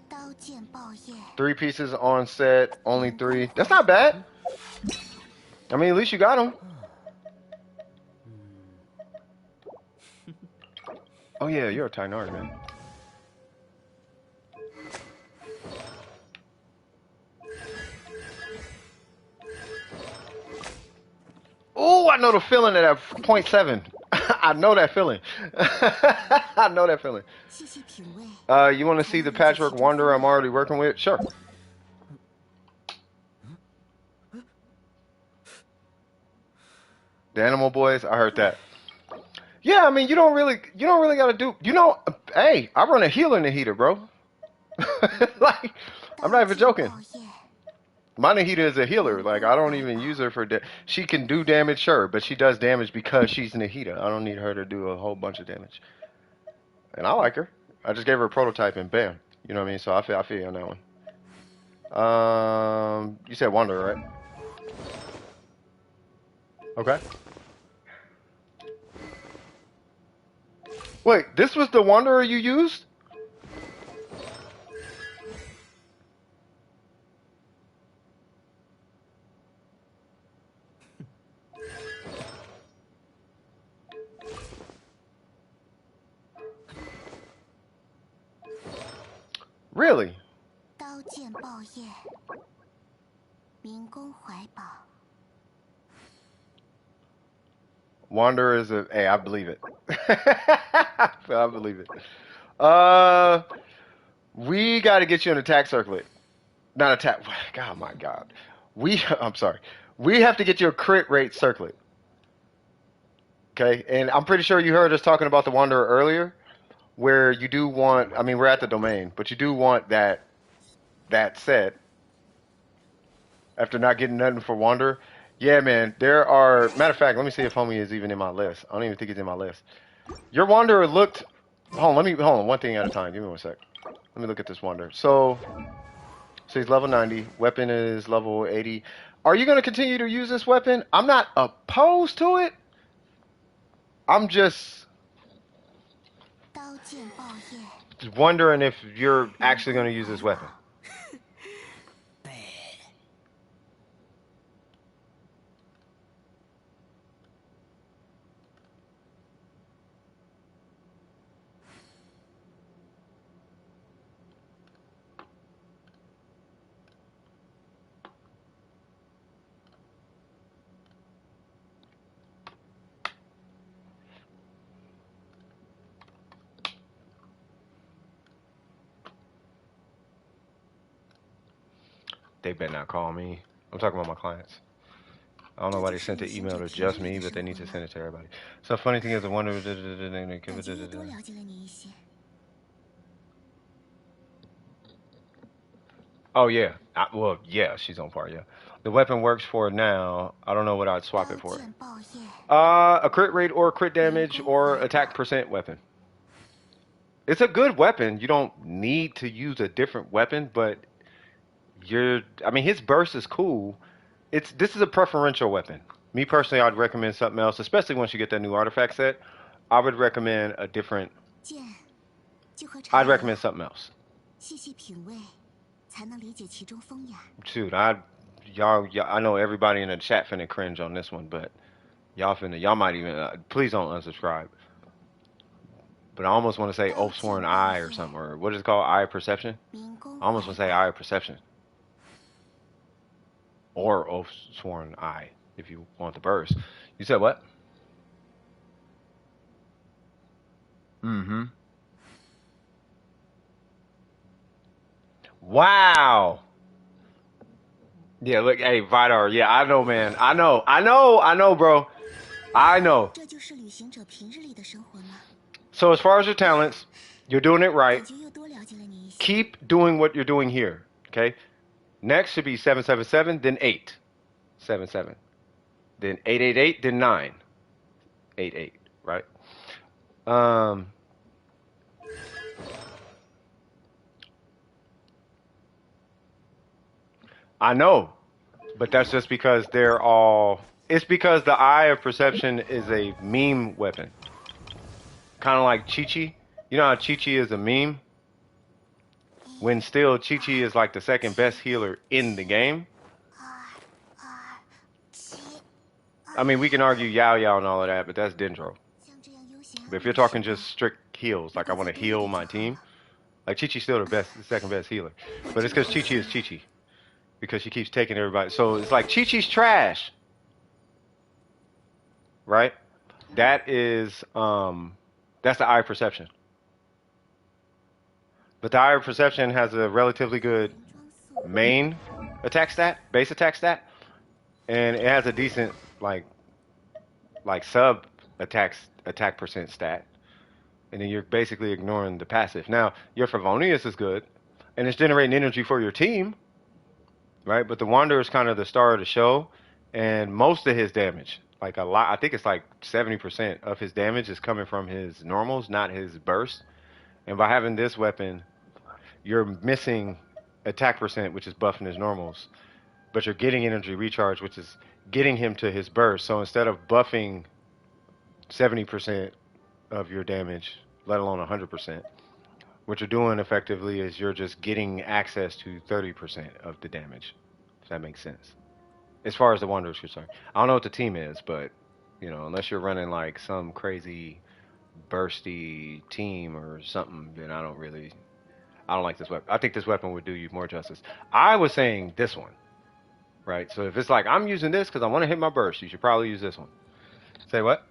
刀剑报业， 3 pieces on set, only 3. That's not bad. I mean, at least you got them. Oh yeah, you're a Tynard, man. Oh, I know the feeling of that .7. I know that feeling. I know that feeling. 细细品味， You want to see the Patchwork Wanderer I'm already working with? Sure. The Animal Boys, I heard that. Yeah, I mean, you don't really got to do, hey, I run a healer in the heater, bro. Like, I'm not even 刀剑 joking. 报业， My Nahida is a healer. Like, I don't even use her for she can do damage, sure, but she does damage because she's Nahida. I don't need her to do a whole bunch of damage. And I like her. I just gave her a prototype and bam. You know what I mean? So I feel you on that one. You said Wanderer, right? Okay. Wait, this was the Wanderer you used? Really? 刀剑爆业，民工怀宝。Wanderer is a. Hey, I believe it. I believe it. Uh, we got to get you an attack circlet. Not attack. God, my God. I'm sorry. We have to get you a crit rate circlet. Okay, and I'm pretty sure you heard us talking about the Wanderer earlier, where you do want. I mean, we're at the domain, but you do want that set after not getting nothing for Wanderer. Yeah, man. There are. Matter of fact, let me see if homie is even in my list. I don't even think he's in my list. Your Wanderer looked. Hold on. One thing at a time. Give me one sec. Let me look at this Wanderer. So he's level 90. Weapon is level 80. Are you going to continue to use this weapon? I'm not opposed to it. I'm just 刀剑爆业， wondering if you're actually going to use this weapon. They better not call me. I'm talking about my clients. I don't know why they sent the email to just me, but they need to send it to everybody. So funny thing is, the wonder. 感觉又多了解了你一些。 Oh yeah. Well, yeah, she's on par. Yeah, the weapon works for now. I don't know what I'd swap it 刀 for. 剑爆业， A crit rate or crit damage or attack percent weapon. It's a good weapon. You don't need to use a different weapon, but I mean, his burst is cool. This is a preferential weapon. Me personally, I'd recommend something else, especially once you get that new artifact set. I would recommend a different. 剑就和茶 I'd 一 recommend 样， something else. 细细品味，才能理解其中风雅。 Shoot, y'all, I know everybody in the chat finna cringe on this one, but y'all might even, please don't unsubscribe. But I almost want to say Oathsworn Eye or something, or what is it called? Eye of Perception? 民工 I almost want to say Eye of Perception. Or Oathsworn Eye, if you want the burst. You said what? Mm-hmm. Wow. Yeah, look, hey, Vidar, yeah, I know, man. I know, bro. I know. 这就是旅行者平日里的生活吗？ So as far as your talents, you're doing it right. 感觉又多了解了你一些。 Keep doing what you're doing here, okay? Next should be 777, then 877. Then 888, then 988, right? I know, but that's just because it's because the Eye of Perception is a meme weapon. Kind of like Chi-Chi. You know how Chi-Chi is a meme? When still Chi-Chi is like the second best healer in the game. I mean, we can argue Yao Yao and all of that, but that's Dendro. 像这样悠闲 But if you're talking just strict heals, like I want to heal my team, like Chi-Chi's still the second best healer. But it's because Chi-Chi is Chi-Chi. Because she keeps taking everybody. So it's like Chi-Chi's trash. Right? That is, that's the Eye of Perception. But the Eye of Perception has a relatively good main attack stat, base attack stat. And it has a decent, like sub attack percent stat. And then you're basically ignoring the passive. Now, your Favonius is good. And it's generating energy for your team. Right? But the Wanderer is kind of the star of the show. And most of his damage, like a lot, I think it's like 70% of his damage is coming from his normals, not his burst. And by having this weapon, you're missing attack percent, which is buffing his normals, but you're getting energy recharge, which is getting him to his burst. So instead of buffing 70% of your damage, let alone 100%, what you're doing effectively is you're just getting access to 30% of the damage. If that makes sense. As far as the Wanderer's concerned. I don't know what the team is, but, you know, unless you're running like some crazy bursty team or something, then I don't like this weapon. I think this weapon would do you more justice. I was saying this one, right? So if it's like, I'm using this because I want to hit my burst, you should probably use this one. Say what?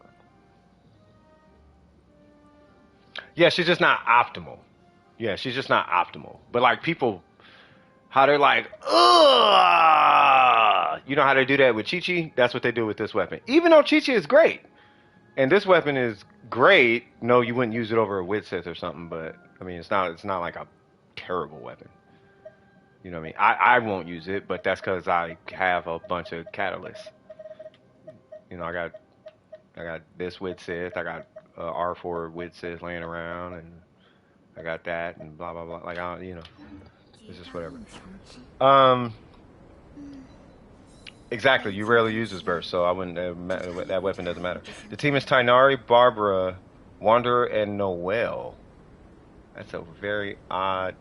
Yeah, she's just not optimal. Yeah, she's just not optimal. But like people, how they're like, ugh! You know how they do that with Chi-Chi? That's what they do with this weapon. Even though Chi-Chi is great. And this weapon is great. No, you wouldn't use it over a Wid Sith or something, but I mean, it's not like a terrible weapon. You know what I mean? I won't use it, but that's because I have a bunch of catalysts. You know, I got this Wid Sith, I got R4 Wid Sith laying around, and I got that, and blah blah blah. Like you know, it's just whatever. Exactly. You rarely use this burst, so I wouldn't. That weapon doesn't matter. The team is Tainari, Barbara, Wanderer, and Noelle. That's a very odd.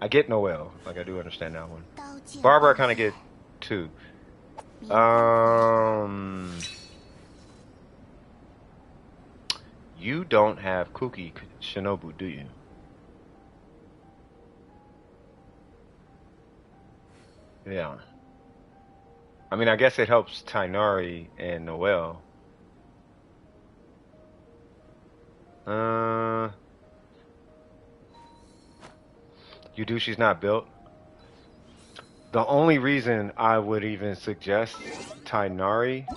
I get Noelle. Like I do understand that one. Barbara, I kind of get too. You don't have Kuki Shinobu, do you? Yeah. I mean, I guess it helps Tainari and Noelle. You do, she's not built. The only reason I would even suggest Tainari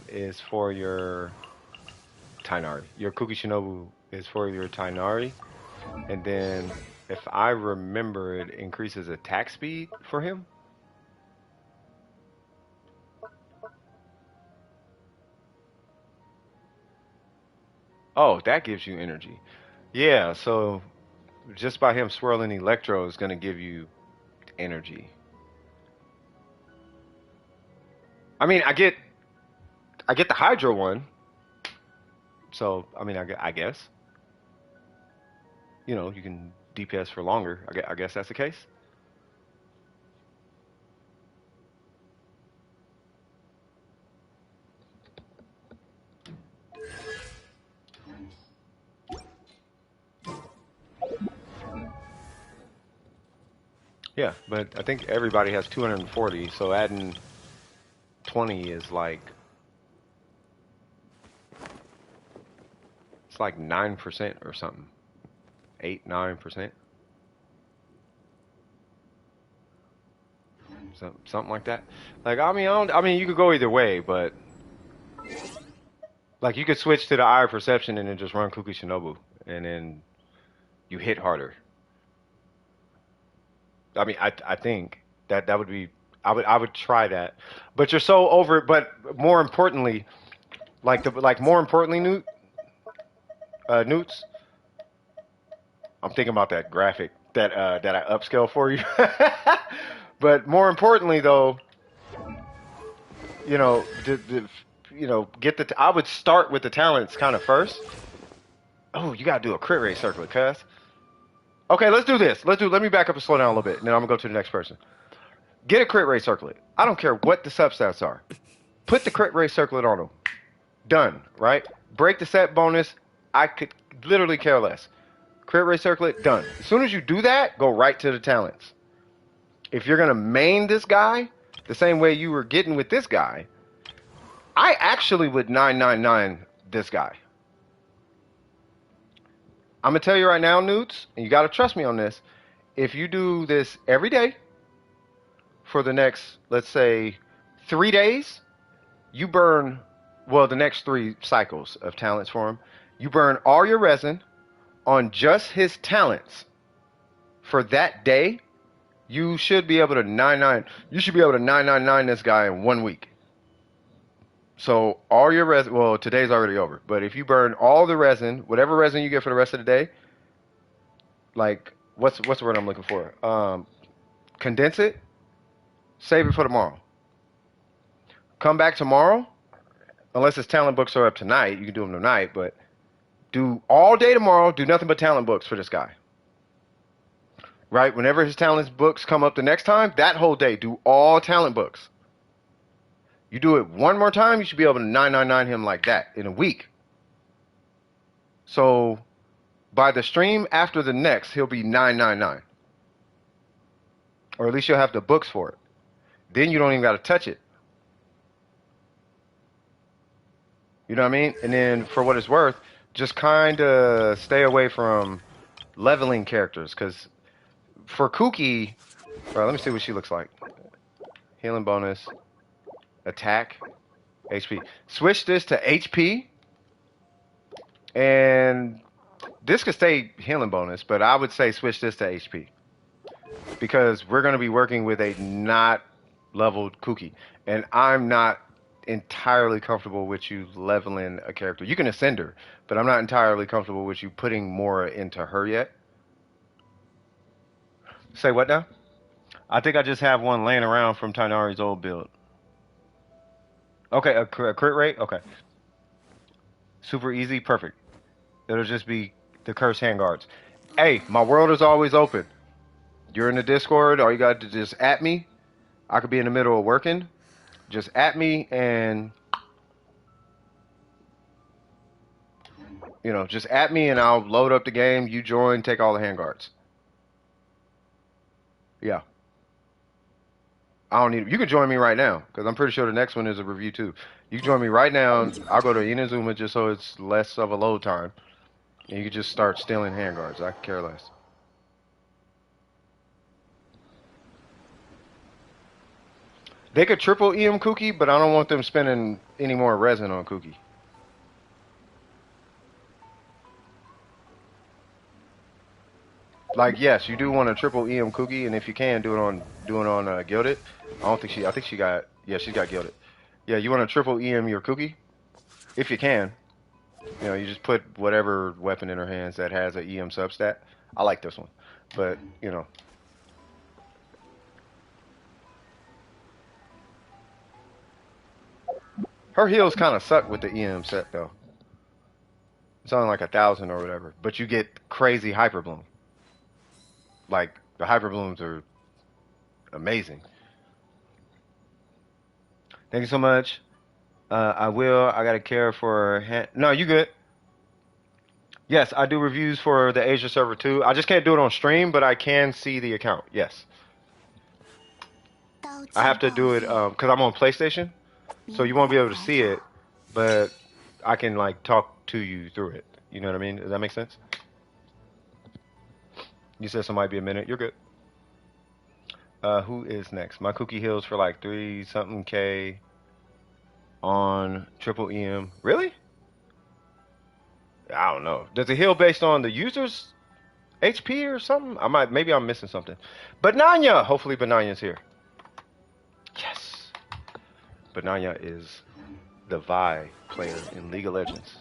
is for your Tainari. Your Kuki Shinobu is for your Tainari. And then, if I remember, it increases attack speed for him. Oh, that gives you energy. Yeah, so just by him swirling Electro is going to give you energy. I mean, I get the Hydro one. So, I mean, I guess. You know, you can DPS for longer. I guess that's the case. Yeah, but I think everybody has 240, so adding 20 is like, it's like 9% or something. 8, 9%. Something like that. Like, I mean, you could go either way, but like you could switch to the Eye of Perception and then just run Kuki Shinobu, and then you hit harder. I mean, I think that would be, I would try that. But you're so over it. But more importantly, Newts. I'm thinking about that graphic that I upscale for you. But more importantly, though, you know, I would start with the talents kind of first. Oh, you gotta do a crit rate circlet, cuz. Okay, let's do this. Let me back up and slow down a little bit, and then I'm gonna go to the next person. Get a crit rate circlet. I don't care what the substats are. Put the crit rate circlet on them. Done, right? Break the set bonus. I could literally care less. Crit rate circlet, done. As soon as you do that, go right to the talents. If you're gonna main this guy the same way you were getting with this guy, I actually would 999 this guy. I'm gonna tell you right now, Newts, and you gotta trust me on this. If you do this every day for the next, let's say, 3 days, you burn, well, the next 3 cycles of talents for him, you burn all your resin on just his talents for that day. You should be able to 999 this guy in 1 week. So all your resin, well, today's already over, but if you burn all the resin, whatever resin you get for the rest of the day, like what's the word I'm looking for? Condense it, save it for tomorrow. Come back tomorrow, unless it's talent books are up tonight, you can do them tonight, but do all day tomorrow, do nothing but talent books for this guy. Right? Whenever his talent books come up the next time, that whole day, do all talent books. You do it one more time, you should be able to 999 him like that in a week. So by the stream after the next, he'll be 999. Or at least you'll have the books for it. Then you don't even got to touch it. You know what I mean? And then for what it's worth, just kind of stay away from leveling characters. Because for Kuki, bro, let me see what she looks like. Healing bonus, attack, HP. Switch this to HP. And this could stay healing bonus, but I would say switch this to HP. Because we're going to be working with a not leveled Kuki. And I'm not entirely comfortable with you leveling a character. You can ascend her, but I'm not entirely comfortable with you putting more into her yet. Say what now? I think I just have one laying around from Tainari's old build. Okay, a crit rate? Okay. Super easy, perfect. It'll just be the cursed handguards. Hey, my world is always open. You're in the Discord, all you got to just at me. I could be in the middle of working. Just at me and, you know, just at me and I'll load up the game. You join, take all the handguards. Yeah. I don't need, you can join me right now because I'm pretty sure the next one is a review too. You can join me right now. I'll go to Inazuma just so it's less of a load time. And you can just start stealing handguards. I could care less. They could triple EM Kuki, but I don't want them spending any more resin on Kuki. Like, yes, you do want a triple EM Kuki, and if you can, do it on Gilded. I think she got, yeah, she's got Gilded. Yeah, you want a triple EM your Kuki? If you can. You know, you just put whatever weapon in her hands that has an EM substat. I like this one. But, you know. Her heals kind of suck with the EM set, though. It's only like 1,000 or whatever. But you get crazy Hyper Bloom. Like, the Hyper Blooms are amazing. Thank you so much. I will. I got to care for... No, you good. Yes, I do reviews for the Asia server too. I just can't do it on stream, but I can see the account. Yes. I have to do it because I'm on PlayStation. So you won't be able to see it, but I can like talk to you through it. You know what I mean? Does that make sense? You said somebody be a minute. You're good. Who is next? My Cookie heals for like 3 something K on triple EM. Really? I don't know. Does it heal based on the user's HP or something? Maybe I'm missing something. Bananya! Hopefully Bananya's here. Yes. Bananya is the Vi player in League of Legends.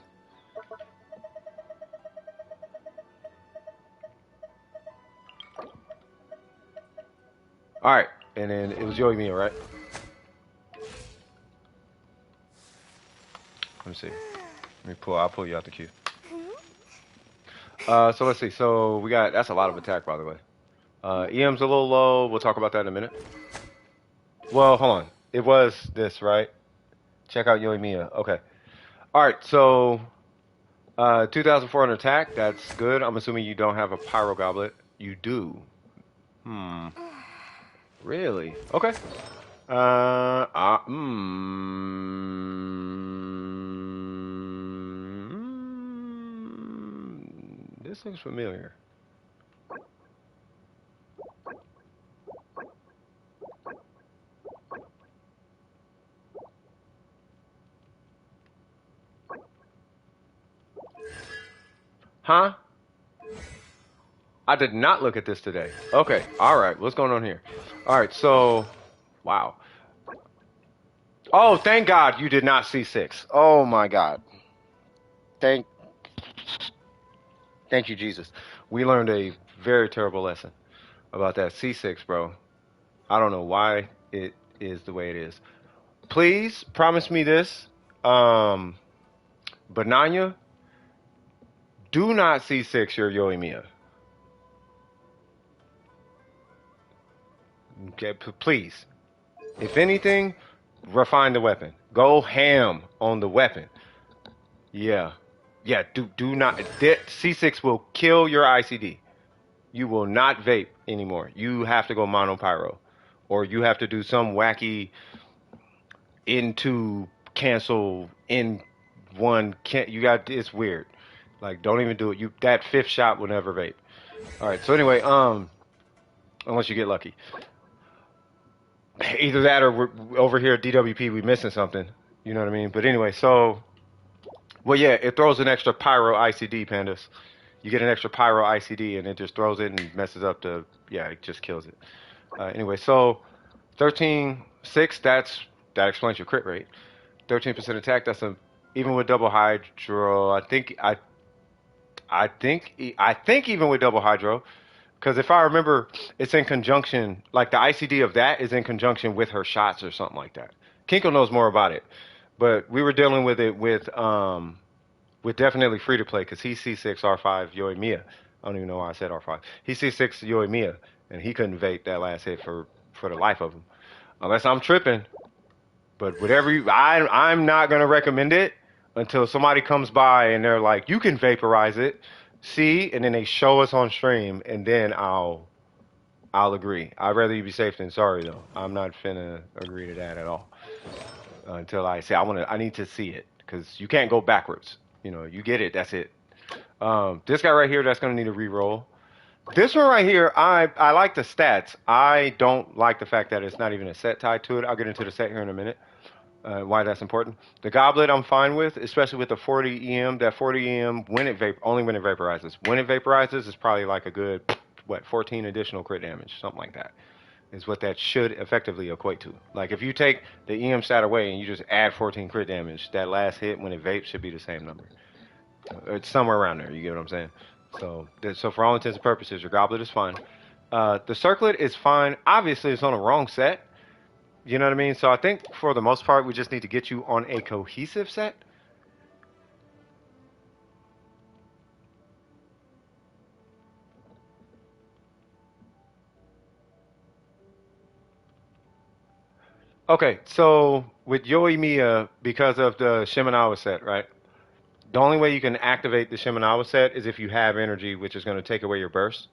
Alright, and then it was YOIMIYA, right? Let me see. I'll pull you out the queue. So let's see. So we got, that's a lot of attack, by the way. EM's a little low. We'll talk about that in a minute. Well, hold on. It was this, right? Check out YOIMIYA. Okay. Alright, so 2,400 attack. That's good. I'm assuming you don't have a Pyro Goblet. You do. Really? Okay. This looks familiar. Huh? I did not look at this today. Okay. All right. What's going on here? All right. So, wow. Oh, thank God you did not C6. Oh my God. Thank thank you, Jesus. We learned a very terrible lesson about that C6, bro. I don't know why it is the way it is. Please promise me this. Bananya, do not C6 your YOIMIYA. Okay, please. If anything, refine the weapon. Go ham on the weapon. Yeah. Yeah, do not. That C6 will kill your ICD. You will not vape anymore. You have to go monopyro. Or you have to do some wacky into cancel in one can't you got it's weird. Like don't even do it. You that fifth shot will never vape. Alright, so anyway, unless you get lucky. Either that or we're over here at DWP we missing something. You know what I mean? But anyway, so well yeah, it throws an extra pyro ICD, pandas. You get an extra pyro ICD and it just throws it and messes up the yeah, it just kills it. Anyway, so 13-6, that explains your crit rate. 13% attack. That's a even with double hydro. I think even with double hydro, because if I remember, it's in conjunction. Like the ICD of that is in conjunction with her shots or something like that. Kinko knows more about it, but we were dealing with it with definitely free to play because he's C6 R5 YOIMIYA. I don't even know why I said R5. He's C6 YOIMIYA, and he couldn't vape that last hit for the life of him, unless I'm tripping. But whatever I'm not gonna recommend it until somebody comes by and they're like, you can vaporize it, see, and then they show us on stream, and then I'll agree. I'd rather you be safe than sorry though. I'm not finna agree to that at all until I say I need to see it because you can't go backwards. You know, you get it. That's it. This guy right here, that's gonna need a reroll. This one right here, I like the stats. I don't like the fact that it's not even a set tied to it. I'll get into the set here in a minute. Why that's important. The goblet I'm fine with, especially with the 40 EM. That 40 EM only when it vaporizes. When it vaporizes, it's probably like a good 14 additional crit damage, something like that. Is what that should effectively equate to. Like if you take the EM stat away and you just add 14 crit damage, that last hit when it vapes should be the same number. It's somewhere around there. You get what I'm saying? So for all intents and purposes, your goblet is fine. The circlet is fine. Obviously, it's on the wrong set. You know what I mean? So I think for the most part, we just need to get you on a cohesive set. Okay, so with YOIMIYA, because of the Shimenawa set, right? The only way you can activate the Shimenawa set is if you have energy, which is going to take away your burst.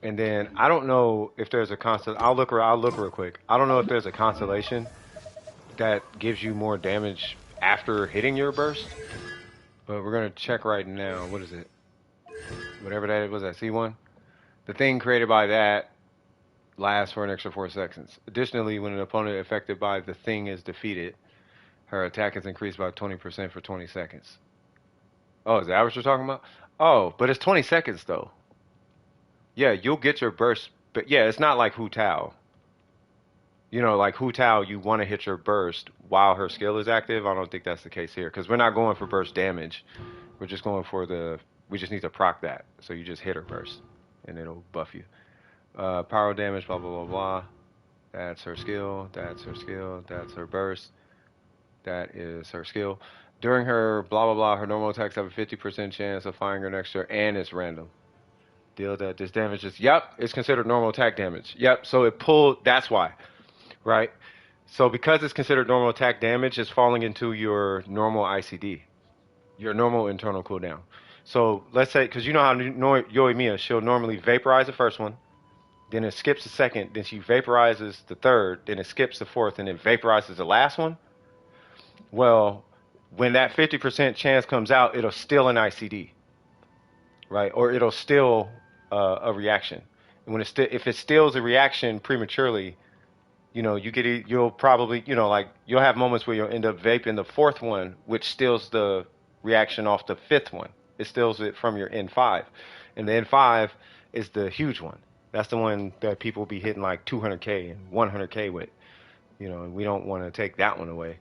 And then I don't know if there's a constant. I'll look real quick. I don't know if there's a constellation that gives you more damage after hitting your burst. But we're gonna check right now. What is it? Whatever that was, that C1. The thing created by that lasts for an extra 4 seconds. Additionally, when an opponent affected by the thing is defeated, her attack is increased by 20% for 20 seconds. Oh, is that what you're talking about? Oh, but it's 20 seconds though. Yeah, you'll get your burst, but yeah, it's not like Hu Tao. You know, like Hu Tao, you want to hit your burst while her skill is active. I don't think that's the case here because we're not going for burst damage. We're just going for we just need to proc that. So you just hit her burst and it'll buff you. Power damage, blah, blah, blah, blah. That's her skill. That's her skill. That's her burst. That is her skill. During her blah, blah, blah, her normal attacks have a 50% chance of firing her next turn and it's random. Deal that this damage is, yep, it's considered normal attack damage. Yep, so it pulled, that's why, right? So because it's considered normal attack damage, it's falling into your normal ICD, your normal internal cooldown. So let's say, because you know how YOIMIYA, she'll normally vaporize the first one, then it skips the second, then she vaporizes the third, then it skips the fourth, and then vaporizes the last one. Well, when that 50% chance comes out, it'll still an ICD, right? Or it'll still a reaction. And when if it stills a reaction prematurely, you know, you'll probably, you know, like you'll have moments where you'll end up vaping the fourth one, which stills the reaction off the fifth one. It stills it from your N5. And the N5 is the huge one. That's the one that people be hitting like 200K and 100K with. you know, and we don't want to take that one away.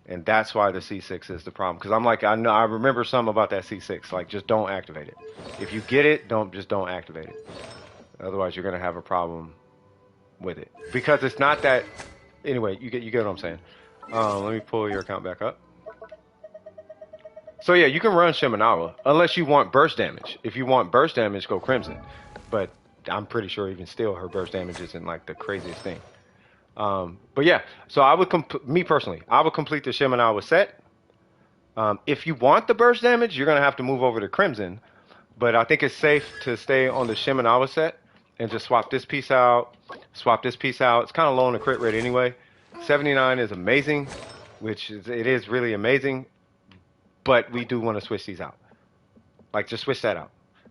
And that's why the C6 is the problem. Because I'm like, I know, I remember some about that C6. Like, just don't activate it. If you get it, don't activate it. Otherwise, you're gonna have a problem with it. Because it's not that. Anyway, you get what I'm saying. Let me pull your account back up. So yeah, you can run Shimenawa unless you want burst damage. If you want burst damage, go Crimson. But I'm pretty sure even still, her burst damage isn't like the craziest thing. But yeah, so I would me personally, I would complete the Shimenawa set. If you want the burst damage, you're gonna have to move over to Crimson. But I think it's safe to stay on the Shimenawa set and just swap this piece out, swap this piece out. It's kind of low on the crit rate anyway. 79 is amazing, which is, it is really amazing. But we do want to switch these out. Like, just switch that out.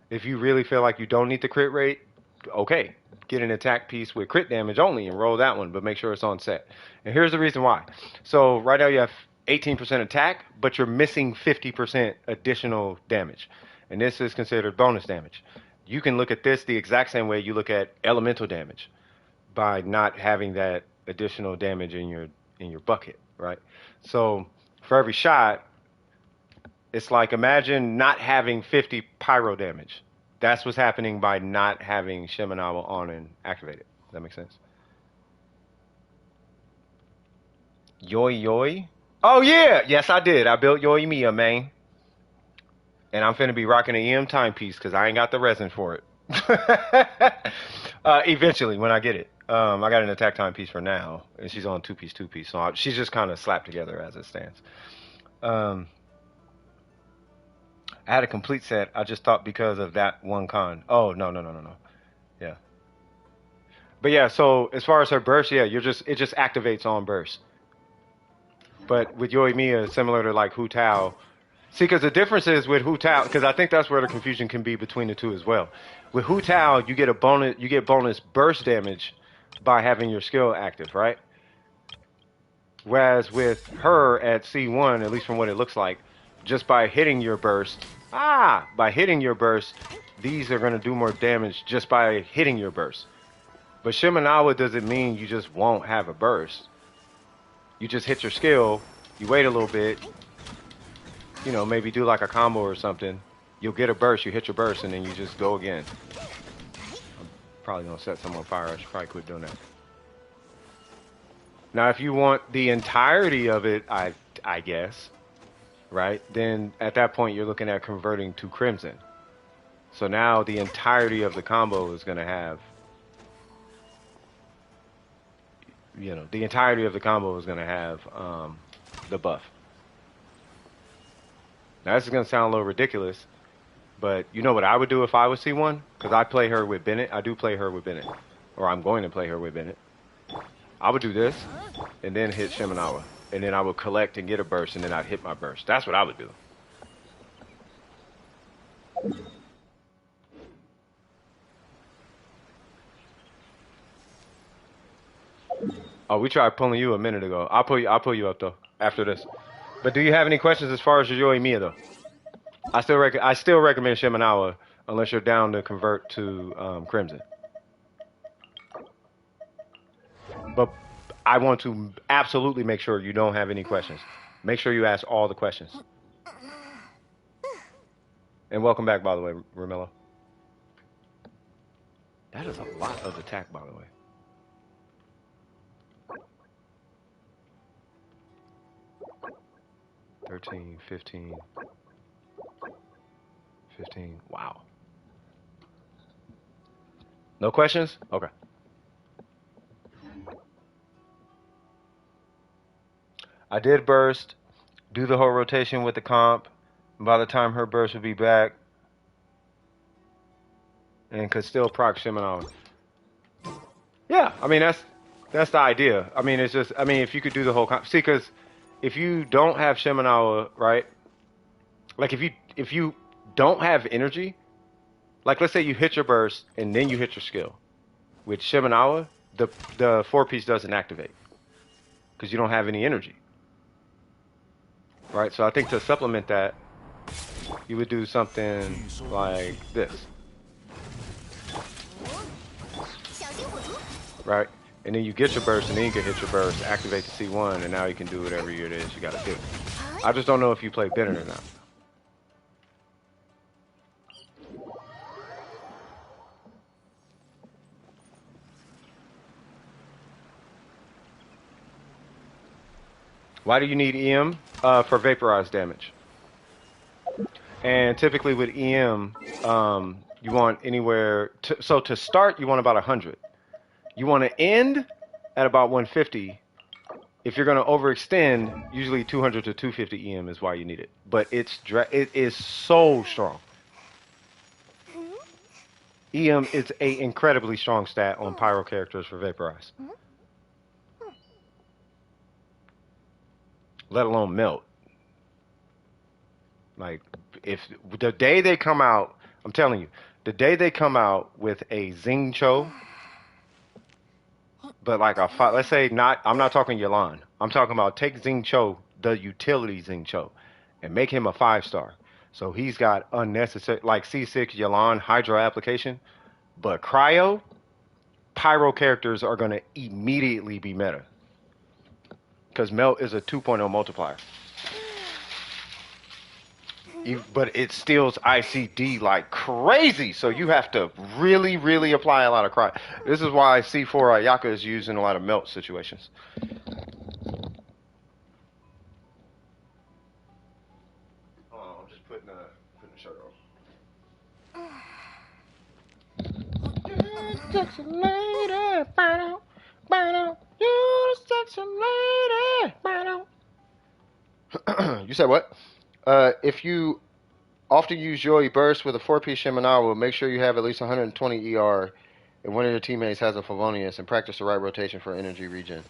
If you really feel like you don't need the crit rate, okay, get an attack piece with crit damage only and roll that one, but make sure it's on set. And here's the reason why. So right now you have 18% attack, but you're missing 50% additional damage. And this is considered bonus damage. You can look at this the exact same way you look at elemental damage by not having that additional damage in your bucket, right? So for every shot, it's like, imagine not having 50 pyro damage. That's what's happening by not having Shimenawa on and activated. Does that make sense? Yoi? Oh yeah! Yes, I did. I built YOIMIYA, man. And I'm finna be rocking an EM timepiece because I ain't got the resin for it. Eventually, when I get it. I got an attack timepiece for now. And she's on two-piece. So she's just kind of slapped together as it stands. I had a complete set. I just thought because of that one con. Oh, no. Yeah. But yeah, so as far as her burst, yeah, it just activates on burst. But with YOIMIYA, similar to like Hu Tao. See, because the difference is with Hu Tao, because I think that's where the confusion can be between the two as well. With Hu Tao, you get bonus burst damage by having your skill active, right? Whereas with her at C1, at least from what it looks like, just by hitting your burst, these are going to do more damage just by hitting your burst. But Shimenawa doesn't mean you just won't have a burst. You just hit your skill, you wait a little bit, you know, maybe do like a combo or something. You'll get a burst, you hit your burst, and then you just go again. I'm probably going to set someone on fire. I should probably quit doing that. Now, if you want the entirety of it, I guess, right? Then at that point, you're looking at converting to Crimson. So now the entirety of the combo is going to have, you know, the entirety of the combo is going to have the buff. Now, this is going to sound a little ridiculous, but you know what I would do if I was C1? Because I play her with Bennett. I do play her with Bennett. Or I'm going to play her with Bennett. I would do this, and then hit Shimenawa. And then I would collect and get a burst, and then I'd hit my burst. That's what I would do. Oh, we tried pulling you a minute ago. I'll pull you up though after this. But do you have any questions as far as your YOIMIYA though? I still recommend Shimenawa unless you're down to convert to Crimson. But I want to absolutely make sure you don't have any questions. Make sure you ask all the questions. And welcome back, by the way, Romello. That is a lot of attack, by the way. $13, $15. Wow. No questions? Okay. I did burst, do the whole rotation with the comp. By the time her burst would be back, and could still proc Shimenawa. Yeah, I mean that's the idea. I mean it's just, I mean if you could do the whole comp, see, because if you don't have Shimenawa, right? Like if you don't have energy, like let's say you hit your burst and then you hit your skill. With Shimenawa, the 4-piece doesn't activate because you don't have any energy. Right? So I think to supplement that, you would do something like this. Right? And then you get your burst, and then you can hit your burst, activate the C1, and now you can do whatever it is you gotta do. I just don't know if you play Bennett or not. Why do you need EM? For vaporized damage. And typically with EM, you want anywhere. So to start, you want about 100. You want to end at about 150. If you're going to overextend, usually 200 to 250 EM is why you need it. But it is so strong. EM is a incredibly strong stat on pyro characters for vaporize. Let alone melt. Like, if the day they come out, I'm telling you, the day they come out with a Xing Cho, but like let's say I'm not talking Yalan. I'm talking about take Xing Cho, the utility Xing Cho, and make him a 5-star. So he's got unnecessary, like C6 Yalan Hydro application, but Cryo, Pyro characters are going to immediately be meta. Because Melt is a 2.0 multiplier. But it steals ICD like crazy, so you have to really, really apply a lot of cryo. This is why C4 Ayaka is used in a lot of melt situations. Oh, I'm just putting the shirt on. Sexy lady, you sexy lady. You said what? If you often use Yoi Burst with a 4-piece Shiminawa, make sure you have at least 120 ER and one of your teammates has a Favonius and practice the right rotation for energy regen.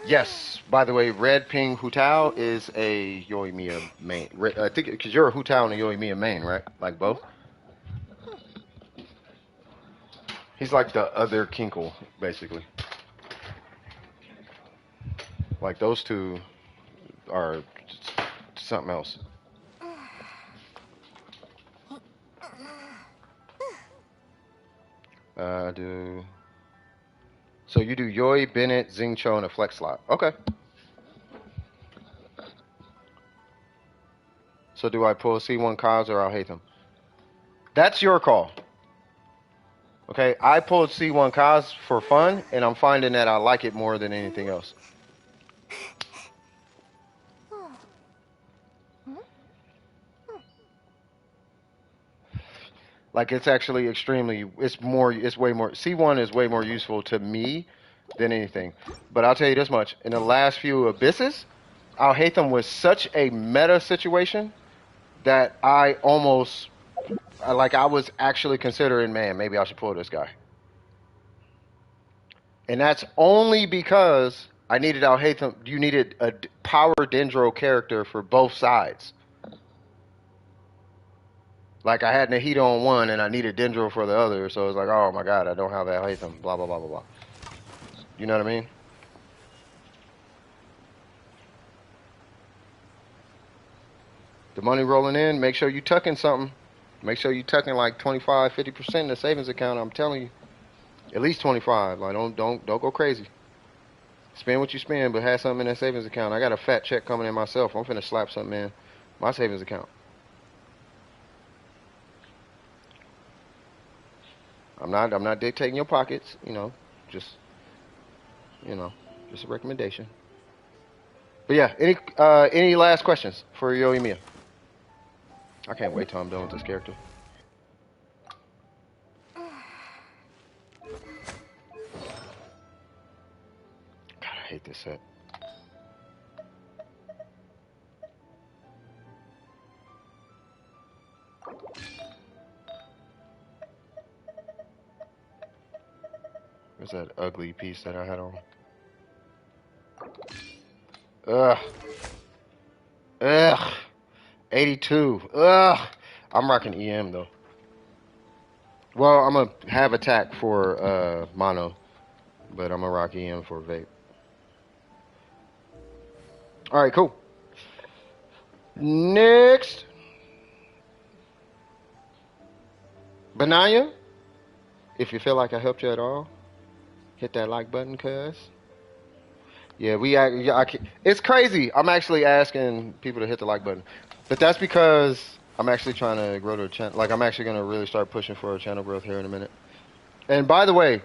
Yes, by the way, Red Ping Hutao is a YOIMIYA main. I think because you're a Hutao and a YOIMIYA main, right? Like both? He's like the other Kinkle, basically. Like those two are something else. Do so you do Yoi, Bennett, Xing Cho, and a flex slot. Okay. So do I pull C1 Kaz or I'll hate them? That's your call. Okay, I pulled C1 Kaz for fun, and I'm finding that I like it more than anything else. Like it's actually extremely, it's way more, C1 is way more useful to me than anything. But I'll tell you this much, in the last few Abysses, I'll hate them with such a meta situation that I almost, I was actually considering, man, maybe I should pull this guy. And that's only because I needed Al-Haytham. You needed a power Dendro character for both sides. Like I had Nahida on one and I needed Dendro for the other, so it's like, oh my god, I don't have Al-Haytham, blah, blah, blah, blah, blah. You know what I mean? The money rolling in, make sure you tucking something. Make sure you tucking like 25, 50% in the savings account, I'm telling you. At least 25. Like don't go crazy. Spend what you spend, but have something in that savings account. I got a fat check coming in myself. I'm finna slap something in my savings account. I'm not dictating your pockets, just just a recommendation. But yeah, any last questions for YOIMIYA? I can't wait till I'm done with this character. God, I hate this set. Where's that ugly piece that I had on? Ugh. Ugh. 82. Ugh. I'm rocking EM though. Well, I'm gonna have attack for mono, but I'm gonna rock EM for vape. All right, cool. Next, Benaya. If you feel like I helped you at all, Hit that like button, cuz. Yeah, it's crazy. I'm actually asking people to hit the like button, but that's because I'm actually trying to grow the channel. Like, I'm actually gonna really start pushing for channel growth here in a minute. And by the way,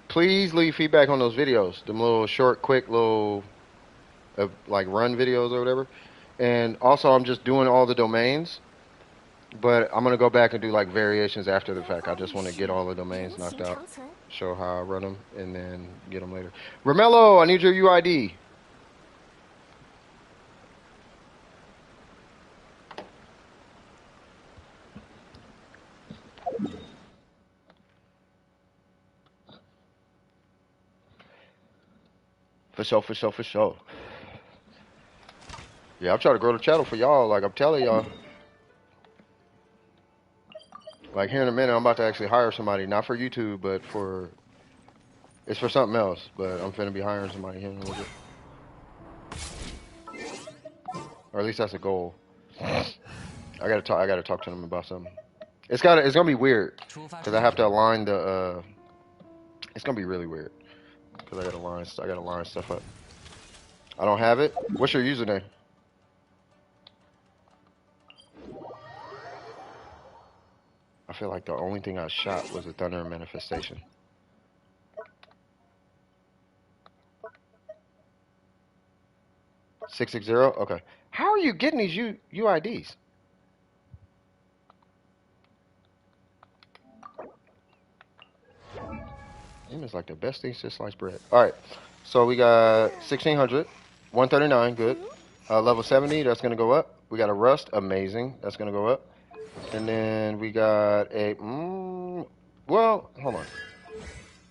please leave feedback on those videos, them little short, quick little like run videos or whatever. And also, I'm just doing all the domains, but I'm gonna go back and do like variations after the fact. I just want to get all the domains knocked out, show how I run them, and then get them later. Romello, I need your UID. For sure, for sure, for sure. Yeah, I'm trying to grow the channel for y'all. Like I'm telling y'all. Like here in a minute, I'm about to actually hire somebody, not for YouTube, but it's for something else. But I'm finna be hiring somebody here in a little bit, or at least that's a goal. I gotta talk to them about something. It's gonna be weird because I have to align the. It's gonna be really weird because I gotta line stuff up. I don't have it. What's your username? I feel like the only thing I shot was a thunder manifestation. 660. Okay. How are you getting these UIDs? Them is like the best things to slice bread. All right. So we got 1600, 139, good. Level 70, that's gonna go up. We got a rust, amazing. That's gonna go up. And then we got a well, hold on.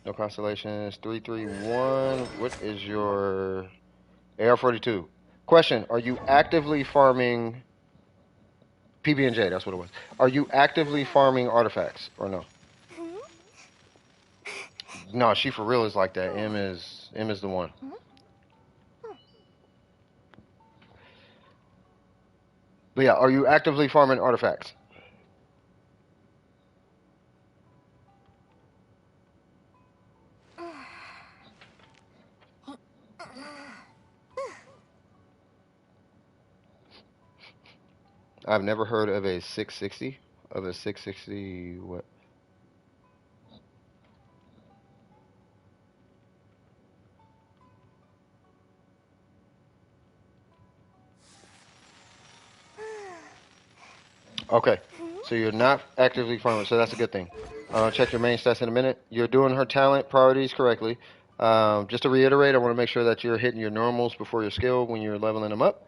No constellations. 331. What is your AR42? Question: are you actively farming PB&J? That's what it was. Are you actively farming artifacts or no? No, she for real is like that. M is the one. But yeah, are you actively farming artifacts? I've never heard of a 660. Of a 660 what? Okay. So you're not actively farming, so that's a good thing. Check your main stats in a minute. You're doing her talent priorities correctly. Just to reiterate, I want to make sure that you're hitting your normals before your skill when you're leveling them up.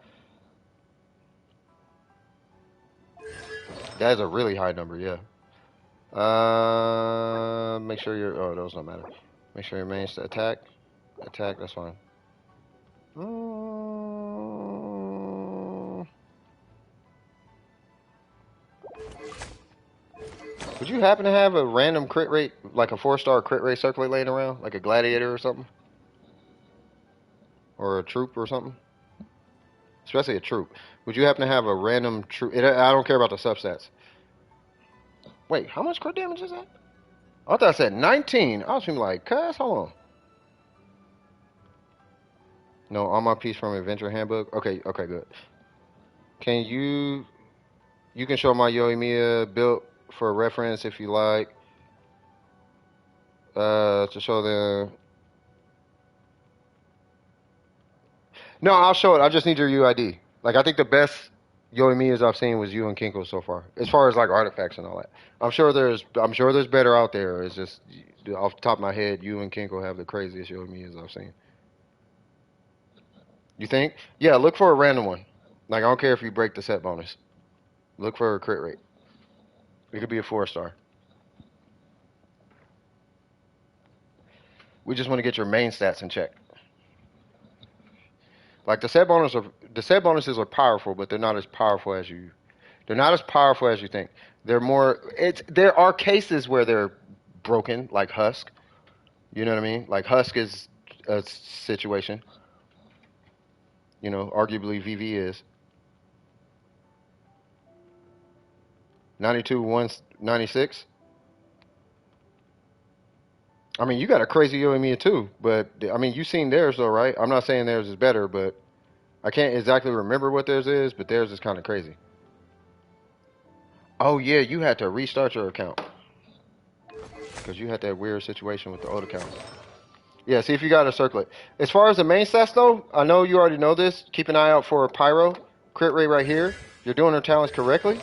That is a really high number, yeah. Make sure you're. Oh, those don't matter. Make sure your main stat attack. Attack, that's fine. Would you happen to have a random crit rate, like a 4-star crit rate circulating laying around? Like a gladiator or something? Or a troop or something? Especially a troop. Would you happen to have a random troop? I don't care about the substats. Wait, how much crit damage is that? I thought I said 19. I was thinking like, cuz, hold on. No, on my piece from Adventure Handbook. Okay, okay, good. Can you can show my YOIMIYA built for reference if you like. To show them. No, I'll show it. I just need your UID. Like, I think the best YOIMIYAs I've seen was you and Kinko so far, as far as like artifacts and all that. I'm sure there's better out there. It's just off the top of my head, you and Kinko have the craziest YOIMIYAs I've seen. You think? Yeah, look for a random one. Like, I don't care if you break the set bonus. Look for a crit rate. It could be a 4-star. We just want to get your main stats in check. Like the set bonuses are powerful, but they're not as powerful as you. They're not as powerful as you think. They're more. There are cases where they're broken, like Husk. You know what I mean? Like Husk is a situation. You know, arguably VV is 92 196. I mean, you got a crazy YOIMIYA too, but I mean, you seen theirs though, right? I'm not saying theirs is better, but I can't exactly remember what theirs is, but theirs is kind of crazy. Oh yeah, you had to restart your account because you had that weird situation with the old account. Yeah, see if you got to circle it. As far as the main stats though, I know you already know this. Keep an eye out for Pyro crit rate right here. You're doing her talents correctly.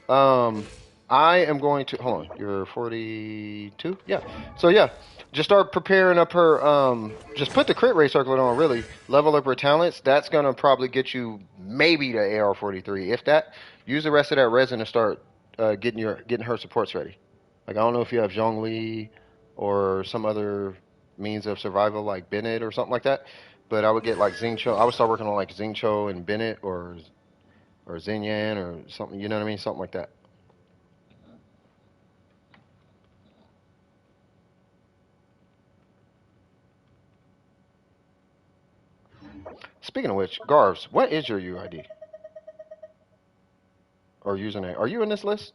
Um, I am going to hold on. You're 42. Yeah. So yeah, just start preparing up her. Just put the crit rate circlet on. Really level up her talents. That's gonna probably get you maybe to AR43. If that, use the rest of that resin to start getting her supports ready. Like I don't know if you have Zhongli or some other means of survival like Bennett or something like that. But I would get like Xingqiu. I would start working on like Xingqiu and Bennett or Xinyan or something. You know what I mean? Something like that. Speaking of which, Garves, what is your UID or username? Are you in this list?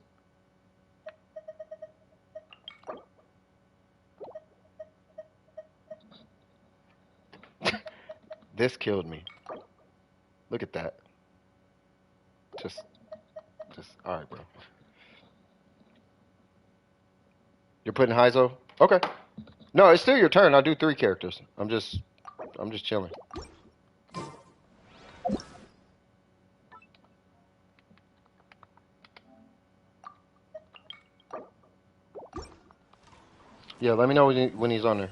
This killed me. Look at that. Just, all right, bro. You're putting Heizo? Okay. No, it's still your turn. I do 3 characters. I'm just chilling. Yeah, let me know when he's on there.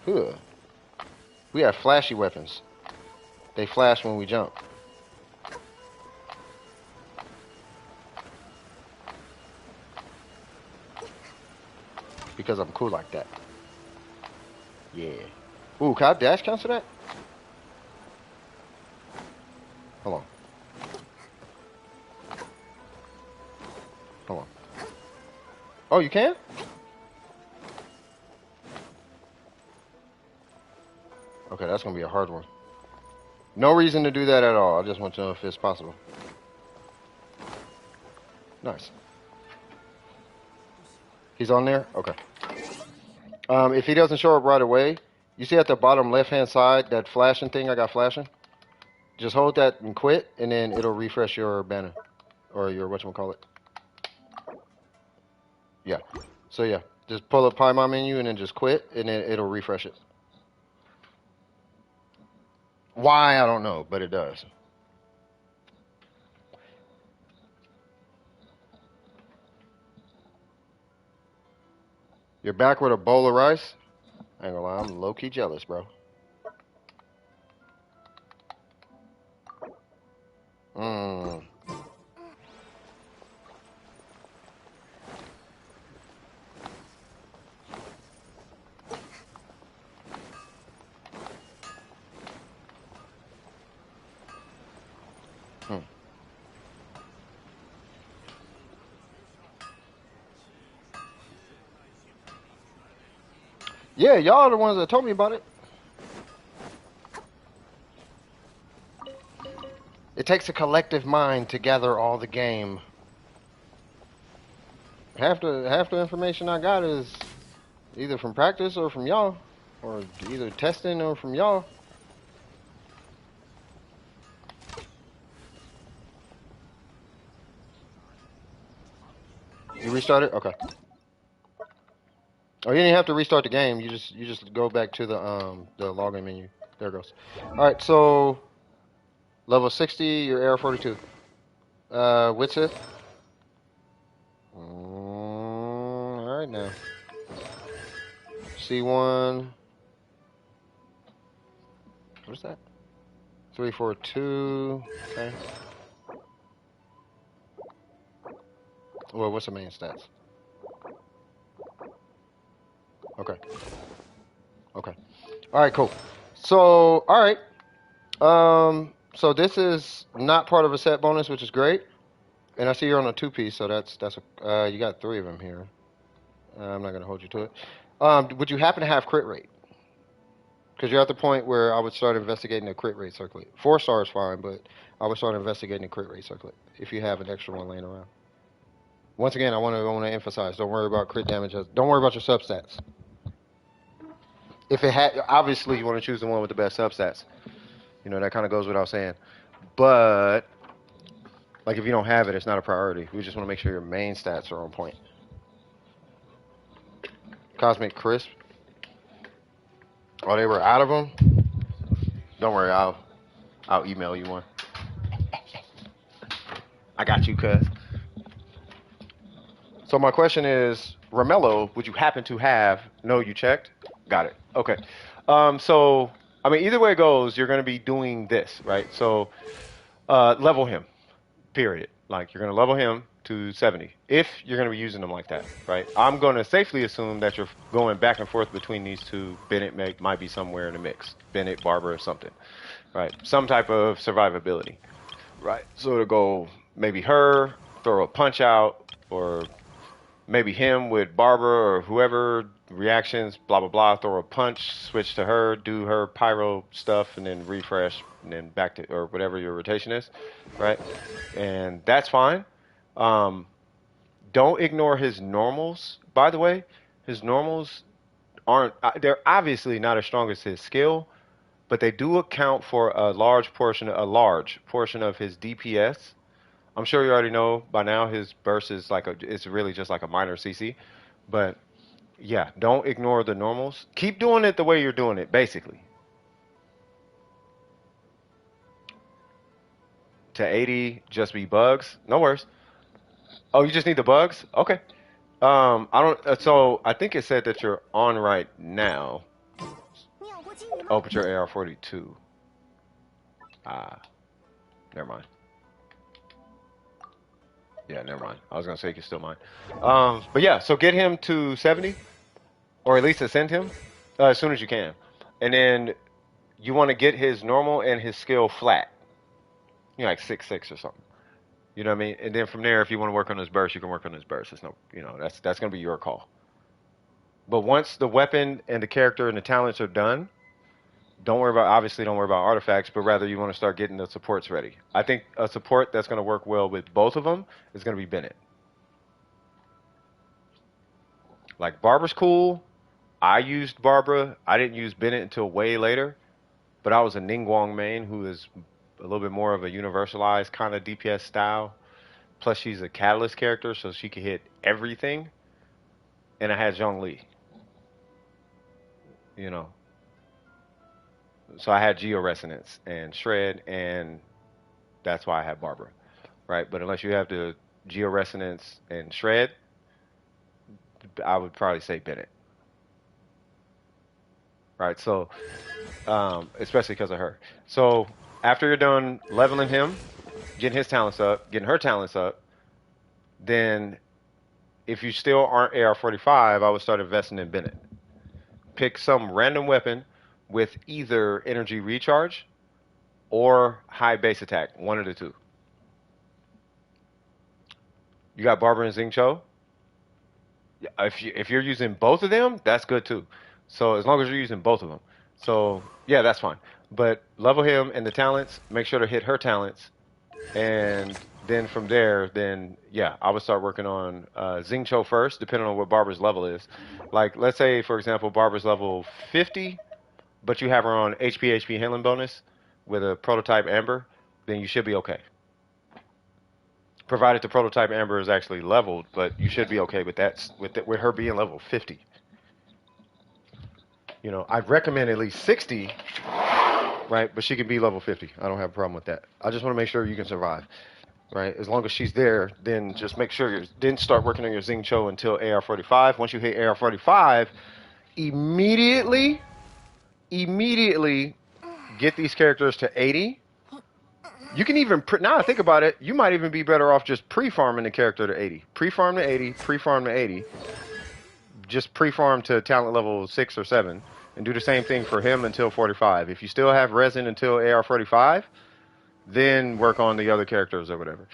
Ugh. We have flashy weapons. They flash when we jump. Because I'm cool like that. Yeah. Ooh, can I dash cancel that? Hold on. Hold on. Oh, you can? Okay, that's gonna be a hard one. No reason to do that at all. I just want to know if it's possible. Nice. He's on there? Okay. If he doesn't show up right away, you see at the bottom left-hand side, that flashing thing I got flashing? Just hold that and quit, and then it'll refresh your banner. Or your whatchamacallit. Yeah. So yeah, just pull up Paimon menu and then just quit, and then it'll refresh it. Why, I don't know, but it does. You're back with a bowl of rice? I ain't gonna lie, I'm low-key jealous, bro. Mmm. Hmm. Yeah, y'all are the ones that told me about it. It takes a collective mind to gather all the game. Half the information I got is either from practice or from y'all, or either testing or from y'all. You restarted? Okay. Oh, you didn't have to restart the game. You just go back to the login menu. There it goes. All right, so level 60, your AR42. What's it? All right now. C1. What's that? 342. Okay. Well, what's the main stats? Okay. Okay. All right, cool. So, all right. So this is not part of a set bonus, which is great. And I see you're on a 2-piece, so that's a you got 3 of them here. I'm not gonna hold you to it. Would you happen to have crit rate? Because you're at the point where I would start investigating the crit rate circlet. 4 star is fine, but I would start investigating the crit rate circlet if you have an extra one laying around. Once again, I want to emphasize: don't worry about crit damage. Don't worry about your substats. If it had, obviously, you want to choose the one with the best substats. You know that kind of goes without saying. But like, if you don't have it, it's not a priority. We just want to make sure your main stats are on point. Cosmic Crisp. Oh, they were out of them. Don't worry, I'll email you one. I got you, cuz. So my question is, Romello, would you happen to have? No, you checked. Got it. Okay. So I mean, either way it goes, you're going to be doing this, right? So level him. Period. Like, you're going to level him to 70 if you're going to be using them like that, right? I'm going to safely assume that you're going back and forth between these two. Bennett might be somewhere in the mix. Bennett, Barber, or something, right? Some type of survivability, right? So to go maybe her, throw a punch out, or maybe him with Barber or whoever, reactions, blah, blah, blah, throw a punch, switch to her, do her pyro stuff, and then refresh, and then back to, or whatever your rotation is, right? And that's fine. Um, don't ignore his normals, by the way. His normals they're obviously not as strong as his skill, but they do account for a large portion of his DPS. I'm sure you already know by now his burst is it's really just like a minor CC. But yeah, don't ignore the normals. Keep doing it the way you're doing it, basically. To 80, just be bugs. No worries. Oh, you just need the bugs? Okay. I don't. So I think it said that you're on right now. Oh, but you're AR42. Ah, never mind. Yeah, never mind. I was gonna say you can still mine. But yeah, so get him to 70, or at least ascend him as soon as you can, and then you want to get his normal and his skill flat. You know, like 6-6 or something. You know what I mean? And then from there, if you want to work on his burst, you can work on his burst. It's no, that's gonna be your call. But once the weapon and the character and the talents are done, don't worry about artifacts, but rather you want to start getting the supports ready. I think a support that's going to work well with both of them is going to be Bennett. Like, Barbara's cool. I used Barbara. I didn't use Bennett until way later, but I was a Ningguang main who is a little bit more of a universalized kind of DPS style. Plus, she's a catalyst character, so she can hit everything. And I had Zhongli, you know. So I had Geo Resonance and Shred, and that's why I had Barbara, right? But unless you have the Geo Resonance and Shred, I would probably say Bennett, right? So, especially because of her. So after you're done leveling him, getting his talents up, getting her talents up, then if you still aren't AR45, I would start investing in Bennett. Pick some random weapon with either energy recharge or high base attack, one of the two. You got Barber and Xingqiu. If you're using both of them, that's good too. So as long as you're using both of them, so yeah, that's fine. But level him and the talents. Make sure to hit her talents, and then from there, then yeah, I would start working on Xingqiu first, depending on what Barbara's level is. Like, let's say for example, Barbara's level 50, but you have her on HP handling bonus with a prototype Amber, then you should be okay. Provided the prototype Amber is actually leveled, but you should be okay with that, with her being level 50. You know, I'd recommend at least 60, right? But she can be level 50. I don't have a problem with that. I just want to make sure you can survive, right? As long as she's there, then just make sure you didn't start working on your Xingqiu until AR45. Once you hit AR45, immediately, immediately get these characters to 80. You can even, now I think about it, you might even be better off just pre-farming the character to 80. Pre-farm to 80, pre-farm to 80. Just pre-farm to talent level 6 or 7. And do the same thing for him until 45. If you still have Resin until AR45, then work on the other characters or whatever.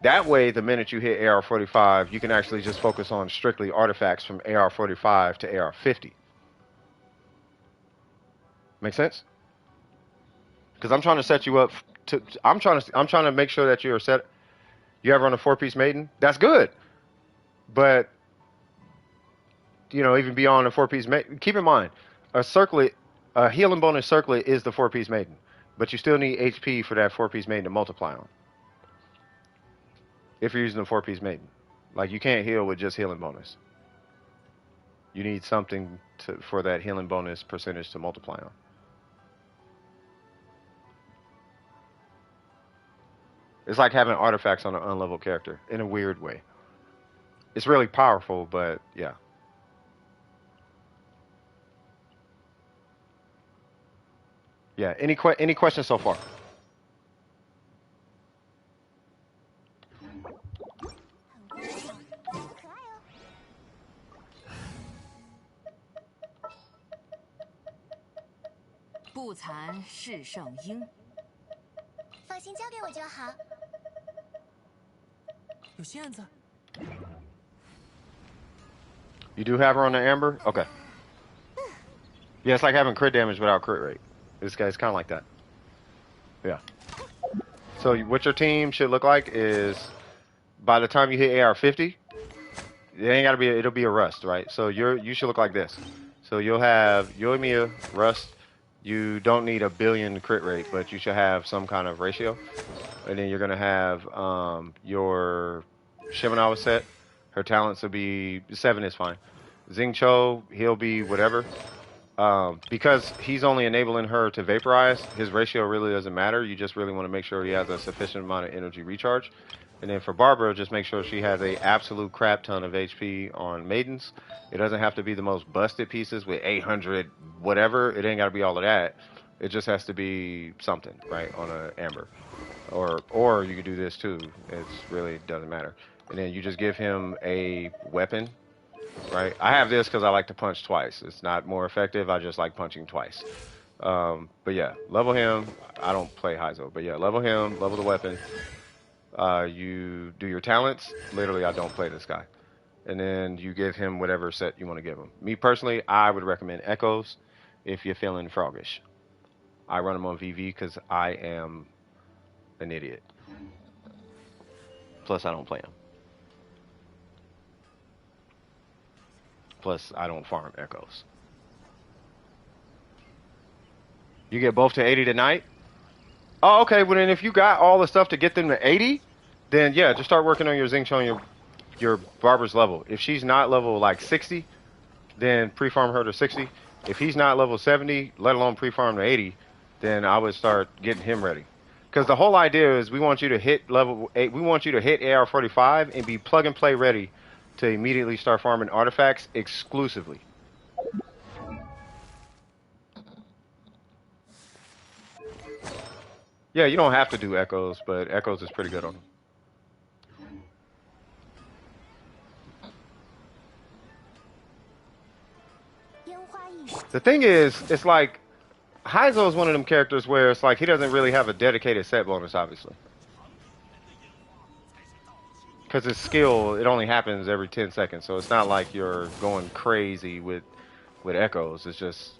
That way, the minute you hit AR45, you can actually just focus on strictly artifacts from AR45 to AR50. Make sense? Because I'm trying to set you up I'm trying to make sure that you're set. You ever run a 4-piece maiden? That's good. But you know, even beyond a four-piece maiden, keep in mind, a circlet, a healing bonus circlet is the four-piece maiden, but you still need HP for that four-piece maiden to multiply on. If you're using a four-piece maiden, like you can't heal with just healing bonus. You need something for that healing bonus percentage to multiply on. It's like having artifacts on an unleveled character in a weird way. It's really powerful, but yeah. Yeah. Any questions so far? 可爱哦。不残是圣婴。放心交给我就好。有线子。 You do have her on the amber? Okay. Yeah, it's like having crit damage without crit rate. This guy's kind of like that. Yeah. So what your team should look like is, by the time you hit AR50, it ain't gotta be. It'll be a rust, right? So you should look like this. So you'll have YOIMIYA, rust. You don't need a billion crit rate, but you should have some kind of ratio. And then you're gonna have your Shimenawa set. Her talents will be 7 is fine. Xingqiu, he'll be whatever. Because he's only enabling her to vaporize, his ratio really doesn't matter. You just really want to make sure he has a sufficient amount of energy recharge. And then for Barbara, just make sure she has a absolute crap ton of HP on maidens. It doesn't have to be the most busted pieces with 800 whatever. It ain't got to be all of that. It just has to be something, right, on a amber. Or you could do this too. It really doesn't matter. And then you just give him a weapon, right? I have this because I like to punch twice. It's not more effective. I just like punching twice. But yeah, level him. I don't play Heizo, but yeah, level him, level the weapon. You do your talents. Literally, I don't play this guy. And then you give him whatever set you want to give him. Me personally, I would recommend Echoes if you're feeling froggish. I run them on VV because I am an idiot. Plus, I don't play them. Plus, I don't farm Echoes. You get both to 80 tonight? Oh, okay. Well, then if you got all the stuff to get them to 80, then yeah, just start working on your Xingqiu and your Barber's level. If she's not level like 60, then pre-farm her to 60. If he's not level 70, let alone pre-farm to 80, then I would start getting him ready. Because the whole idea is we want you to hit level 8. We want you to hit AR45 and be plug and play ready to immediately start farming artifacts exclusively. Yeah, you don't have to do Echoes, but Echoes is pretty good on them. The thing is, it's like Heizo is one of them characters where it's like he doesn't really have a dedicated set bonus, obviously. Because his skill, it only happens every 10 seconds, so it's not like you're going crazy with Echoes. It's just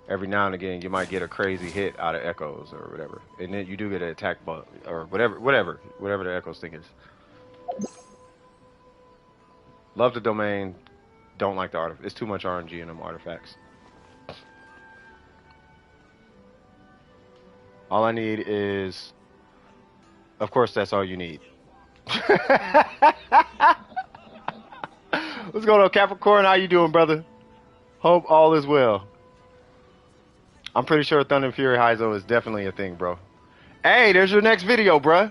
every now and again you might get a crazy hit out of Echoes or whatever. And then you do get an attack bug or whatever the Echoes thing is. Love the domain, don't like the artifact. It's too much RNG in them artifacts. All I need is, of course, that's all you need. What's going on, Capricorn? How you doing, brother? Hope all is well. I'm pretty sure Thunder and Fury Heizo is definitely a thing, bro. Hey, there's your next video, bruh.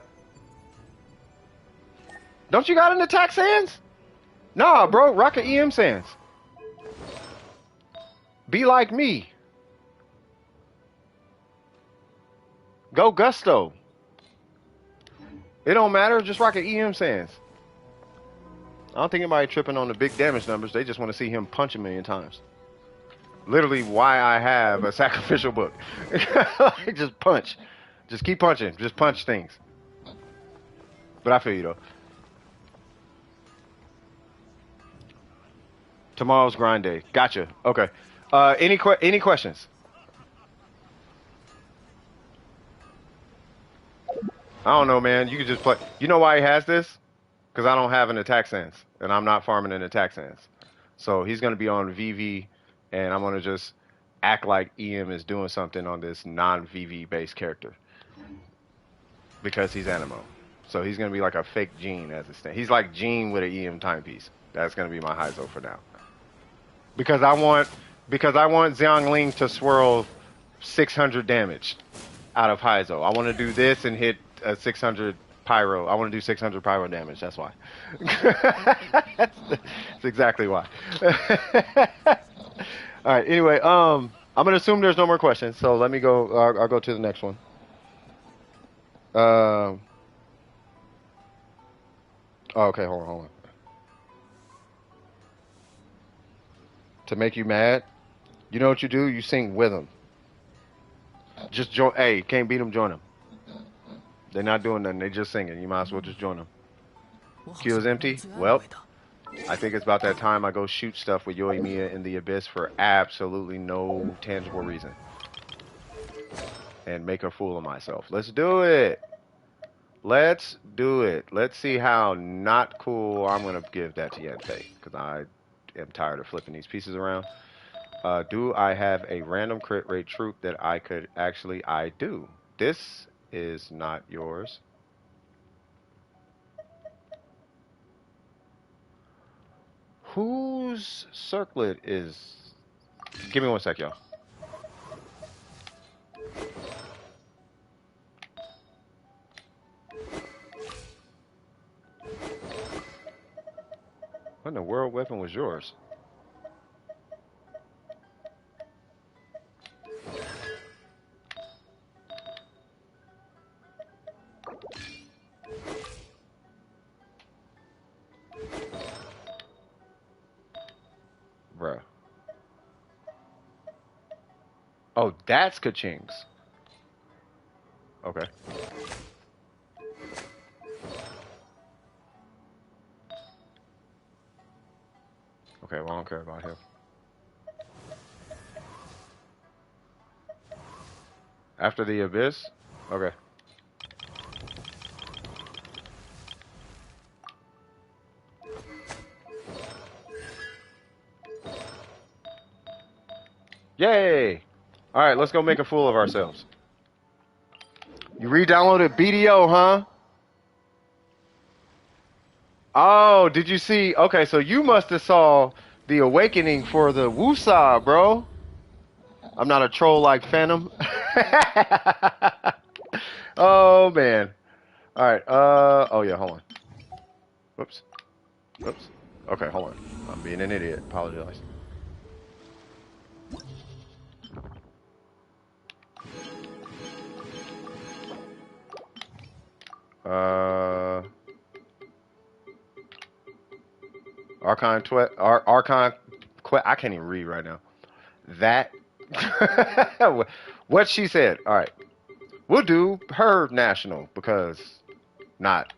Don't you got an attack sans? Nah, bro. Rock an EM sans. Be like me. Go Gusto. It don't matter. Just rock an EM sans. I don't think anybody tripping on the big damage numbers. They just want to see him punch a million times. Literally why I have a sacrificial book. Just punch. Just keep punching. Just punch things. But I feel you, though. Tomorrow's grind day. Gotcha. Okay. Any questions? I don't know, man. You can just play. You know why he has this? because I don't have an attack sense, and I'm not farming an attack sense. So he's going to be on VV, and I'm going to just act like EM is doing something on this non-VV based character because he's Animo. So he's going to be like a fake Gene as it stands. He's like Gene with an EM timepiece. That's going to be my Heizo for now. Because I want Xiangling to swirl 600 damage out of Heizo. I want to do this and hit a 600 pyro. I want to do 600 pyro damage. That's why. That's exactly why. All right. Anyway, I'm gonna assume there's no more questions. So let me go. I'll go to the next one. Oh, okay. Hold on. To make you mad, you know what you do? You sing with them. Just join. Hey, can't beat them. Join them. They're not doing nothing. They're just singing. You might as well just join them. Queue is empty. Well, I think it's about that time I go shoot stuff with YOIMIYA in the abyss for absolutely no tangible reason. And make a fool of myself. Let's do it. Let's do it. Let's see how not cool I'm going to give that to Yentei. Because I am tired of flipping these pieces around. Do I have a random crit rate troop that I could actually... I do. This is not yours. Whose circlet is... Give me 1 sec, y'all. What in the world weapon was yours? Bruh. Oh, that's Kaching's. Okay. Okay, well, I don't care about him. After the abyss? Okay. Yay! Alright, let's go make a fool of ourselves. You re-downloaded BDO, huh? Oh, did you see? Okay, so you must have saw the awakening for the Wusa, bro. I'm not a troll like Phantom. Oh, man. Alright, oh yeah, hold on. Whoops. Whoops. Okay, hold on. I'm being an idiot. Apologize. Archon I can't even read right now. That what she said. All right. We'll do her national because not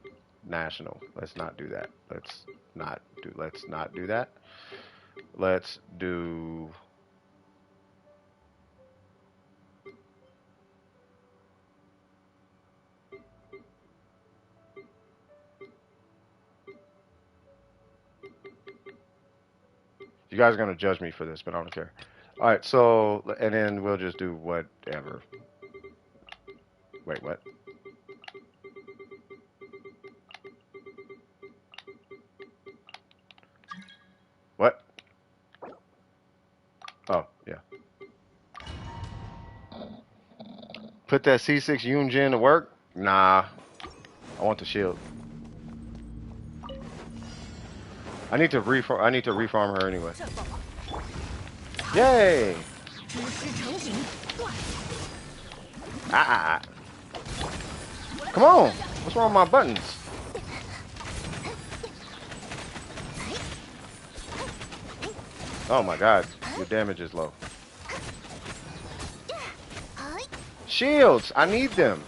national. Let's not do that. Let's not do that. Let's do You guys are gonna judge me for this, but I don't care. All right, so and then we'll just do whatever. Wait, what? What? Oh, yeah. Put that C6 Yunjin to work? Nah. I want the shield. I need to reform her anyway. Yay! Come on! What's wrong with my buttons? Oh my god, your damage is low. Shields! I need them!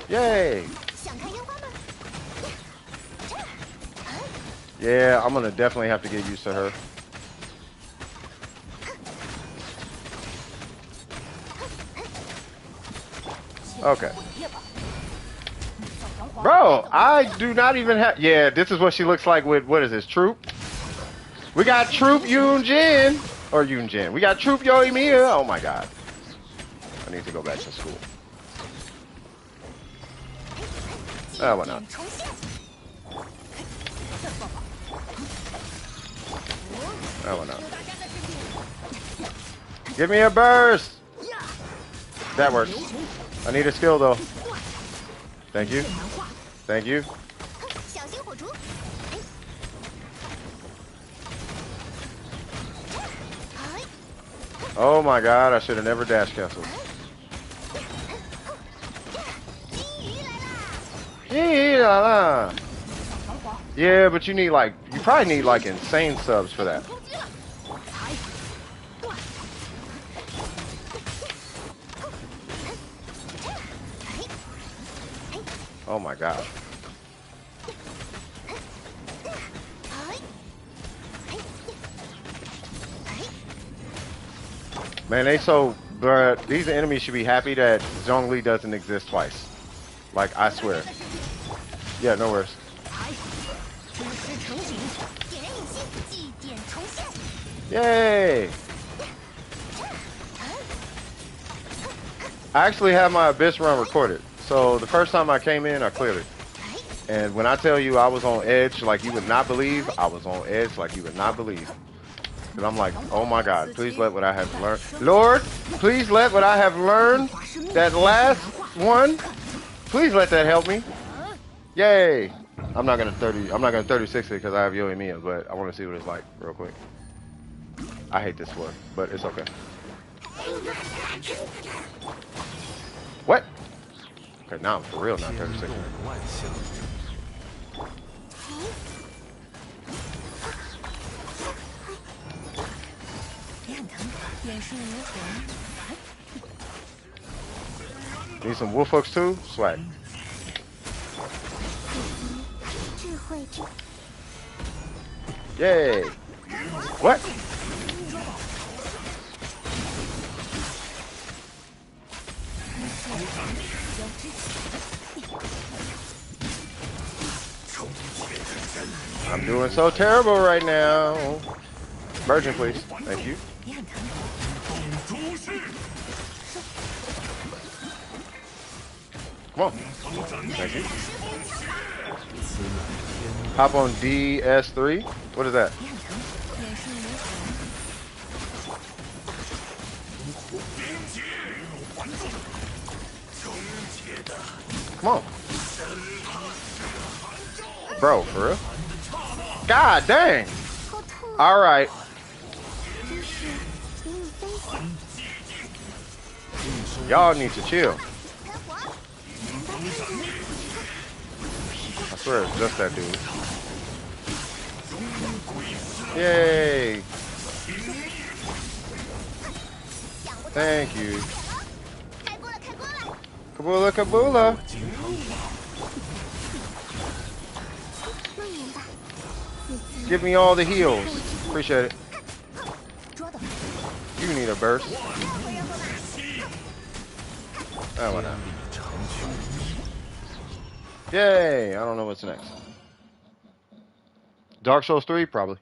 Yay! Yeah, I'm gonna definitely have to get used to her. Okay. Bro, I do not even have. Yeah, this is what she looks like with, what is this, Troop? We got Troop Yoonjin. Or Yoonjin. We got Troop YOIMIYA. Oh my god. I need to go back to school. Oh, why not? Oh, why not? Give me a burst! That works. I need a skill though. Thank you. Thank you. Oh my god, I should have never dash canceled. Yeah, but you need like, you probably need like insane subs for that. Oh my god. Man, they so, but these enemies should be happy that Zhongli doesn't exist twice. Like, I swear. Yeah, no worries. Yay! I actually have my Abyss run recorded. So the first time I came in, I cleared it. And when I tell you I was on edge like you would not believe, I was on edge like you would not believe. And I'm like, oh my god, please let what I have learned. Lord, please let what I have learned, that last one, please let that help me. Yay! I'm not gonna 36 it because I have YOIMIYA, but I want to see what it's like real quick. I hate this one, but it's okay. What? Okay, now I'm for real not 36. Need some wolf hooks too? Swag. Yay! What? I'm doing so terrible right now. Virgin, please. Thank you. Come on. Thank you. Hop on DS3. What is that? Come on. Bro, for real? God dang! Alright. Y'all need to chill. I swear it's just that dude. Yay! Thank you. Kabula kabula! Give me all the heals. Appreciate it. You need a burst. Oh, why not? Yay! I don't know what's next. Dark Souls 3, probably.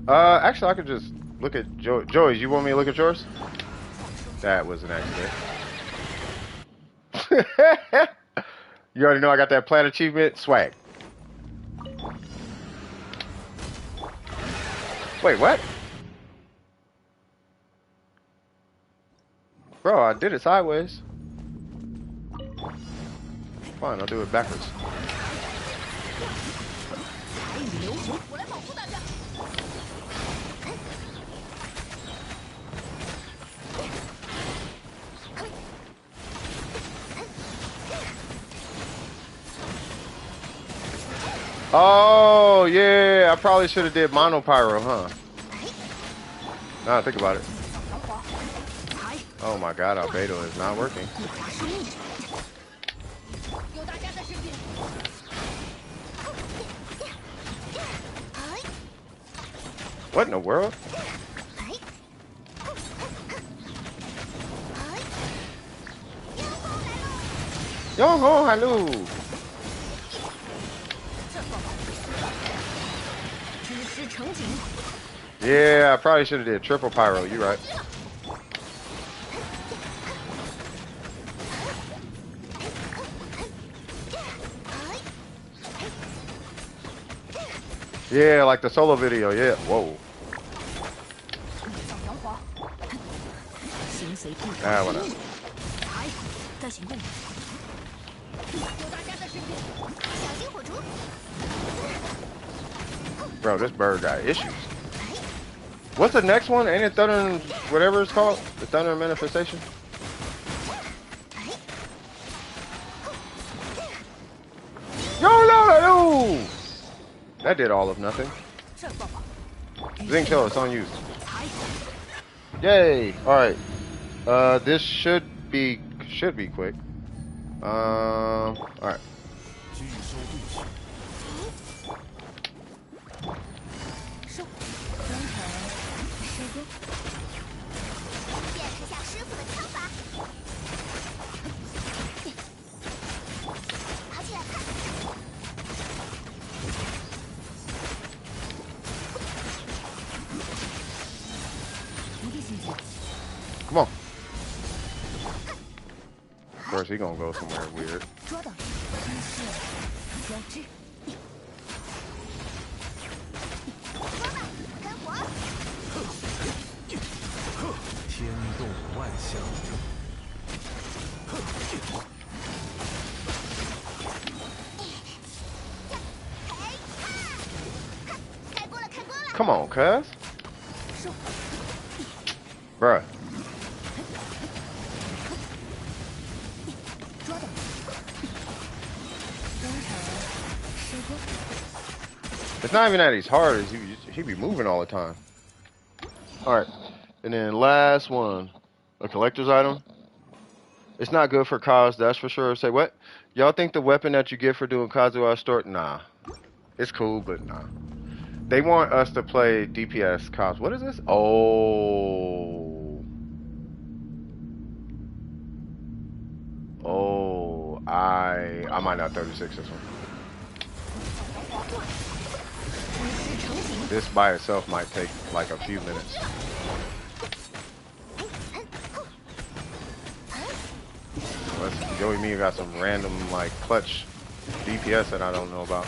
Actually, I could just look at Joey's. You want me to look at yours? That was an accident. You already know I got that plat achievement. Swag. Wait, what? Bro, I did it sideways. Fine, I'll do it backwards. Oh, yeah, I probably should have did mono pyro, huh? Now I think about it. Oh my god, albedo is not working. What in the world? Yo, go, hello. 只是成景。 Yeah, I probably should have did triple pyro. You right. Yeah, like the solo video. Yeah. Whoa. 造阳华，心随地 Ah, whatever. 财在行动。有大家在身边，小心火烛。 Bro, this bird got issues. What's the next one? Ain't it Thunder, whatever it's called? The Thunder Manifestation? Yo, no, no! That did all of nothing. 绽放吧， Zing Cho, it's on you. 财 Yay! Alright. This should be quick. Alright. 收。忠诚，师尊。见识下师傅的枪法。爬起来看。一定心情。 Come on. Of course, he gonna go somewhere weird. 捉到。真是标志。说吧，干活。天动万象。开锅了，开锅了。 Come on, cuz. 收。 Bruh. 捉到。忠诚，师尊。 It's not even that he's hard, it's he be moving all the time. Alright. And then last one. A collector's item. It's not good for Kaz, that's for sure. Say what? Y'all think the weapon that you get for doing Kazuha store? Nah. It's cool, but nah. They want us to play DPS Kaz. What is this? Oh. Oh, I might not 36 this one. This by itself might take like a few minutes. Unless YOIMIYA got some random like clutch DPS that I don't know about.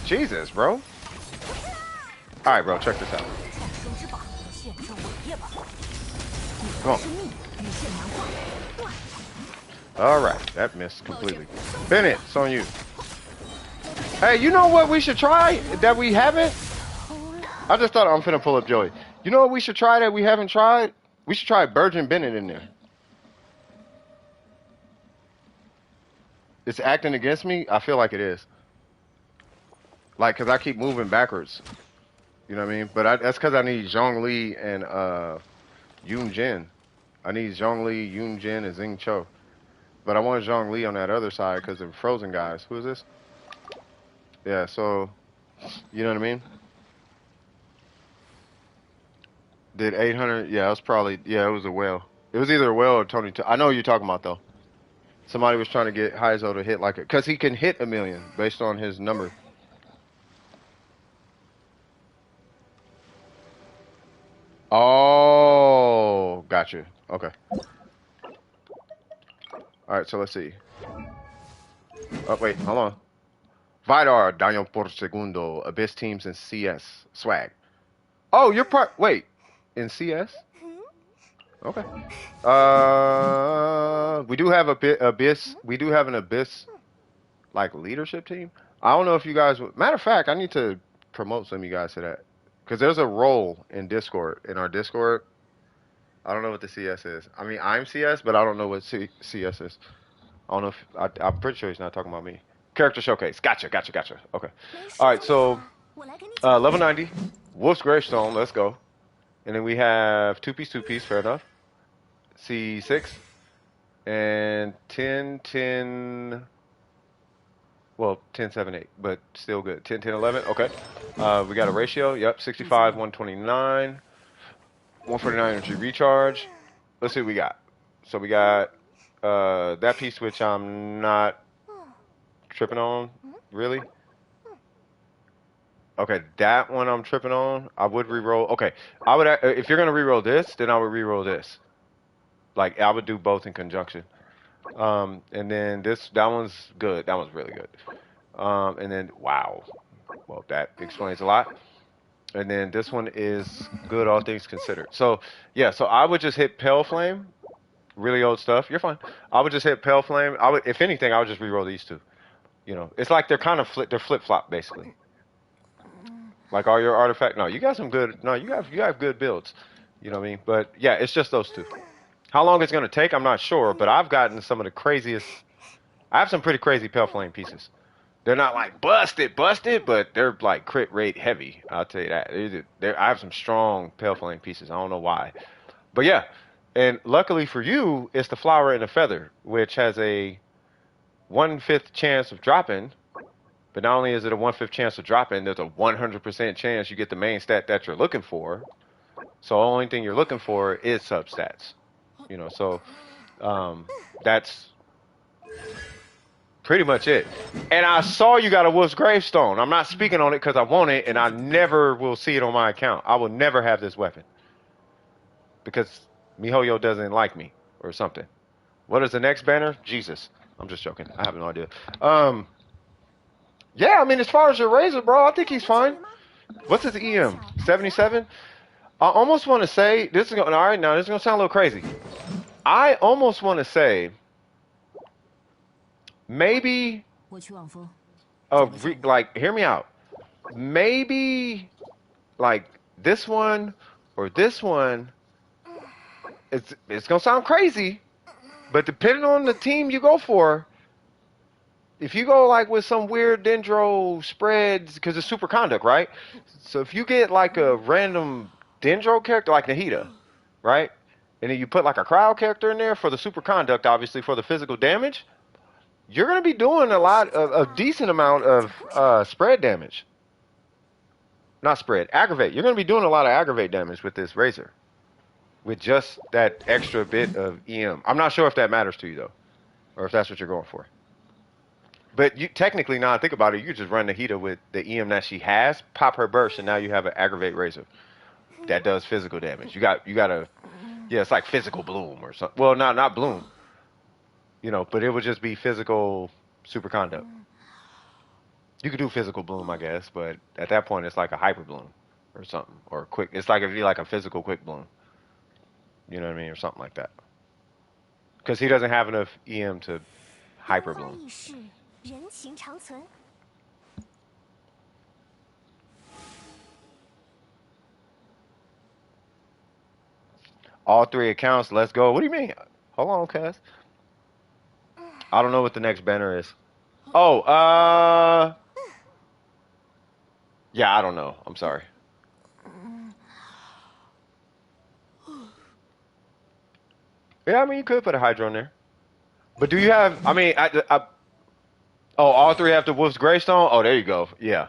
Jesus, bro. Alright, bro, check this out. 生之法，献上伟业吧。 Come on. 生命与现难化。 Alright, that missed completely. Bennett, it's on you. Hey, you know what we should try that we haven't? I just thought I'm finna pull up Joey. You know what we should try that we haven't tried? We should try Virgin Bennett in there. It's acting against me? I feel like it is. Like, cause I keep moving backwards. You know what I mean? But that's cause I need Zhongli and Yoon Jin. I need Zhongli, Yoon Jin, and Xing Cho. But I want Zhongli on that other side because they're frozen guys. Who is this? Yeah, so, you know what I mean? Did 800? Yeah, it was probably, yeah, it was a whale. It was either a whale or Tony. I know what you're talking about, though. Somebody was trying to get Heizo to hit like it. Because he can hit 1,000,000 based on his number. Oh, gotcha. Okay. Alright, so let's see. Oh, wait, hold on. Vidar, daño por segundo. Abyss teams in CS. Swag. Oh, you're part. Wait. In CS? Okay. We do have a bit Abyss. We do have an Abyss, like, leadership team. I don't know if you guys. Matter of fact, I need to promote some of you guys to that. Because there's a role in Discord, in our Discord. I don't know what the CS is. I mean, I'm CS, but I don't know what CS is. I don't know if I'm pretty sure he's not talking about me. Character showcase. Gotcha. Okay. All right. So level 90, Wolf's Gravestone. Let's go. And then we have two piece. Fair enough. C6 and 10. Well, 10, 7, 8, but still good. 10, 10, 11. Okay. We got a ratio. Yep. 65, 129. 149 energy recharge. Let's see what we got. So we got That piece which I'm not tripping on, really. Okay, that one I'm tripping on. I would re-roll. Okay, I would if you're gonna re-roll this, then I would re-roll this. Like I would do both in conjunction. And then that one's good. That one's really good. And then wow, well that explains a lot. And then this one is good, all things considered. So yeah, so I would just hit Pale Flame. Really old stuff. You're fine. I would just hit Pale Flame. I would, if anything, I would just re-roll these two. You know, it's like they're kind of they're flip flop basically. Like all your artifact. No, you got some good. No, you have good builds. You know what I mean? But yeah, it's just those two. How long it's gonna take, I'm not sure. But I've gotten some of the craziest. I have some pretty crazy Pale Flame pieces. They're not like busted, but they're like crit rate heavy. I'll tell you that. I have some strong Pale Flame pieces. I don't know why, but yeah. And luckily for you, it's the flower and the feather, which has a 1/5 chance of dropping. But not only is it a 1/5 chance of dropping, there's a 100% chance you get the main stat that you're looking for. So the only thing you're looking for is substats. You know, so that's pretty much it. And I saw you got a Wolf's Gravestone. I'm not speaking on it because I want it, and I never will see it on my account. I will never have this weapon because MiHoYo doesn't like me or something. What is the next banner? Jesus. I'm just joking. I have no idea. Um, yeah, I mean, as far as your Razor, bro, I think he's fine. What's his EM? 77? I almost want to say, this is going, all right, now this is going to sound a little crazy. I almost want to say, maybe, 我去望风， like, hear me out. Maybe, like, this one or this one, it's going to sound crazy, but depending on the team you go for, if you go like with some weird dendro spreads, because it's super conduct, right? So if you get like a random dendro character like Nahida, right? And then you put like a crowd character in there for the super conduct, obviously for the physical damage, you're going to be doing a decent amount of spread damage. Not spread, aggravate. You're going to be doing a lot of aggravate damage with this Razor. With just that extra bit of EM. I'm not sure if that matters to you though. Or if that's what you're going for. But you technically, now I think about it, you just run Nahida with the EM that she has, pop her burst, and now you have an aggravate Razor that does physical damage. You got a, yeah, it's like physical bloom or something. Well, not bloom, you know, but it would just be physical super conduct. You could do physical bloom, I guess, but at that point it's like a hyper bloom or something, or quick. It's like if you like a physical quick bloom, you know what I mean, or something like that. Because he doesn't have enough EM to hyper bloom. 意世，人情长存。 All three accounts, let's go. What do you mean? Hold on, Cass. I don't know what the next banner is. Oh, yeah, I don't know. I'm sorry. Yeah, I mean, you could put a Hydro in there. But do you have, I mean, oh, all three have the Wolf's Greystone? Oh, there you go. Yeah.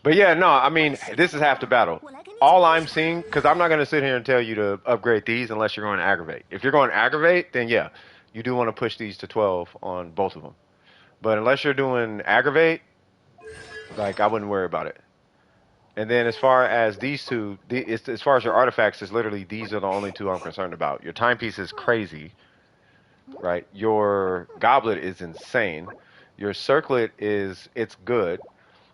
But yeah, no, I mean, this is half the battle. All I'm seeing, because I'm not going to sit here and tell you to upgrade these unless you're going to aggravate. If you're going to aggravate, then yeah, you do want to push these to 12 on both of them. But unless you're doing aggravate, like, I wouldn't worry about it. And then as far as these two, as far as your artifacts, it's literally these are the only two I'm concerned about. Your timepiece is crazy, right? Your goblet is insane. Your circlet it's good.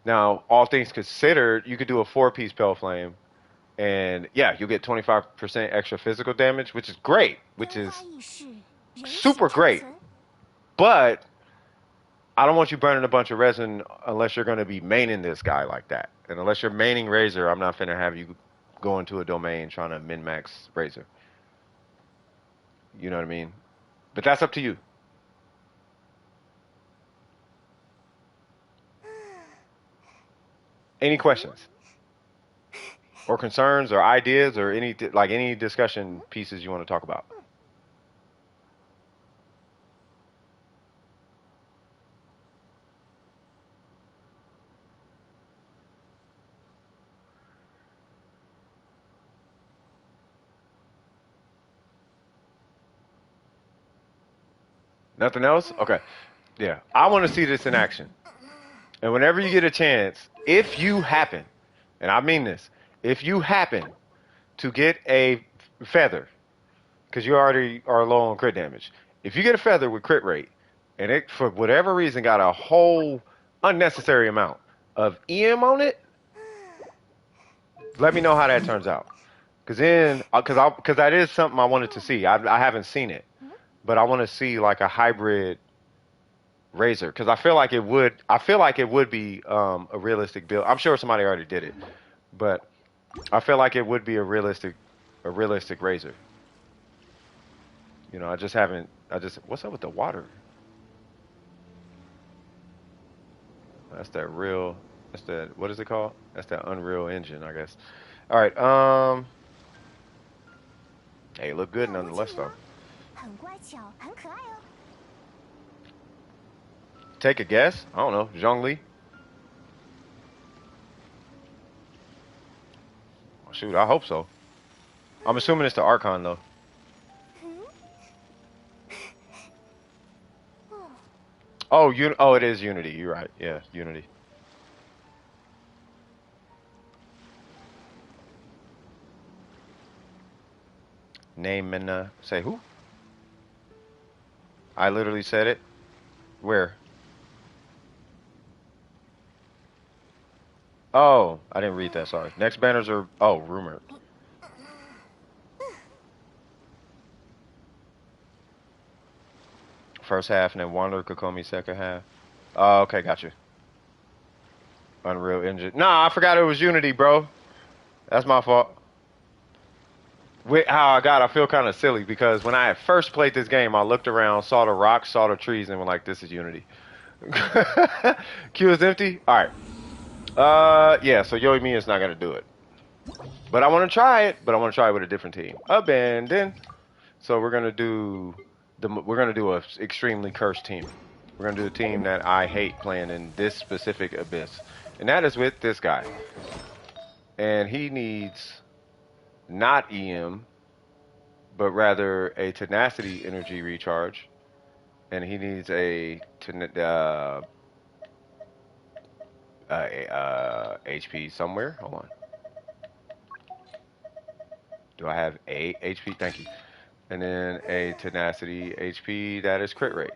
Now, all things considered, you could do a 4-piece Pale Flame, and yeah, you'll get 25% extra physical damage, which is great, which is 意世，人情 super 长 great. 存。 But I don't want you burning a bunch of resin unless you're going to be maining this guy like that. And unless you're maining Razor, I'm not finna have you go into a domain trying to min-max Razor. You know what I mean? But that's up to you. Any questions? Or concerns or ideas or any discussion pieces you want to talk about? Nothing else? Okay. Yeah. I want to see this in action. And whenever you get a chance, if you happen, and I mean this, if you happen to get a feather, because you already are low on crit damage, if you get a feather with crit rate, and it for whatever reason got a whole unnecessary amount of EM on it, let me know how that turns out. Because then, because that is something I wanted to see. I haven't seen it, but I want to see like a hybrid razor because I feel like it would. I feel like it would be a realistic build. I'm sure somebody already did it, but I feel like it would be a realistic razor. You know, I just haven't. I just. What's up with the water? That's that real. That's that. What is it called? That's that Unreal Engine, I guess. All right. Hey, look good nonetheless, though. 很乖巧，很可爱哦。Take a guess. I don't know. Zhongli. Shoot, I hope so. I'm assuming it's the Archon though. Oh, it is Unity. You're right. Yeah, Unity. Name and say who? I literally said it. Where? Oh, I didn't read that. Sorry. Next banners are rumored. First half and then Wander Kokomi second half. Oh, okay, gotcha. Unreal Engine. Nah, I forgot it was Unity, bro. That's my fault. I feel kind of silly because when I had first played this game, I looked around, saw the rocks, saw the trees, and were like, "This is Unity." Queue is empty. All right. Yeah. So YOIMIYA is not gonna do it, but I want to try it. But I want to try it with a different team. Abandon. So we're gonna do a extremely cursed team. We're gonna do a team that I hate playing in this specific abyss, and that is with this guy. And he needs not EM, but rather a tenacity energy recharge, and he needs a HP somewhere. Hold on. Do I have a HP? Thank you. And then a tenacity HP that is crit rate.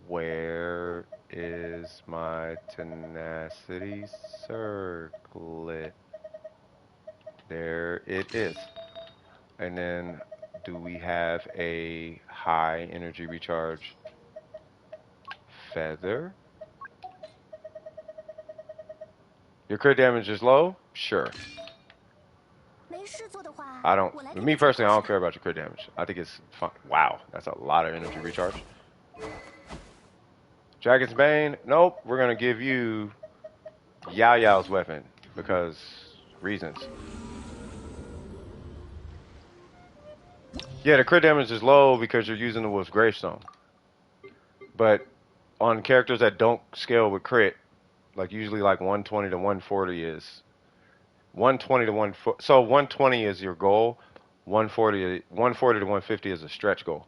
Where is my tenacity circlet? There it is. And then do we have a high energy recharge feather? Your crit damage is low? Sure. I don't, me personally, I don't care about your crit damage. I think it's fun. Wow, that's a lot of energy recharge. Dragon's Bane? Nope, we're gonna give you Yao Yao's weapon because reasons. Yeah, the crit damage is low because you're using the Wolf's Gravestone. But on characters that don't scale with crit, like usually like 120 to 140 is 120 to 140. So 120 is your goal. 140 to 150 is a stretch goal.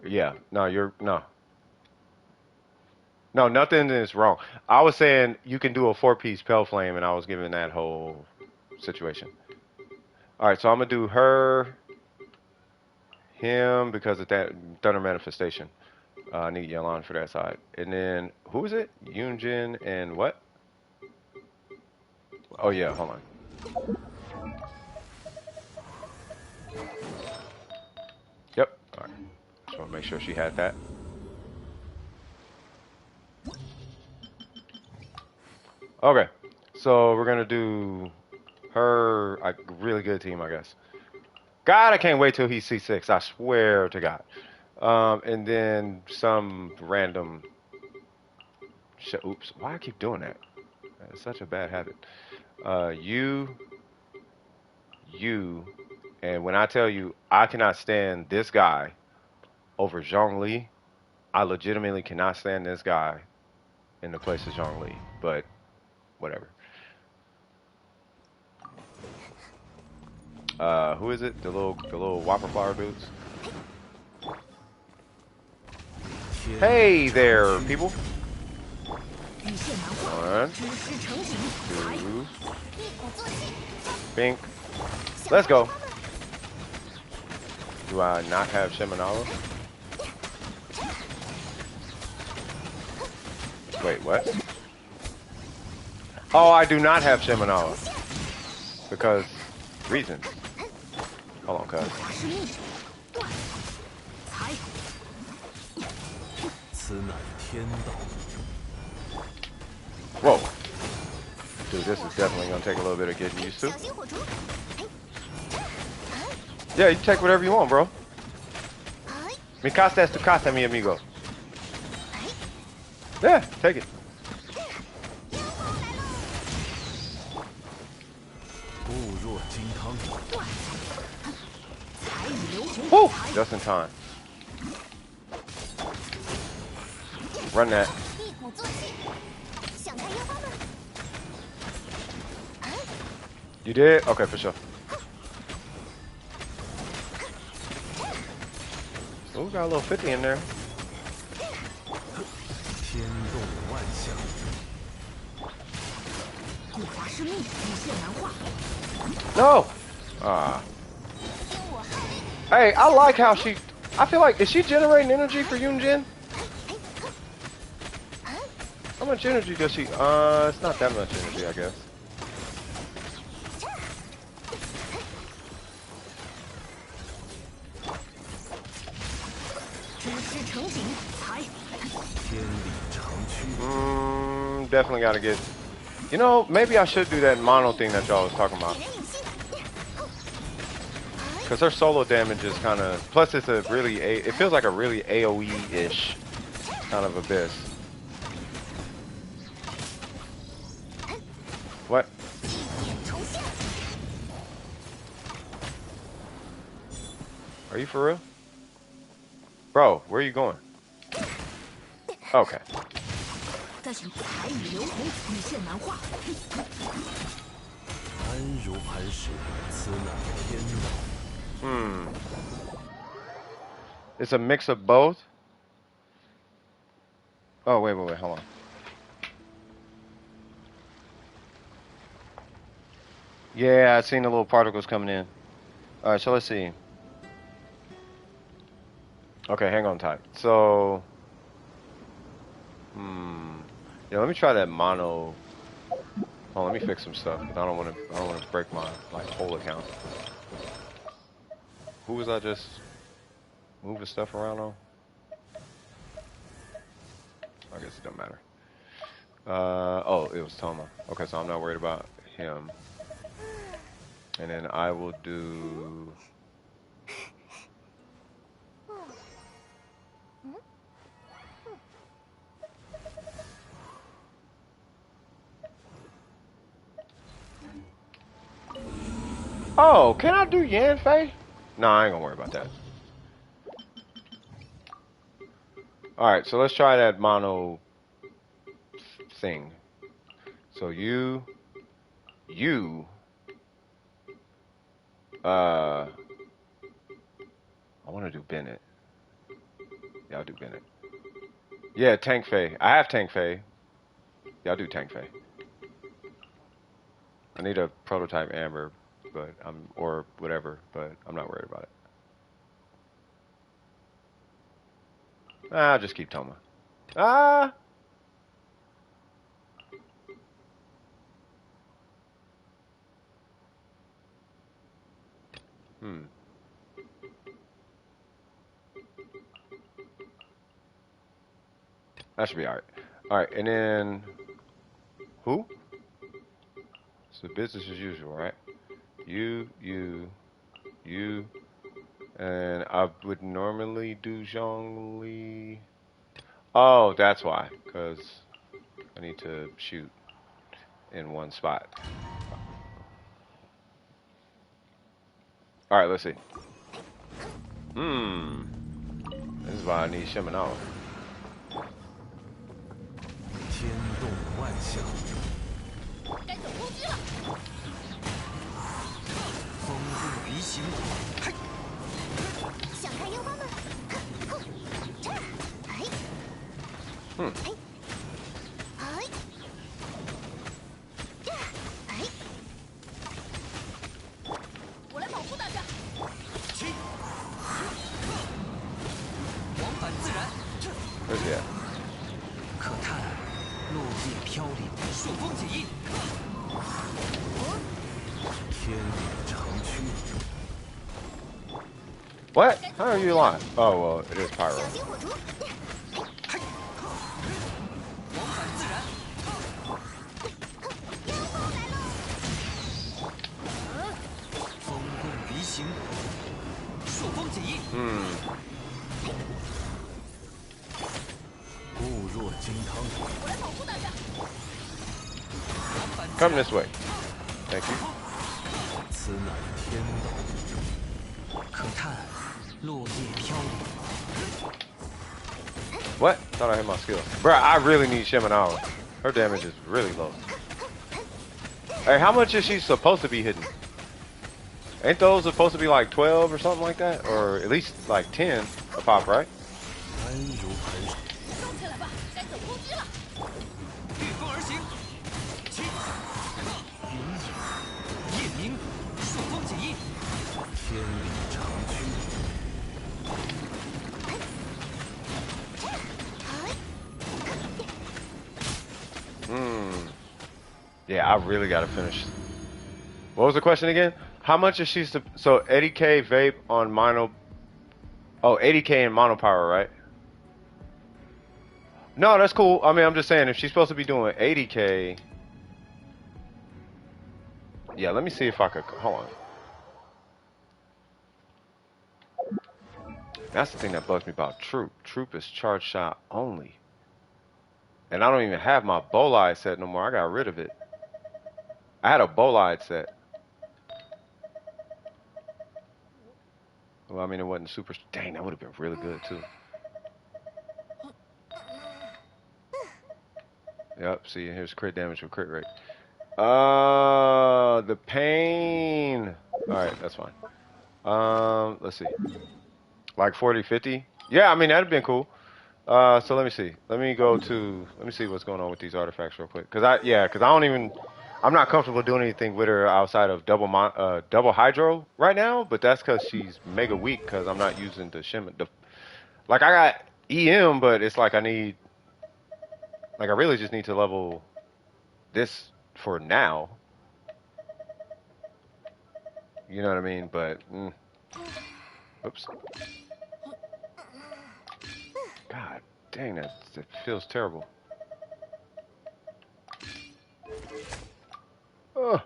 Yeah, no. No, nothing is wrong. I was saying you can do a 4-piece Pale Flame, and I was giving that whole situation. All right, so I'm gonna do him because of that Thunder Manifestation. I need Yelan for that side. And then who is it? Yunjin and what? Oh yeah, hold on. Yep. All right. Just want to make sure she had that. Okay. So we're gonna do her. A really good team, I guess. God, I can't wait till he's C6. I swear to God. And then some random. Oops. Why I keep doing that? That's such a bad habit. You, and when I tell you I cannot stand this guy over Zhongli, I legitimately cannot stand this guy in the place of Zhongli. But. Whatever. Who is it? The little whopper flower dudes. Hey there, people. 与线难画， One, 知识成景，才 two, 一鼓作气， pink. Let's go. Do I not have Shimanala? Wait, what? Oh, I do not have Shimanala. Because reasons. Hold on, cuz. 法是命，断，才 此乃天道。 Whoa. Dude, this is definitely gonna take a little bit of getting used to. 小心火烛。 Yeah, you take whatever you want, bro. 哎 Mi casa es tu casa, mi amigo. 哎， Yeah, take it. 烟花来喽！ 固若金汤。 断，才与流红， Woo! 才 Just in time. Run that. 一鼓作气，想看烟花吗？ You did? Okay, for sure. Ooh, got a little 50 in there. 天动万象。 故法是命，与线难画， No! Ah. 因我害， Hey, I like how she... I feel like... Is she generating energy for Yunjin? How much energy does she... It's not that much energy, I guess. 知识成景，才 天理长驱。 Definitely gotta get... You know, maybe I should do that mono thing that y'all was talking about. 给人隐性。 Because her solo damage is kind of... Plus, it's a really... It feels like a really AoE-ish kind of abyss. What? 重现， Are you for real? Bro, where are you going? Okay. 再寻才与流红，与线难画， 安如磐石，此乃天道。 It's a mix of both? Oh, wait, hold on. Yeah, I seen the little particles coming in. Alright, so let's see. Okay, hang on tight. So... Yeah, let me try that mono... Oh, let me fix some stuff, because I don't want to break my, like, whole account. Who was I just moving stuff around on? I guess it doesn't matter. Oh, it was Toma. Okay, so I'm not worried about him. And then I will do... Oh, can I do Yanfei? No, I ain't gonna worry about that. Alright, so let's try that mono thing. So I wanna do Bennett. Yeah, I'll do Bennett. Yeah, Tank Fei. I have Tank Fei. Yeah, I'll do Tank Fei. I need a prototype Amber, but or whatever, but I'm not worried about it. I'll just keep Toma. Ah! That should be alright. Alright, and then... Who? So business as usual, right? You, and I would normally do Zhongli. Oh, that's why, because I need to shoot in one spot. Alright, let's see. This is why I need Shimanala. 天动万象。 该走攻击了。 风入一 Hmm. 我来保护大家。起，往返自然。 Where's he at? 可叹落叶飘零，朔风起义。天理长驱。 What? How are you alive? Oh, well, it is pyro. 小心火烛！往返自然。风棍离形，朔风起义。固若金汤。我来保护大家。往返自 Come 然。 this way. Thank you. 此乃天道。可叹落叶飘零。 What? Thought I hit my skill. Bruh, I really need Shiminawa. Her damage is really low. Hey, how much is she supposed to be hitting? Ain't those supposed to be like 12 or something like that? Or at least like 10 a pop, right? 安如磐石。 收起来吧，该走攻击了。御风而行。起，云影，夜明，朔风起义。天理长驱。 Yeah, I really gotta finish. What was the question again? How much is she? So 80k vape on mono. Oh, 80k in mono power, right? No, that's cool. I mean, I'm just saying if she's supposed to be doing 80k. Yeah, let me see if I could. Hold on. That's the thing that bugs me about Troop. Troop is charge shot only. And I don't even have my bolide set no more. I got rid of it. I had a bolide set. Well, I mean, it wasn't super. Dang, that would have been really good too. Yep. See, here's crit damage with crit rate. The pain. All right, that's fine. Let's see. Like 40, 50. Yeah, I mean that'd been cool. So let me see. Let me go to. Let me see what's going on with these artifacts real quick. Cause I don't even. I'm not comfortable doing anything with her outside of double hydro right now. But that's cause she's mega weak. Cause I'm not using the shimmer. Like I got EM, but it's like I need. Like I really just need to level this for now. You know what I mean? But. Oops. God dang, that feels terrible. Ugh.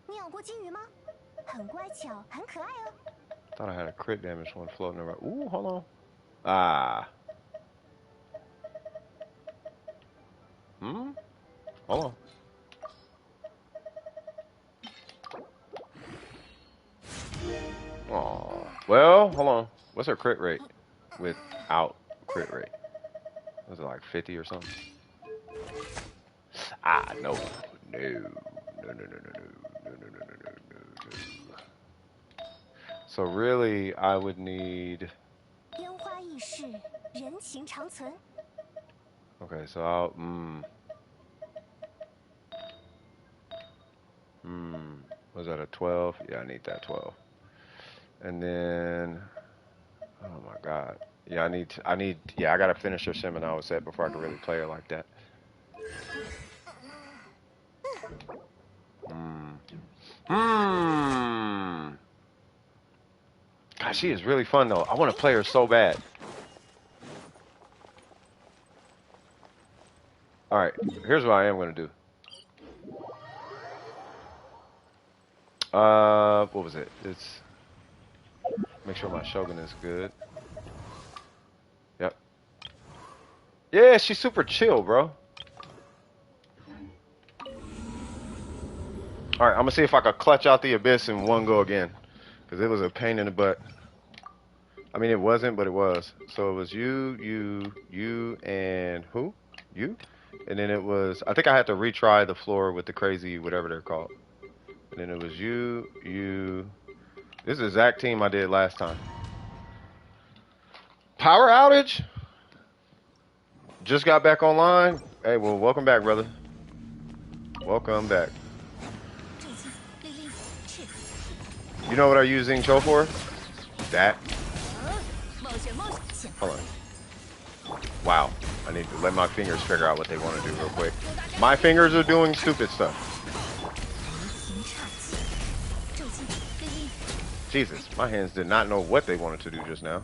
你养过金鱼吗？很乖巧，很可爱哦。 Thought I had a crit damage one floating around. Ooh, hold on. Ah. Hold on. Aw. Well, hold on. What's her crit rate without crit rate? Was it like 50 or something? Ah, no. No. No, no, no, no, no, no, no, no, no, no, no, no. So really, I would need... 烟花易逝，人情长存。 Okay, so I'll... Was that a 12? Yeah, I need that 12. And then... Oh my god. Yeah, I gotta finish her Seminole set before I can really play her like that. God, she is really fun though. I want to play her so bad. Alright, here's what I am gonna do. What was it? It's... Make sure my Shogun is good. Yep. Yeah, she's super chill, bro. Alright, I'm gonna see if I could clutch out the Abyss in one go again. Because it was a pain in the butt. I mean, it wasn't, but it was. So it was you, and who? You? And then it was... I think I had to retry the floor with the crazy, whatever they're called. And then it was you. This is the exact team I did last time. power outage? Just got back online. Hey, well, welcome back, brother. Welcome back. 重击力力去 You know what I use Xing Cho for? That. 冒险冒险显 Hold on. Wow. I need to let my fingers figure out what they want to do real quick. My fingers are doing stupid stuff. 停岔气重击力力 Jesus, my hands did not know what they wanted to do just now.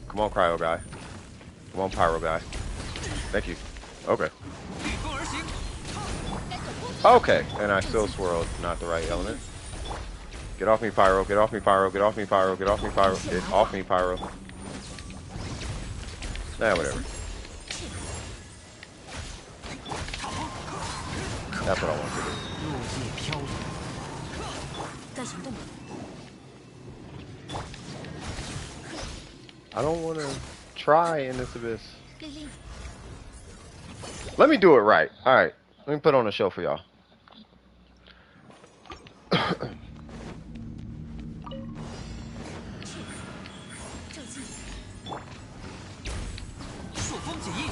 Come on, cryo guy. Come on, pyro guy. Thank you. Okay. 御风而行， Okay, and I still swirled, not the right element. Get off me, pyro. Get off me, pyro. Get off me, pyro. Get off me, pyro. Get off me, pyro. Nah, whatever. That's what I want to do. 落叶飘零， 该行动了 I don't want to try in this abyss. 力力 Let me do it right. All right, let me put on a show for y'all. 重击 朔风解印，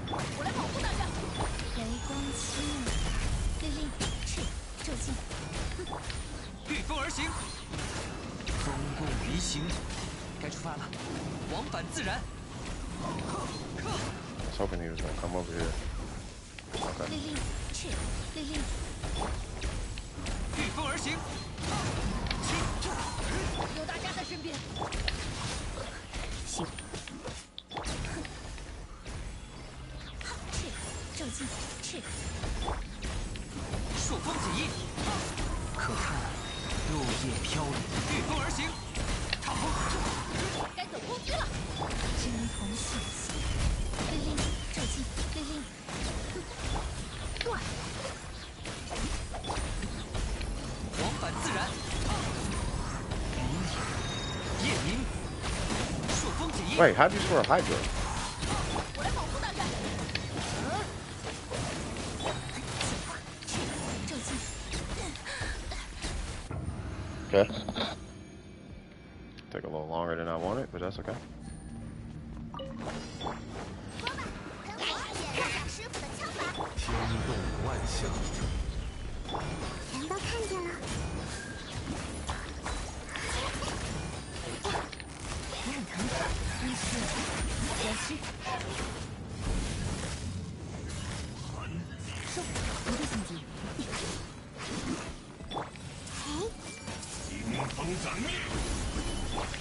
我来保护大家雷光七力力去重击 御风而行，风共离行，该出发了，往返自然。 I was hoping he was gonna come over here. 力 Okay. 力去力力 御风而行， 有大家在身边行去重击去朔风解印，可看落叶飘零，御风而行，踏风，该走攻击了金童信息力力重击力力断往返自然。云影，夜明，朔风解印， Wait, how'd you swirl Hydra? 我来保护大家显化去重击 Okay. Take a little longer than I wanted, but that's okay. 跟我练一下师傅的枪法。天动万象，全都看见了。也很疼医师延续收不对心机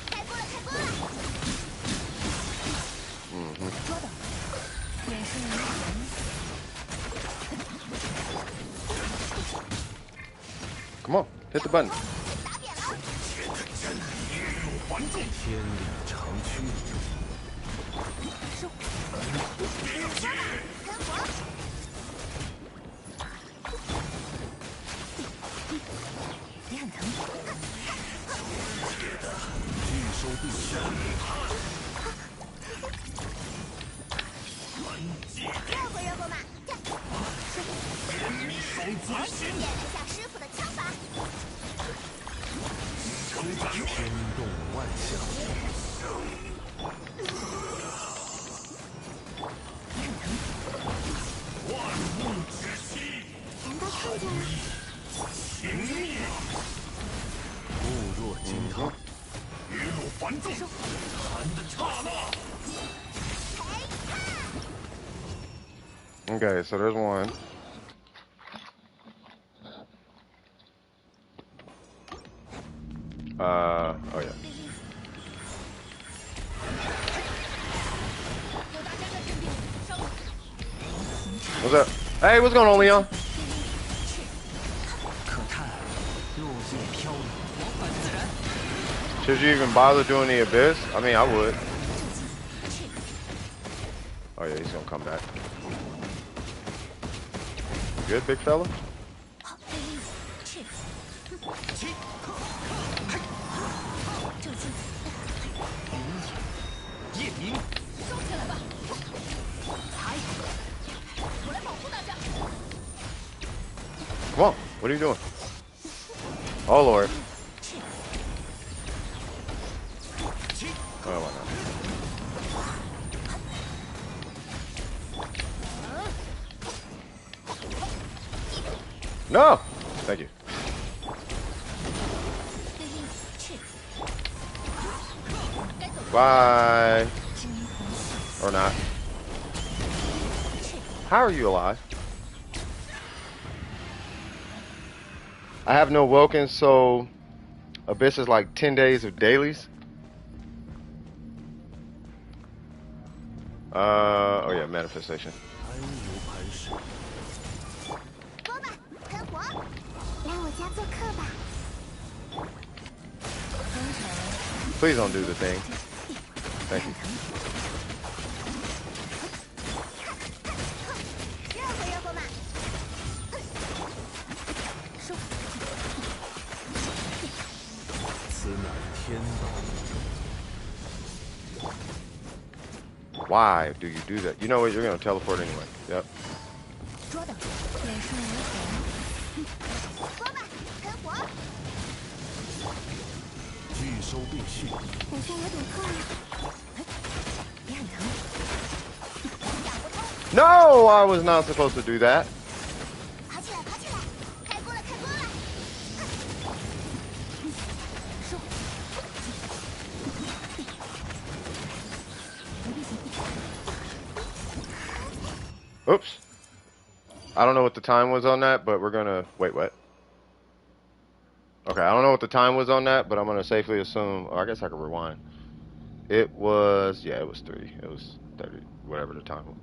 开锅了，开锅了！捉到眼神如神 Come on, hit the button. 打扁了！天理长驱，收干活！也很疼拒收对象，热乎热乎嘛！练了一下师傅的枪法。天动万象，全都看见了。固若金汤， Okay, so there's one. Oh yeah. 有大家在身边收 What's up? Hey, what's going on, Leon? 可看落叶飘零，往返自然。 Should you even bother doing the abyss? I mean, I would. Oh yeah, he's gonna come back. You good, big fella? 力力去重击夜明，收起来吧踩我来保护大家 Come on, what are you doing? Oh Lord. Oh, why not? No! Thank you. 对应去，该走 Bye. 惊鸿血 Or not. How are you alive? I have no Wilkins, so Abyss is like 10 days of dailies. Oh yeah, manifestation. 安如磐石，说吧，干活，来我家做客吧。 Please don't do the thing. Thank you. 热乎热乎嘛。此乃天道。 Why do you do that? You know what? You're gonna teleport anyway. Yep. 捉等，脸上无痕，说吧，干活。拒收并蓄，好像有点痛呀。别很疼。 No, I was not supposed to do that. 爬起来，爬起来，开锅了，开锅了。 Oops. I don't know what the time was on that, but we're gonna wait. What? Okay, I don't know what the time was on that, but I'm gonna safely assume. Oh, I guess I could rewind. It was, yeah, it was 3. It was 30, whatever the time was.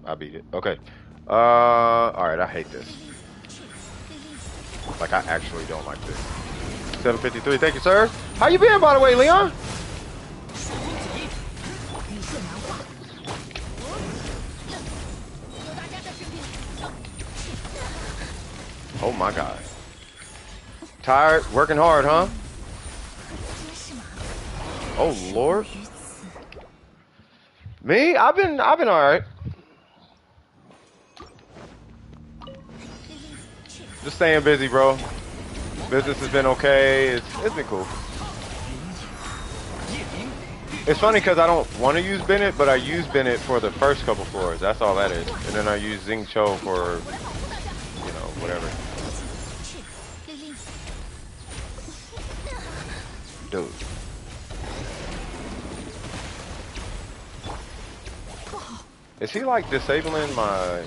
I beat it. Okay. All right. I hate this. Like, I actually don't like this. 753. Thank you, sir. How you been, by the way, Leon? 雨线难化，有大家的士兵， Oh my God. Tired, working hard, huh? 皆是马， Oh Lord. 于此 Me? I've been all right. Just staying busy, bro. Business has been okay. It's been cool. It's funny because I don't want to use Bennett, but I use Bennett for the first couple floors. That's all that is. And then I use Xing Cho for, you know, whatever. 去，对令 Dude. Is he like disabling my...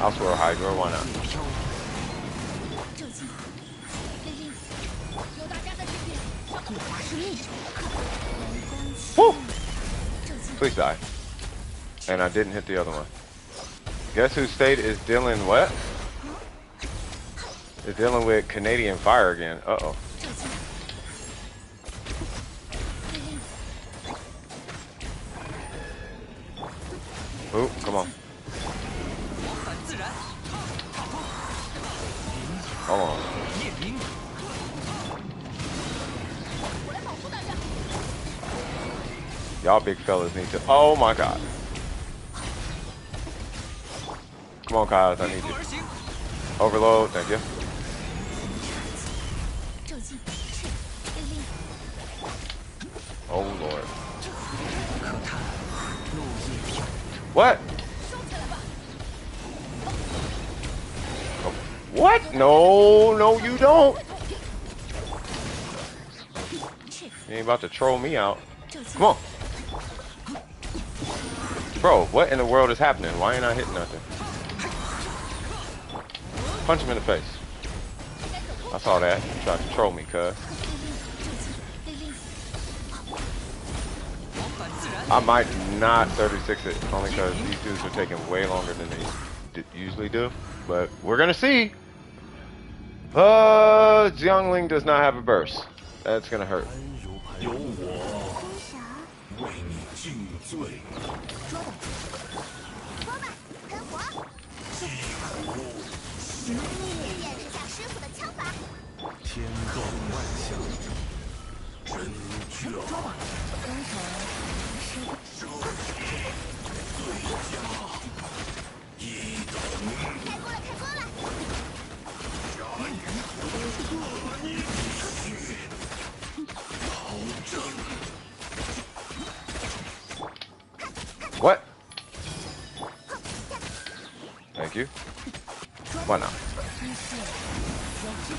I'll swear Hydra, why not? 这计，对令有大家的士兵，一划是命，阳光 Woo! 这计 Please die. And I didn't hit the other one. Guess whose state is dealing what? Is dealing with Canadian fire again. Uh-oh. 这计，对令 Ooh, come on. 反自然， Hold on. 夜明， Y'all big fellas need to... Oh my God. Come on, Kyle. I need you. 而行， Overload. Thank you. 这计，去，对令 Oh, Lord. 可叹落叶飘， What? What? No, no, you don't. 去， You ain't about to troll me out. 这计 Come on. Bro, what in the world is happening? Why ain't I hitting nothing? Punch him in the face. I saw that. You tried to troll me, cuz. 对令 反自然， I might not 36 it, only because these dudes are taking way longer than they usually do. But we're gonna see. Jiangling does not have a burst. That's gonna hurt. 安如磐石，为啥？为你尽罪。说吧，干活。见识下师傅的枪法。天动万象，真绝。刚才开锅了，开锅了。Why not? 机械交织。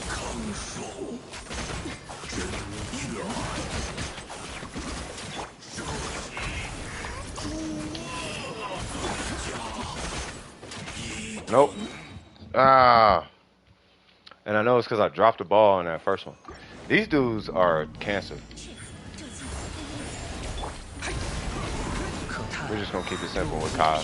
抗手，真热。 Nope. Ah. And I know it's because I dropped the ball in that first one. These dudes are cancer. We're just gonna keep it simple with Kaz.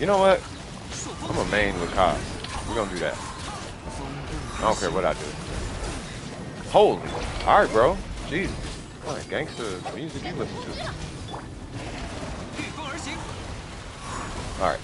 You know what? I'm a main with Kaz. We're gonna do that. I don't care what I do. Holy. Alright, bro. Jesus. What gangster music you listen to? Alright.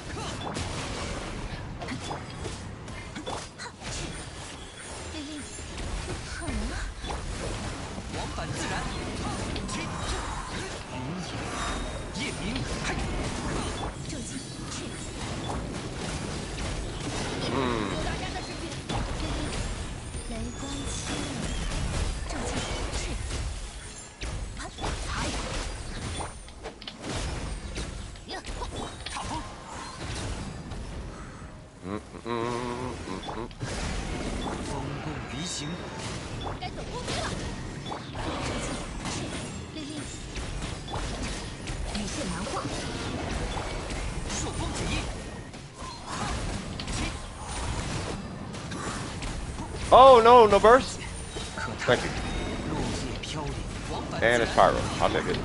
Oh no, no burst. Thank you. And it's pyro. I'll take it.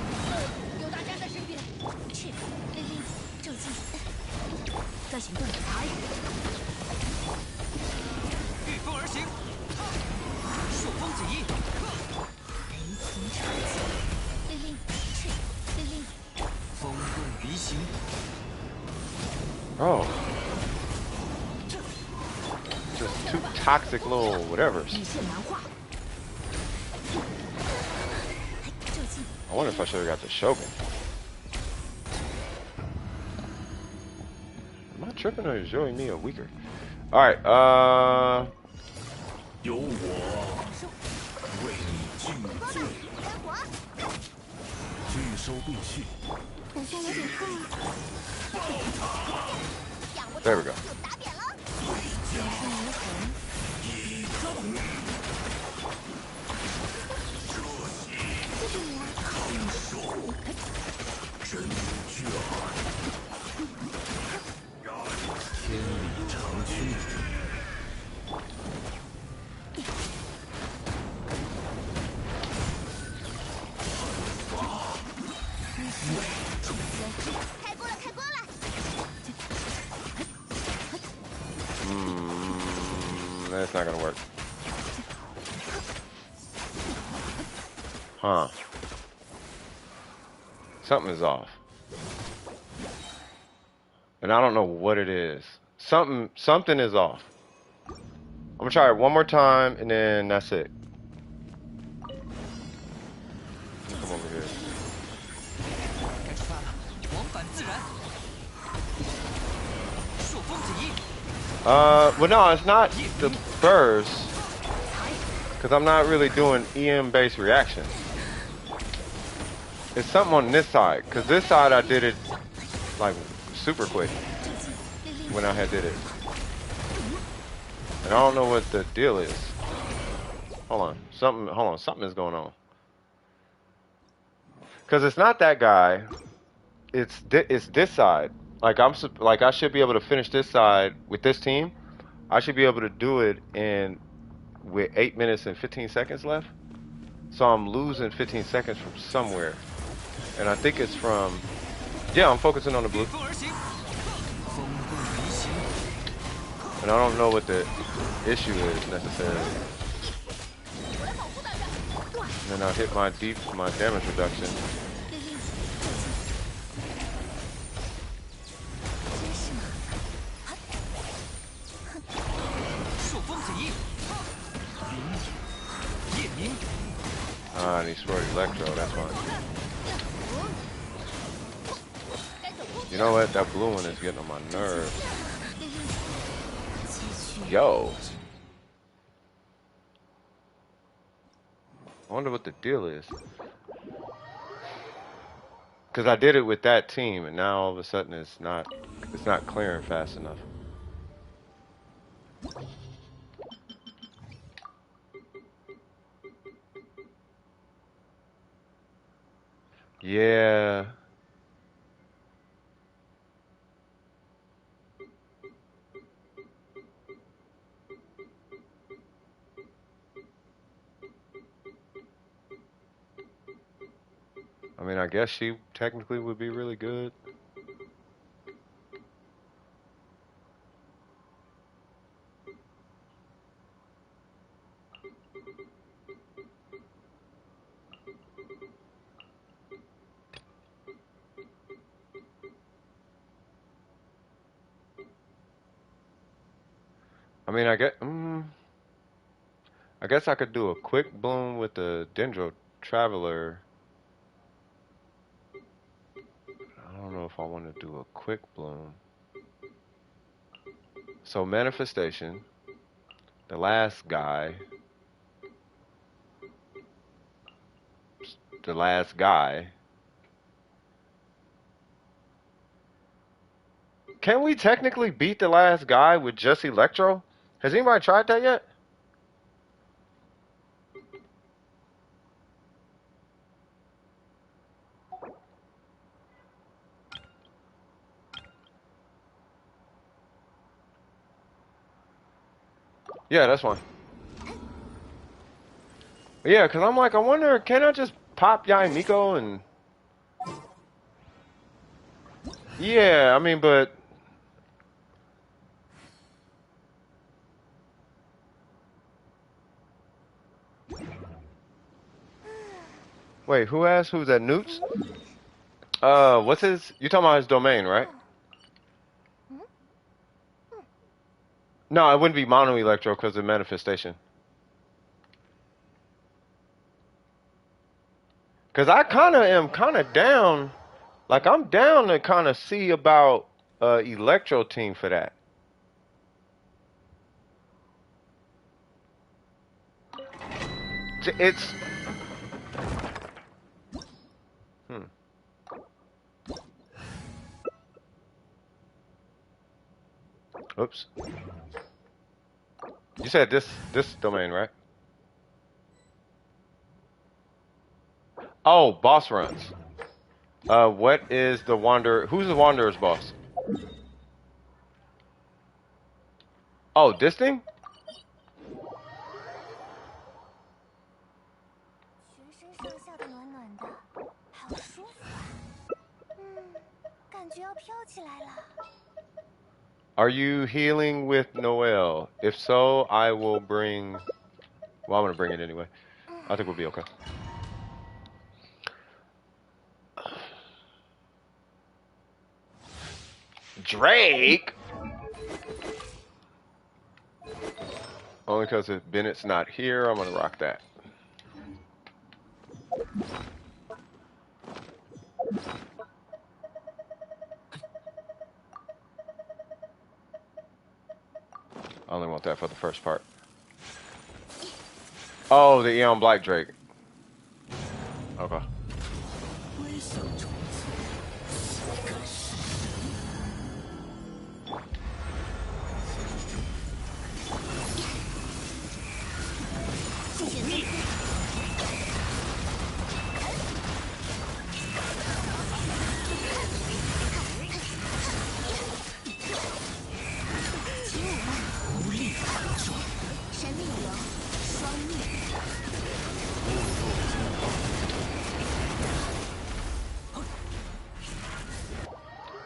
Oh. Just two toxic little whatevers. I wonder if I should have got the Shogun. Am I tripping or is YOIMIYA weaker? Alright, 由我为你尽罪，拒收兵器。好像有点痛啊。 there we go. 真绝！天理长驱。开锅了，开锅了！ That's not gonna work. Huh. Something is off. And I don't know what it is. Something is off. I'm gonna try it one more time and then that's it. Come over here. Well no, it's not the burst. Because I'm not really doing EM-based reactions. It's something on this side. Because this side I did it like super quick when I did it. And I don't know what the deal is. Hold on. Something is going on. Because it's not that guy. It's this side. Like I should be able to finish this side with this team. I should be able to do it with 8 minutes and 15 seconds left. So I'm losing 15 seconds from somewhere. And I think it's from, yeah, I'm focusing on the blue. And I don't know what the issue is necessarily. And then I'll hit my damage reduction. Ah, and he scored Electro, that's fine. You know what? That blue one is getting on my nerves. Yo. I wonder what the deal is. Because I did it with that team, and now all of a sudden it's not clearing fast enough. Yeah. I mean, I guess she technically would be really good. I mean, I guess I could do a quick bloom with the Dendro Traveler. I don't know if I want to do a quick bloom. So manifestation, the last guy, the last guy. Can we technically beat the last guy with just Electro? Has anybody tried that yet? Yeah, that's fine. Yeah, because I'm like, I wonder, can I just pop YOIMIYA and... Yeah, I mean, but... Wait, who asked? Who's that, Newts? What's his... You talking about his domain, right? No, it wouldn't be Mono Electro because of manifestation. Because I kind of am kind of down... Like, I'm down to kind of see about Electro team for that. It's... Oops. You said this domain, right? Oh, boss runs. What is the Wanderer? Who's the Wanderer's boss? Oh, this thing? 全身上下的暖暖的，好舒服啊。感觉要飘起来了。 Are you healing with Noelle? If so, I will bring... Well, I'm going to bring it anyway. I think we'll be okay. Drake? Only because if Bennett's not here, I'm going to rock that. I only want that for the first part. Oh, the Eon Black Drake. Okay.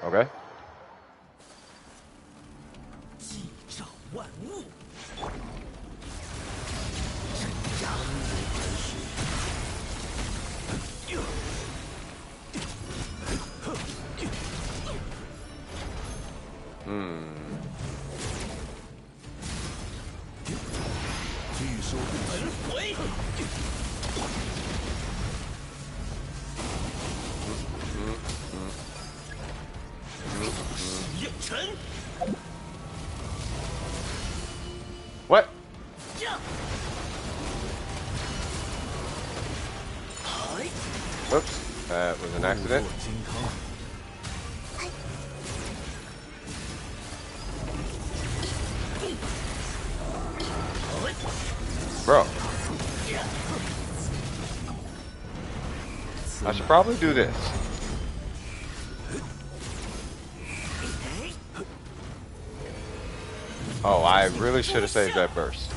Okay. 沉。 What? Oops. That was an accident. 金汤， Bro. I should probably do this. Oh, I really should have saved that burst.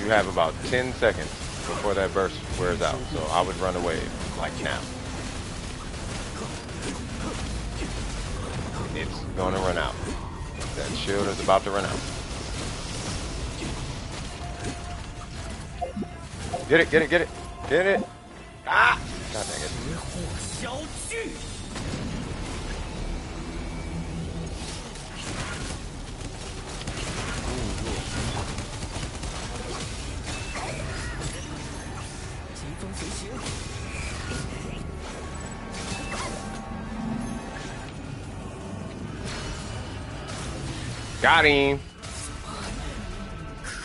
You have about 10 seconds before that burst wears out, so I would run away like now. It's gonna run out. That shield is about to run out. Get it, get it, get it, get it! Ah! God dang it. 时候小聚。 疾风随行。 Got him!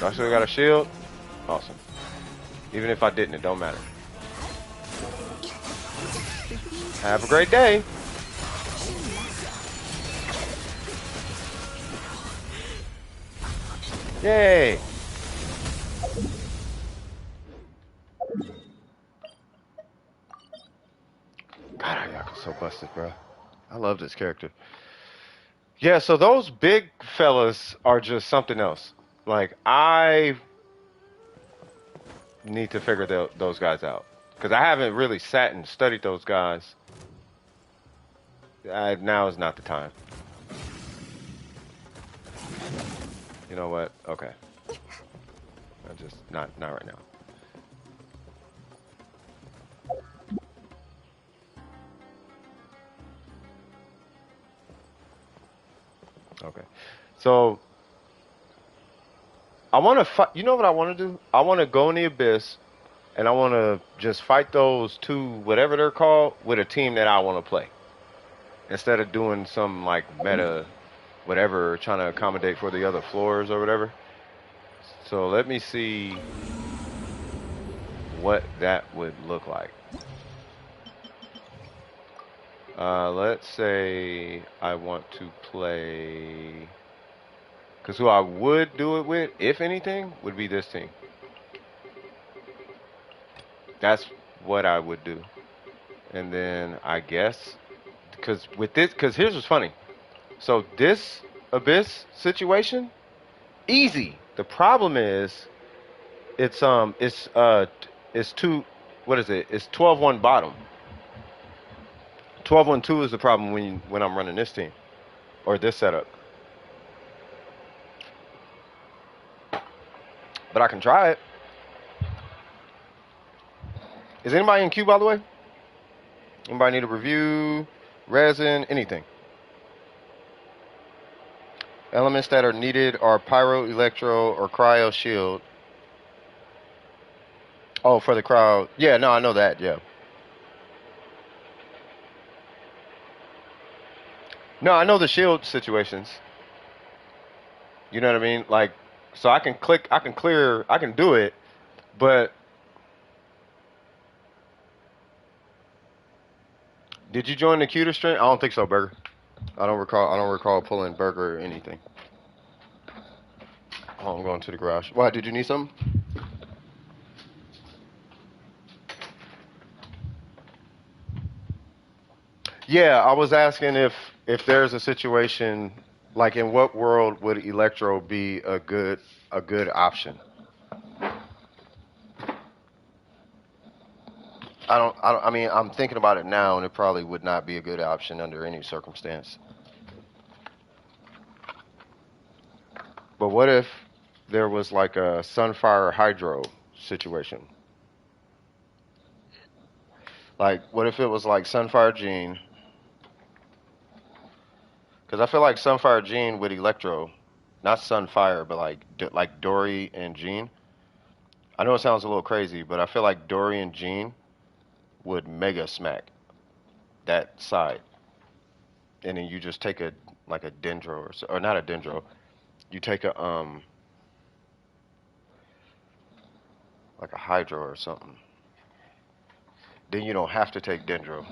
I still got a shield? Awesome. Even if I didn't, it don't matter. Have a great day! Yay! God, Ayaka's so busted, bro. I love this character. Yeah, so those big fellas are just something else. Like, I need to figure those guys out. Because I haven't really sat and studied those guys. Now is not the time. You know what? Okay. I just, not right now. Okay. So, I want to fight. You know what I want to do? I want to go in the abyss, and I want to just fight those two, whatever they're called, with a team that I want to play. Instead of doing some like meta, whatever, trying to accommodate for the other floors or whatever. So let me see what that would look like. Let's say I want to play, because who I would do it with, if anything, would be this team. That's what I would do. And then I guess, because with this, because here's what's funny. So this Abyss situation, easy. The problem is, it's two, what is it? It's 12-1 bottom. 12-1-2 is the problem when I'm running this team or this setup. But I can try it. Is anybody in queue, by the way? Anybody need a review? Resin? Anything? Elements that are needed are Pyro, Electro, or Cryo Shield. Oh, for the crowd. Yeah, no, I know that, yeah. No, I know the shield situations. You know what I mean? Like, so I can click, I can clear, I can do it, but did you join the queue to stream? I don't think so, Burger. I don't recall pulling Burger or anything. Oh, I'm going to the garage. Why, did you need something? Yeah, I was asking if there's a situation, like in what world would Electro be a good option? I mean, I'm thinking about it now, and it probably would not be a good option under any circumstance. But what if there was like a Sunfire Hydro situation? Like, what if it was like Sunfire Gene? Because I feel like Sunfire Gene with Electro, not Sunfire, but like Dory and Gene. I know it sounds a little crazy, but I feel like Dory and Gene would mega smack that side. and then you just take a like a dendro or not a dendro. You take a like a hydro or something. Then you don't have to take dendro.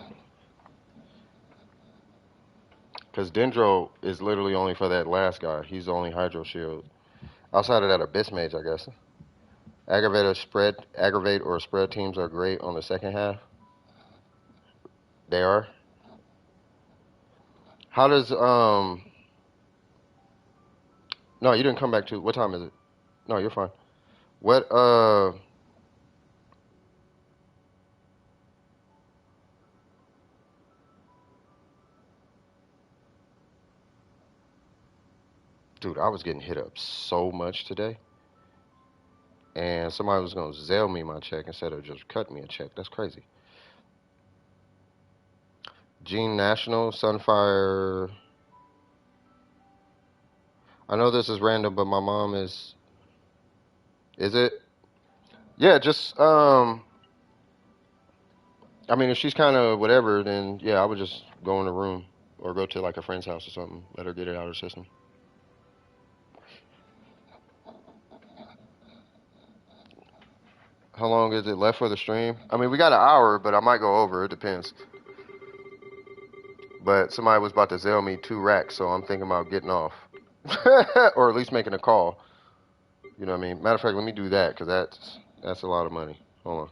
Because dendro is literally only for that last guy. He's the only hydro shield. Outside of that, Abyss Mage, I guess. Aggravate or spread teams are great on the second half. They are. How does No, you didn't come back to. What time is it? No, you're fine. What Dude, I was getting hit up so much today. And somebody was gonna Zelle me my check instead of just cut me a check. That's crazy. Gene National, Sunfire. I know this is random, but my mom is. Is it? Yeah, just I mean, if she's kind of whatever, then yeah, I would just go in the room or go to like a friend's house or something. Let her get it out of her system. How long is it left for the stream? I mean, we got an hour, but I might go over. It depends. But somebody was about to Zelle me 2 racks, so I'm thinking about getting off. Or at least making a call. You know what I mean? Matter of fact, let me do that, because that's a lot of money. Hold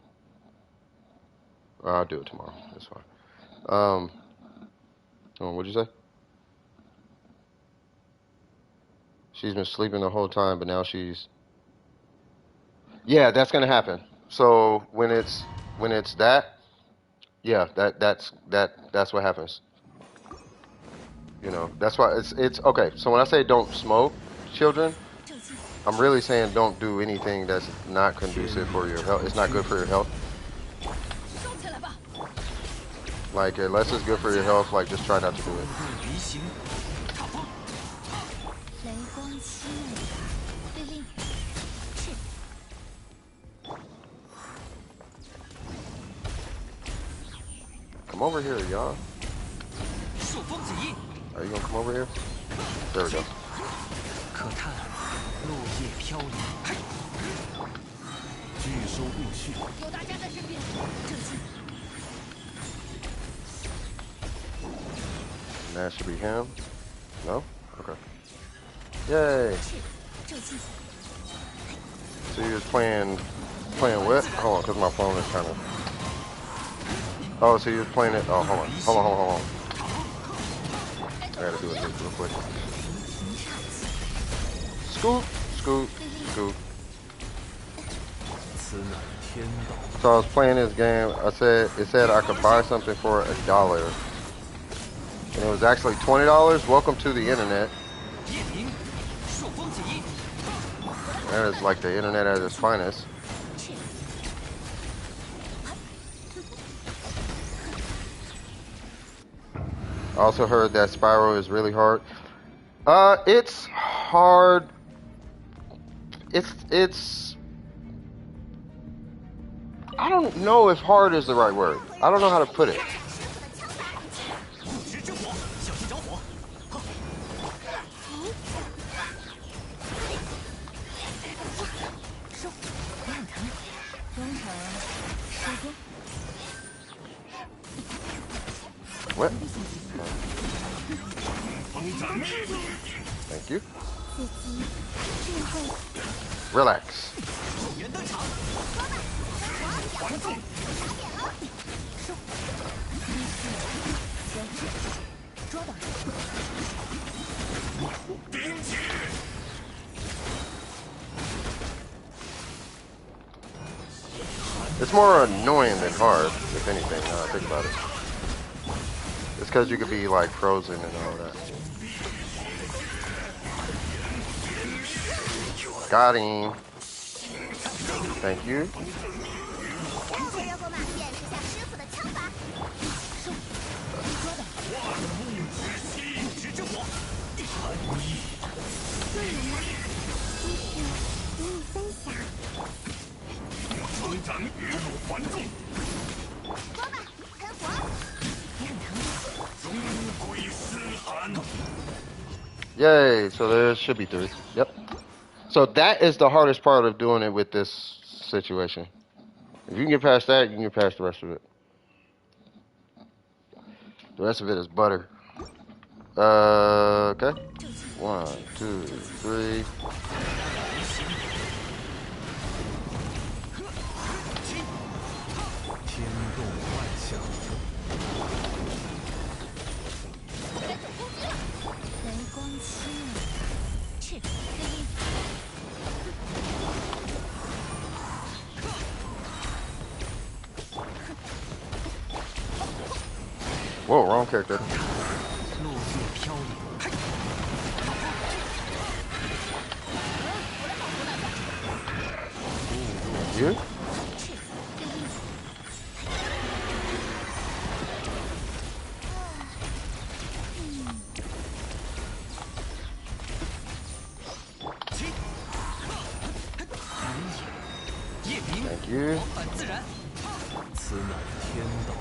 on. I'll do it tomorrow. That's fine. What'd you say? She's been sleeping the whole time, but now she's... Yeah, that's gonna happen. So when it's that, yeah, that's what happens. You know, that's why it's okay. So when I say don't smoke, children, I'm really saying don't do anything that's not conducive for your health. It's not good for your health. Like, unless it's good for your health, like, just try not to do it. Come over here, y'all. Are you gonna come over here? There we go. That should be him. No? Okay. Yay! So he was playing what? Hold on, because my phone is kind of... Oh, so he was playing it... Oh, hold on. I gotta do it real quick. Scoop. So I was playing this game. It said I could buy something for $1. And it was actually $20. Welcome to the internet. That is like the internet at its finest. I also heard that Spyro is really hard. It's hard. It's I don't know if hard is the right word. I don't know how to put it. What? Thank you. Relax. It's more annoying than hard, if anything, now I think about it. It's because you could be like frozen and all that. Got him. Thank you. Yay! So there should be 3. Yep. So that is the hardest part of doing it with this situation. If you can get past that, you can get past the rest of it. The rest of it is butter. Okay. 1, 2, 3. 天动万象，该走攻击了。雷光七怒，去飞鹰。 Whoa, wrong character. 落叶飘零， You? Thank you. 反自然，此乃天道。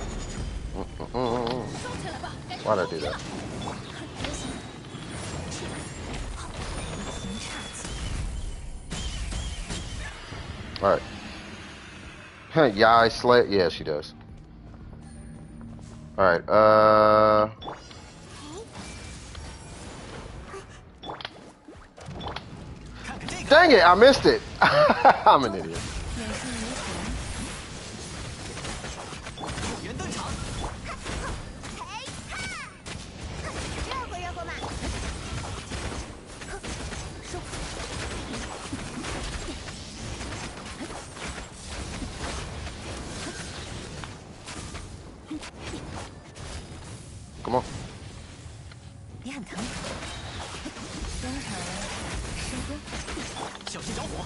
收起来吧，该走 Why'd I 攻 do 击了。 that? 流星，去，好，行差劲。 Alright. Yeah, I slay. Yeah, she does. Alright, Dang it, I missed it! I'm an idiot. 眼是如虹，救援登场，嘿哈！热乎热乎嘛！收。 Come on. 你很疼。登场，收工。小心着火，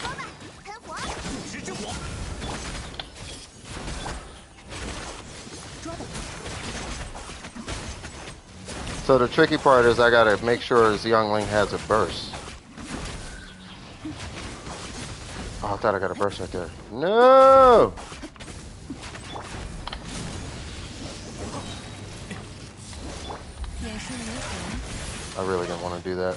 说吧，喷火！不时之火，抓到。 So the tricky part is I gotta make sure this youngling has a burst. Oh, I thought I got a burst right there. No! 眼是如虹， I really didn't want to do that.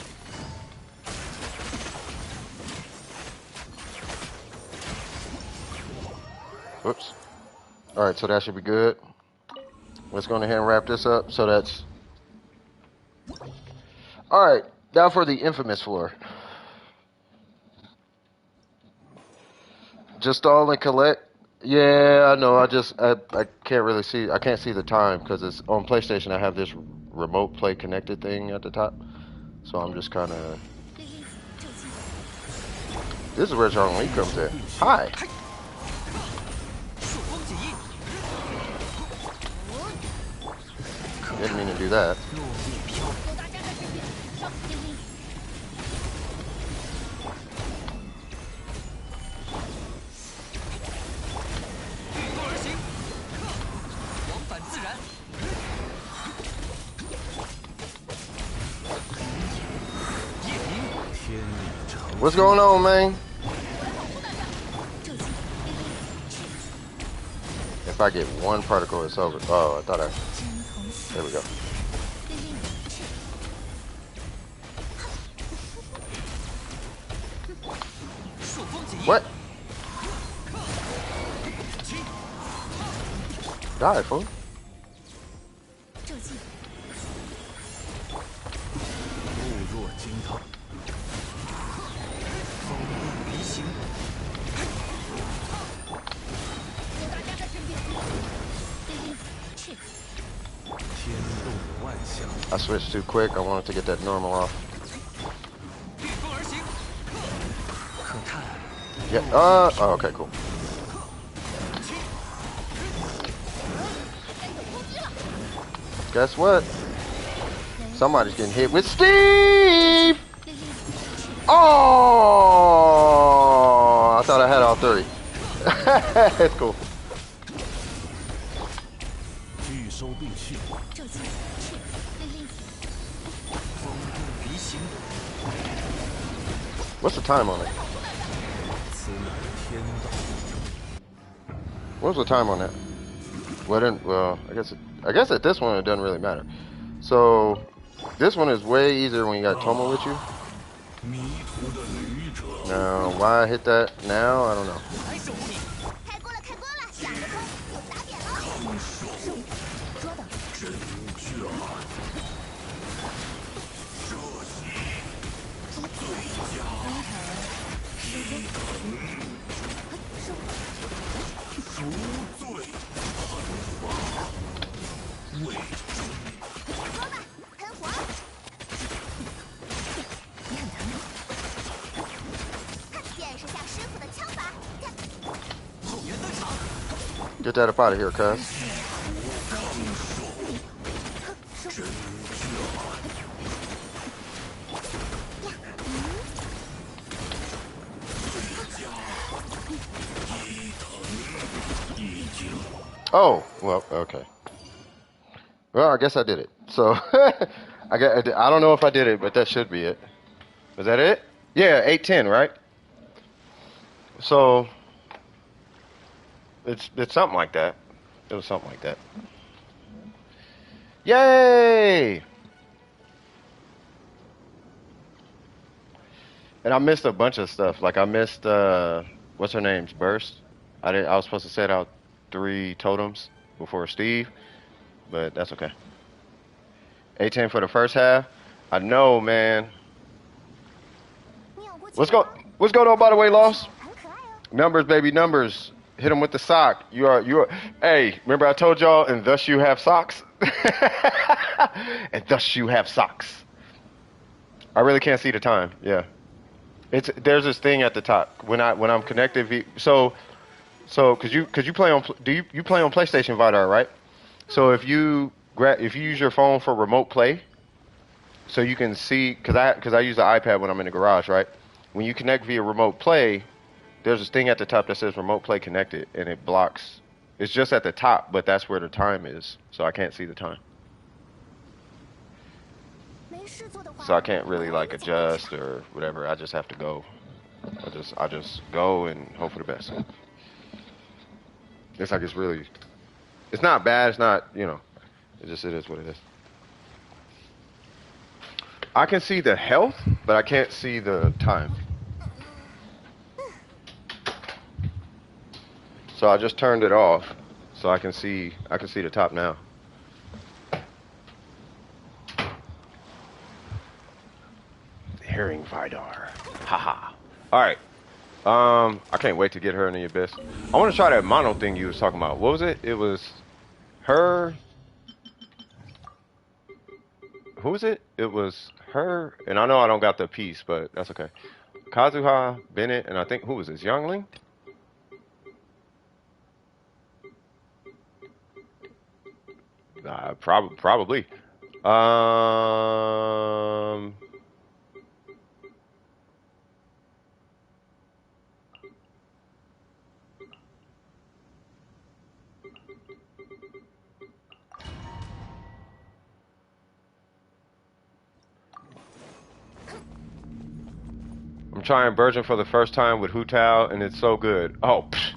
Whoops. Alright, so that should be good. Let's go ahead and wrap this up. So that's... Alright, now for the infamous floor. Just all and collect. Yeah, I know. I can't really see. I can't see the time because it's on PlayStation. I have this remote play connected thing at the top. So I'm just kind of... 飞鹰，救击。 This is where John Lee comes in. Hi. 束风起， Didn't mean to do that. 落叶飘，有大家在身边，上飞鹰。 御风而行，往返自然，夜明，天理成。 What's going on, man? 救击，飞鹰，去， If I get one particle, it's over. Oh, I thought I... 针头死。 There we go. 飞鹰，去， 束风起， What? Die, fool. 救击，物若惊涛，风动离形，有大家在身边。飞鹰，去，天动万象。 I switched too quick. I wanted to get that normal off. 御风而行，可叹 Yeah. Oh, okay, cool. 该走攻击了。 Guess what? Somebody's getting hit with Steve! 飞鹰，去， Oh! I thought I had all 3. It's cool. 拒收并蓄，救击，去，飞鹰，风动离形， What's the time on it? 此乃天道。 What's the time on that? Well, I guess at this one it doesn't really matter. So This one is way easier when you got Toma with you. 迷途的旅者， Now, why I hit that now? I don't know. 还是无力。开锅了，开锅了，想不通就打扁了。康手捉的，真假，射击最佳，赎罪喷发，为真。 捉吧，喷火。你很疼。见识下师傅的枪法。后援登场， Get that up out of here, cuz. 真假，最佳，伊藤已经 Oh, well, okay. Well, I guess I did it. So, I don't know if I did it, but that should be it. Was that it? Yeah, 810, right? So, it's something like that. It was something like that. Yay! And I missed a bunch of stuff. Like I missed what's her name's burst. I was supposed to set out 3 totems before Steve, but that's okay. 810 for the first half. I know, man. 你有过 What's going on, by the way, Lost? 很可爱哦。 Numbers, baby, numbers. Hit them with the sock. You are. Hey, remember I told y'all, and thus you have socks? And thus you have socks. I really can't see the time. Yeah. There's this thing at the top when I'm connected. So cause you play on you play on PlayStation Vidar, right? So if you use your phone for remote play, so you can see, cause I use the iPad when I'm in the garage, right? When you connect via remote play, there's this thing at the top that says remote play connected, and it blocks. It's just at the top, but that's where the time is, so I can't see the time. 没事做的话。 So I can't really like adjust or whatever. I just have to go. I just go and hope for the best. It's like it's not bad. It's not, it is what it is. I can see the health, but I can't see the time. So I just turned it off, so I can see the top now. Hearing Vidar. Haha. Alright. I can't wait to get her in the abyss. I want to try that mono thing you was talking about. What was it? It was her. Who was it? It was her, and I know I don't got the piece, but that's okay. Kazuha, Bennett, and I think, who was this? Youngling? Probably. I'm trying Virgin for the first time with Hu Tao, and it's so good. Oh, psh.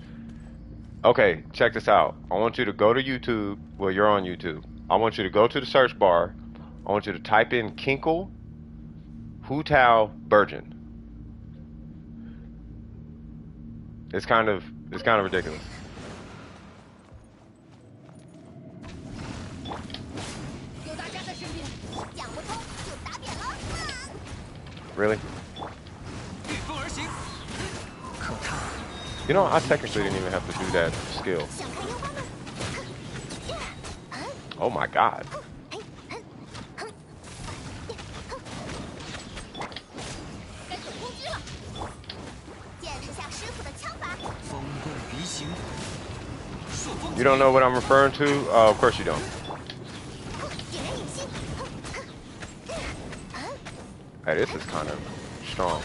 Okay, check this out. I want you to go to YouTube. Well, you're on YouTube. I want you to go to the search bar. I want you to type in Kinkle, Hu Tao, Virgin. It's kind of ridiculous. Really? You know, I technically didn't even have to do that skill. Oh my god. You don't know what I'm referring to? Oh, of course you don't. Hey, this is kind of strong.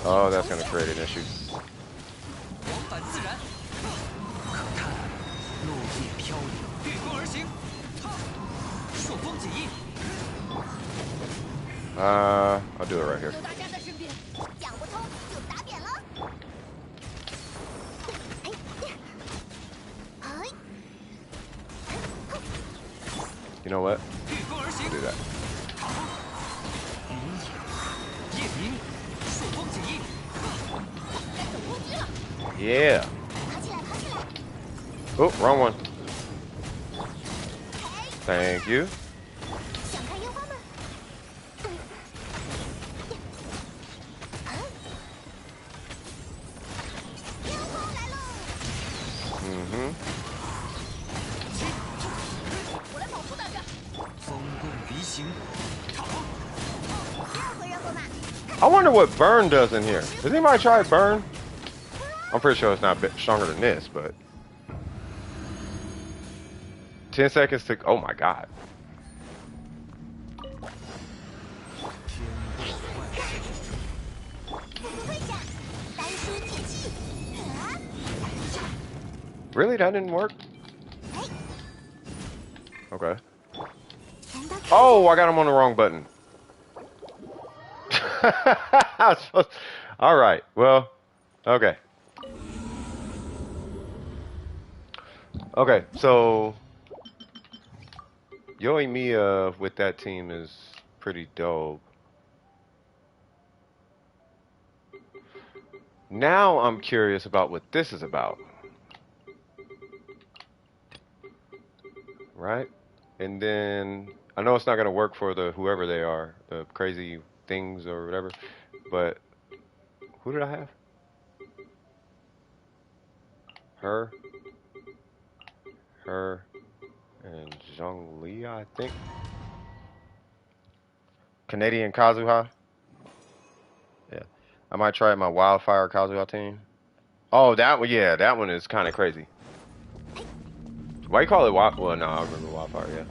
Oh, that's going to create an issue. I'll do it right here. You know what? Yeah. 跑起来，跑起来！ Oh, wrong one. 哎， Thank you. 想看烟花吗？烟花来喽！ Mm-hmm. 我来保护大家。风动离形，插风。热乎嘛！ I wonder what burn does in here. Does anybody try burn? I'm pretty sure it's not stronger than this, but 10 seconds to. Oh my god. 天道万象，复活会战，单书铁器。Really? That didn't work? 哎， Okay. 全都看 Oh, I got him on the wrong button. I was supposed- All right. Well, okay. Okay, so YOIMIYA with that team is pretty dope. Now I'm curious about what this is about. Right? And then I know it's not gonna work for the whoever they are, the crazy things or whatever, but who did I have? Her, and Zhongli, I think. Canadian Kazuha. Yeah. I might try my Wildfire Kazuha team. Oh, that one, yeah, that one is kind of crazy. Why you call it Wild? Well, no, I remember Wildfire, yeah.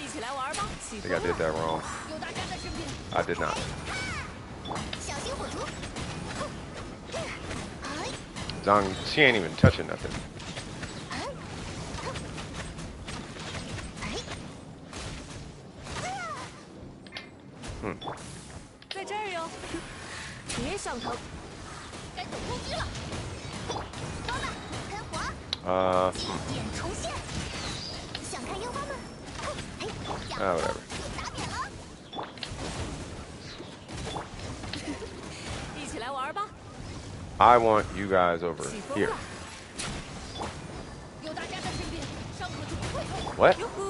一起来玩吧！ I think I did that wrong. 有大家在身边。 I did not. 小心火烛。哎， Zhang, she ain't even touching nothing. 哎， Hmm. 在这儿哟，别上头，该走攻击了。装吧，喷火， Hmm. 祭典重现。想看烟花吗？哎， whatever. 又打扁了。 一起来玩吧！ I want you guys over 起风 here. 了，有大家在身边，伤口就不会痛。 What? 哟呼！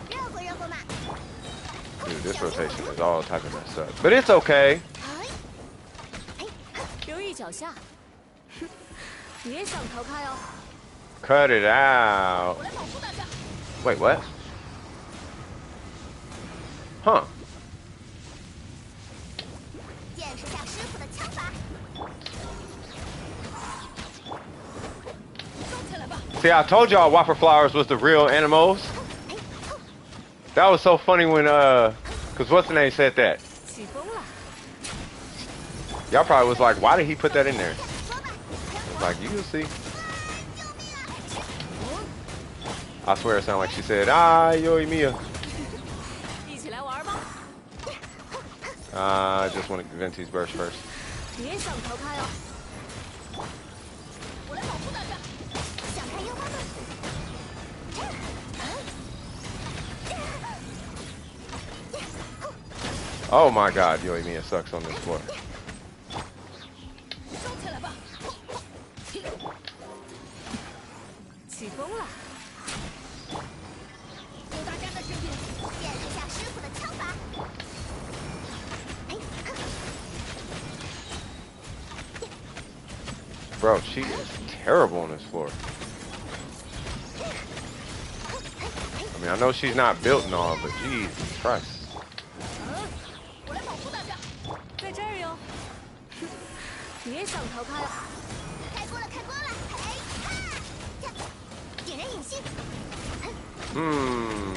热乎热乎嘛！ Dude, this rotation is all type of messed up. But it's okay. 哎，哎， 留意脚下，哼，别想逃开哦！ Cut it out. 我来保护大家。 Wait, what? Huh. 见识下师傅的枪法。 收起来吧！ See, I told y'all Whopper Flowers was the real animals. 哎，哦， That was so funny when, cause what's the name said that? 起风了， Y'all probably was like, why did he put that in there? 说吧，喷 It's 火， like, you can see. 救命啊！ I swear it sounded like she said, ah, YOIMIYA. 一起来玩吧！ I just want to Venti's burst first. 别想逃开哦！我来保护大家。 想看烟花吗？ Oh my god, YOIMIYA sucks on this floor. 收起来吧！起风了，有大家在身边。 见识下师傅的枪法。哎， Bro, she is terrible on this floor. I mean, I know she's not built and all, but Jesus Christ. 我来保护大家，在这儿哟。哼，别想逃开哦！开锅了，开锅了！哎，哈，点燃引信。 Hmm.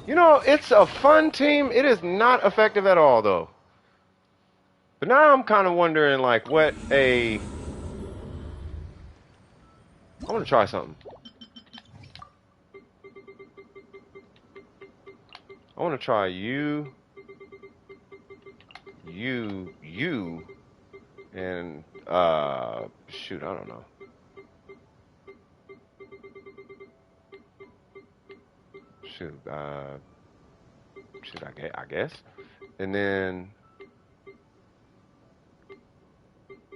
You know, it's a fun team. It is not effective at all, though. But now I'm kind of wondering, like, what a... I want to try something. I want to try you, and, shoot, I don't know. shoot, I guess. And then,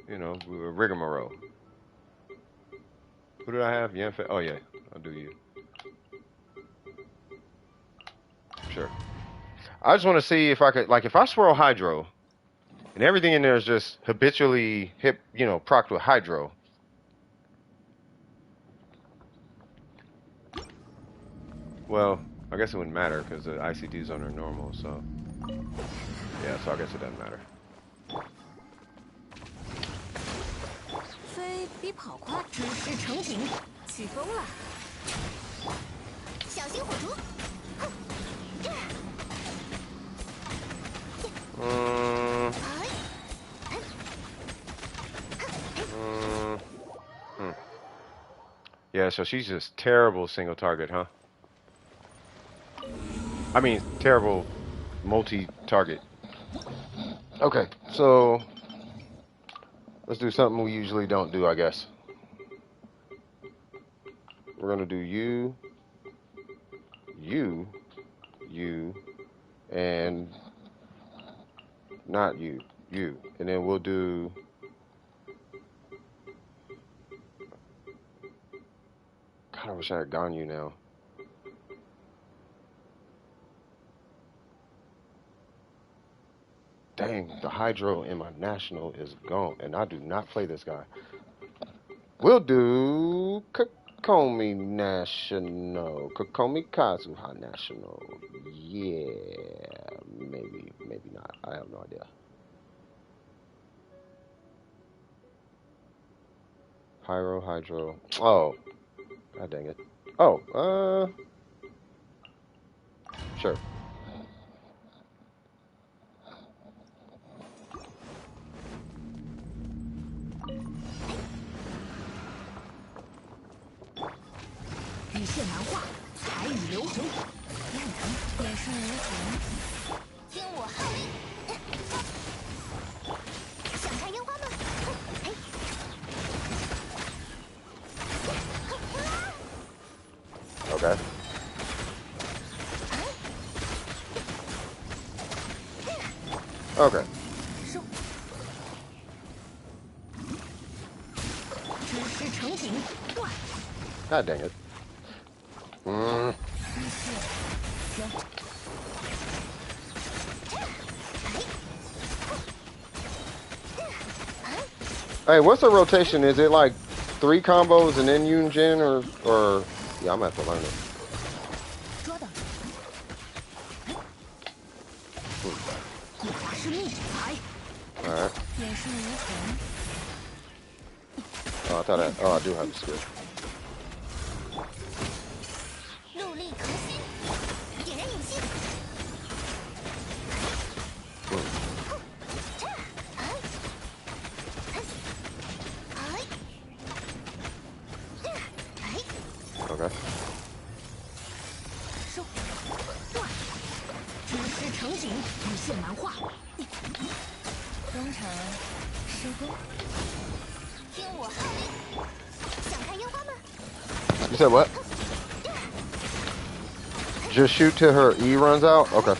you know, rigmarole. Who did I have? Yanfei. Oh yeah, I'll do you. Sure. I just want to see if I could, like, if I swirl hydro and everything in there is just habitually procced with hydro. Well, I guess it wouldn't matter because the ICDs on are normal, so yeah, so I guess it doesn't matter. 飞比跑快，指示成型，起风了。小心火烛！Mm, yeah, so she's just terrible single target, huh? I mean, terrible multi-target. Okay, so let's do something we usually don't do, I guess. We're gonna do you, and not you, and then we'll do. God, I wish I had gone you now. Dang, the hydro in my national is gone, and I do not play this guy. We'll do Kokomi National. Kokomi Kazuha National. Yeah, maybe not. I have no idea. Hydro. Oh, god dang it. Oh, sure. Okay. Okay. God dang it. Hey, what's the rotation? Is it like 3 combos and then Yun Jin or yeah, I'm gonna have to learn it. Alright. Oh, I thought I do have the skill. Okay. You said what? Just shoot till her E runs out? Okay.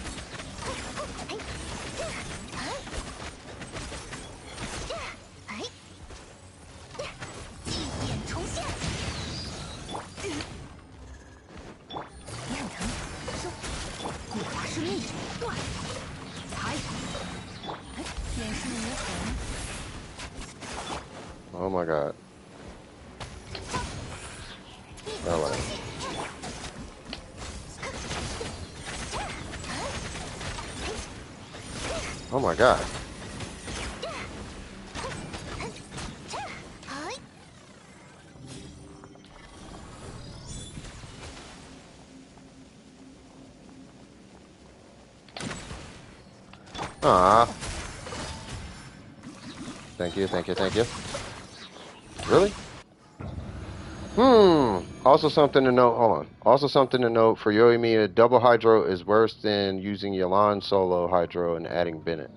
Oh my god. Oh, whatever. Oh my god. Ah. Thank you. Really? Also something to note, hold on. Also something to note, for YOIMIYA, double hydro is worse than using Yalan solo hydro and adding Bennett.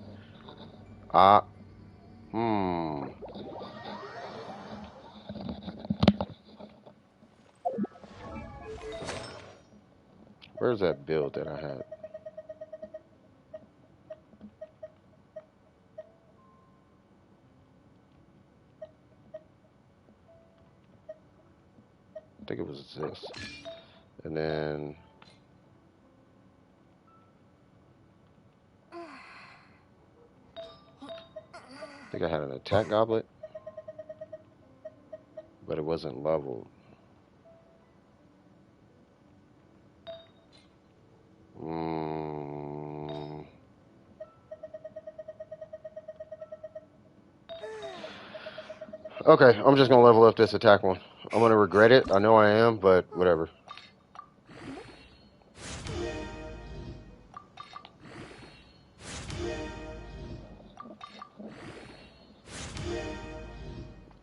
Where's that build that I had? I think it was this. And then I think I had an attack goblet, but it wasn't leveled. Okay, I'm just gonna level up this attack one. I'm gonna regret it. I know I am, but whatever.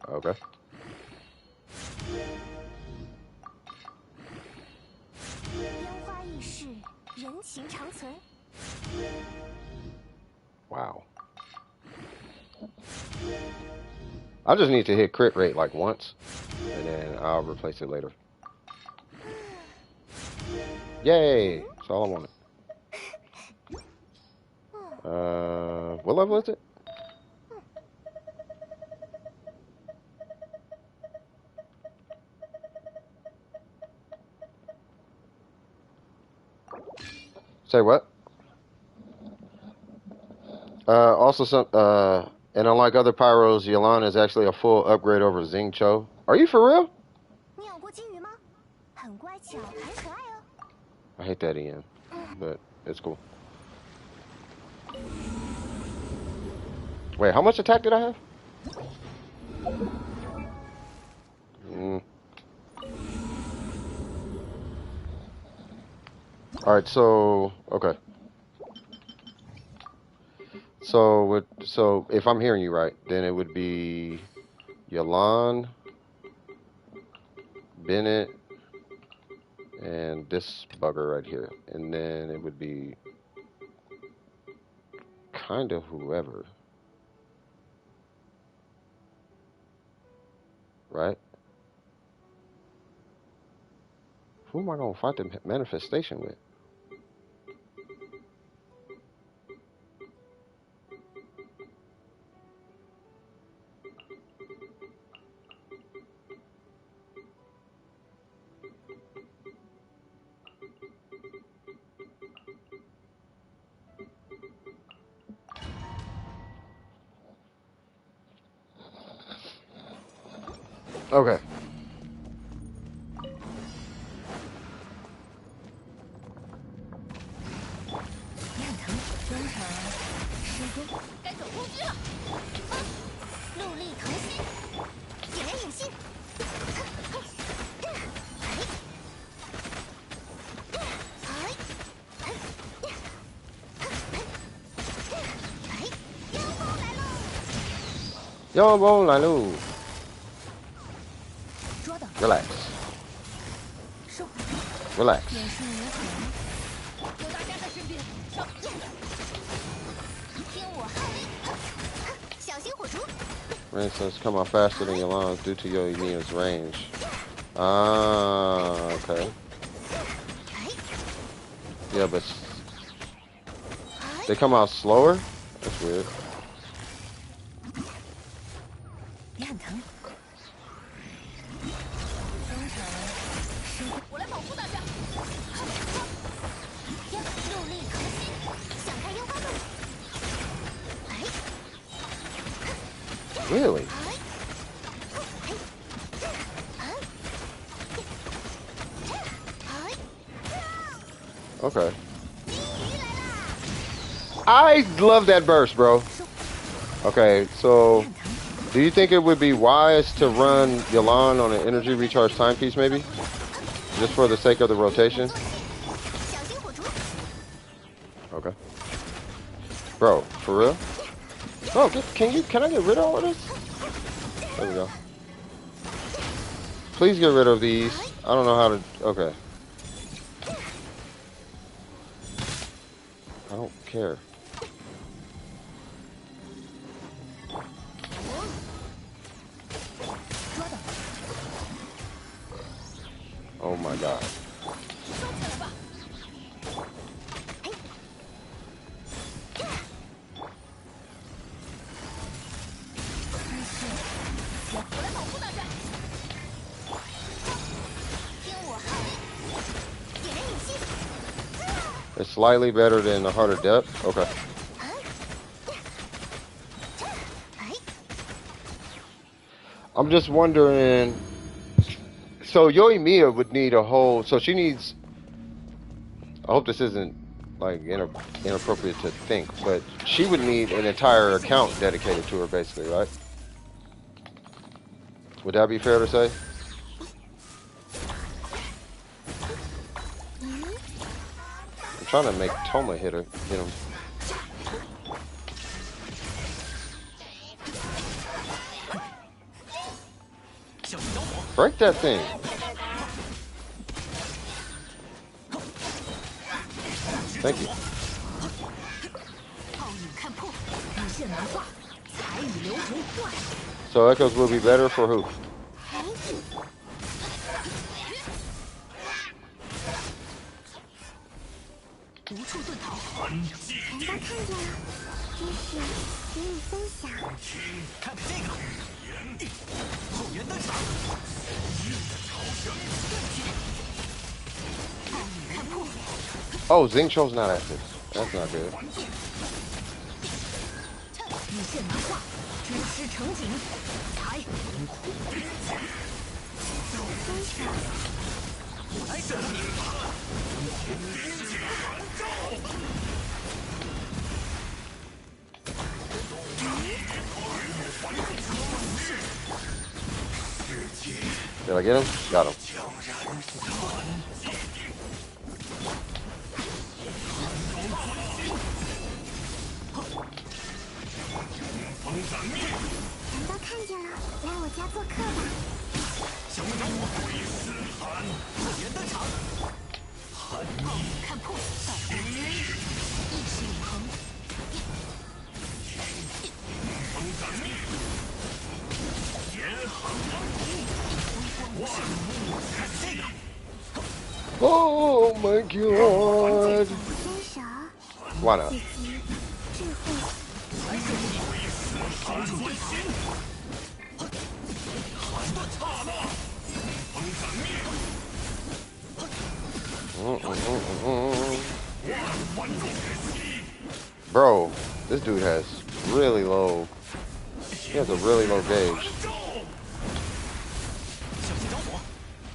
Okay. Wow. I just need to hit crit rate like once, and then I'll replace it later. Yay! That's all I wanted. What level is it? Say what? Also some, and unlike other pyros, Yelan is actually a full upgrade over Xing Cho. Are you for real? I hate that EM, but it's cool. Wait, how much attack did I have? Alright, so, okay. So if I'm hearing you right, then it would be Yelan, Bennett, and this bugger right here. And then it would be kind of whoever. Right? Who am I going to fight the manifestation with? Okay. Yo, boy, Lalu. Relax. Relax. Renaissance come out faster than Yelan's due to YOIMIYA's range. Ah, okay. Yeah, but they come out slower? That's weird. Really? Okay. I love that burst, bro. Okay, so do you think it would be wise to run Yelan on an energy recharge timepiece, maybe? Just for the sake of the rotation? Okay. Bro, for real? Oh, can I get rid of all of this? There we go. Please get rid of these. I don't know how to, okay. I don't care. Oh my god. slightly better than the harder depth. Okay. I'm just wondering. So YOIMIYA would need a whole. So she needs. I hope this isn't like inappropriate to think, but she would need an entire account dedicated to her, basically, right? Would that be fair to say? I'm trying to make Toma hit him. Break that thing. Thank you. So echoes will be better for who? Oh, Xingqiu's not active. That's not good. Did I get him? Got him. Oh my god! Why not? Bro, this dude has really low. He has a really low gauge.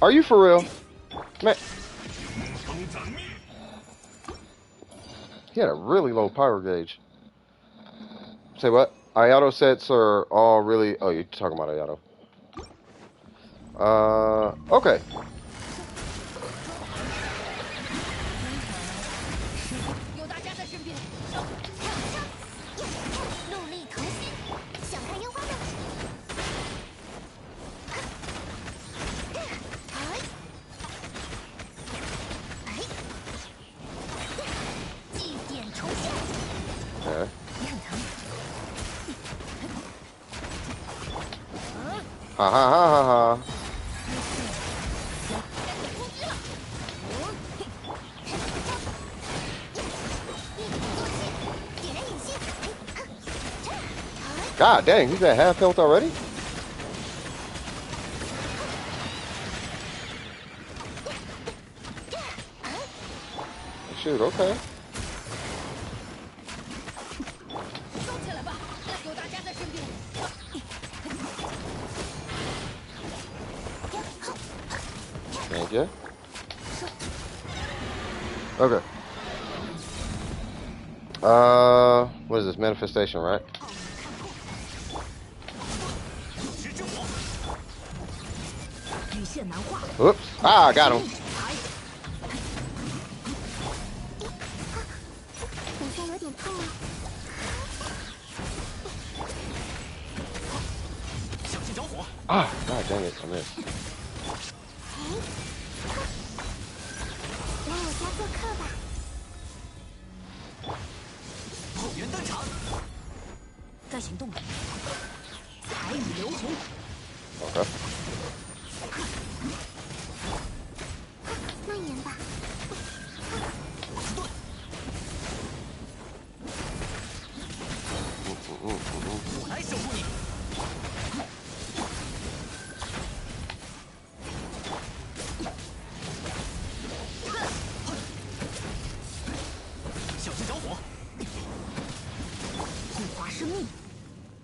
Are you for real? Man. He had a really low power gauge. Say what? Ayato sets are all really... Oh, you're talking about Ayato. Okay. Ha ha ha ha ha. God dang, he's at half health already? Shoot, okay. Thank you. Okay. What is this? Manifestation, right? Oops. Ah, I got him. Ah, god dang it, I missed. Okay.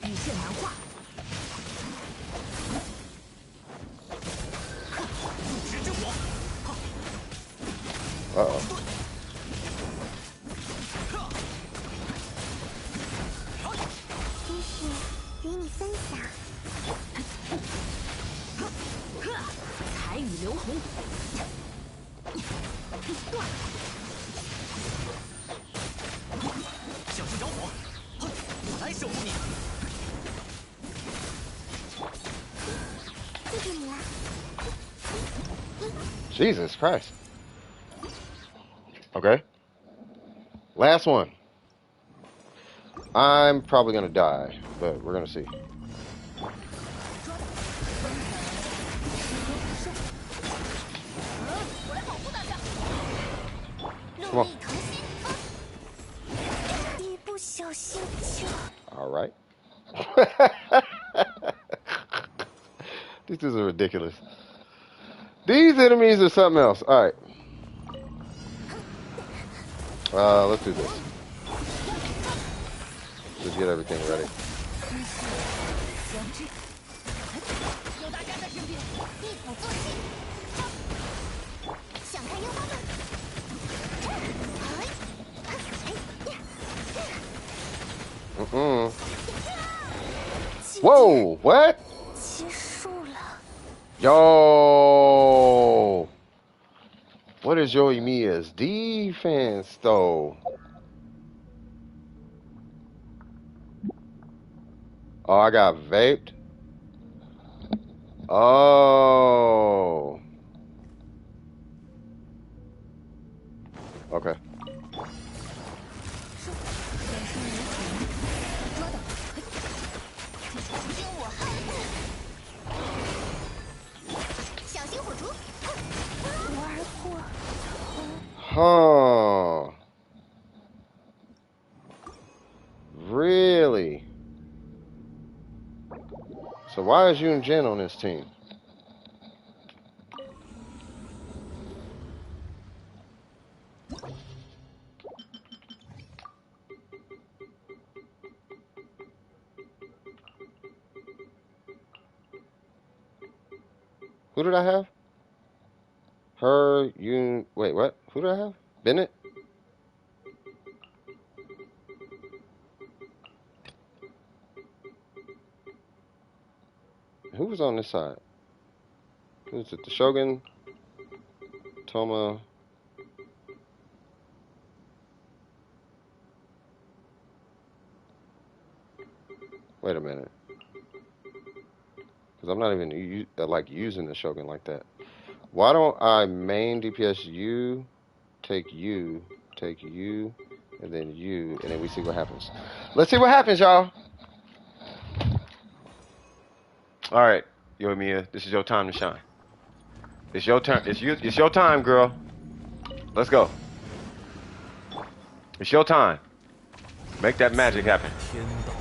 羽线难画。入职之我。 Uh-oh. 真是与你分享。彩雨流红。断。小心着火！我来守护你。谢谢你了。 Jesus Christ. Okay. Last one. I'm probably gonna die, but we're gonna see. 我来保护大家。陆力同心。一不小心就。 All right. These dudes are ridiculous. These enemies are something else. All right. Let's do this. Just get everything ready. 有大家在身边。一鼓作气。想看樱花吗？ Mm-mm. Whoa! What? 结束了。 Yo! What is YOIMIYA's defense, though? Oh, I got vaped? Oh. Okay. 听我汉。小心火烛。玩过。 Huh. Really? So why is Yoon Jin on this team? Who did I have? Her, Yoon. Wait, what? Who did I have? Bennett? Who was on this side? Who was it? The Shogun? Toma? Wait a minute. Because I'm not even like using the Shogun like that. Why don't I main DPS you, take you, and then you, and then we see what happens. Let's see what happens, y'all. All right, YOIMIYA, this is your time to shine. It's your turn. It's your time, girl. Let's go. It's your time. Make that magic happen. 天道，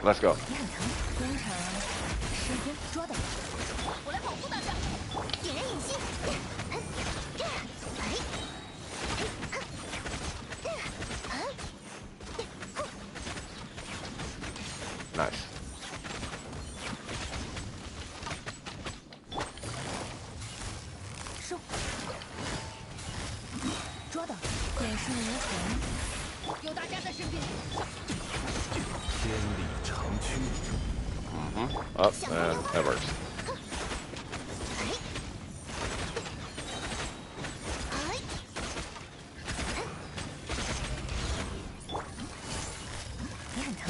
Let's go. 你很疼，工程时间捉的。我来保护大家。点燃引信。 Nice. 收。捉的。点数无痕。有大家在身边。天理长驱， Up and that works. 你很疼。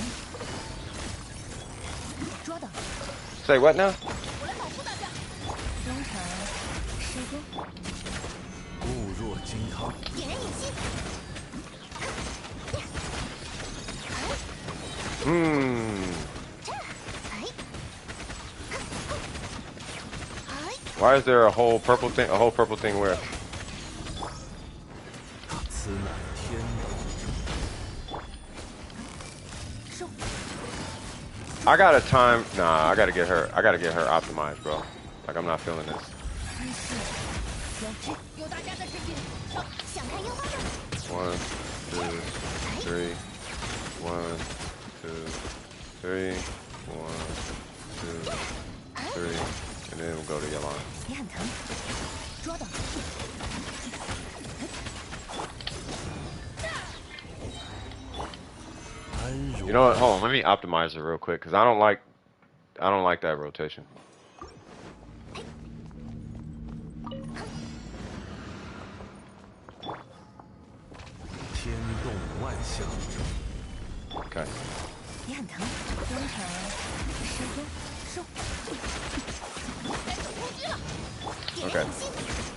捉的。 Say what now? 我来保护大家。工程施工。固若金汤， 点燃引信。 Why is there a whole purple thing? A whole purple thing where? 此乃天道。 收。 I gotta time. Nah, I gotta get her. I gotta get her optimized, bro. Like I'm not feeling this. 一线交织。有大家在身边。上。想看樱花吗？ 1, 2, 3. 1, 2, 3, 1, 2, 3, and then we'll go to Yalan. 也很疼，捉到。 You know what? Hold on. Let me optimize it real quick because I don't like that rotation. 天动万象， Okay. 也很疼，中场失踪收。该走攻击了， Okay.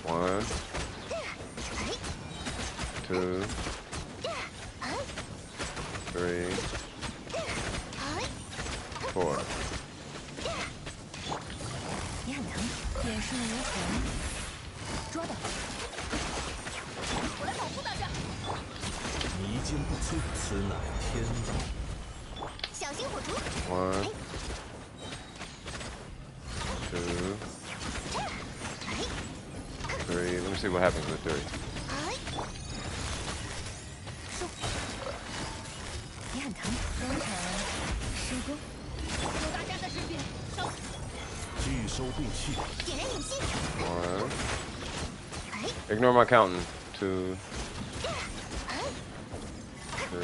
1, 2, 3, 4. 也很疼，眼视如虹，捉到。我来保护大家。迷津不摧，此乃天道。 小心火烛。 1, 2, 3. Let me see what happens with 3. 也很疼，中场失踪。有大家在身边，烧。 拒收兵器， 点燃引信。 1. Ignore my counting. 2, 3.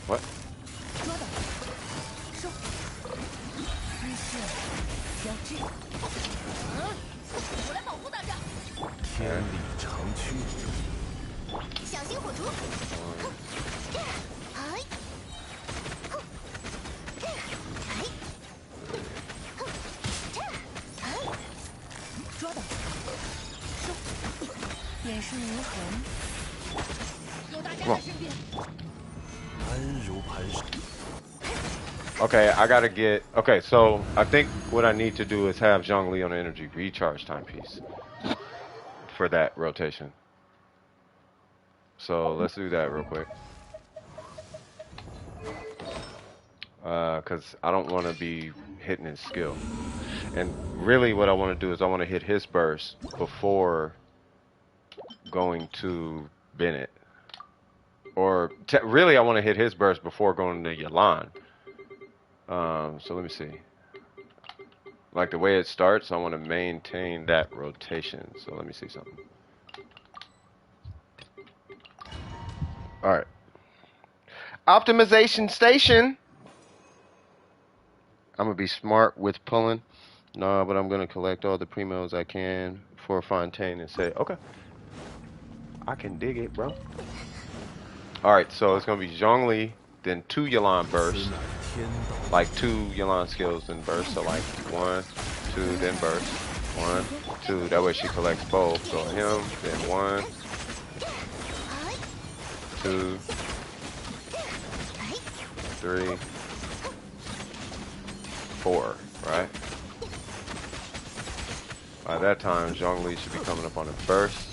What? 捉到，收。一射，标志。我来保护大家。天理长驱，小心火烛。捉到，收。眼视如虹。有大家在身边。 安如磐石。 Okay, I gotta get. Okay, so I think what I need to do is have Zhongli on the energy recharge timepiece for that rotation. So let's do that real quick. Because I don't want to be hitting his skill. And really what I want to do is I want to hit his burst before going to Bennett. Or really I want to hit his burst before going to Yalan. So let me see. Like the way it starts, I want to maintain that rotation. So let me see something. All right. Optimization station. I'm going to be smart with pulling. No, but I'm going to collect all the primos I can for Fontaine and say, okay, I can dig it, bro. All right, so it's going to be Zhongli, then 2 Yalan bursts. Like 2 Yalan skills, then burst. So like 1, 2, then burst. 1, 2. That way she collects both. So him, then 1, 2, 3, 4. Right? By that time, Zhongli should be coming up on a burst,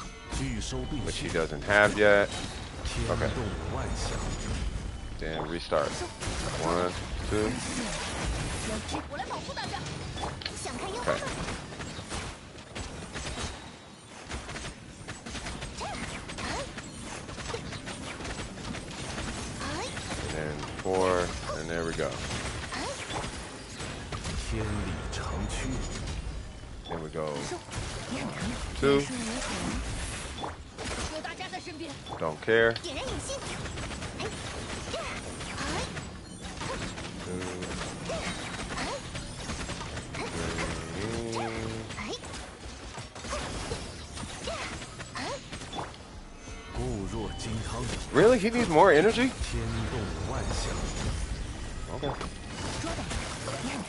which he doesn't have yet. Okay. Then restart. 1, 2. Okay. And then 4, and there we go. Then we go 2. Don't care. 2. 3. Really? He needs more energy? Okay.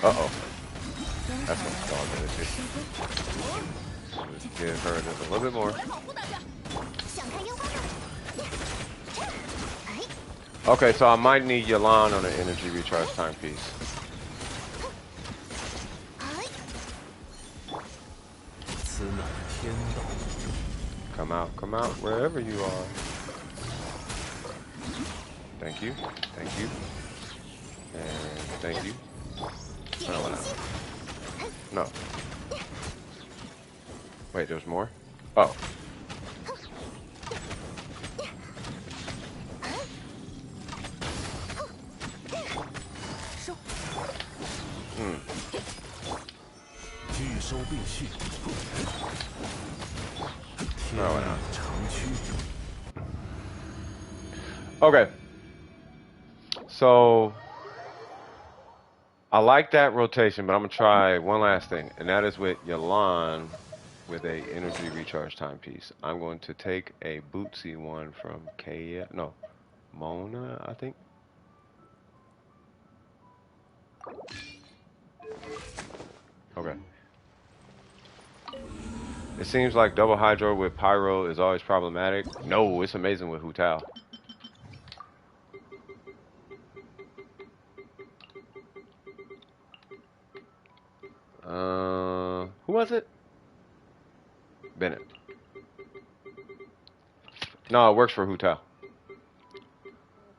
Uh-oh. That's what dog energy. Just give her just a little bit more. Okay, so I might need Yalan on the energy recharge timepiece. Come out, wherever you are. Thank you, and thank you. No. Wait, there's more? Oh. 收并蓄，天 Oh, 意 wow. 长驱。 Okay. So I like that rotation, but I'm gonna try one last thing, and that is with Yalan with a energy recharge timepiece. I'm going to take a Bootsy one from Mona, I think. Okay. It seems like double hydro with pyro is always problematic. No, it's amazing with Hu Tao. Who was it? Bennett. No, it works for Hu Tao.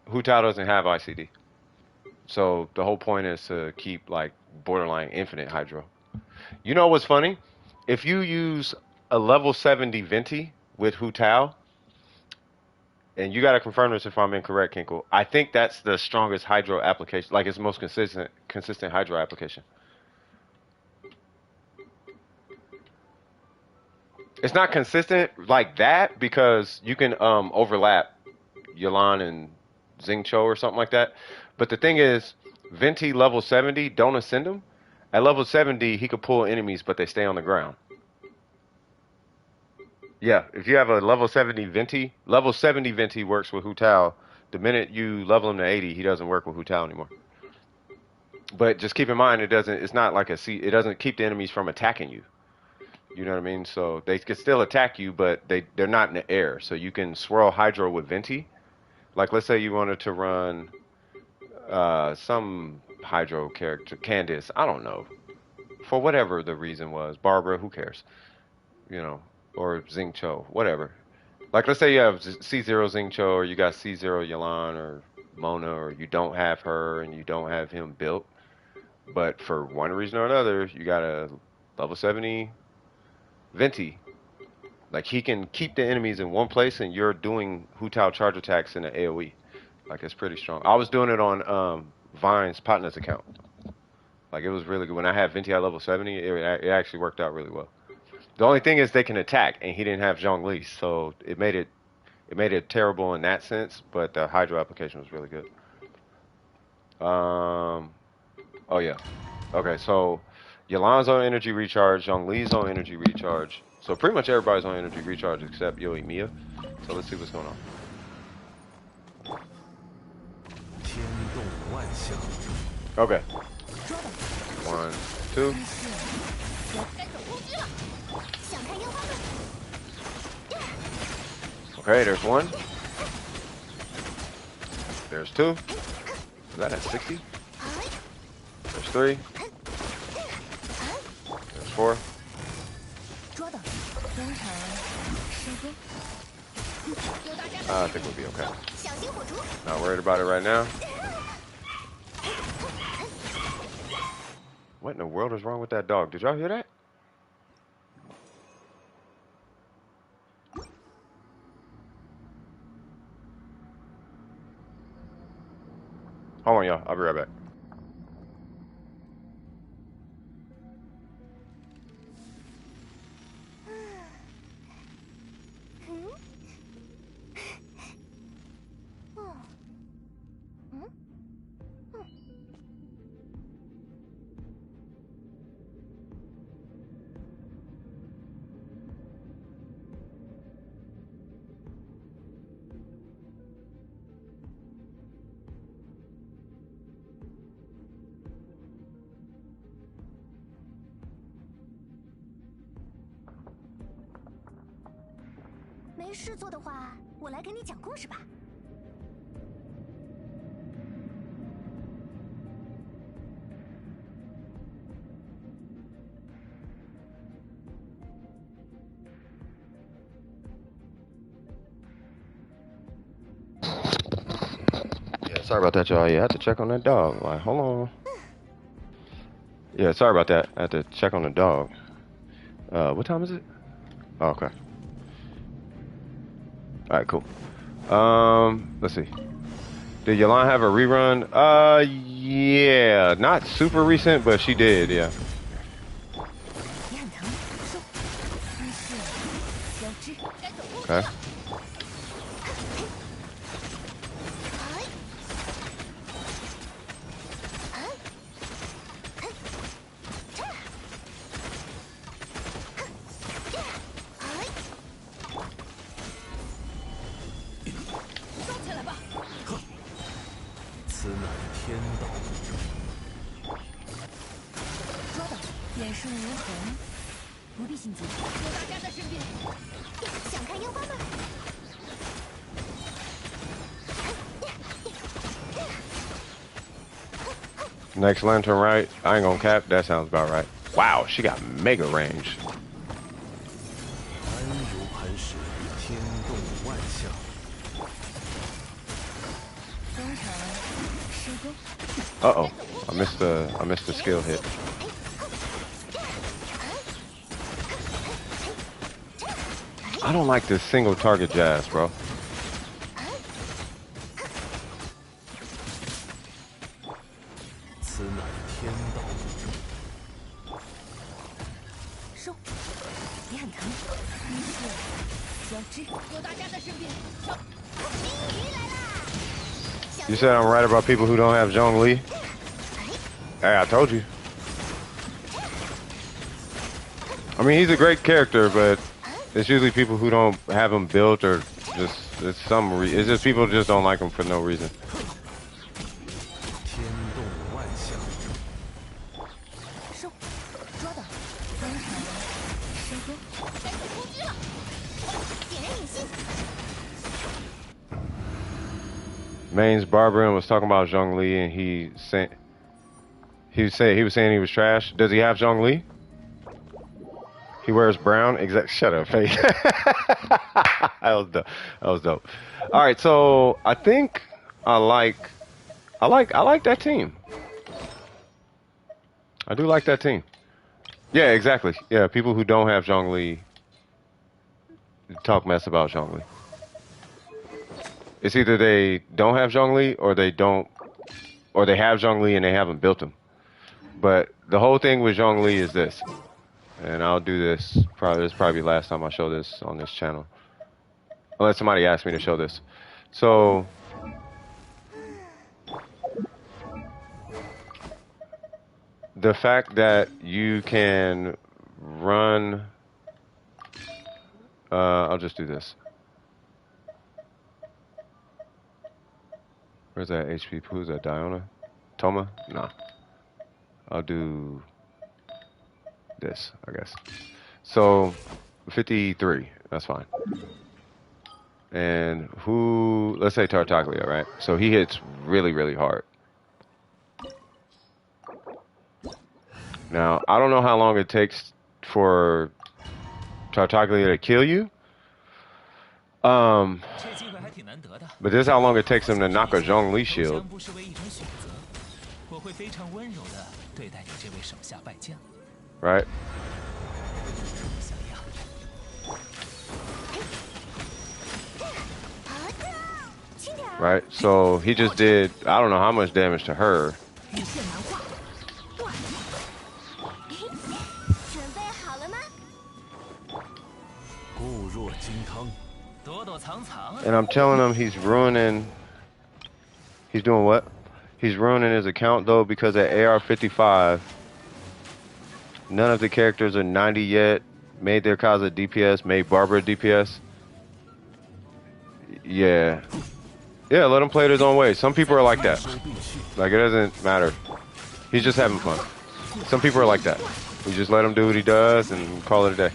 Hu Tao doesn't have ICD. So the whole point is to keep like borderline infinite hydro. You know what's funny? If you use a level 70 Venti with Hu Tao, and you gotta confirm this if I'm incorrect, Kinkle. I think that's the strongest hydro application, like it's the most consistent hydro application. It's not consistent like that because you can overlap Yalan and Xingqiu or something like that. But the thing is, Venti level 70, don't ascend him. At level 70, he could pull enemies, but they stay on the ground. Yeah, if you have a level 70 Venti works with Hu Tao. The minute you level him to 80, he doesn't work with Hu Tao anymore. But just keep in mind, it's not like it doesn't keep the enemies from attacking you. You know what I mean? So they can still attack you, but they're not in the air. So you can swirl Hydro with Venti. Like let's say you wanted to run some Hydro character, Candice, I don't know. For whatever the reason was, Barbara, who cares? You know, or Xingqiu, whatever. Like let's say you have C0 Xingqiu or you got C0 Yalan or Mona or you don't have her and you don't have him built. But for one reason or another, you got a level 70 Venti. Like he can keep the enemies in one place, and you're doing Hu Tao charge attacks in the AOE. Like it's pretty strong. I was doing it on Vine's Partners account. Like it was really good. When I had Venti at level 70, it actually worked out really well. The only thing is they can attack, and he didn't have Zhongli, so it made it terrible in that sense. But the Hydro application was really good. Oh yeah. Okay, so Yalan's on energy recharge, Zhongli's on energy recharge. So pretty much everybody's on energy recharge except YOIMIYA. So let's see what's going on. 天动万象， Okay. 1, 2. 该走攻击了。想看烟花吗？ Okay, there's 1. There's 2. Is that at 60? There's 3. There's 4. 捉到，登场，收工。有大家 I think we'll be okay. 小心火烛！ Not worried about it right now. What in the world is wrong with that dog? Did y'all hear that? Hold on, y'all. I'll be right back. Hmm? 没事做的话，我来给你讲故事吧。Yeah, sorry about that, y'all. Yeah, I had to check on that dog. Like, hold on. Yeah, sorry about that. I had to check on the dog. What time is it? Oh, okay. All right, cool. Let's see. Did Yalan have a rerun? Yeah, not super recent, but she did. Yeah. 你很 Okay. Next lantern right. I ain't gonna cap. That sounds about right. Wow, she got mega range. Uh-oh. I missed the skill hit. I don't like this single target jazz, bro. You said I'm right about people who don't have Zhongli? Hey, I told you. I mean, he's a great character, but it's usually people who don't have him built or just it's just people just don't like him for no reason. Main's barber was talking about Zhongli, and he was saying he was trash. Does he have Zhongli? He wears brown. Exact. Shut up, face. That was dope. That was dope. All right, so I think I like that team. I do like that team. Yeah, exactly. Yeah, people who don't have Zhongli talk mess about Zhongli. It's either they don't have Zhongli or they have Zhongli and they haven't built them. But the whole thing with Zhongli is this, and I'll do this. This is probably the last time I show this on this channel, unless somebody asks me to show this. So the fact that you can run, I'll just do this. Where's that HP? Who's that? Diona? Toma? Nah. I'll do this, I guess. So 53, that's fine. And let's say Tartaglia, right? So he hits really, really hard. Now, I don't know how long it takes for Tartaglia to kill you. But this is how long it takes him to knock a Zhongli shield. Right? Right? So he just did, I don't know how much damage to her. And I'm telling him he's ruining. He's doing what? He's ruining his account though because at AR55, none of the characters are 90 yet. Made their Kaza DPS, made Barbara DPS. Yeah. Yeah, let him play it his own way. Some people are like that. Like, it doesn't matter. He's just having fun. Some people are like that. We just let him do what he does and call it a day.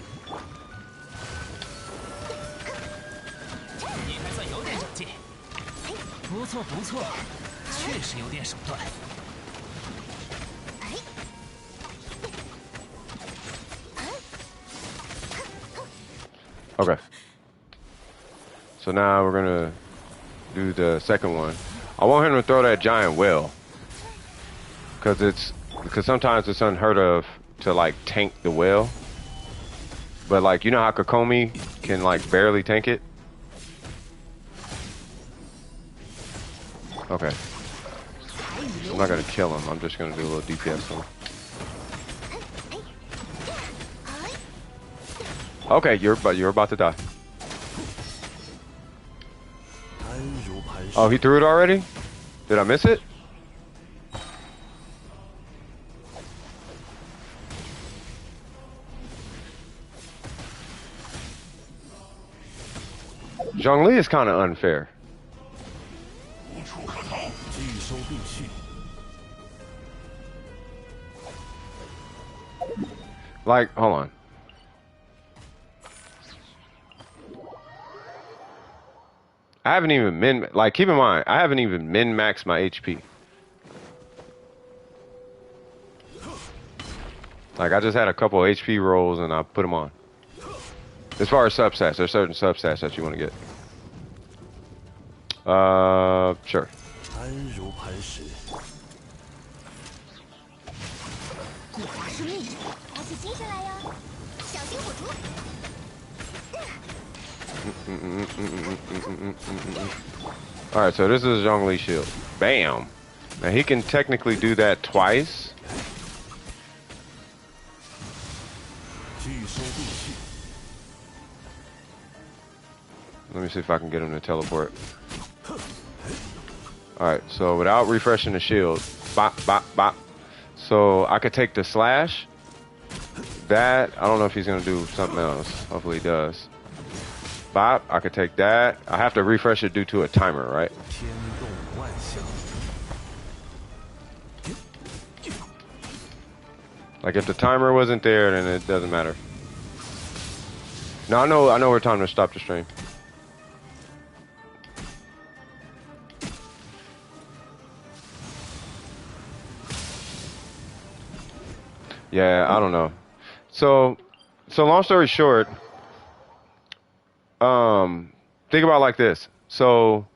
Okay. So now we're gonna do the second one. I want him to throw that giant whale. Because sometimes it's unheard of to like tank the whale. But like, you know how Kokomi can like barely tank it? Okay. I'm not gonna kill him, I'm just gonna do a little DPS on him. Okay, you're about to die. Oh, he threw it already? Did I miss it? Zhongli is kind of unfair. 拒收必续。 Like, hold on. I haven't even keep in mind, I haven't even min-maxed my HP. Like, I just had a couple HP rolls and I put them on. As far as substats, there's certain substats that you want to get. Sure. 安如磐石。果然是命，拿起精神来哟，小心火烛。 Alright, so this is Zhongli shield. Bam! Now he can technically do that twice. 拒收必续。 Let me see if I can get him to teleport. Alright, so without refreshing the shield, bop, bop, bop. So I could take the slash. That, I don't know if he's gonna do something else. Hopefully he does. Bop, I could take that. I have to refresh it due to a timer, right? 天动万象。 Like if the timer wasn't there, then it doesn't matter. No, I know we're time to stop the stream. Yeah, I don't know. So long story short, think about it like this. So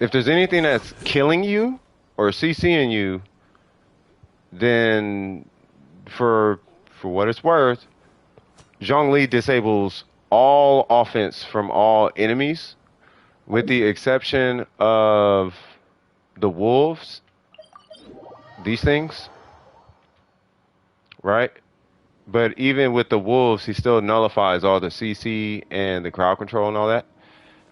if there's anything that's killing you or CCing you, then for what it's worth, Zhongli disables all offense from all enemies, with the exception of the wolves. These things, right? But even with the wolves, he still nullifies all the CC and the crowd control and all that.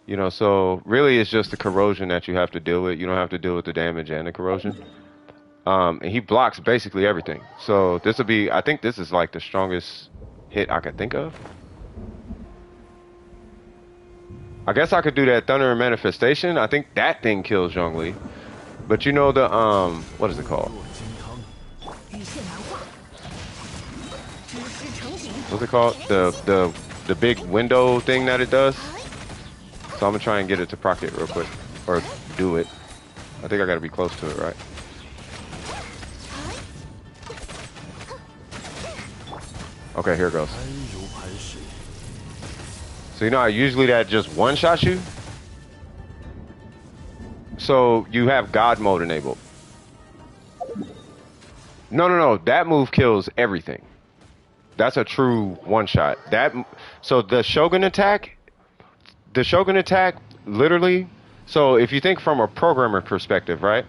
You know, so really it's just the corrosion that you have to deal with. You don't have to deal with the damage and the corrosion. And he blocks basically everything. So this will be, I think this is like the strongest hit I could think of. I guess I could do that Thunder and Manifestation. I think that thing kills Zhongli. But you know the, what is it called? 若金汤。与线难化，知识成景。 What's it called? The big window thing that it does. So I'm gonna try and get it to proc it real quick, or do it. I think I gotta be close to it, right? Okay, here it goes. 安如磐石。 So you know how usually that just one shot you? So you have God mode enabled. No. That move kills everything. That's a true one shot. So the Shogun attack, literally. So if you think from a programmer perspective, right?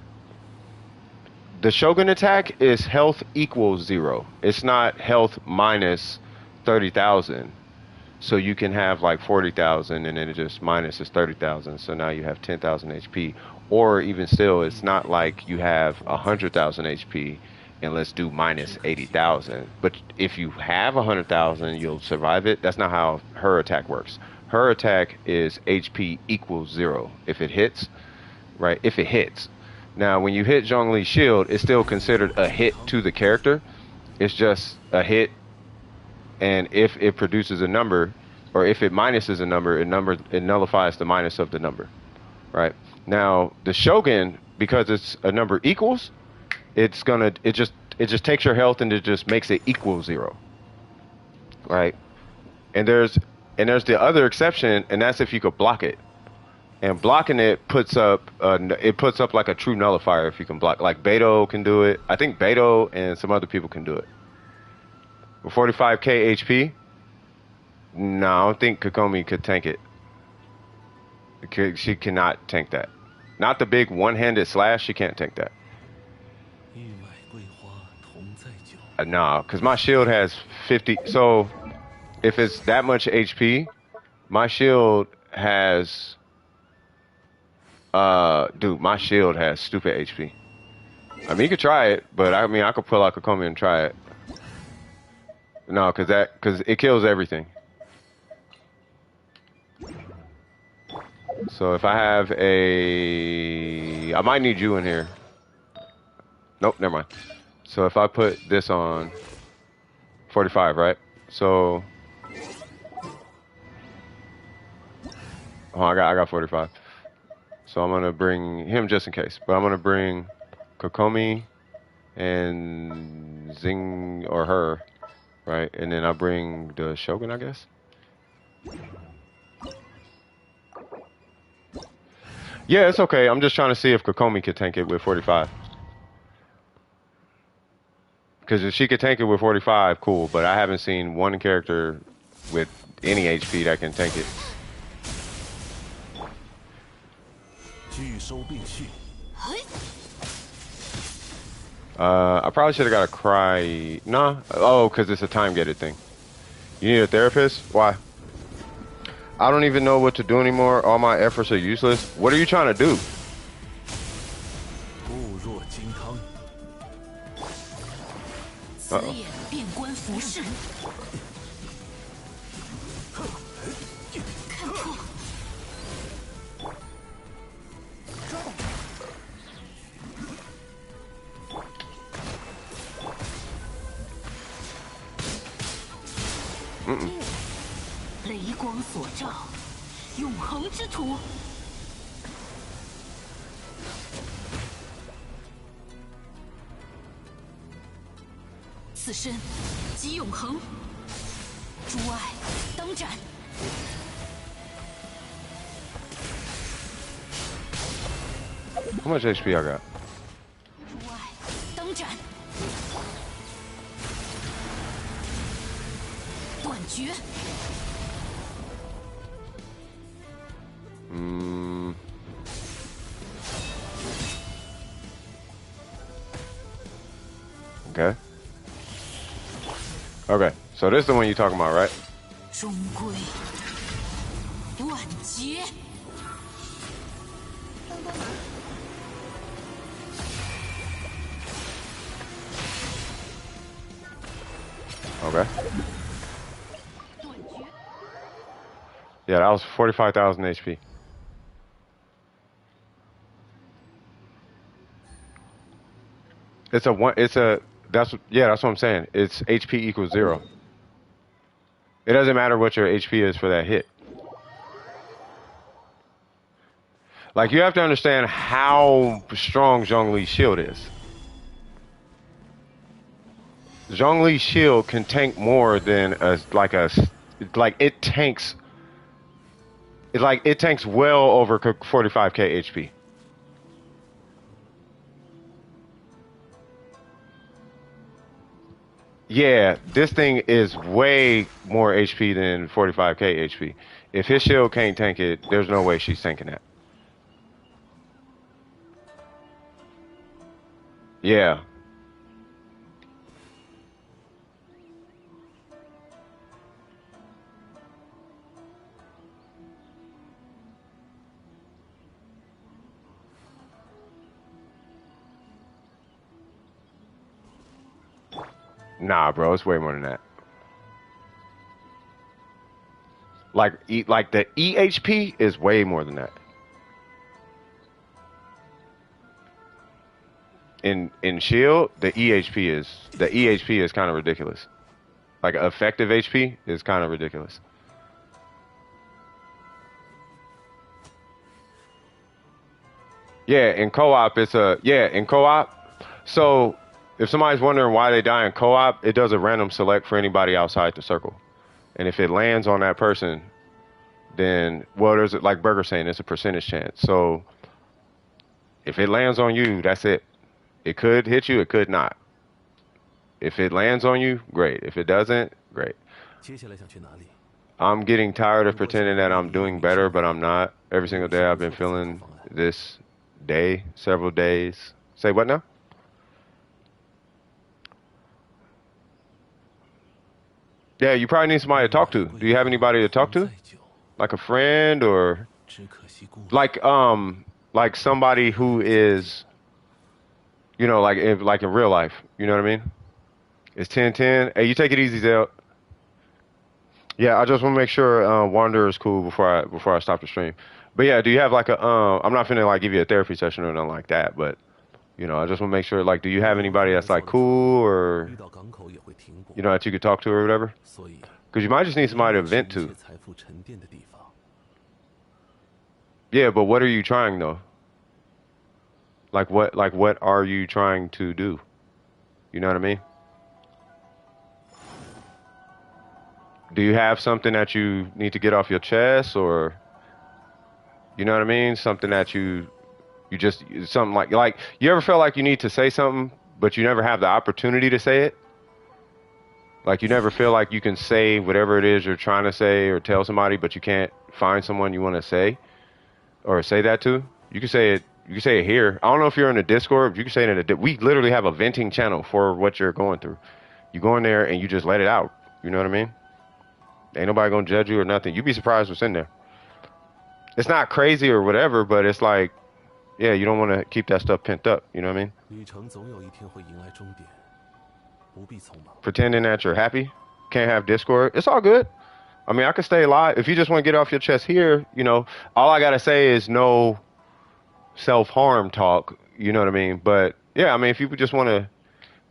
The Shogun attack is health equals 0. It's not health minus 30,000. So you can have like 40,000 and then it just minuses 30,000. So now you have 10,000 HP. Or even still, it's not like you have 100,000 HP and let's do minus 80,000. But if you have 100,000, you'll survive it. That's not how her attack works. Her attack is HP equals 0. If it hits, right? If it hits. Now, when you hit Zhongli's shield, it's still considered a hit to the character. It's just a hit. And if it produces a number, or if it minuses a number, it nullifies the minus of the number, right? Now the Shogun, because it's a number equals, it just takes your health and it just makes it equal 0, right? And there's the other exception, and that's if you could block it. And blocking it puts up like a true nullifier if you can block. Like Beto can do it. I think Beto and some other people can do it. With 45k HP, no, I don't think Kokomi could tank it. She cannot tank that. Not the big one-handed slash, she can't tank that. 玉麦桂花同载酒。 Nah, because my shield has 50. So if it's that much HP, my shield has Dude, my shield has stupid HP. I mean, you could try it, but I mean, I could pull out Kokomi and try it. No, cause it kills everything. So if I have I might need you in here. Nope, never mind. So if I put this on 45, right? So, oh, I got 45. So I'm gonna bring him just in case, but I'm gonna bring Kokomi and Zing or her, right? And then I bring the Shogun, I guess. Yeah, it's okay. I'm just trying to see if Kokomi could tank it with 45. Because if she could tank it with 45, cool. But I haven't seen one character with any HP that can tank it. 拒收并蓄， I probably should have got a cry. Nah. Oh, because it's a time gated thing. You need a therapist? Why? I don't even know what to do anymore. All my efforts are useless. What are you trying to do? 固若金汤。 此眼遍观浮世，看破。雷光所照，永恒之土。此身即永恒，诸爱当斩。How much HP I got? 诸爱当斩，断绝。 Okay. Okay. So this is the one you're talking about, right? 终归万劫。 Okay. Yeah, that was 45,000 HP. That's what I'm saying. It's HP equals 0. It doesn't matter what your HP is for that hit. Like, you have to understand how strong Zhongli's shield is. Zhongli's shield can tank more than it tanks well over 45k HP. Yeah, this thing is way more HP than 45k HP. If his shield can't tank it, there's no way she's tanking that. Yeah. Nah, bro, it's way more than that. Like the EHP is way more than that. In Shield, the EHP is kind of ridiculous. Like effective HP is kind of ridiculous. Yeah, in co-op in co-op. So if somebody's wondering why they die in co-op, it does a random select for anybody outside the circle. And if it lands on that person, then, well, there's, like Burger saying, it's a percentage chance. So if it lands on you, that's it. It could hit you, it could not. If it lands on you, great. If it doesn't, great. 接下来想去哪里？ I'm getting tired of pretending that I'm doing better, but I'm not. Every single day I've been feeling this day, several days. Say what now? Yeah, you probably need somebody to talk to. Do you have anybody to talk to? 再久， Like a friend or 只可惜孤独。 like like somebody who is, like in real life. You know what I mean? It's 10:10. Hey, you take it easy, Zell. Yeah, I just want to make sure Wander is cool before I stop the stream. But yeah, do you have like a I'm not finna like give you a therapy session or nothing like that, but I just want to make sure like do you have anybody that's like cool or 遇到港口也会停泊，that you could talk to or whatever? 所以 Because you might just need 这 somebody 里 to 是 vent 一 to. 切财富沉淀的地方。 Yeah, but what are you trying though? Like what are you trying to do? You know what I mean? Do you have something that you need to get off your chest or you know what I mean? Something that you just something like you ever feel like you need to say something but you never have the opportunity to say it? Like you never feel like you can say whatever it is you're trying to say or tell somebody but you can't find someone you want to say or say that to? You can say it here. I don't know if you're in the Discord, but you can say it in we literally have a venting channel for what you're going through. You go in there and you just let it out. You know what I mean? Ain't nobody gonna judge you or nothing. You'd be surprised what's in there. It's not crazy or whatever, but it's like, yeah, you don't want to keep that stuff pent up. You know what I mean? 旅程总有一天会迎来终点，不必匆忙。 Pretending that you're happy, can't have Discord. It's all good. I mean, I can stay live. If you just want to get off your chest here, all I gotta say is no self-harm talk. You know what I mean? But yeah, I mean, if you just want to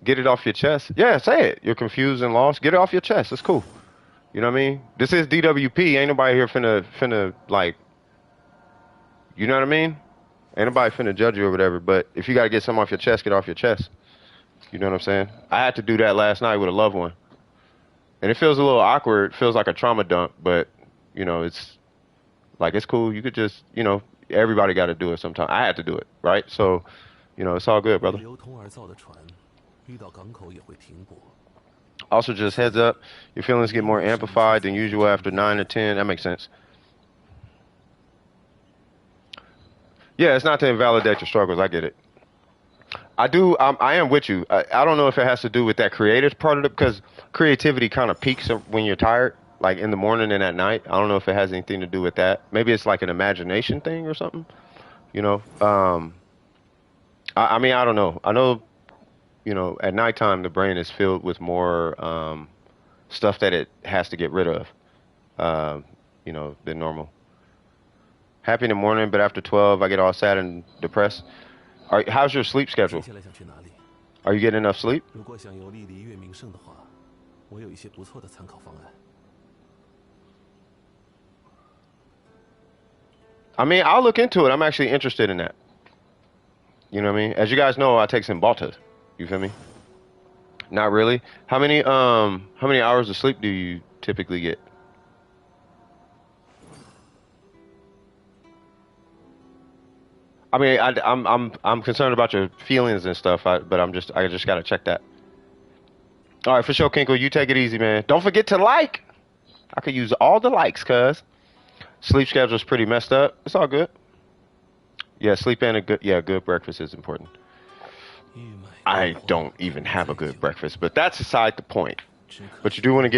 get it off your chest, yeah, say it. You're confused and lost. Get it off your chest. It's cool. You know what I mean? This is DWP. Ain't nobody here finna like, you know what I mean? Ain't nobody finna judge you or whatever. But if you gotta get something off your chest, get off your chest. You know what I'm saying? I had to do that last night with a loved one. And it feels a little awkward. It feels like a trauma dump, but it's like, it's cool. You could just, everybody got to do it sometime. I had to do it, right? So, it's all good, brother. 流通而造的船，遇到港口也会停泊。 Also, just heads up, your feelings get more amplified than usual after 9 or 10. That makes sense. Yeah, it's not to invalidate your struggles. I get it. I am with you. I don't know if it has to do with that creative part of it, because creativity kind of peaks when you're tired, like in the morning and at night. I don't know if it has anything to do with that. Maybe it's like an imagination thing or something. I mean, I don't know. I know, at nighttime, the brain is filled with more stuff that it has to get rid of, than normal. Happy in the morning, but after 12, I get all sad and depressed. How's your sleep 接 schedule? 下来想去哪里？ Are you getting enough sleep? 如果想游历离月名胜的话，我有一些不错的参考方案。 I mean, I'll look into it. I'm actually interested in that. You know what I mean? As you guys know, I take Cymbalta. You feel me? Not really. How many hours of sleep do you typically get? I mean, I'm concerned about your feelings and stuff, but I just gotta check that. All right, for sure, Kinkle. You take it easy, man. Don't forget to like. I could use all the likes, cuz. Sleep schedule's pretty messed up. It's all good. Yeah, sleep and good breakfast is important. 玉麦 I don't even have a good breakfast, but that's aside the point. But you do want to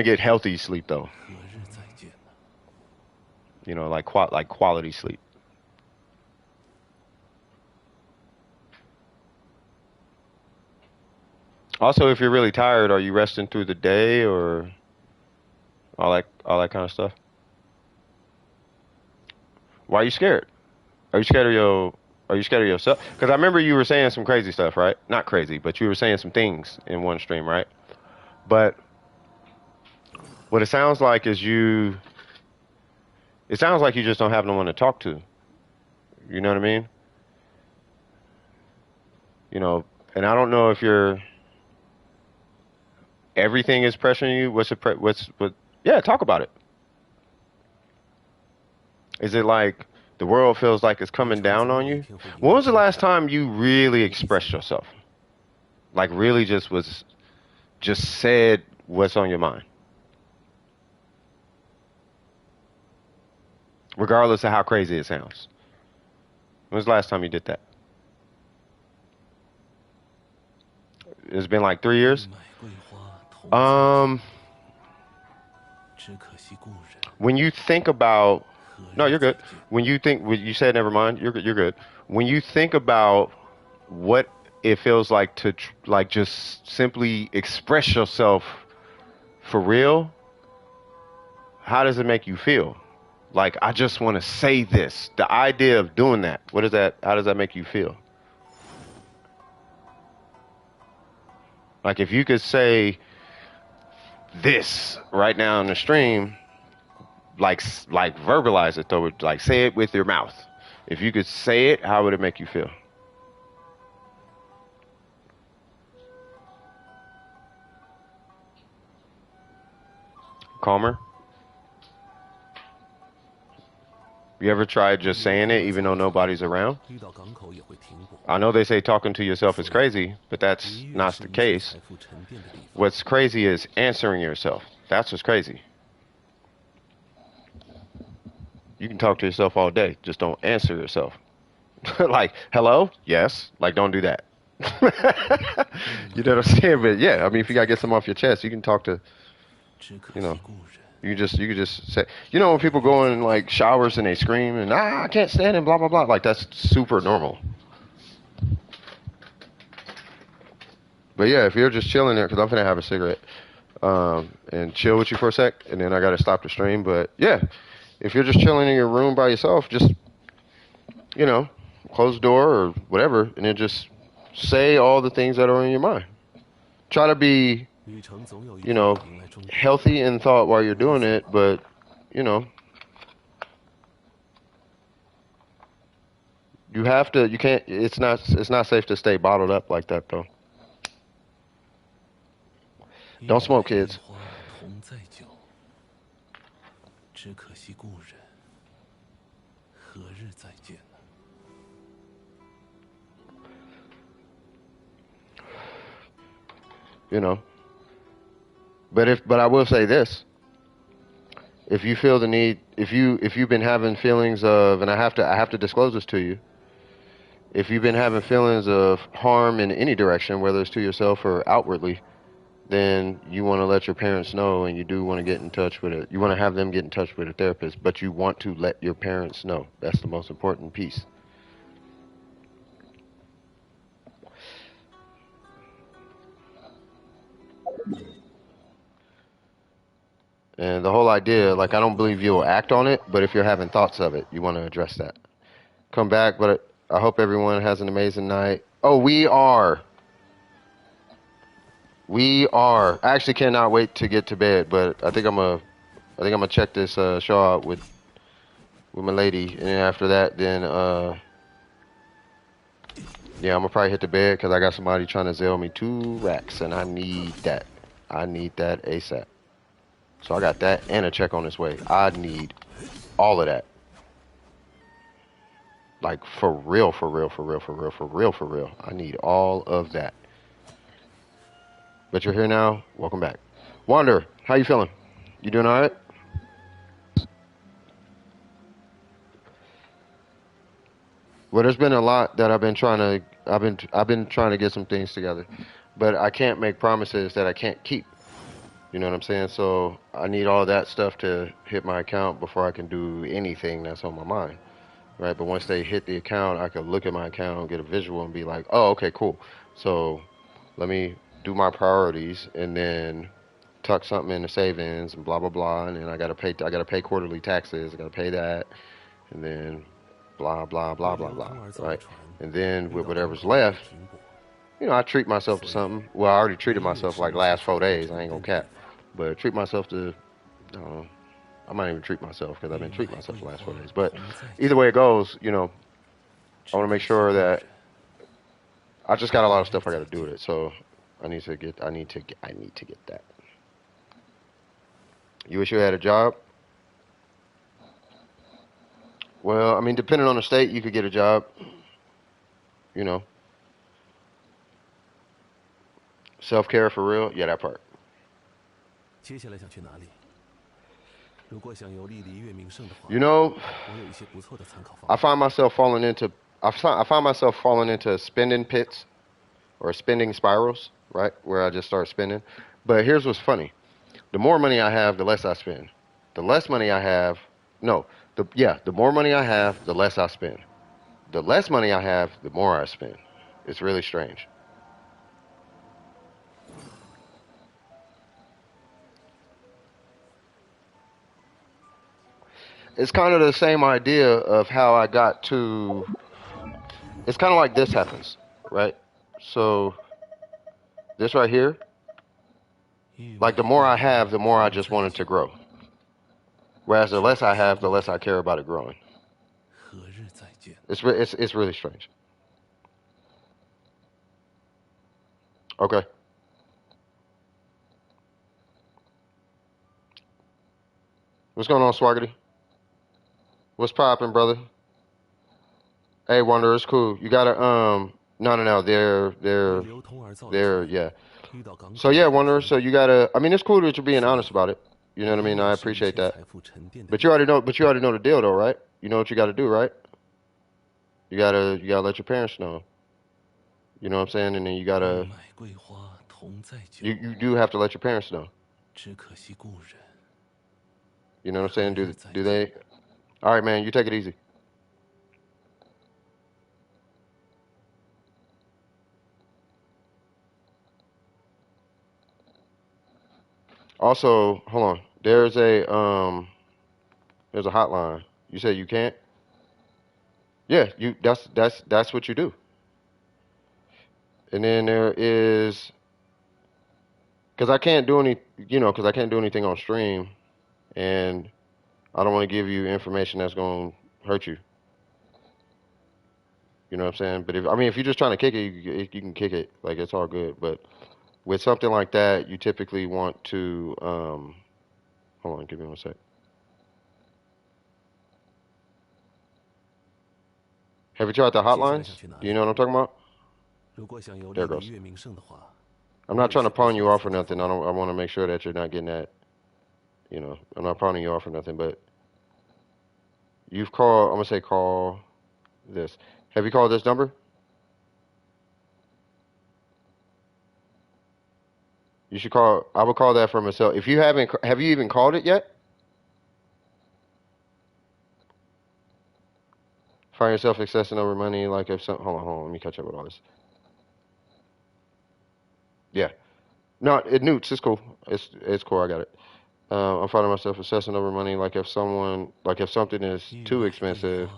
get healthy sleep though. 何日再见呢？ Like quality sleep. Also, if you're really tired, are you resting through the day or all that kind of stuff? Why are you scared? Are you scared of yourself? Because I remember you were saying some crazy stuff, right? Not crazy, but you were saying some things in one stream, right? But what it sounds like is it sounds like you just don't have no one to talk to. You know what I mean? And I don't know if everything is pressuring you. Yeah, talk about it. Is it like the world feels like it's coming down on you? When was the last time you really expressed yourself? Like really just said what's on your mind? Regardless of how crazy it sounds. When was the last time you did that? It's been like 3 years? 玉麦桂花同 When you think about No, you're good. When you think, when you said never mind, you're good. You're good. When you think about what it feels like to like just simply express yourself for real, how does it make you feel? Like I just want to say this. The idea of doing that. What is that? How does that make you feel? Like if you could say this right now in the stream, like verbalize it though, like say it with your mouth. If you could say it, how would it make you feel? Calmer? You ever tried just saying it even though nobody's around? 遇到港口也会停泊。 I know they say talking to yourself is crazy, but that's 离越 not 是 the 一切 case. 财富沉淀的地方。 What's crazy is answering yourself. That's what's crazy. You can talk to yourself all day, just don't answer yourself. Like, hello? Yes. Like, don't do that. You know what I'm saying? But yeah, I mean, if you gotta get some off your chest, you can talk to, 只可 you 惜 know, 故人。 you could just say, you know, when people go in like showers and they scream and I can't stand it, blah blah blah. Like that's super normal. But yeah, if you're just chilling there, because I'm gonna have a cigarette, and chill with you for a sec, and then I gotta stop the stream. But yeah, if you're just chilling in your room by yourself, just you know, close the door or whatever, and then just say all the things that are in your mind. Try to be, 旅程总有一 you 天 know, 迎来终点。 healthy in thought while you're doing it, but you know, you have to. You can't. It's not safe to stay bottled up like that though. Don't smoke, kids. 花同载酒，只可惜故人，何日再见呢？ You know. But I will say this. If you feel the need, if you've been having feelings of, and I have to disclose this to you. If you've been having feelings of harm in any direction, whether it's to yourself or outwardly, then you want to let your parents know, and you do want to get in touch with it. You want to have them get in touch with a therapist, but you want to let your parents know. That's the most important piece. And the whole idea, like, I don't believe you'll act on it, but if you're having thoughts of it, you want to address that. Come back, but I hope everyone has an amazing night. Oh, we are. We are. I actually cannot wait to get to bed, but I think I'm gonna check this show out with my lady, and then after that, then yeah, I'm gonna probably hit the bed because I got somebody trying to sell me 2 racks, and I need that. I need that ASAP. So I got that and a check on its way. I need all of that. Like for real, for real, for real, for real, for real, for real. I need all of that. But you're here now. Welcome back. Wander, how you feeling? You doing all right? Well, there's been a lot that I've been trying to get some things together, but I can't make promises that I can't keep. You know what I'm saying? So I need all that stuff to hit my account before I can do anything that's on my mind, right? But once they hit the account, I can look at my account, get a visual, and be like, oh, okay, cool. So let me do my priorities, and then tuck something in the savings, and blah blah blah. And then I gotta pay quarterly taxes. I gotta pay that, and then blah blah blah blah blah, right? And then with whatever's left, you know, I treat myself to something. Well, I already treated myself like last 4 days. I ain't gonna cap. But treat myself to, I don't know, I might even treat myself because I've been treating myself the last 4 days. But either way it goes, you know, I want to make sure that I just got a lot of stuff I got to do with it. So I need to get that. You wish you had a job? Well, I mean, depending on the state, you could get a job. You know, self-care for real. Yeah, that part. 接下来想去哪里？如果想游历离月名胜的话， You know, 我有一些不错的参考方 I 法。 find myself falling into spending pits or spending spirals, right? Where I just start spending. But here's what's funny. The more money I have, the less I spend. The less money I have, no, The more money I have, the less I spend. The less money I have, the more I spend. It's really strange. It's kind of the same idea of how I got to. It's kind of like this happens, right? So this right here, like the more I have, the more I just want it to grow. Whereas the less I have, the less I care about it growing. It's really strange. Okay. What's going on, Swaggerty? What's poppin', brother? Hey, Wonder, it's cool. You gotta no. They're yeah. So yeah, Wonder. So you gotta. I mean, it's cool that you're being honest about it. You know what I mean? I appreciate that. But you already know. But you already know the deal, though, right? You know what you got to do, right? You gotta let your parents know. You know what I'm saying? And then you do have to let your parents know. You know what I'm saying? Do they? All right, man. You take it easy. Also, hold on. There's a hotline. You said you can't? Yeah, you that's what you do. And then there is because because I can't do anything on stream, and I don't want to give you information that's going to hurt you. You know what I'm saying? But if you're just trying to kick it, you can kick it. Like it's all good. But with something like that, you typically want to hold on, give me one sec. Have you tried the hotlines? Do you know what I'm talking about? There it goes. I'm not trying to pawn you off or nothing. I want to make sure that you're not getting that. I'm not pawning you off or nothing. But you've called. I'm gonna say call this. Have you called this number? You should call. I would call that from a cell. If you haven't, have you even called it yet? Find yourself accessing over money, like if some. Hold on. Let me catch up with all this. Yeah. No, it newts. It's cool. It's cool. I got it. I'm finding myself assessing over money, like if something is too expensive.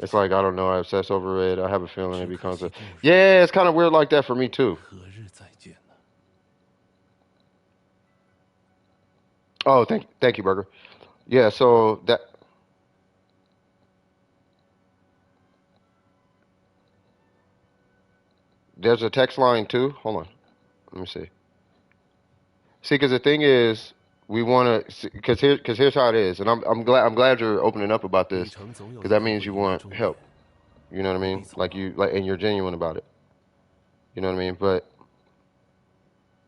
It's like I don't know. I obsess over it. I have a feeling it becomes a. Yeah, it's kind of weird like that for me too. Oh, thank you, Burger. Yeah. So there's a text line too. Hold on. Let me see. See, because the thing is, we want to, because here's how it is, and I'm glad you're opening up about this, because that means you want help. You know what I mean? And you're genuine about it. You know what I mean? But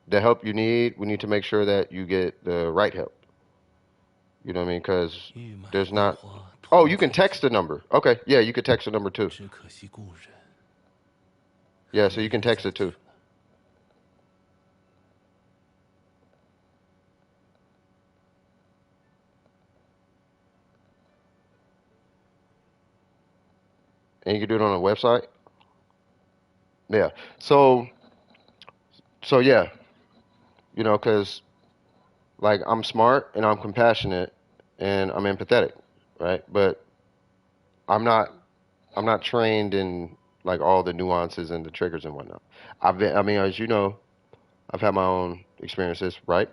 the help you need, we need to make sure that you get the right help. You know what I mean? Because there's not. Oh, you can text the number. Okay, yeah, you could text the number too. Yeah, so you can text it too. And you can do it on a website. Yeah. So yeah, because like I'm smart and I'm compassionate and I'm empathetic, right? But I'm not I'm not trained in like all the nuances and the triggers and whatnot. I mean, as you know, I've had my own experiences, right?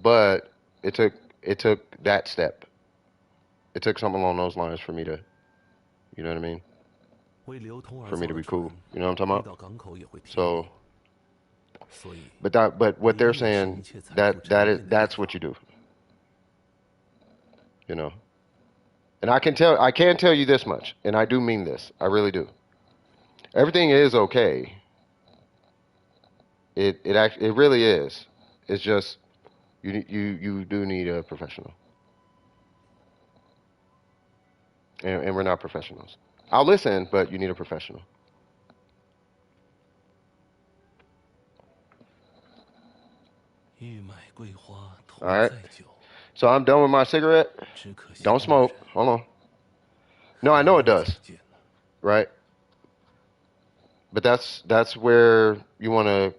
But it took it took that step. It took something along those lines for me to, you know what I mean? For me to be cool. You know what I'm talking about? So, but what they're saying that's what you do, you know. And I can tell you this much, and I do mean this. I really do. Everything is okay. It really is. It's just you do need a professional, and we're not professionals. I'll listen, but you need a professional. All right. So I'm done with my cigarette. 只可惜 Don't 工 smoke. 人 Hold on. No, I know it 再 does, 见了。 right? But that's where you want to.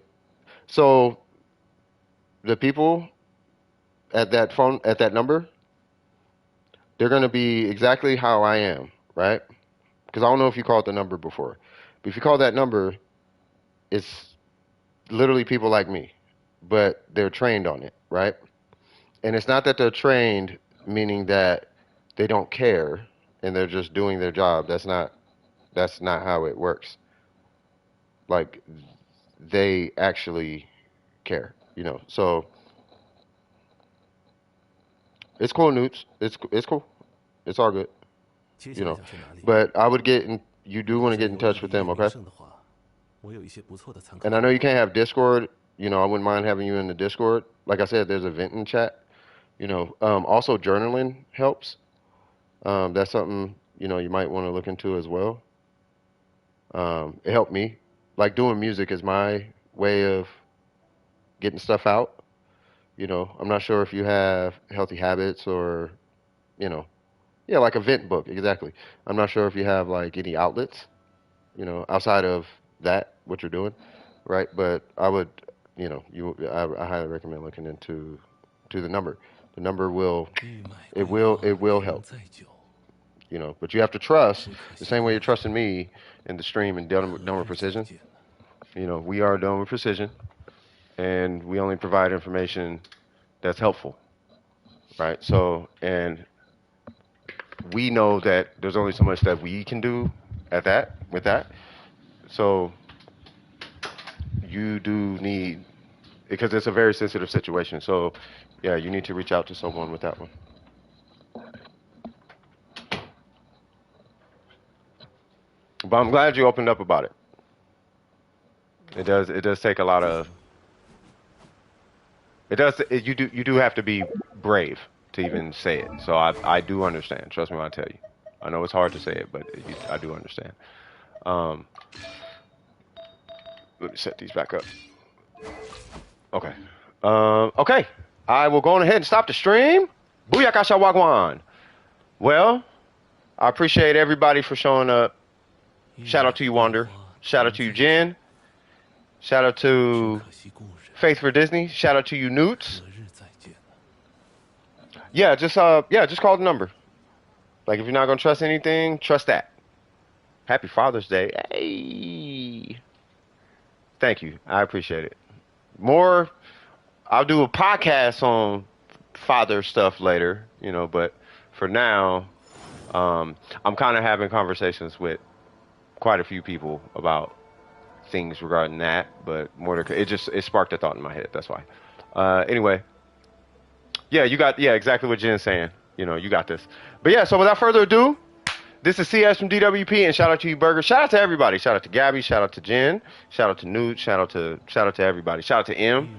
So the people at that number, they're going to be exactly how I am, right? Because I don't know if you called the number before, but if you call that number, it's literally people like me, but they're trained on it, right? And it's not that they're trained, meaning that they don't care and they're just doing their job. That's not how it works. Like they actually care, So it's cool, Newts. It's cool. It's all good, 接下来想去哪里？ But I would get in. You 如 do 果 want to 想 get in 游历 touch 里 with them, 约名 okay? 胜的话，我有一些不错的参考 And I know you can't have Discord. I wouldn't mind having you in the Discord. Like I said, there's a venting chat. Also journaling helps. That's something you might want to look into as well. It helped me. Like doing music is my way of getting stuff out. I'm not sure if you have healthy habits or, yeah, like a vent book, exactly. I'm not sure if you have like any outlets, outside of that, what you're doing, right? But I would, I highly recommend looking into the number. The number will, 欲买 it 归 will, 来 it will 仍 help, 在酒， but you have to trust 只可 the 惜 same way 工 you're 人 trusting me in the stream and done 何 with 日再 precision. 见？ We are done with precision, and we only provide information that's helpful, right? So, and we know that there's only so much that we can do with that. So you do need, because it's a very sensitive situation. So yeah, you need to reach out to someone with that one. But I'm glad you opened up about it. It does take a lot of, you do have to be brave to even say it. So I do understand. Trust me when I tell you. I know it's hard to say it, but I do understand. Um, Let me set these back up. Okay. Okay. I will go on ahead and stop the stream. Booyakasha Wagwan. Well, I appreciate everybody for showing up. Shout out to you, Wander. Shout out to you, Jen. Shout out 只 to 可惜故人 Faith for Disney. Shout out to you, Newts. 何日再见？ Just call the number. Like if you're not gonna trust anything, trust that. Happy Father's Day. Hey. Thank you. I appreciate it. I'll do a podcast on father stuff later, but for now, I'm kind of having conversations with quite a few people about things regarding that, but it sparked a thought in my head. That's why. Anyway, yeah, exactly what Jen's saying. You got this. But yeah, so without further ado, this is CS from DWP, and shout out to you, Burger. Shout out to everybody. Shout out to Gabby. Shout out to Jen. Shout out to Newt. Shout out to everybody. Shout out to M.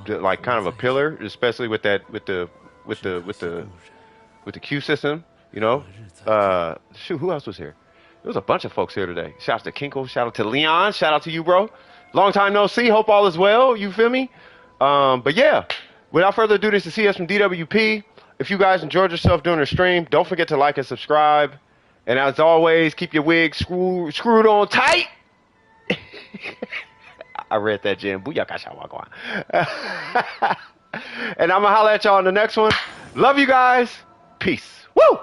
Like kind of a pillar, especially with the Q system. Who else was here? There was a bunch of folks here today. Shout out to Kinkle. Shout out to Leon. Shout out to you, bro. Long time no see. Hope all is well. You feel me? But yeah, without further ado, this is CS from DWP. If you guys enjoyed yourself during the stream, don't forget to like and subscribe. And as always, keep your wig screwed on tight. I read that, Jim. Booyakasha Wagwan. And I'm going to holler at y'all on the next one. Love you guys. Peace. Woo!